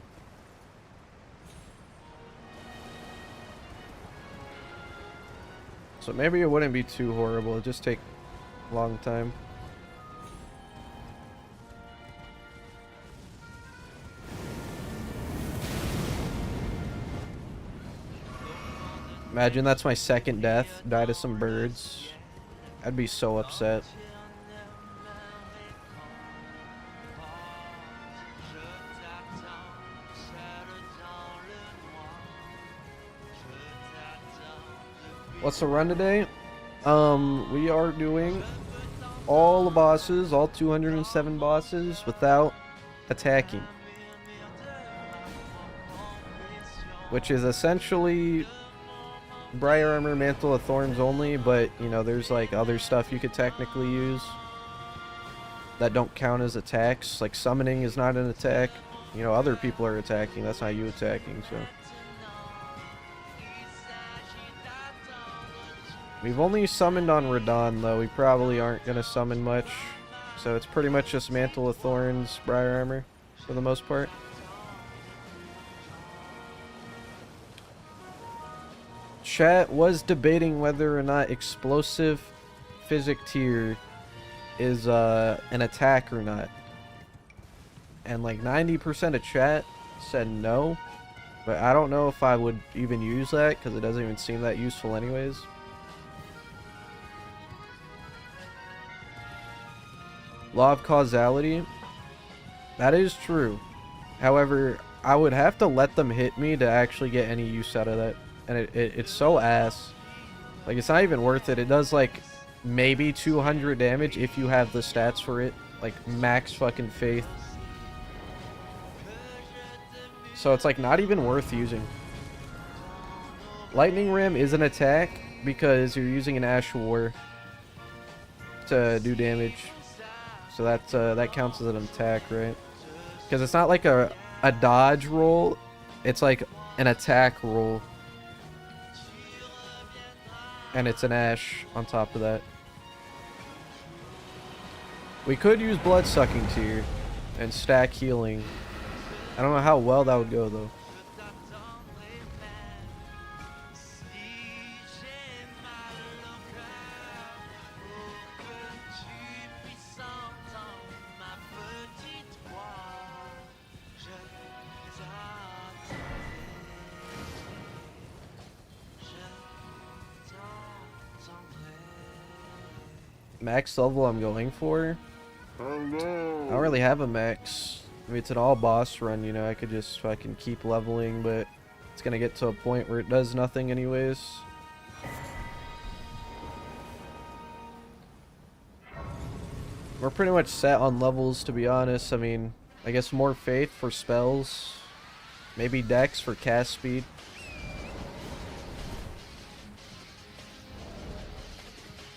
A: So maybe it wouldn't be too horrible, it'd just take a long time. Imagine that's my second death, die to some birds. I'd be so upset. What's the run today? We are doing all the bosses, all 207 bosses without attacking. Which is essentially Briar Armor, Mantle of Thorns only, but you know, there's like other stuff you could technically use that don't count as attacks. Like summoning is not an attack. You know, other people are attacking, that's not you attacking, so. We've only summoned on Radahn though, we probably aren't gonna summon much. So it's pretty much just Mantle of Thorns, Briar Armor, for the most part. Chat was debating whether or not Explosive Physic Tier is an attack or not. And like 90% of chat said no. But I don't know if I would even use that because it doesn't even seem that useful anyways. Law of causality. That is true. However, I would have to let them hit me to actually get any use out of that. And it's so ass. Like, it's not even worth it. It does, like, maybe 200 damage if you have the stats for it. Like, max fucking faith. So it's, like, not even worth using. Lightning Ram is an attack because you're using an Ash War to do damage. So that's, that counts as an attack, right? Because it's not like a dodge roll. It's like an attack roll. And it's an Ash on top of that. We could use Blood Sucking Tier and stack healing. I don't know how well that would go though. max level I'm going for. I don't really have a max. I mean, it's an all boss run, you know, I could just fucking keep leveling, but it's gonna get to a point where it does nothing anyways. We're pretty much set on levels, to be honest. I mean, I guess more faith for spells. Maybe dex for cast speed.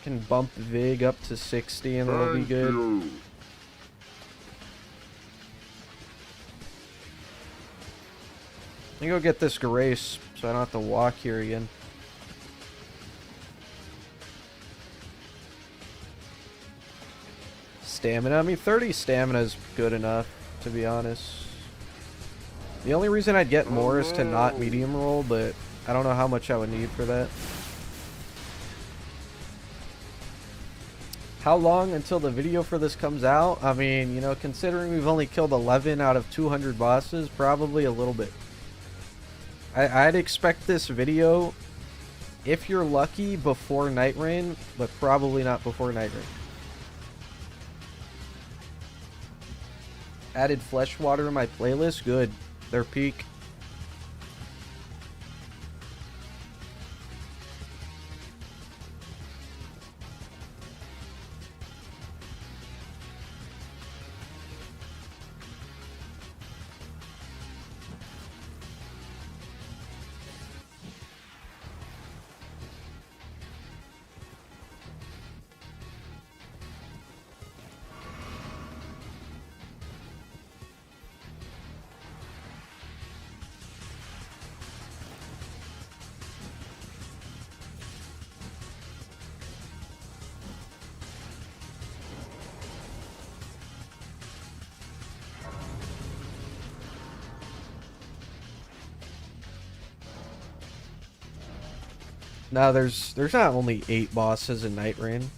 A: Can bump Vig up to 60 and that'll be good. Let me go get this Grace so I don't have to walk here again. Stamina. I mean, 30 stamina is good enough, to be honest. The only reason I'd get more is to not medium roll, but I don't know how much I would need for that. How long until the video for this comes out? I mean, you know, considering we've only killed 11 out of 200 bosses, probably a little bit. I'd expect this video, if you're lucky, before Night Rain, but probably not before Night Rain. Added Flesh Water in my playlist? Good. They're peak. Now there's not only 8 bosses in Night Rain.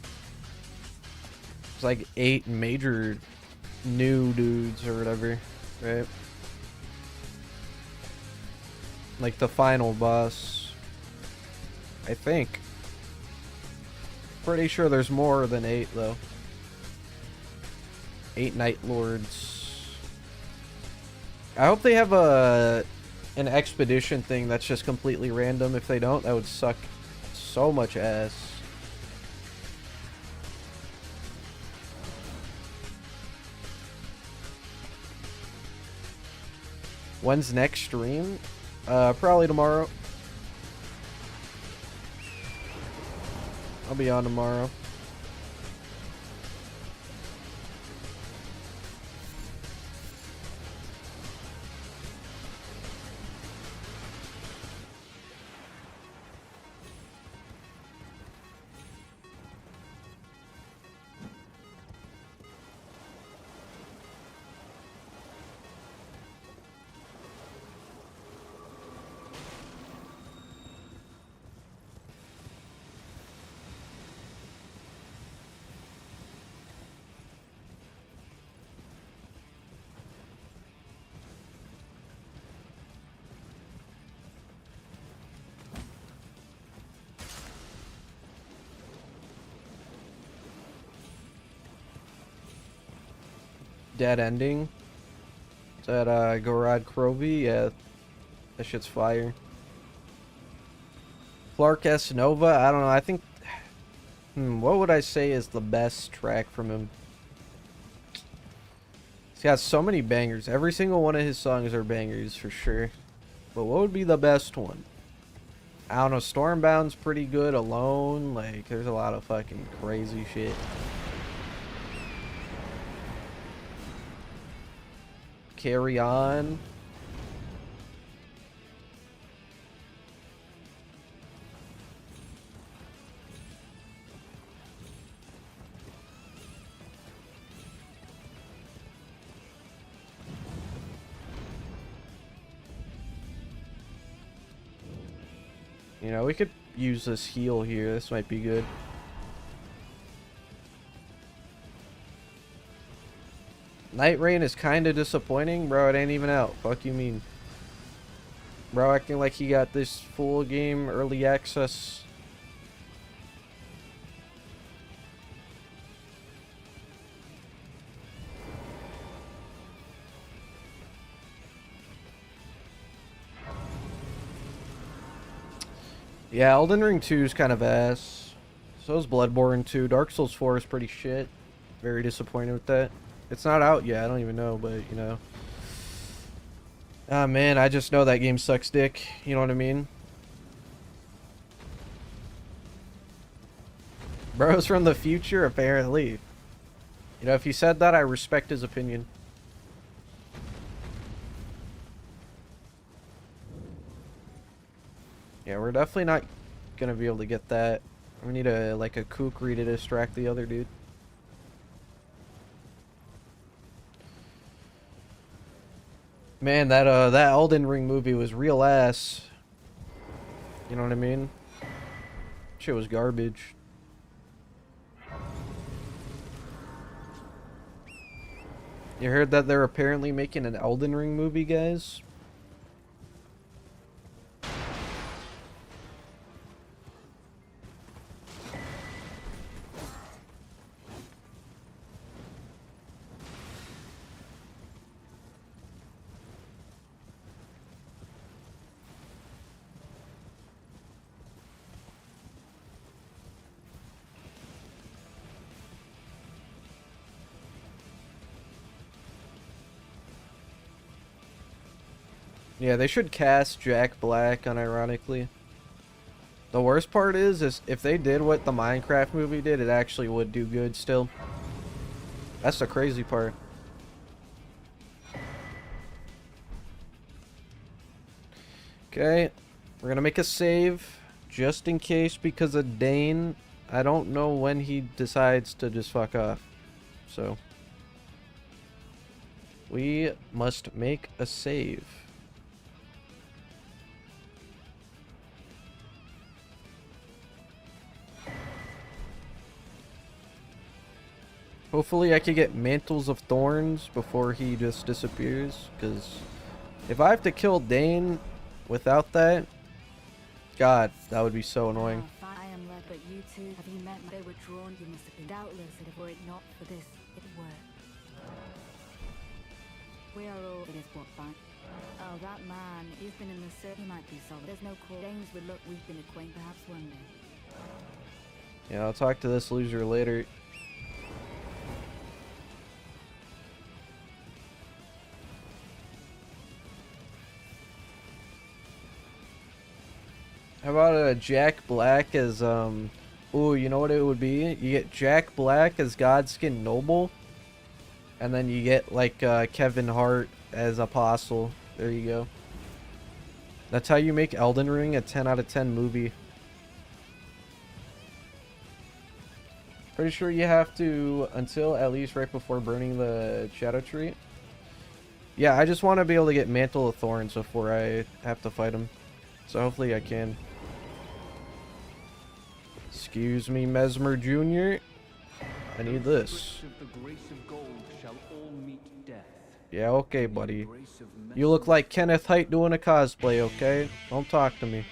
A: There's like 8 major new dudes or whatever, right? Like the final boss, I think. Pretty sure there's more than 8 though. 8 Night Lords. I hope they have an expedition thing that's just completely random. If they don't, that would suck so much ass. When's next stream? Probably tomorrow. I'll be on tomorrow. Dead ending. Is that Gorod Krovi? Yeah, that shit's fire. Clark S. Nova? I don't know. I think... what would I say is the best track from him? He's got so many bangers. Every single one of his songs are bangers for sure. But what would be the best one? I don't know. Stormbound's pretty good. Alone. Like, there's a lot of fucking crazy shit. Carry On. You know, we could use this heal here. This might be good. Night Rain is kind of disappointing. Bro, it ain't even out. Fuck you mean. Bro acting like he got this full game early access. Yeah, Elden Ring 2 is kind of ass. So is Bloodborne 2. Dark Souls 4 is pretty shit. Very disappointed with that. It's not out yet. I don't even know, but you know. Ah, man, I just know that game sucks dick. You know what I mean? Bro's from the future, apparently. You know, if he said that, I respect his opinion. Yeah, we're definitely not gonna be able to get that. We need a like a kukri to distract the other dude. Man, that Elden Ring movie was real ass. You know what I mean? Shit was garbage. You heard that they're apparently making an Elden Ring movie, guys? Yeah, they should cast Jack Black unironically. The worst part is if they did what the Minecraft movie did, it actually would do good still. That's the crazy part. Okay, we're gonna make a save just in case because of Dane. I don't know when he decides to just fuck off. So we must make a save. Hopefully I can get Mantles of Thorns before he just disappears, because if I have to kill Dane without that, God, that would be so annoying.
J: I am led, but you two, have you met? They were drawn. You must have been doubtless, if were it not for this, it were. We are all. It is what fine. Oh, that man, he's been in the city. He might be solid. There's no call. Danes would look. We've been acquainted, perhaps one day.
A: Yeah, I'll talk to this loser later. How about Jack Black as, ooh, you know what it would be? You get Jack Black as Godskin Noble, and then you get, like, Kevin Hart as Apostle. There you go. That's how you make Elden Ring a 10 out of 10 movie. Pretty sure you have to, until at least right before burning the Shadow Tree. Yeah, I just want to be able to get Mantle of Thorns before I have to fight him. So hopefully I can. Excuse me, Mesmer Jr. I need this. Yeah, okay, buddy. You look like Kenneth Haidt doing a cosplay, okay? Don't talk to me.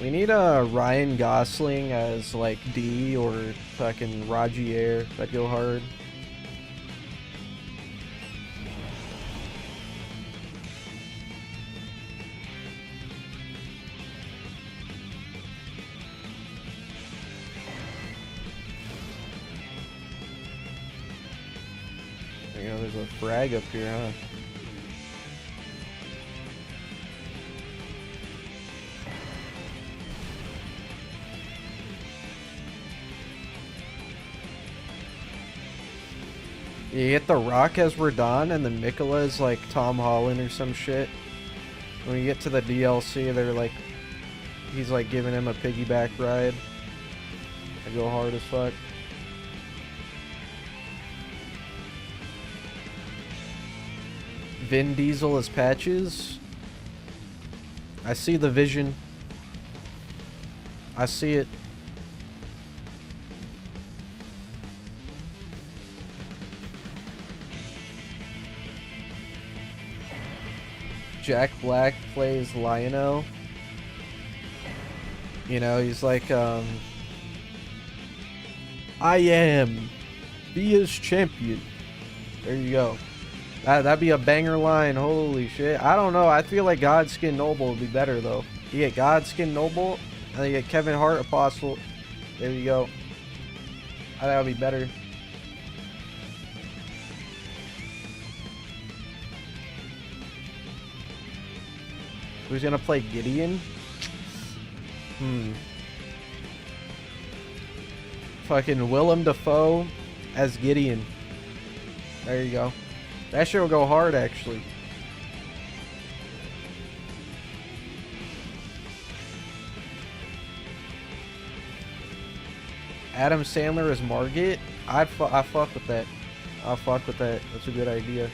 A: We need a Ryan Gosling as like D or fucking Rogier. That'd go hard. You know, there's a frag up here, huh? You get the Rock as Radahn and then Mikola is like Tom Holland or some shit. When you get to the DLC, they're like, he's like giving him a piggyback ride. I go hard as fuck. Vin Diesel as Patches. I see the vision. I see it. Jack Black plays Lionel. You know, he's like, I am Via's champion. There you go. That'd be a banger line. Holy shit. I don't know. I feel like Godskin Noble would be better, though. You get Godskin Noble, and then you get Kevin Hart Apostle. There you go. I think that would be better. Who's gonna play Gideon? Fucking Willem Dafoe as Gideon. There you go. That shit will go hard, actually. Adam Sandler as Margit? I fuck with that. I'll fuck with that. That's a good idea.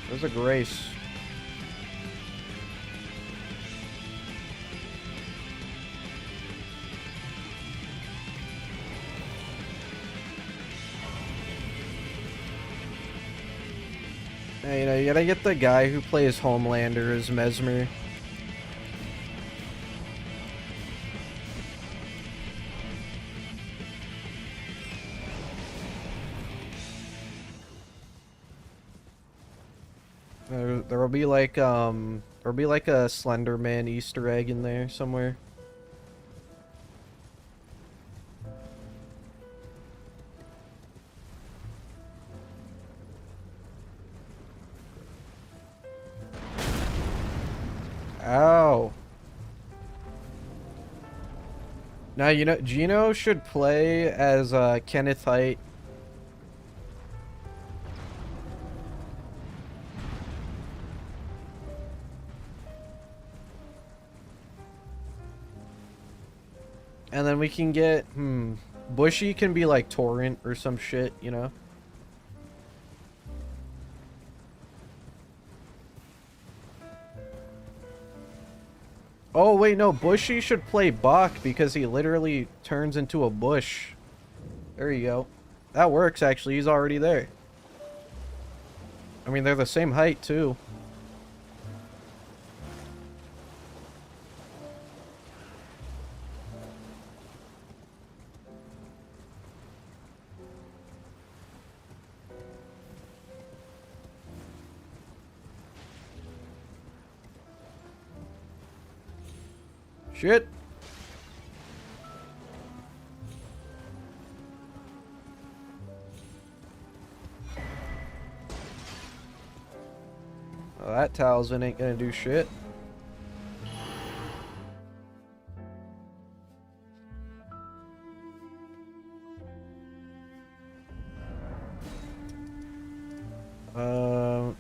A: There's a Grace. You know, you gotta get the guy who plays Homelander as Mesmer. There'll be like a Slender Man Easter egg in there somewhere. Ow. Now, you know, Gino should play as Kenneth Haidt. And then we can get, Bushy can be like Torrent or some shit, you know? Oh, wait, no. Bushy should play Bach because he literally turns into a bush. There you go. That works, actually. He's already there. I mean, they're the same height, too. Shit. Well, that Talisman ain't gonna do shit. Nah,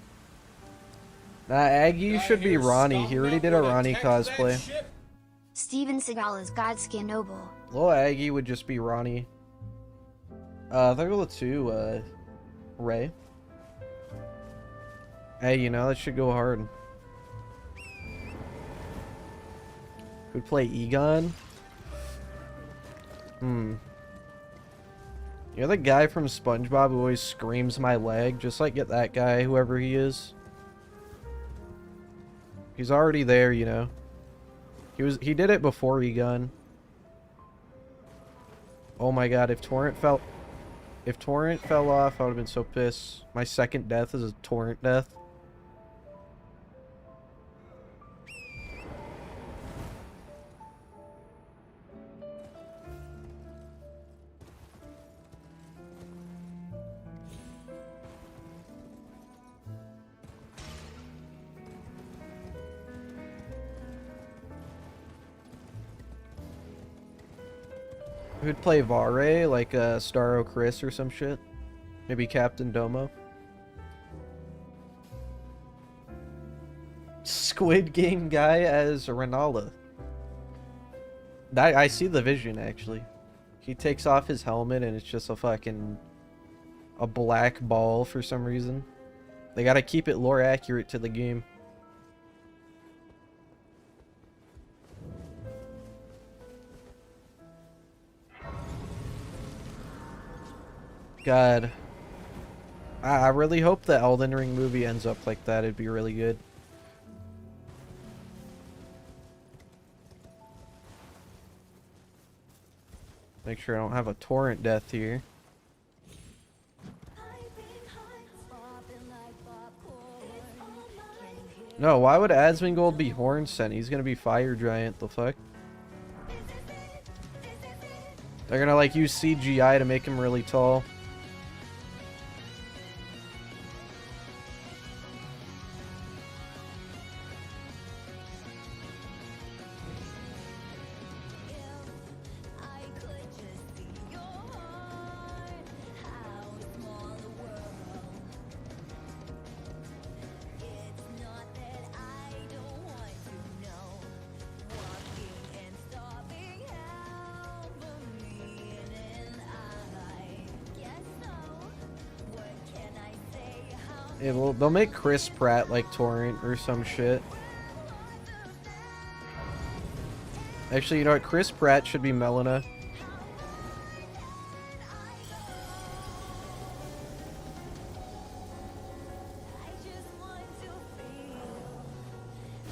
A: Aggie should be Ranni. He already did a Ranni cosplay.
D: Steven Seagal is Godskin Noble.
A: Little Aggie would just be Ranni. They're the two, Ray. Hey, you know, that should go hard. Who'd play Egon? You're the guy from SpongeBob who always screams my leg. Just like get that guy, whoever he is. He's already there, you know. He did it before Egon. Oh my god, if Torrent fell off, I would have been so pissed. My second death is a Torrent death. Who'd play Vare, like Starro Chris or some shit? Maybe Captain Domo? Squid Game guy as Renala. I see the vision, actually. He takes off his helmet and it's just a black ball for some reason. They gotta keep it lore accurate to the game. God. I really hope the Elden Ring movie ends up like that. It'd be really good. Make sure I don't have a torrent death here. No, why would Asmongold be Horn Sent? He's gonna be Fire Giant, the fuck? They're gonna like use CGI to make him really tall. Yeah, well, they'll make Chris Pratt like Torrent or some shit. Actually, you know what? Chris Pratt should be Melina.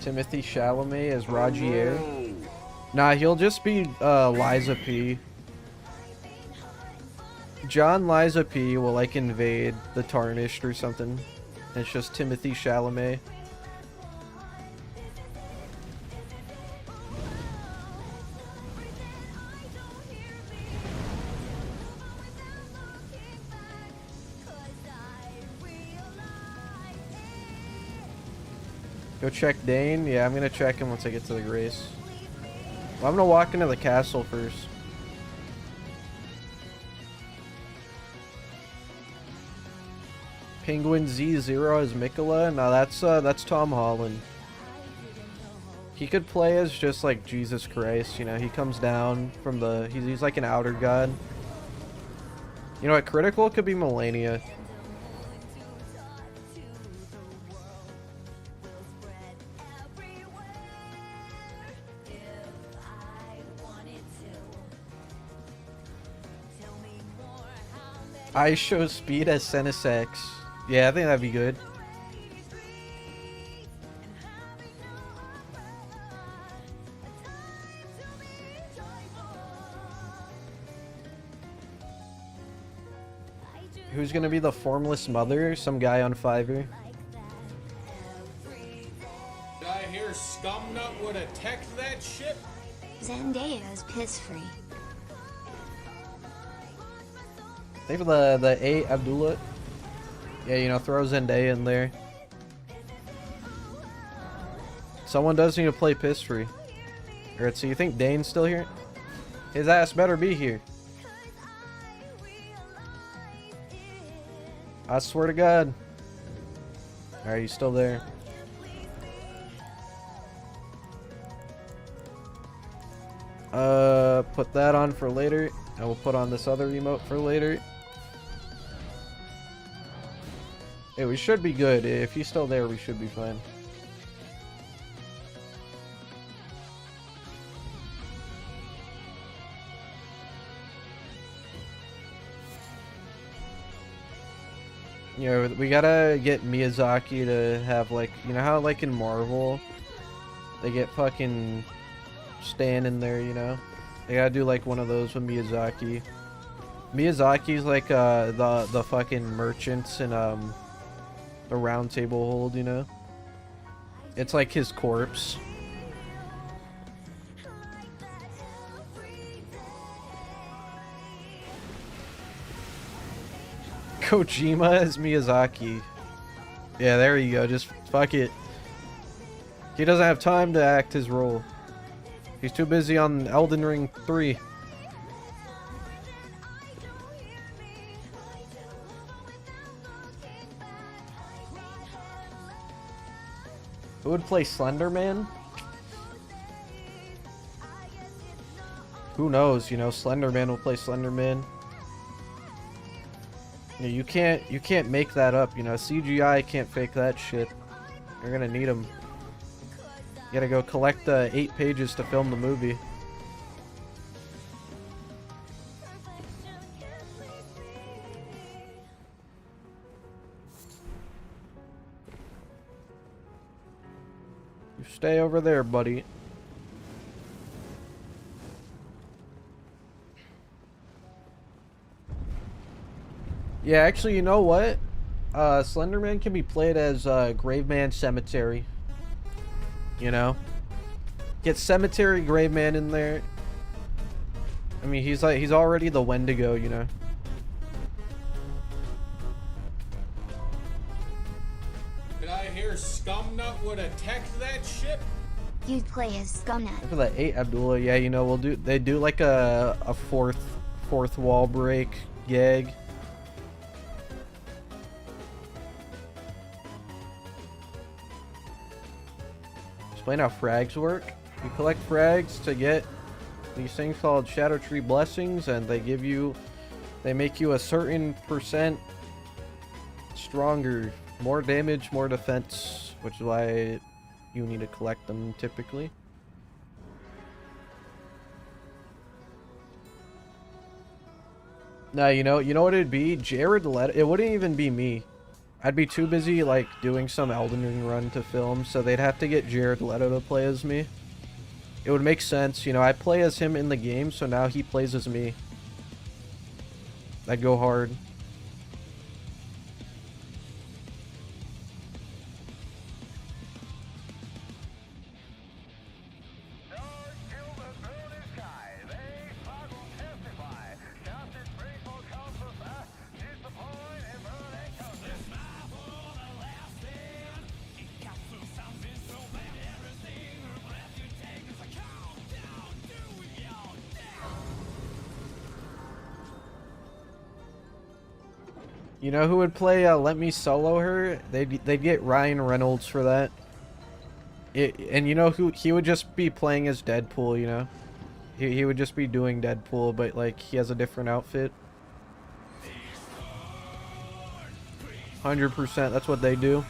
A: Timothy Chalamet as Rogier. Nah, he'll just be Liza P. John Liza P will like invade the Tarnished or something. And it's just Timothy Chalamet. Go check Dane? Yeah, I'm gonna check him once I get to the Grace. Well, I'm gonna walk into the castle first. Penguin Z0 as Mikola? No, that's Tom Holland. He could play as just like Jesus Christ, you know, he comes down from the he's like an outer god. You know what, Critical could be Melania. I show speed as Senesex. Yeah, I think that'd be good. Who's gonna be the formless mother? Some guy on Fiverr.
C: Did I hear Skumnut would attack that ship?
D: Zendaya's piss-free.
A: Think of the 8 Abdullah. Yeah, you know, throw Zendaya in there. Someone does need to play piss free. Alright, so you think Dane's still here? His ass better be here. I swear to God. Alright, he's still there. Put that on for later. And we'll put on this other emote for later. Hey, we should be good. If he's still there, we should be fine. You know, we gotta get Miyazaki to have like, you know how like in Marvel, they get fucking Stan in there, you know? They gotta do like one of those with Miyazaki. Miyazaki's like the fucking merchants in the Round Table Hold, you know? It's like his corpse. Kojima as Miyazaki. Yeah, there you go. Just fuck it. He doesn't have time to act his role. He's too busy on Elden Ring 3. Who would play Slender Man? Who knows, you know, Slender Man will play Slender Man. Yeah, you can't make that up, you know, CGI can't fake that shit. You're gonna need them. You gotta go collect the 8 pages to film the movie. You stay over there, buddy. Yeah, actually, you know what? Slenderman can be played as Graveman Cemetery. You know? Get Cemetery Graveman in there. I mean, he's already the Wendigo, you know?
C: Did I hear Skumnut would attack that ship?
D: You'd play as Skumnut.
A: For that 8, Abdullah, yeah, you know, they do like a fourth wall break gag. Explain how frags work. You collect frags to get these things called Shadow Tree Blessings, and they make you a certain percent stronger. More damage, more defense, which is why you need to collect them typically. Now, you know what it'd be? Jared Leto. It wouldn't even be me. I'd be too busy, like, doing some Elden Ring run to film, so they'd have to get Jared Leto to play as me. It would make sense, you know, I play as him in the game, so now he plays as me. I'd go hard. You know who would play Let Me Solo Her? They'd get Ryan Reynolds for that. And you know who? He would just be playing as Deadpool, you know? He would just be doing Deadpool, but like he has a different outfit. 100%, that's what they do.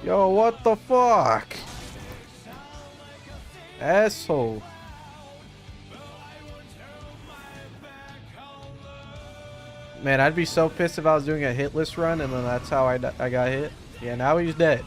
A: Yo, what the fuck? Asshole. Man, I'd be so pissed if I was doing a hitless run and then that's how I got hit. Yeah, now he's dead.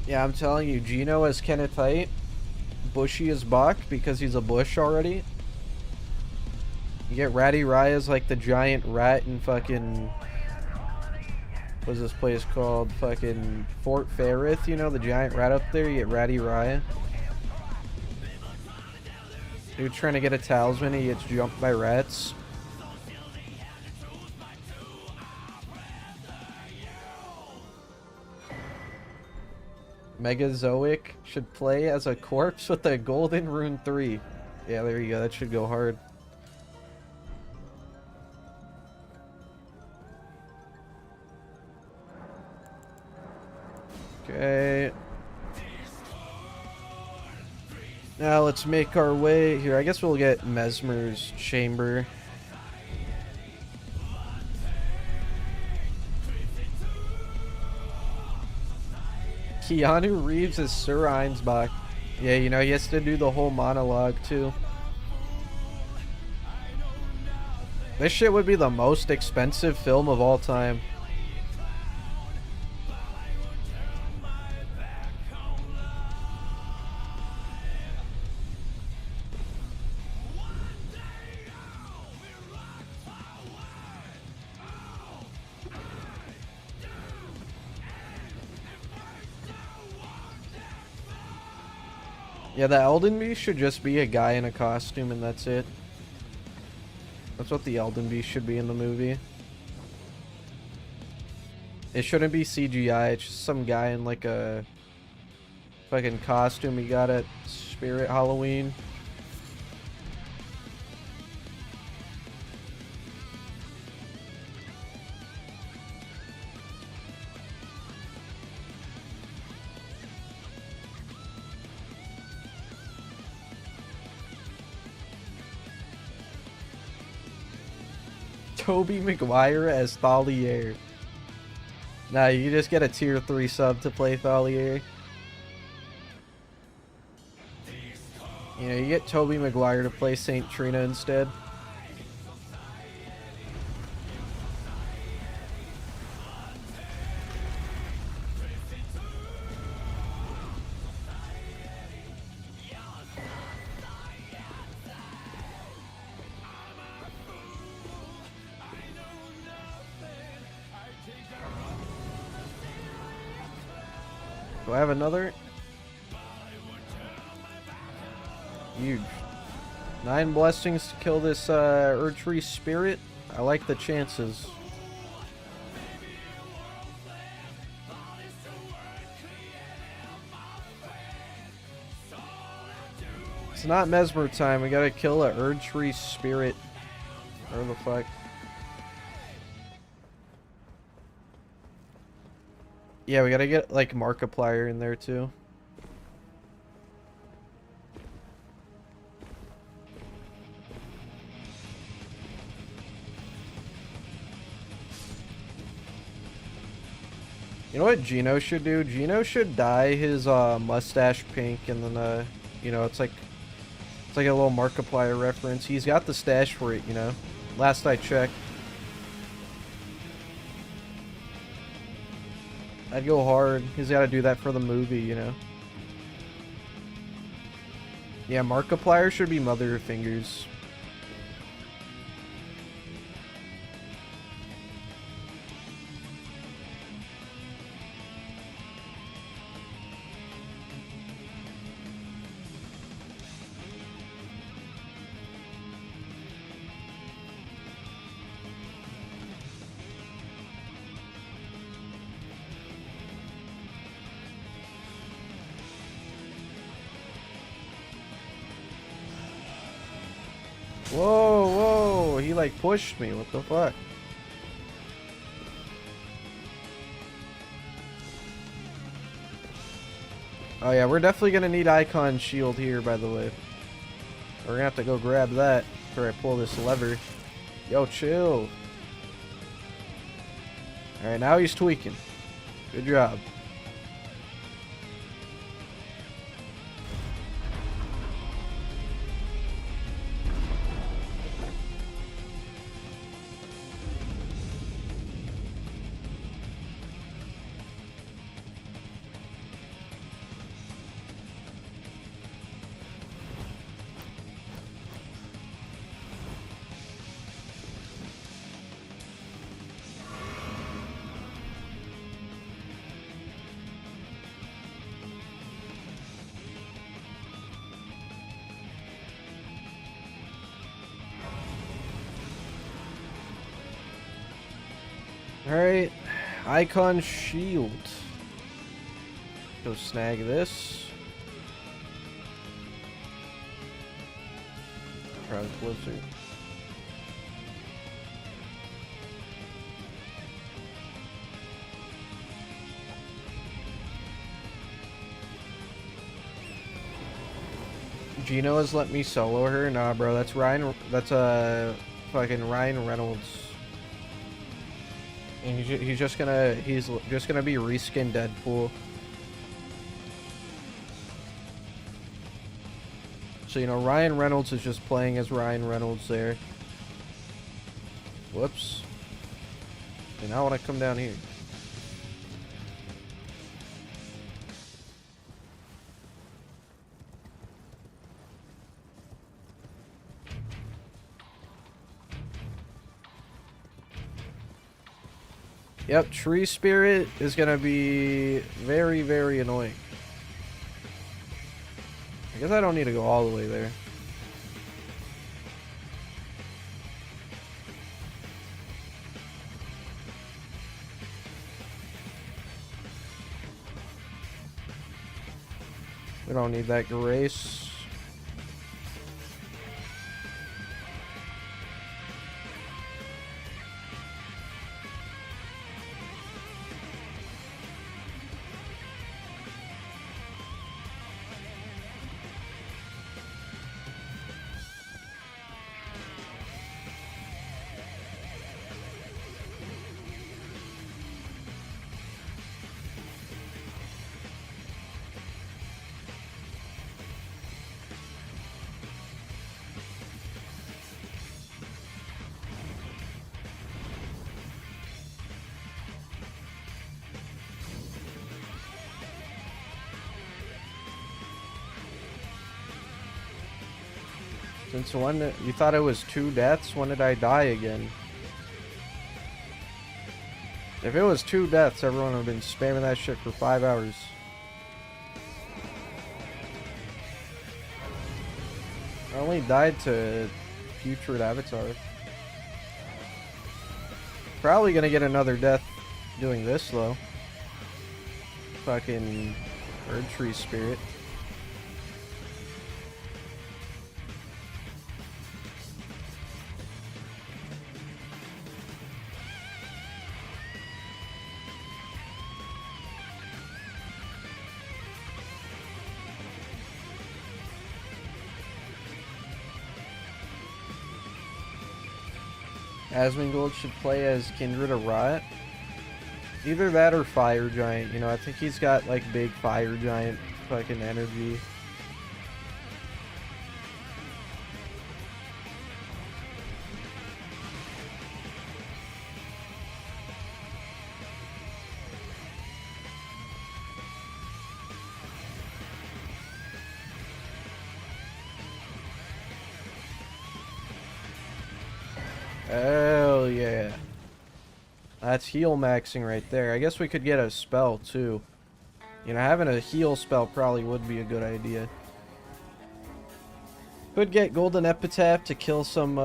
A: Yeah, I'm telling you, Gino as Kennettite, Bushy as Buck because he's a bush already. You get Ratty Rye as like the giant rat in fucking, what's this place called? Fucking Fort Ferrith, you know, the giant rat up there. You get Ratty Rye. Dude trying to get a talisman, he gets jumped by rats. Megazoic should play as a corpse with a golden rune 3. Yeah, there you go. That should go hard. Okay. Now let's make our way here. I guess we'll get Mesmer's chamber. Keanu Reeves is Sir Einsbach. Yeah, you know, he has to do the whole monologue, too. This shit would be the most expensive film of all time. Yeah, the Elden Beast should just be a guy in a costume and that's it. That's what the Elden Beast should be in the movie. It shouldn't be CGI, it's just some guy in like a fucking costume he got at Spirit Halloween. Tobey Maguire as Thalier. Nah, you just get a tier 3 sub to play Thalier. You know, you get Tobey Maguire to play Saint Trina instead. Do I have another? Huge. 9 blessings to kill this Erdtree spirit. I like the chances. It's not Mesmer time. We gotta kill a Erdtree spirit. Where the fuck? Yeah, we gotta get like Markiplier in there too. You know what Gino should do? Gino should dye his mustache pink, and then you know, it's like a little Markiplier reference. He's got the stash for it, you know. Last I checked. I'd go hard. He's got to do that for the movie, you know. Yeah, Markiplier should be Mother Fingers. Whoa, whoa, he like pushed me, what the fuck? Oh yeah, we're definitely gonna need Icon Shield here, by the way. We're gonna have to go grab that before I pull this lever. Yo, chill. Alright, now he's tweaking. Good job. Alright, Icon Shield. Go snag this. Try the blizzard. Gino has let me solo her? Nah, bro, that's Ryan. That's fucking Ryan Reynolds. And he's just gonna be reskin Deadpool. So, you know, Ryan Reynolds is just playing as Ryan Reynolds there. Whoops. And now when I come down here. Yep, Tree Spirit is gonna be very, very annoying. I guess I don't need to go all the way there. We don't need that grace. Since when? You thought it was 2 deaths? When did I die again? If it was 2 deaths, everyone would have been spamming that shit for 5 hours. I only died to Pre-Radahn Avatar. Probably gonna get another death doing this though. Fucking Erdtree Spirit. Asmongold should play as Kindred or Riot. Either that or Fire Giant. You know, I think he's got like big Fire Giant fucking energy. Hell yeah. That's heal maxing right there. I guess we could get a spell too. You know, having a heal spell probably would be a good idea. Could get Golden Epitaph to kill some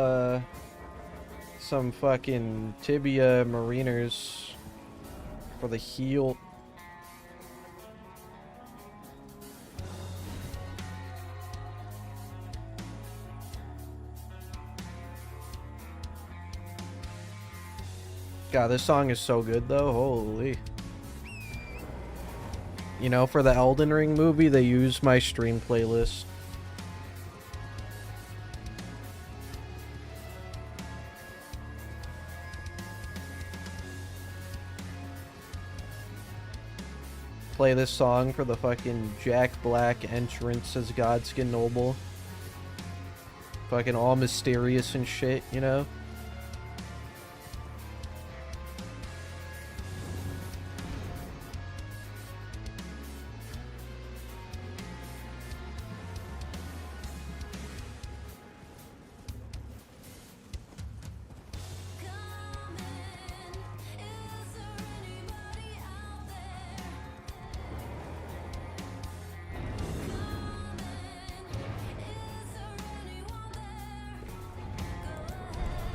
A: fucking Tibia Mariners for the heal. God, this song is so good though, holy. You know, for the Elden Ring movie, they used my stream playlist. Play this song for the fucking Jack Black entrance as Godskin Noble. Fucking all mysterious and shit, you know?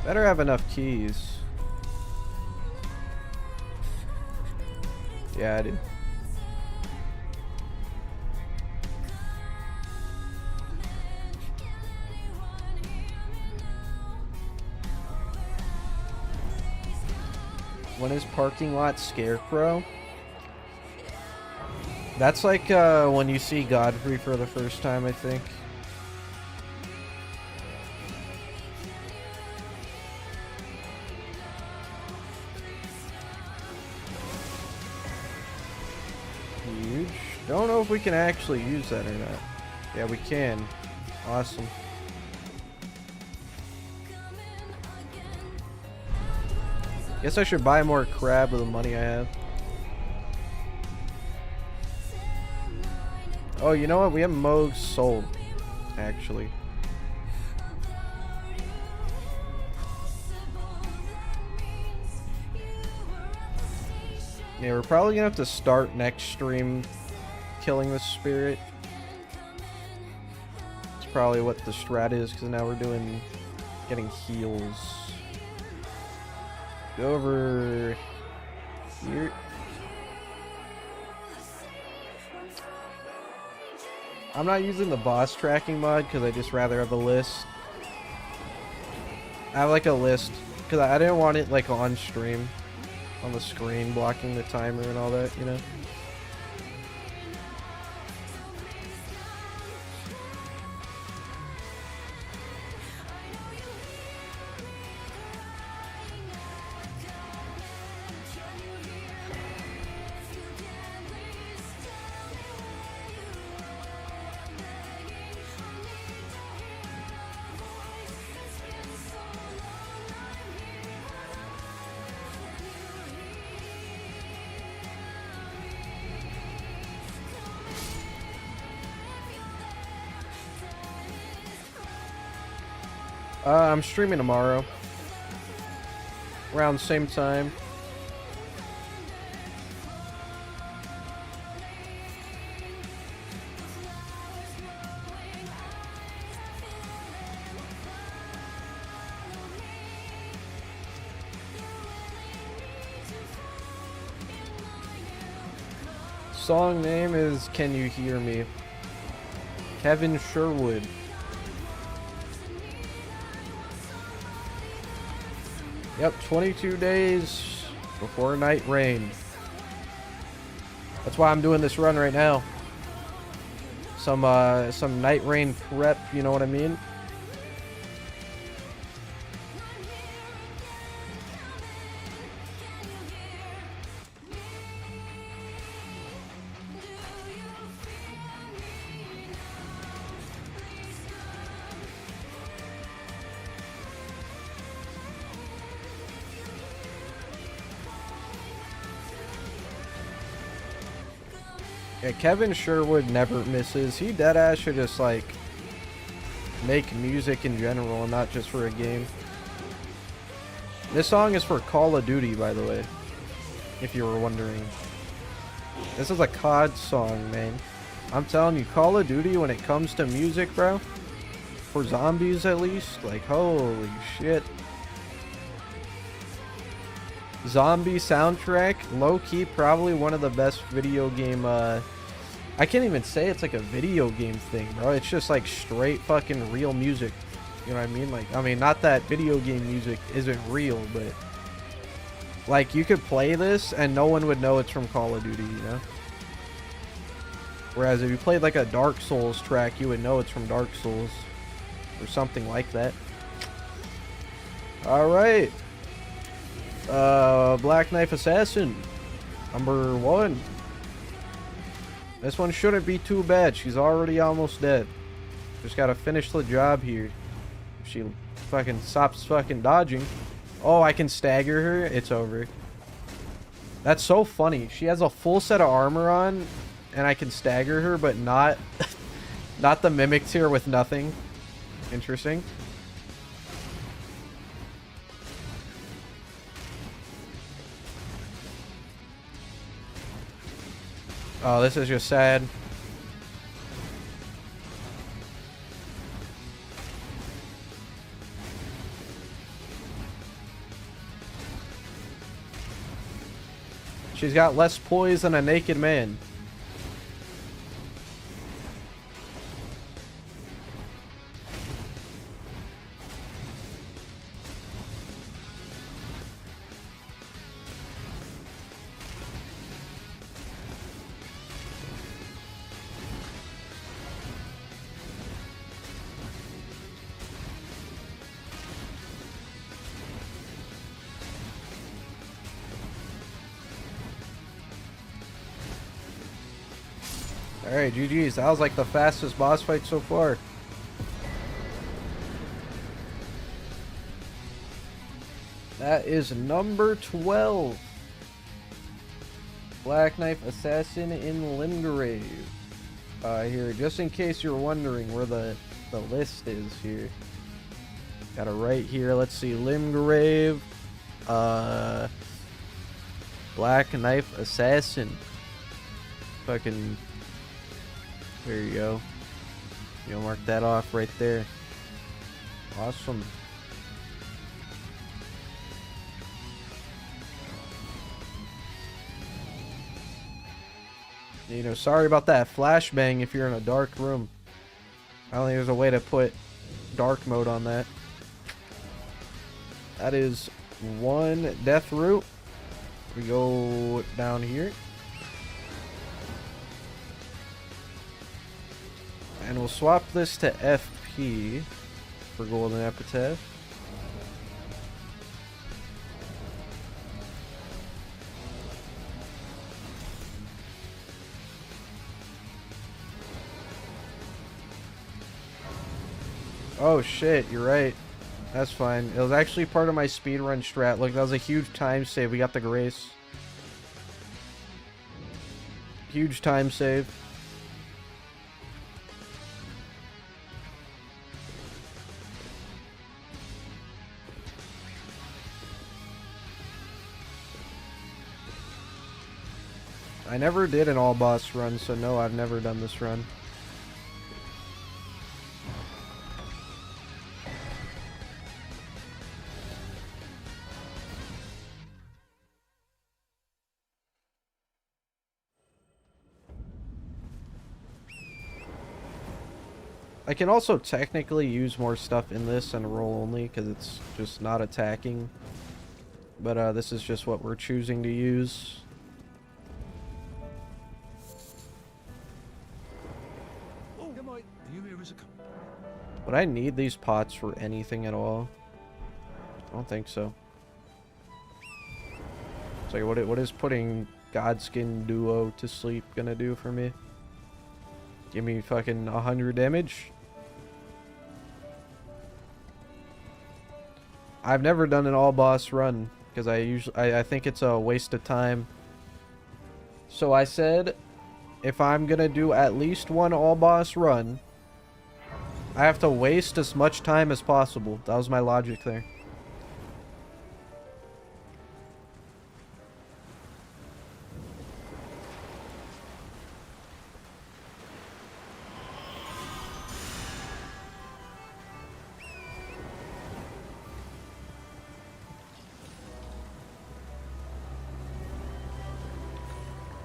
A: Better have enough keys. Yeah, I do. When is parking lot Scarecrow? That's like when you see Godfrey for the first time, I think. Huge. Don't know if we can actually use that or not. Yeah, we can. Awesome. Guess I should buy more crab with the money I have. Oh, you know what? We have Moog sold, actually. Yeah, we're probably gonna have to start next stream killing the spirit. It's probably what the strat is, because now we're doing getting heals. Go over here. I'm not using the boss tracking mod because I just rather have a list. I have like a list because I didn't want it like on stream, on the screen, blocking the timer and all that, you know. I'm streaming tomorrow. Around the same time. Song name is Can You Hear Me? Kevin Sherwood. Yep, 22 days before night rain. That's why I'm doing this run right now. Some night rain prep, you know what I mean? Yeah, Kevin Sherwood never misses. He deadass should just like make music in general and not just for a game. This song is for Call of Duty, by the way, if you were wondering. This is a COD song, man. I'm telling you, Call of Duty, when it comes to music, bro, for zombies at least, like, holy shit. Zombie soundtrack, low-key, probably one of the best video game, I can't even say it's like a video game thing, bro. It's just like straight fucking real music. You know what I mean? Like, I mean, not that video game music isn't real, but like, you could play this and no one would know it's from Call of Duty, you know? Whereas if you played like a Dark Souls track, you would know it's from Dark Souls or something like that. Alright. Black Knife Assassin, number 1. This one shouldn't be too bad. She's already almost dead. Just gotta finish the job here. If she fucking stops fucking dodging. Oh, I can stagger her. It's over. That's so funny. She has a full set of armor on, and I can stagger her, but not, not the Mimic tier with nothing. Interesting. Oh, this is just sad. She's got less poise than a naked man. Alright, GG's. That was like the fastest boss fight so far. That is number 12. Black Knife Assassin in Limgrave. Here, just in case you're wondering where the list is here. Got it right here. Let's see. Limgrave. Black Knife Assassin. Fucking... There you go. You'll mark that off right there. Awesome. You know, sorry about that flashbang if you're in a dark room. I don't think there's a way to put dark mode on that. That is 1 death route. We go down here. And we'll swap this to FP for Golden Epitaph. Oh shit, you're right. That's fine. It was actually part of my speedrun strat. Look, that was a huge time save. We got the Grace. Huge time save. I never did an all boss run, so no, I've never done this run. I can also technically use more stuff in this and roll only because it's just not attacking. But this is just what we're choosing to use. Would I need these pots for anything at all? I don't think so. It's like, what is putting Godskin Duo to sleep gonna do for me? Give me fucking 100 damage? I've never done an all boss run because I think it's a waste of time. So I said if I'm gonna do at least one all boss run, I have to waste as much time as possible. That was my logic there.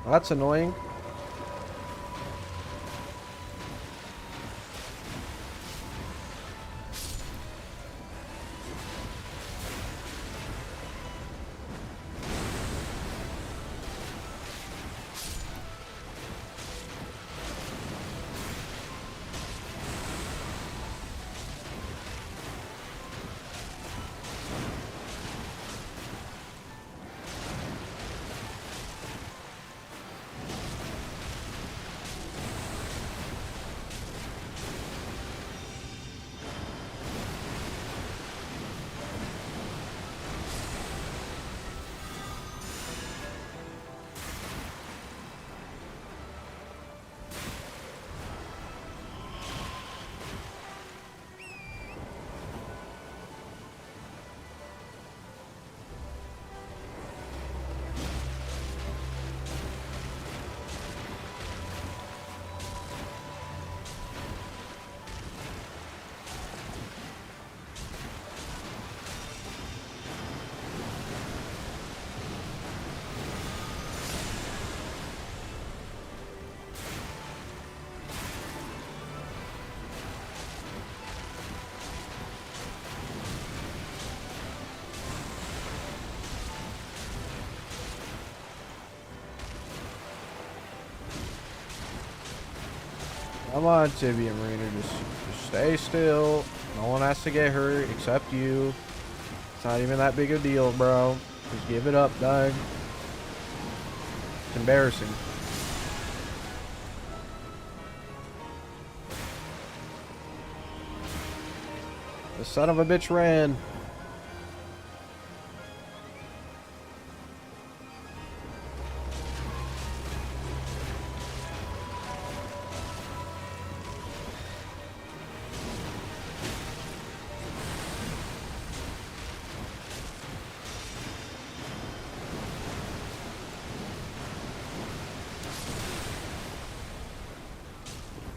A: Well, that's annoying. Come on, Tibia Mariner, just stay still. No one has to get hurt except you. It's not even that big a deal, bro. Just give it up, Doug. It's embarrassing. The son of a bitch ran.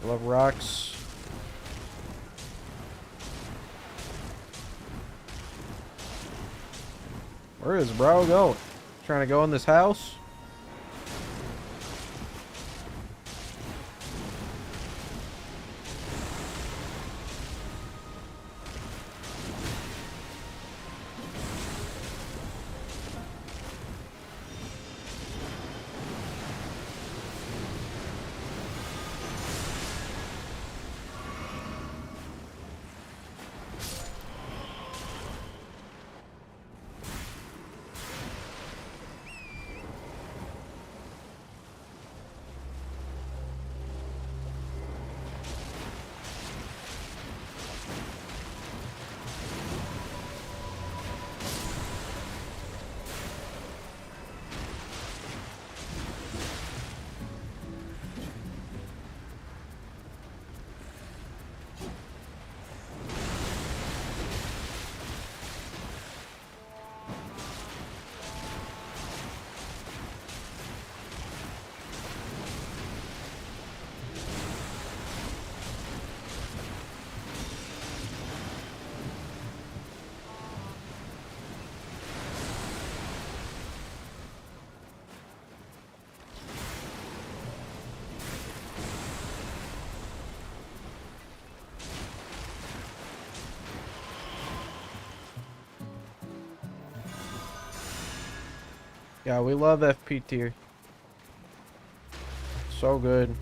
A: Love rocks. Where is bro going? Trying to go in this house? Yeah, we love FP tier. So good.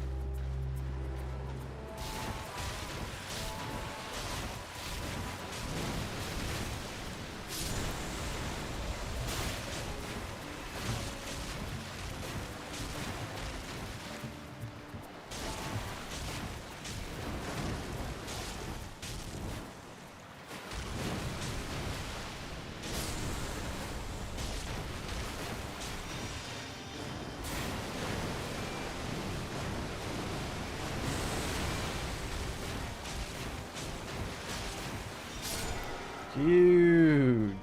A: Huge.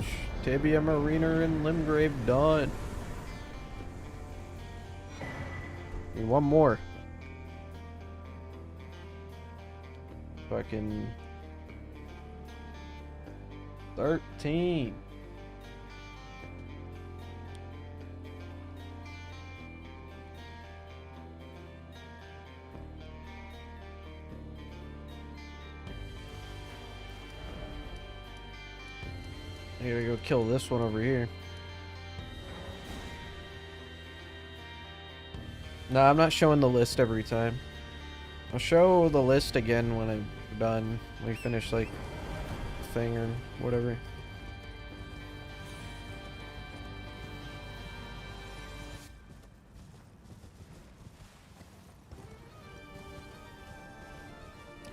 A: Tibia Mariner and Limgrave done. Need one more. Fucking 13. I gotta go kill this one over here. No, I'm not showing the list every time. I'll show the list again when I'm done. When we finish, like, the thing or whatever.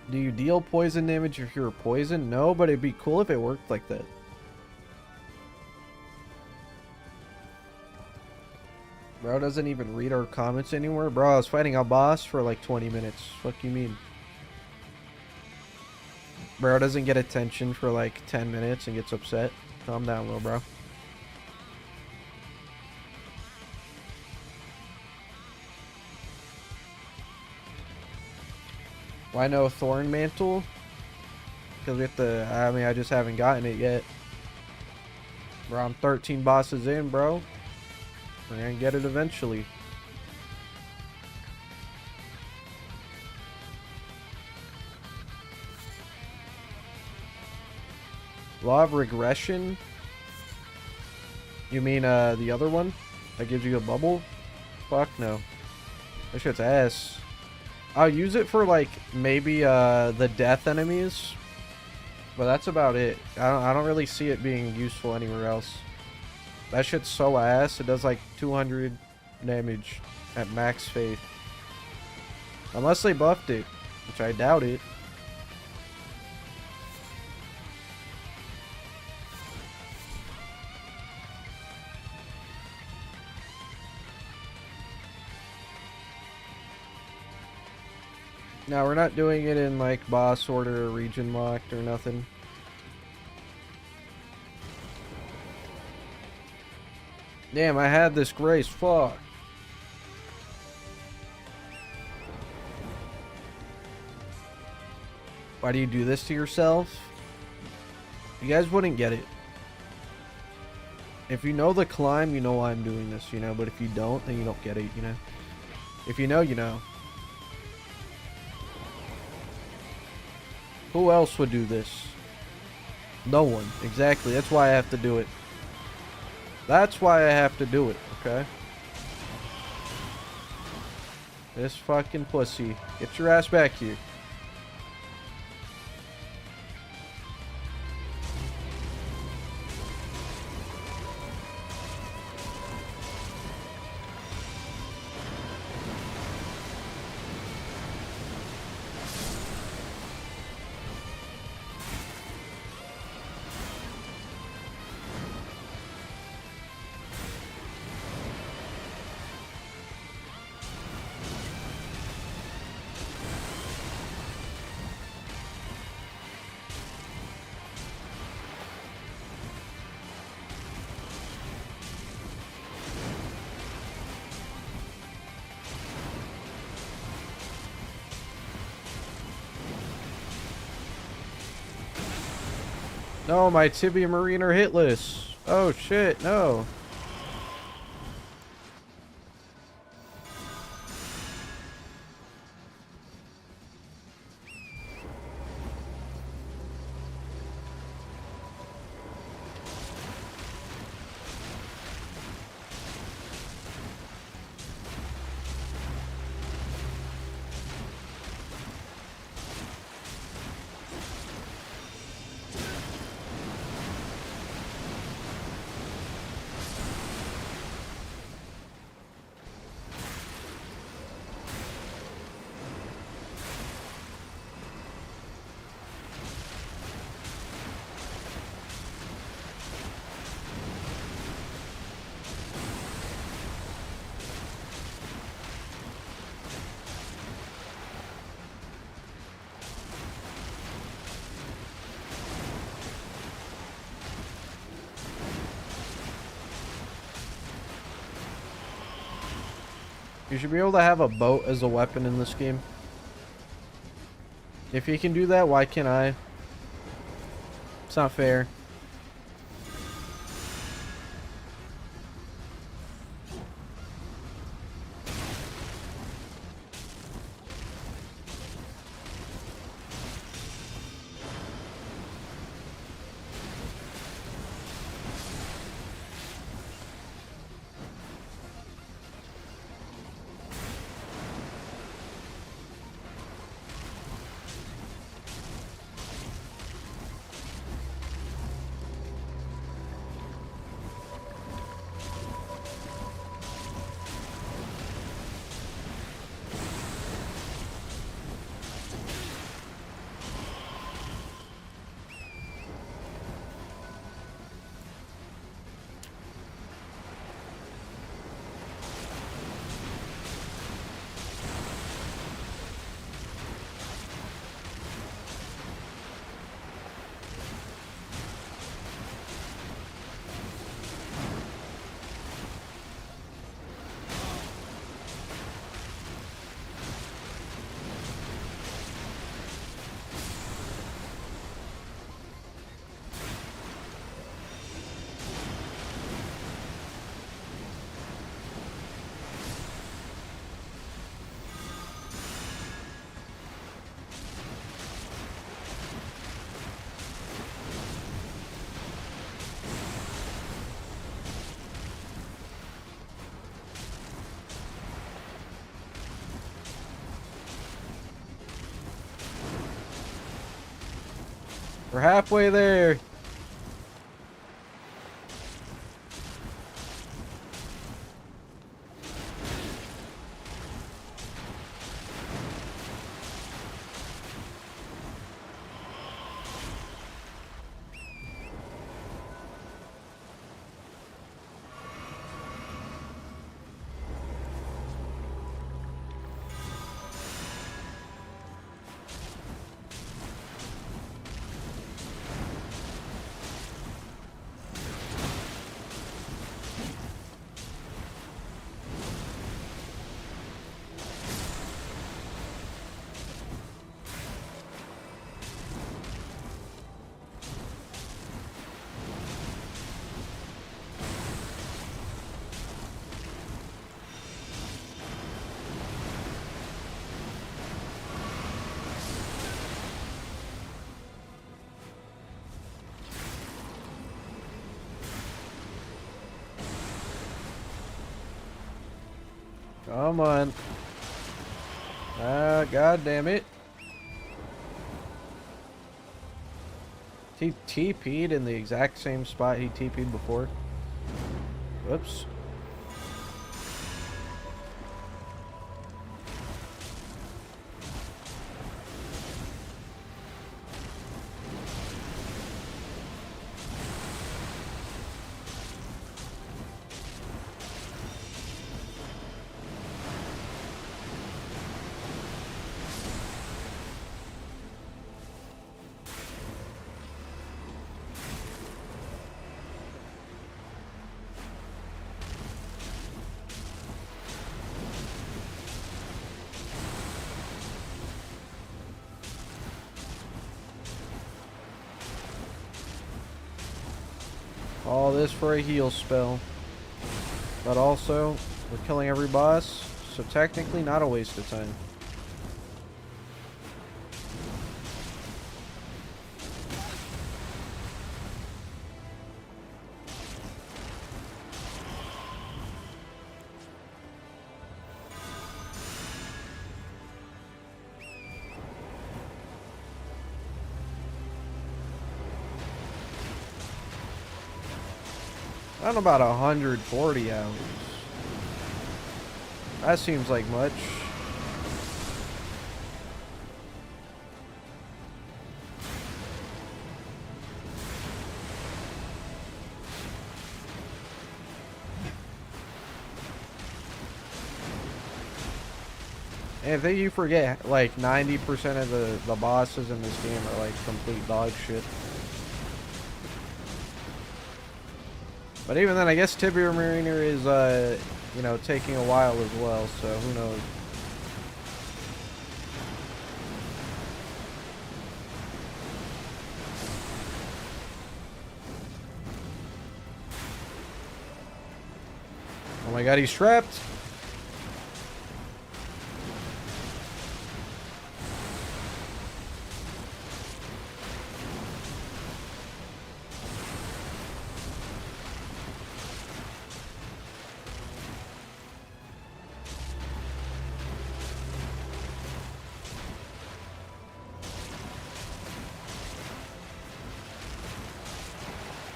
A: Do you deal poison damage if you're poisoned? No, but it'd be cool if it worked like that. Bro doesn't even read our comments anymore. Bro, I was fighting a boss for like 20 minutes. Fuck you mean? Bro doesn't get attention for like 10 minutes and gets upset. Calm down, little bro. Why no Thorn Mantle? Because we have to, I mean, I just haven't gotten it yet. Bro, I'm 13 bosses in, bro. We're gonna get it eventually. Law of Regression? You mean the other one? That gives you a bubble? Fuck no. That shit's ass. I'll use it for like maybe the death enemies. But that's about it. I don't really see it being useful anywhere else. That shit's so ass. It does like 200 damage at max faith. Unless they buffed it, which I doubt it. Now we're not doing it in like boss order or region locked or nothing. Damn, I had this grace. Fuck. Why do you do this to yourself? You guys wouldn't get it. If you know the climb, you know why I'm doing this, you know? But if you don't, then you don't get it, you know? If you know, you know. Who else would do this? No one. Exactly. That's why I have to do it. That's why I have to do it, okay? This fucking pussy. Get your ass back here. No, my Tibia Mariner hitless. Oh shit, no. You should be able to have a boat as a weapon in this game. If you can do that, why can't I? It's not fair. We're halfway there. Come on. Ah, god damn it. He TP'd in the exact same spot he TP'd before. Whoops. All this for a heal spell. But also, we're killing every boss, so technically not a waste of time. I'm about 140 hours. That seems like much. And I think you forget, like 90% of the bosses in this game are like complete dog shit. But even then, I guess Tibia Mariner is you know, taking a while as well, so who knows. Oh my god, he's trapped!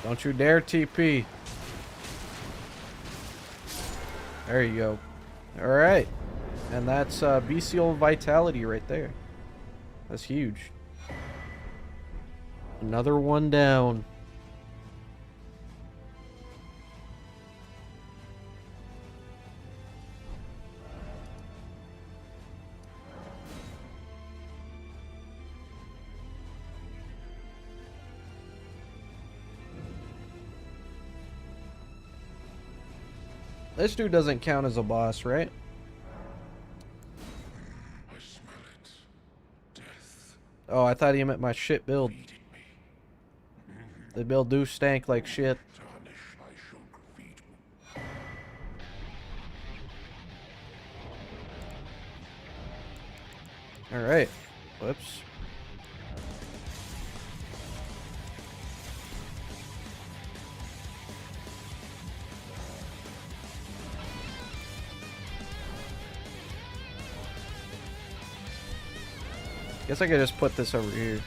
A: Don't you dare TP. There you go. Alright. And that's bestial vitality right there. That's huge. Another one down. This dude doesn't count as a boss, right?
B: I smell it. Death.
A: Oh, I thought he meant my shit build.
B: Feeding me.
A: The build do stank like shit.
B: Tarnish I should feed.
A: Alright. Whoops. Guess I could just put this over here.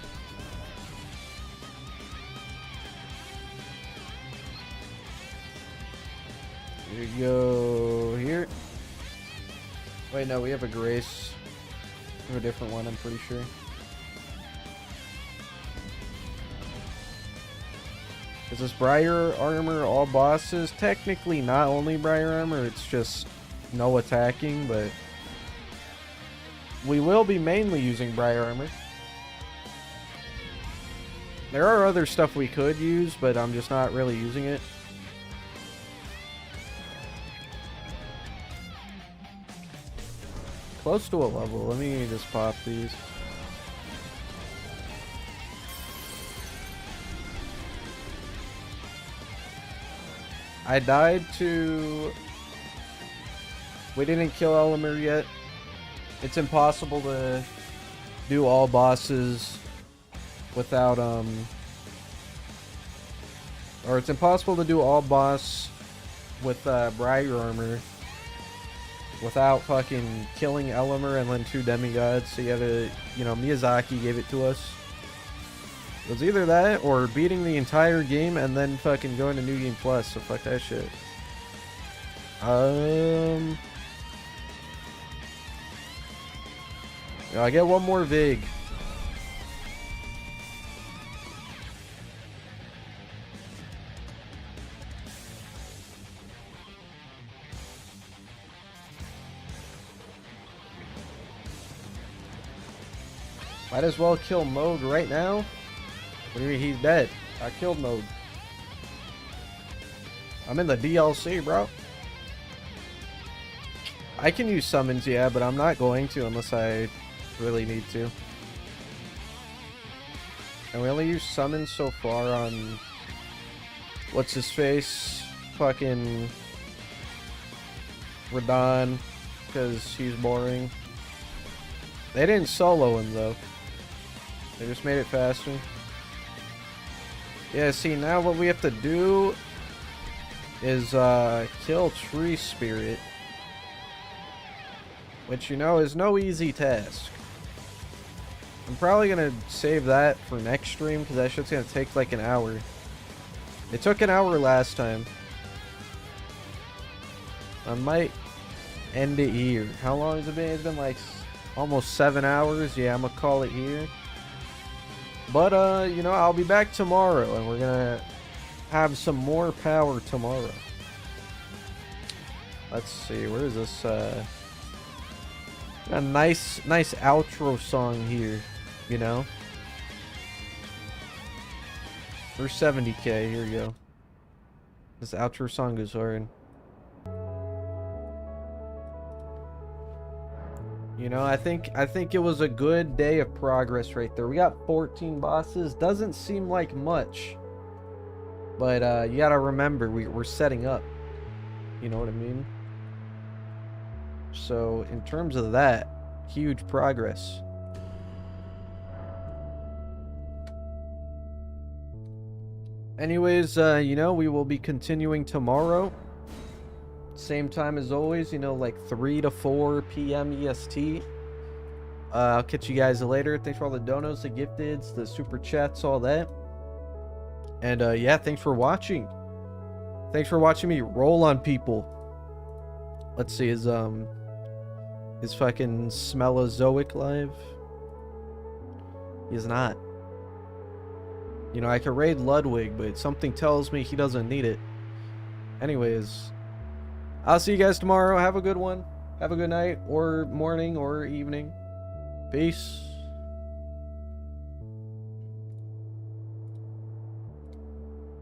A: Here you go. Here. Wait, no, we have a grace. We have a different one, I'm pretty sure. Is this Briar armor all bosses? Technically not only Briar armor, it's just no attacking, but we will be mainly using Briar armor. There are other stuff we could use, but I'm just not really using it. Close to a level. Let me just pop these. I died to... We didn't kill Elamir yet. It's impossible to do all bosses without, or it's impossible to do all boss with, Briar armor without fucking killing Elamir and then 2 demigods. So you have to, you know, Miyazaki gave it to us. It was either that or beating the entire game and then fucking going to New Game Plus, so fuck that shit. I get one more Vig. Might as well kill Moog right now. What do you mean he's dead? I killed Moog. I'm in the DLC, bro. I can use summons, yeah, but I'm not going to unless I really need to. And we only use summons so far on... What's his face? Fucking... Radahn. Because he's boring. They didn't solo him, though. They just made it faster. Yeah, see, now what we have to do is kill Tree Spirit, which, you know, is no easy task. I'm probably gonna save that for next stream because that shit's gonna take like an hour. It took an hour last time. I might end it here. How long has it been? It's been like almost 7 hours. Yeah, I'm gonna call it here. But, you know, I'll be back tomorrow, and we're gonna have some more power tomorrow. Let's see, where is this, a nice outro song here, you know? For 70k, here we go. This outro song goes hard. You know, I think it was a good day of progress right there. We got 14 bosses. Doesn't seem like much. But you gotta remember, we're setting up. You know what I mean? So, in terms of that, huge progress. Anyways, you know, we will be continuing tomorrow. Same time as always, you know, like 3 to 4 p.m. EST. I'll catch you guys later. Thanks for all the donos, the gifteds, the super chats, all that. And yeah, thanks for watching. Thanks for watching me roll on people. Let's see, is fucking Smellozoic live? He is not. You know, I could raid Ludwig, but something tells me he doesn't need it. Anyways, I'll see you guys tomorrow. Have a good one. Have a good night, or morning, or evening. Peace.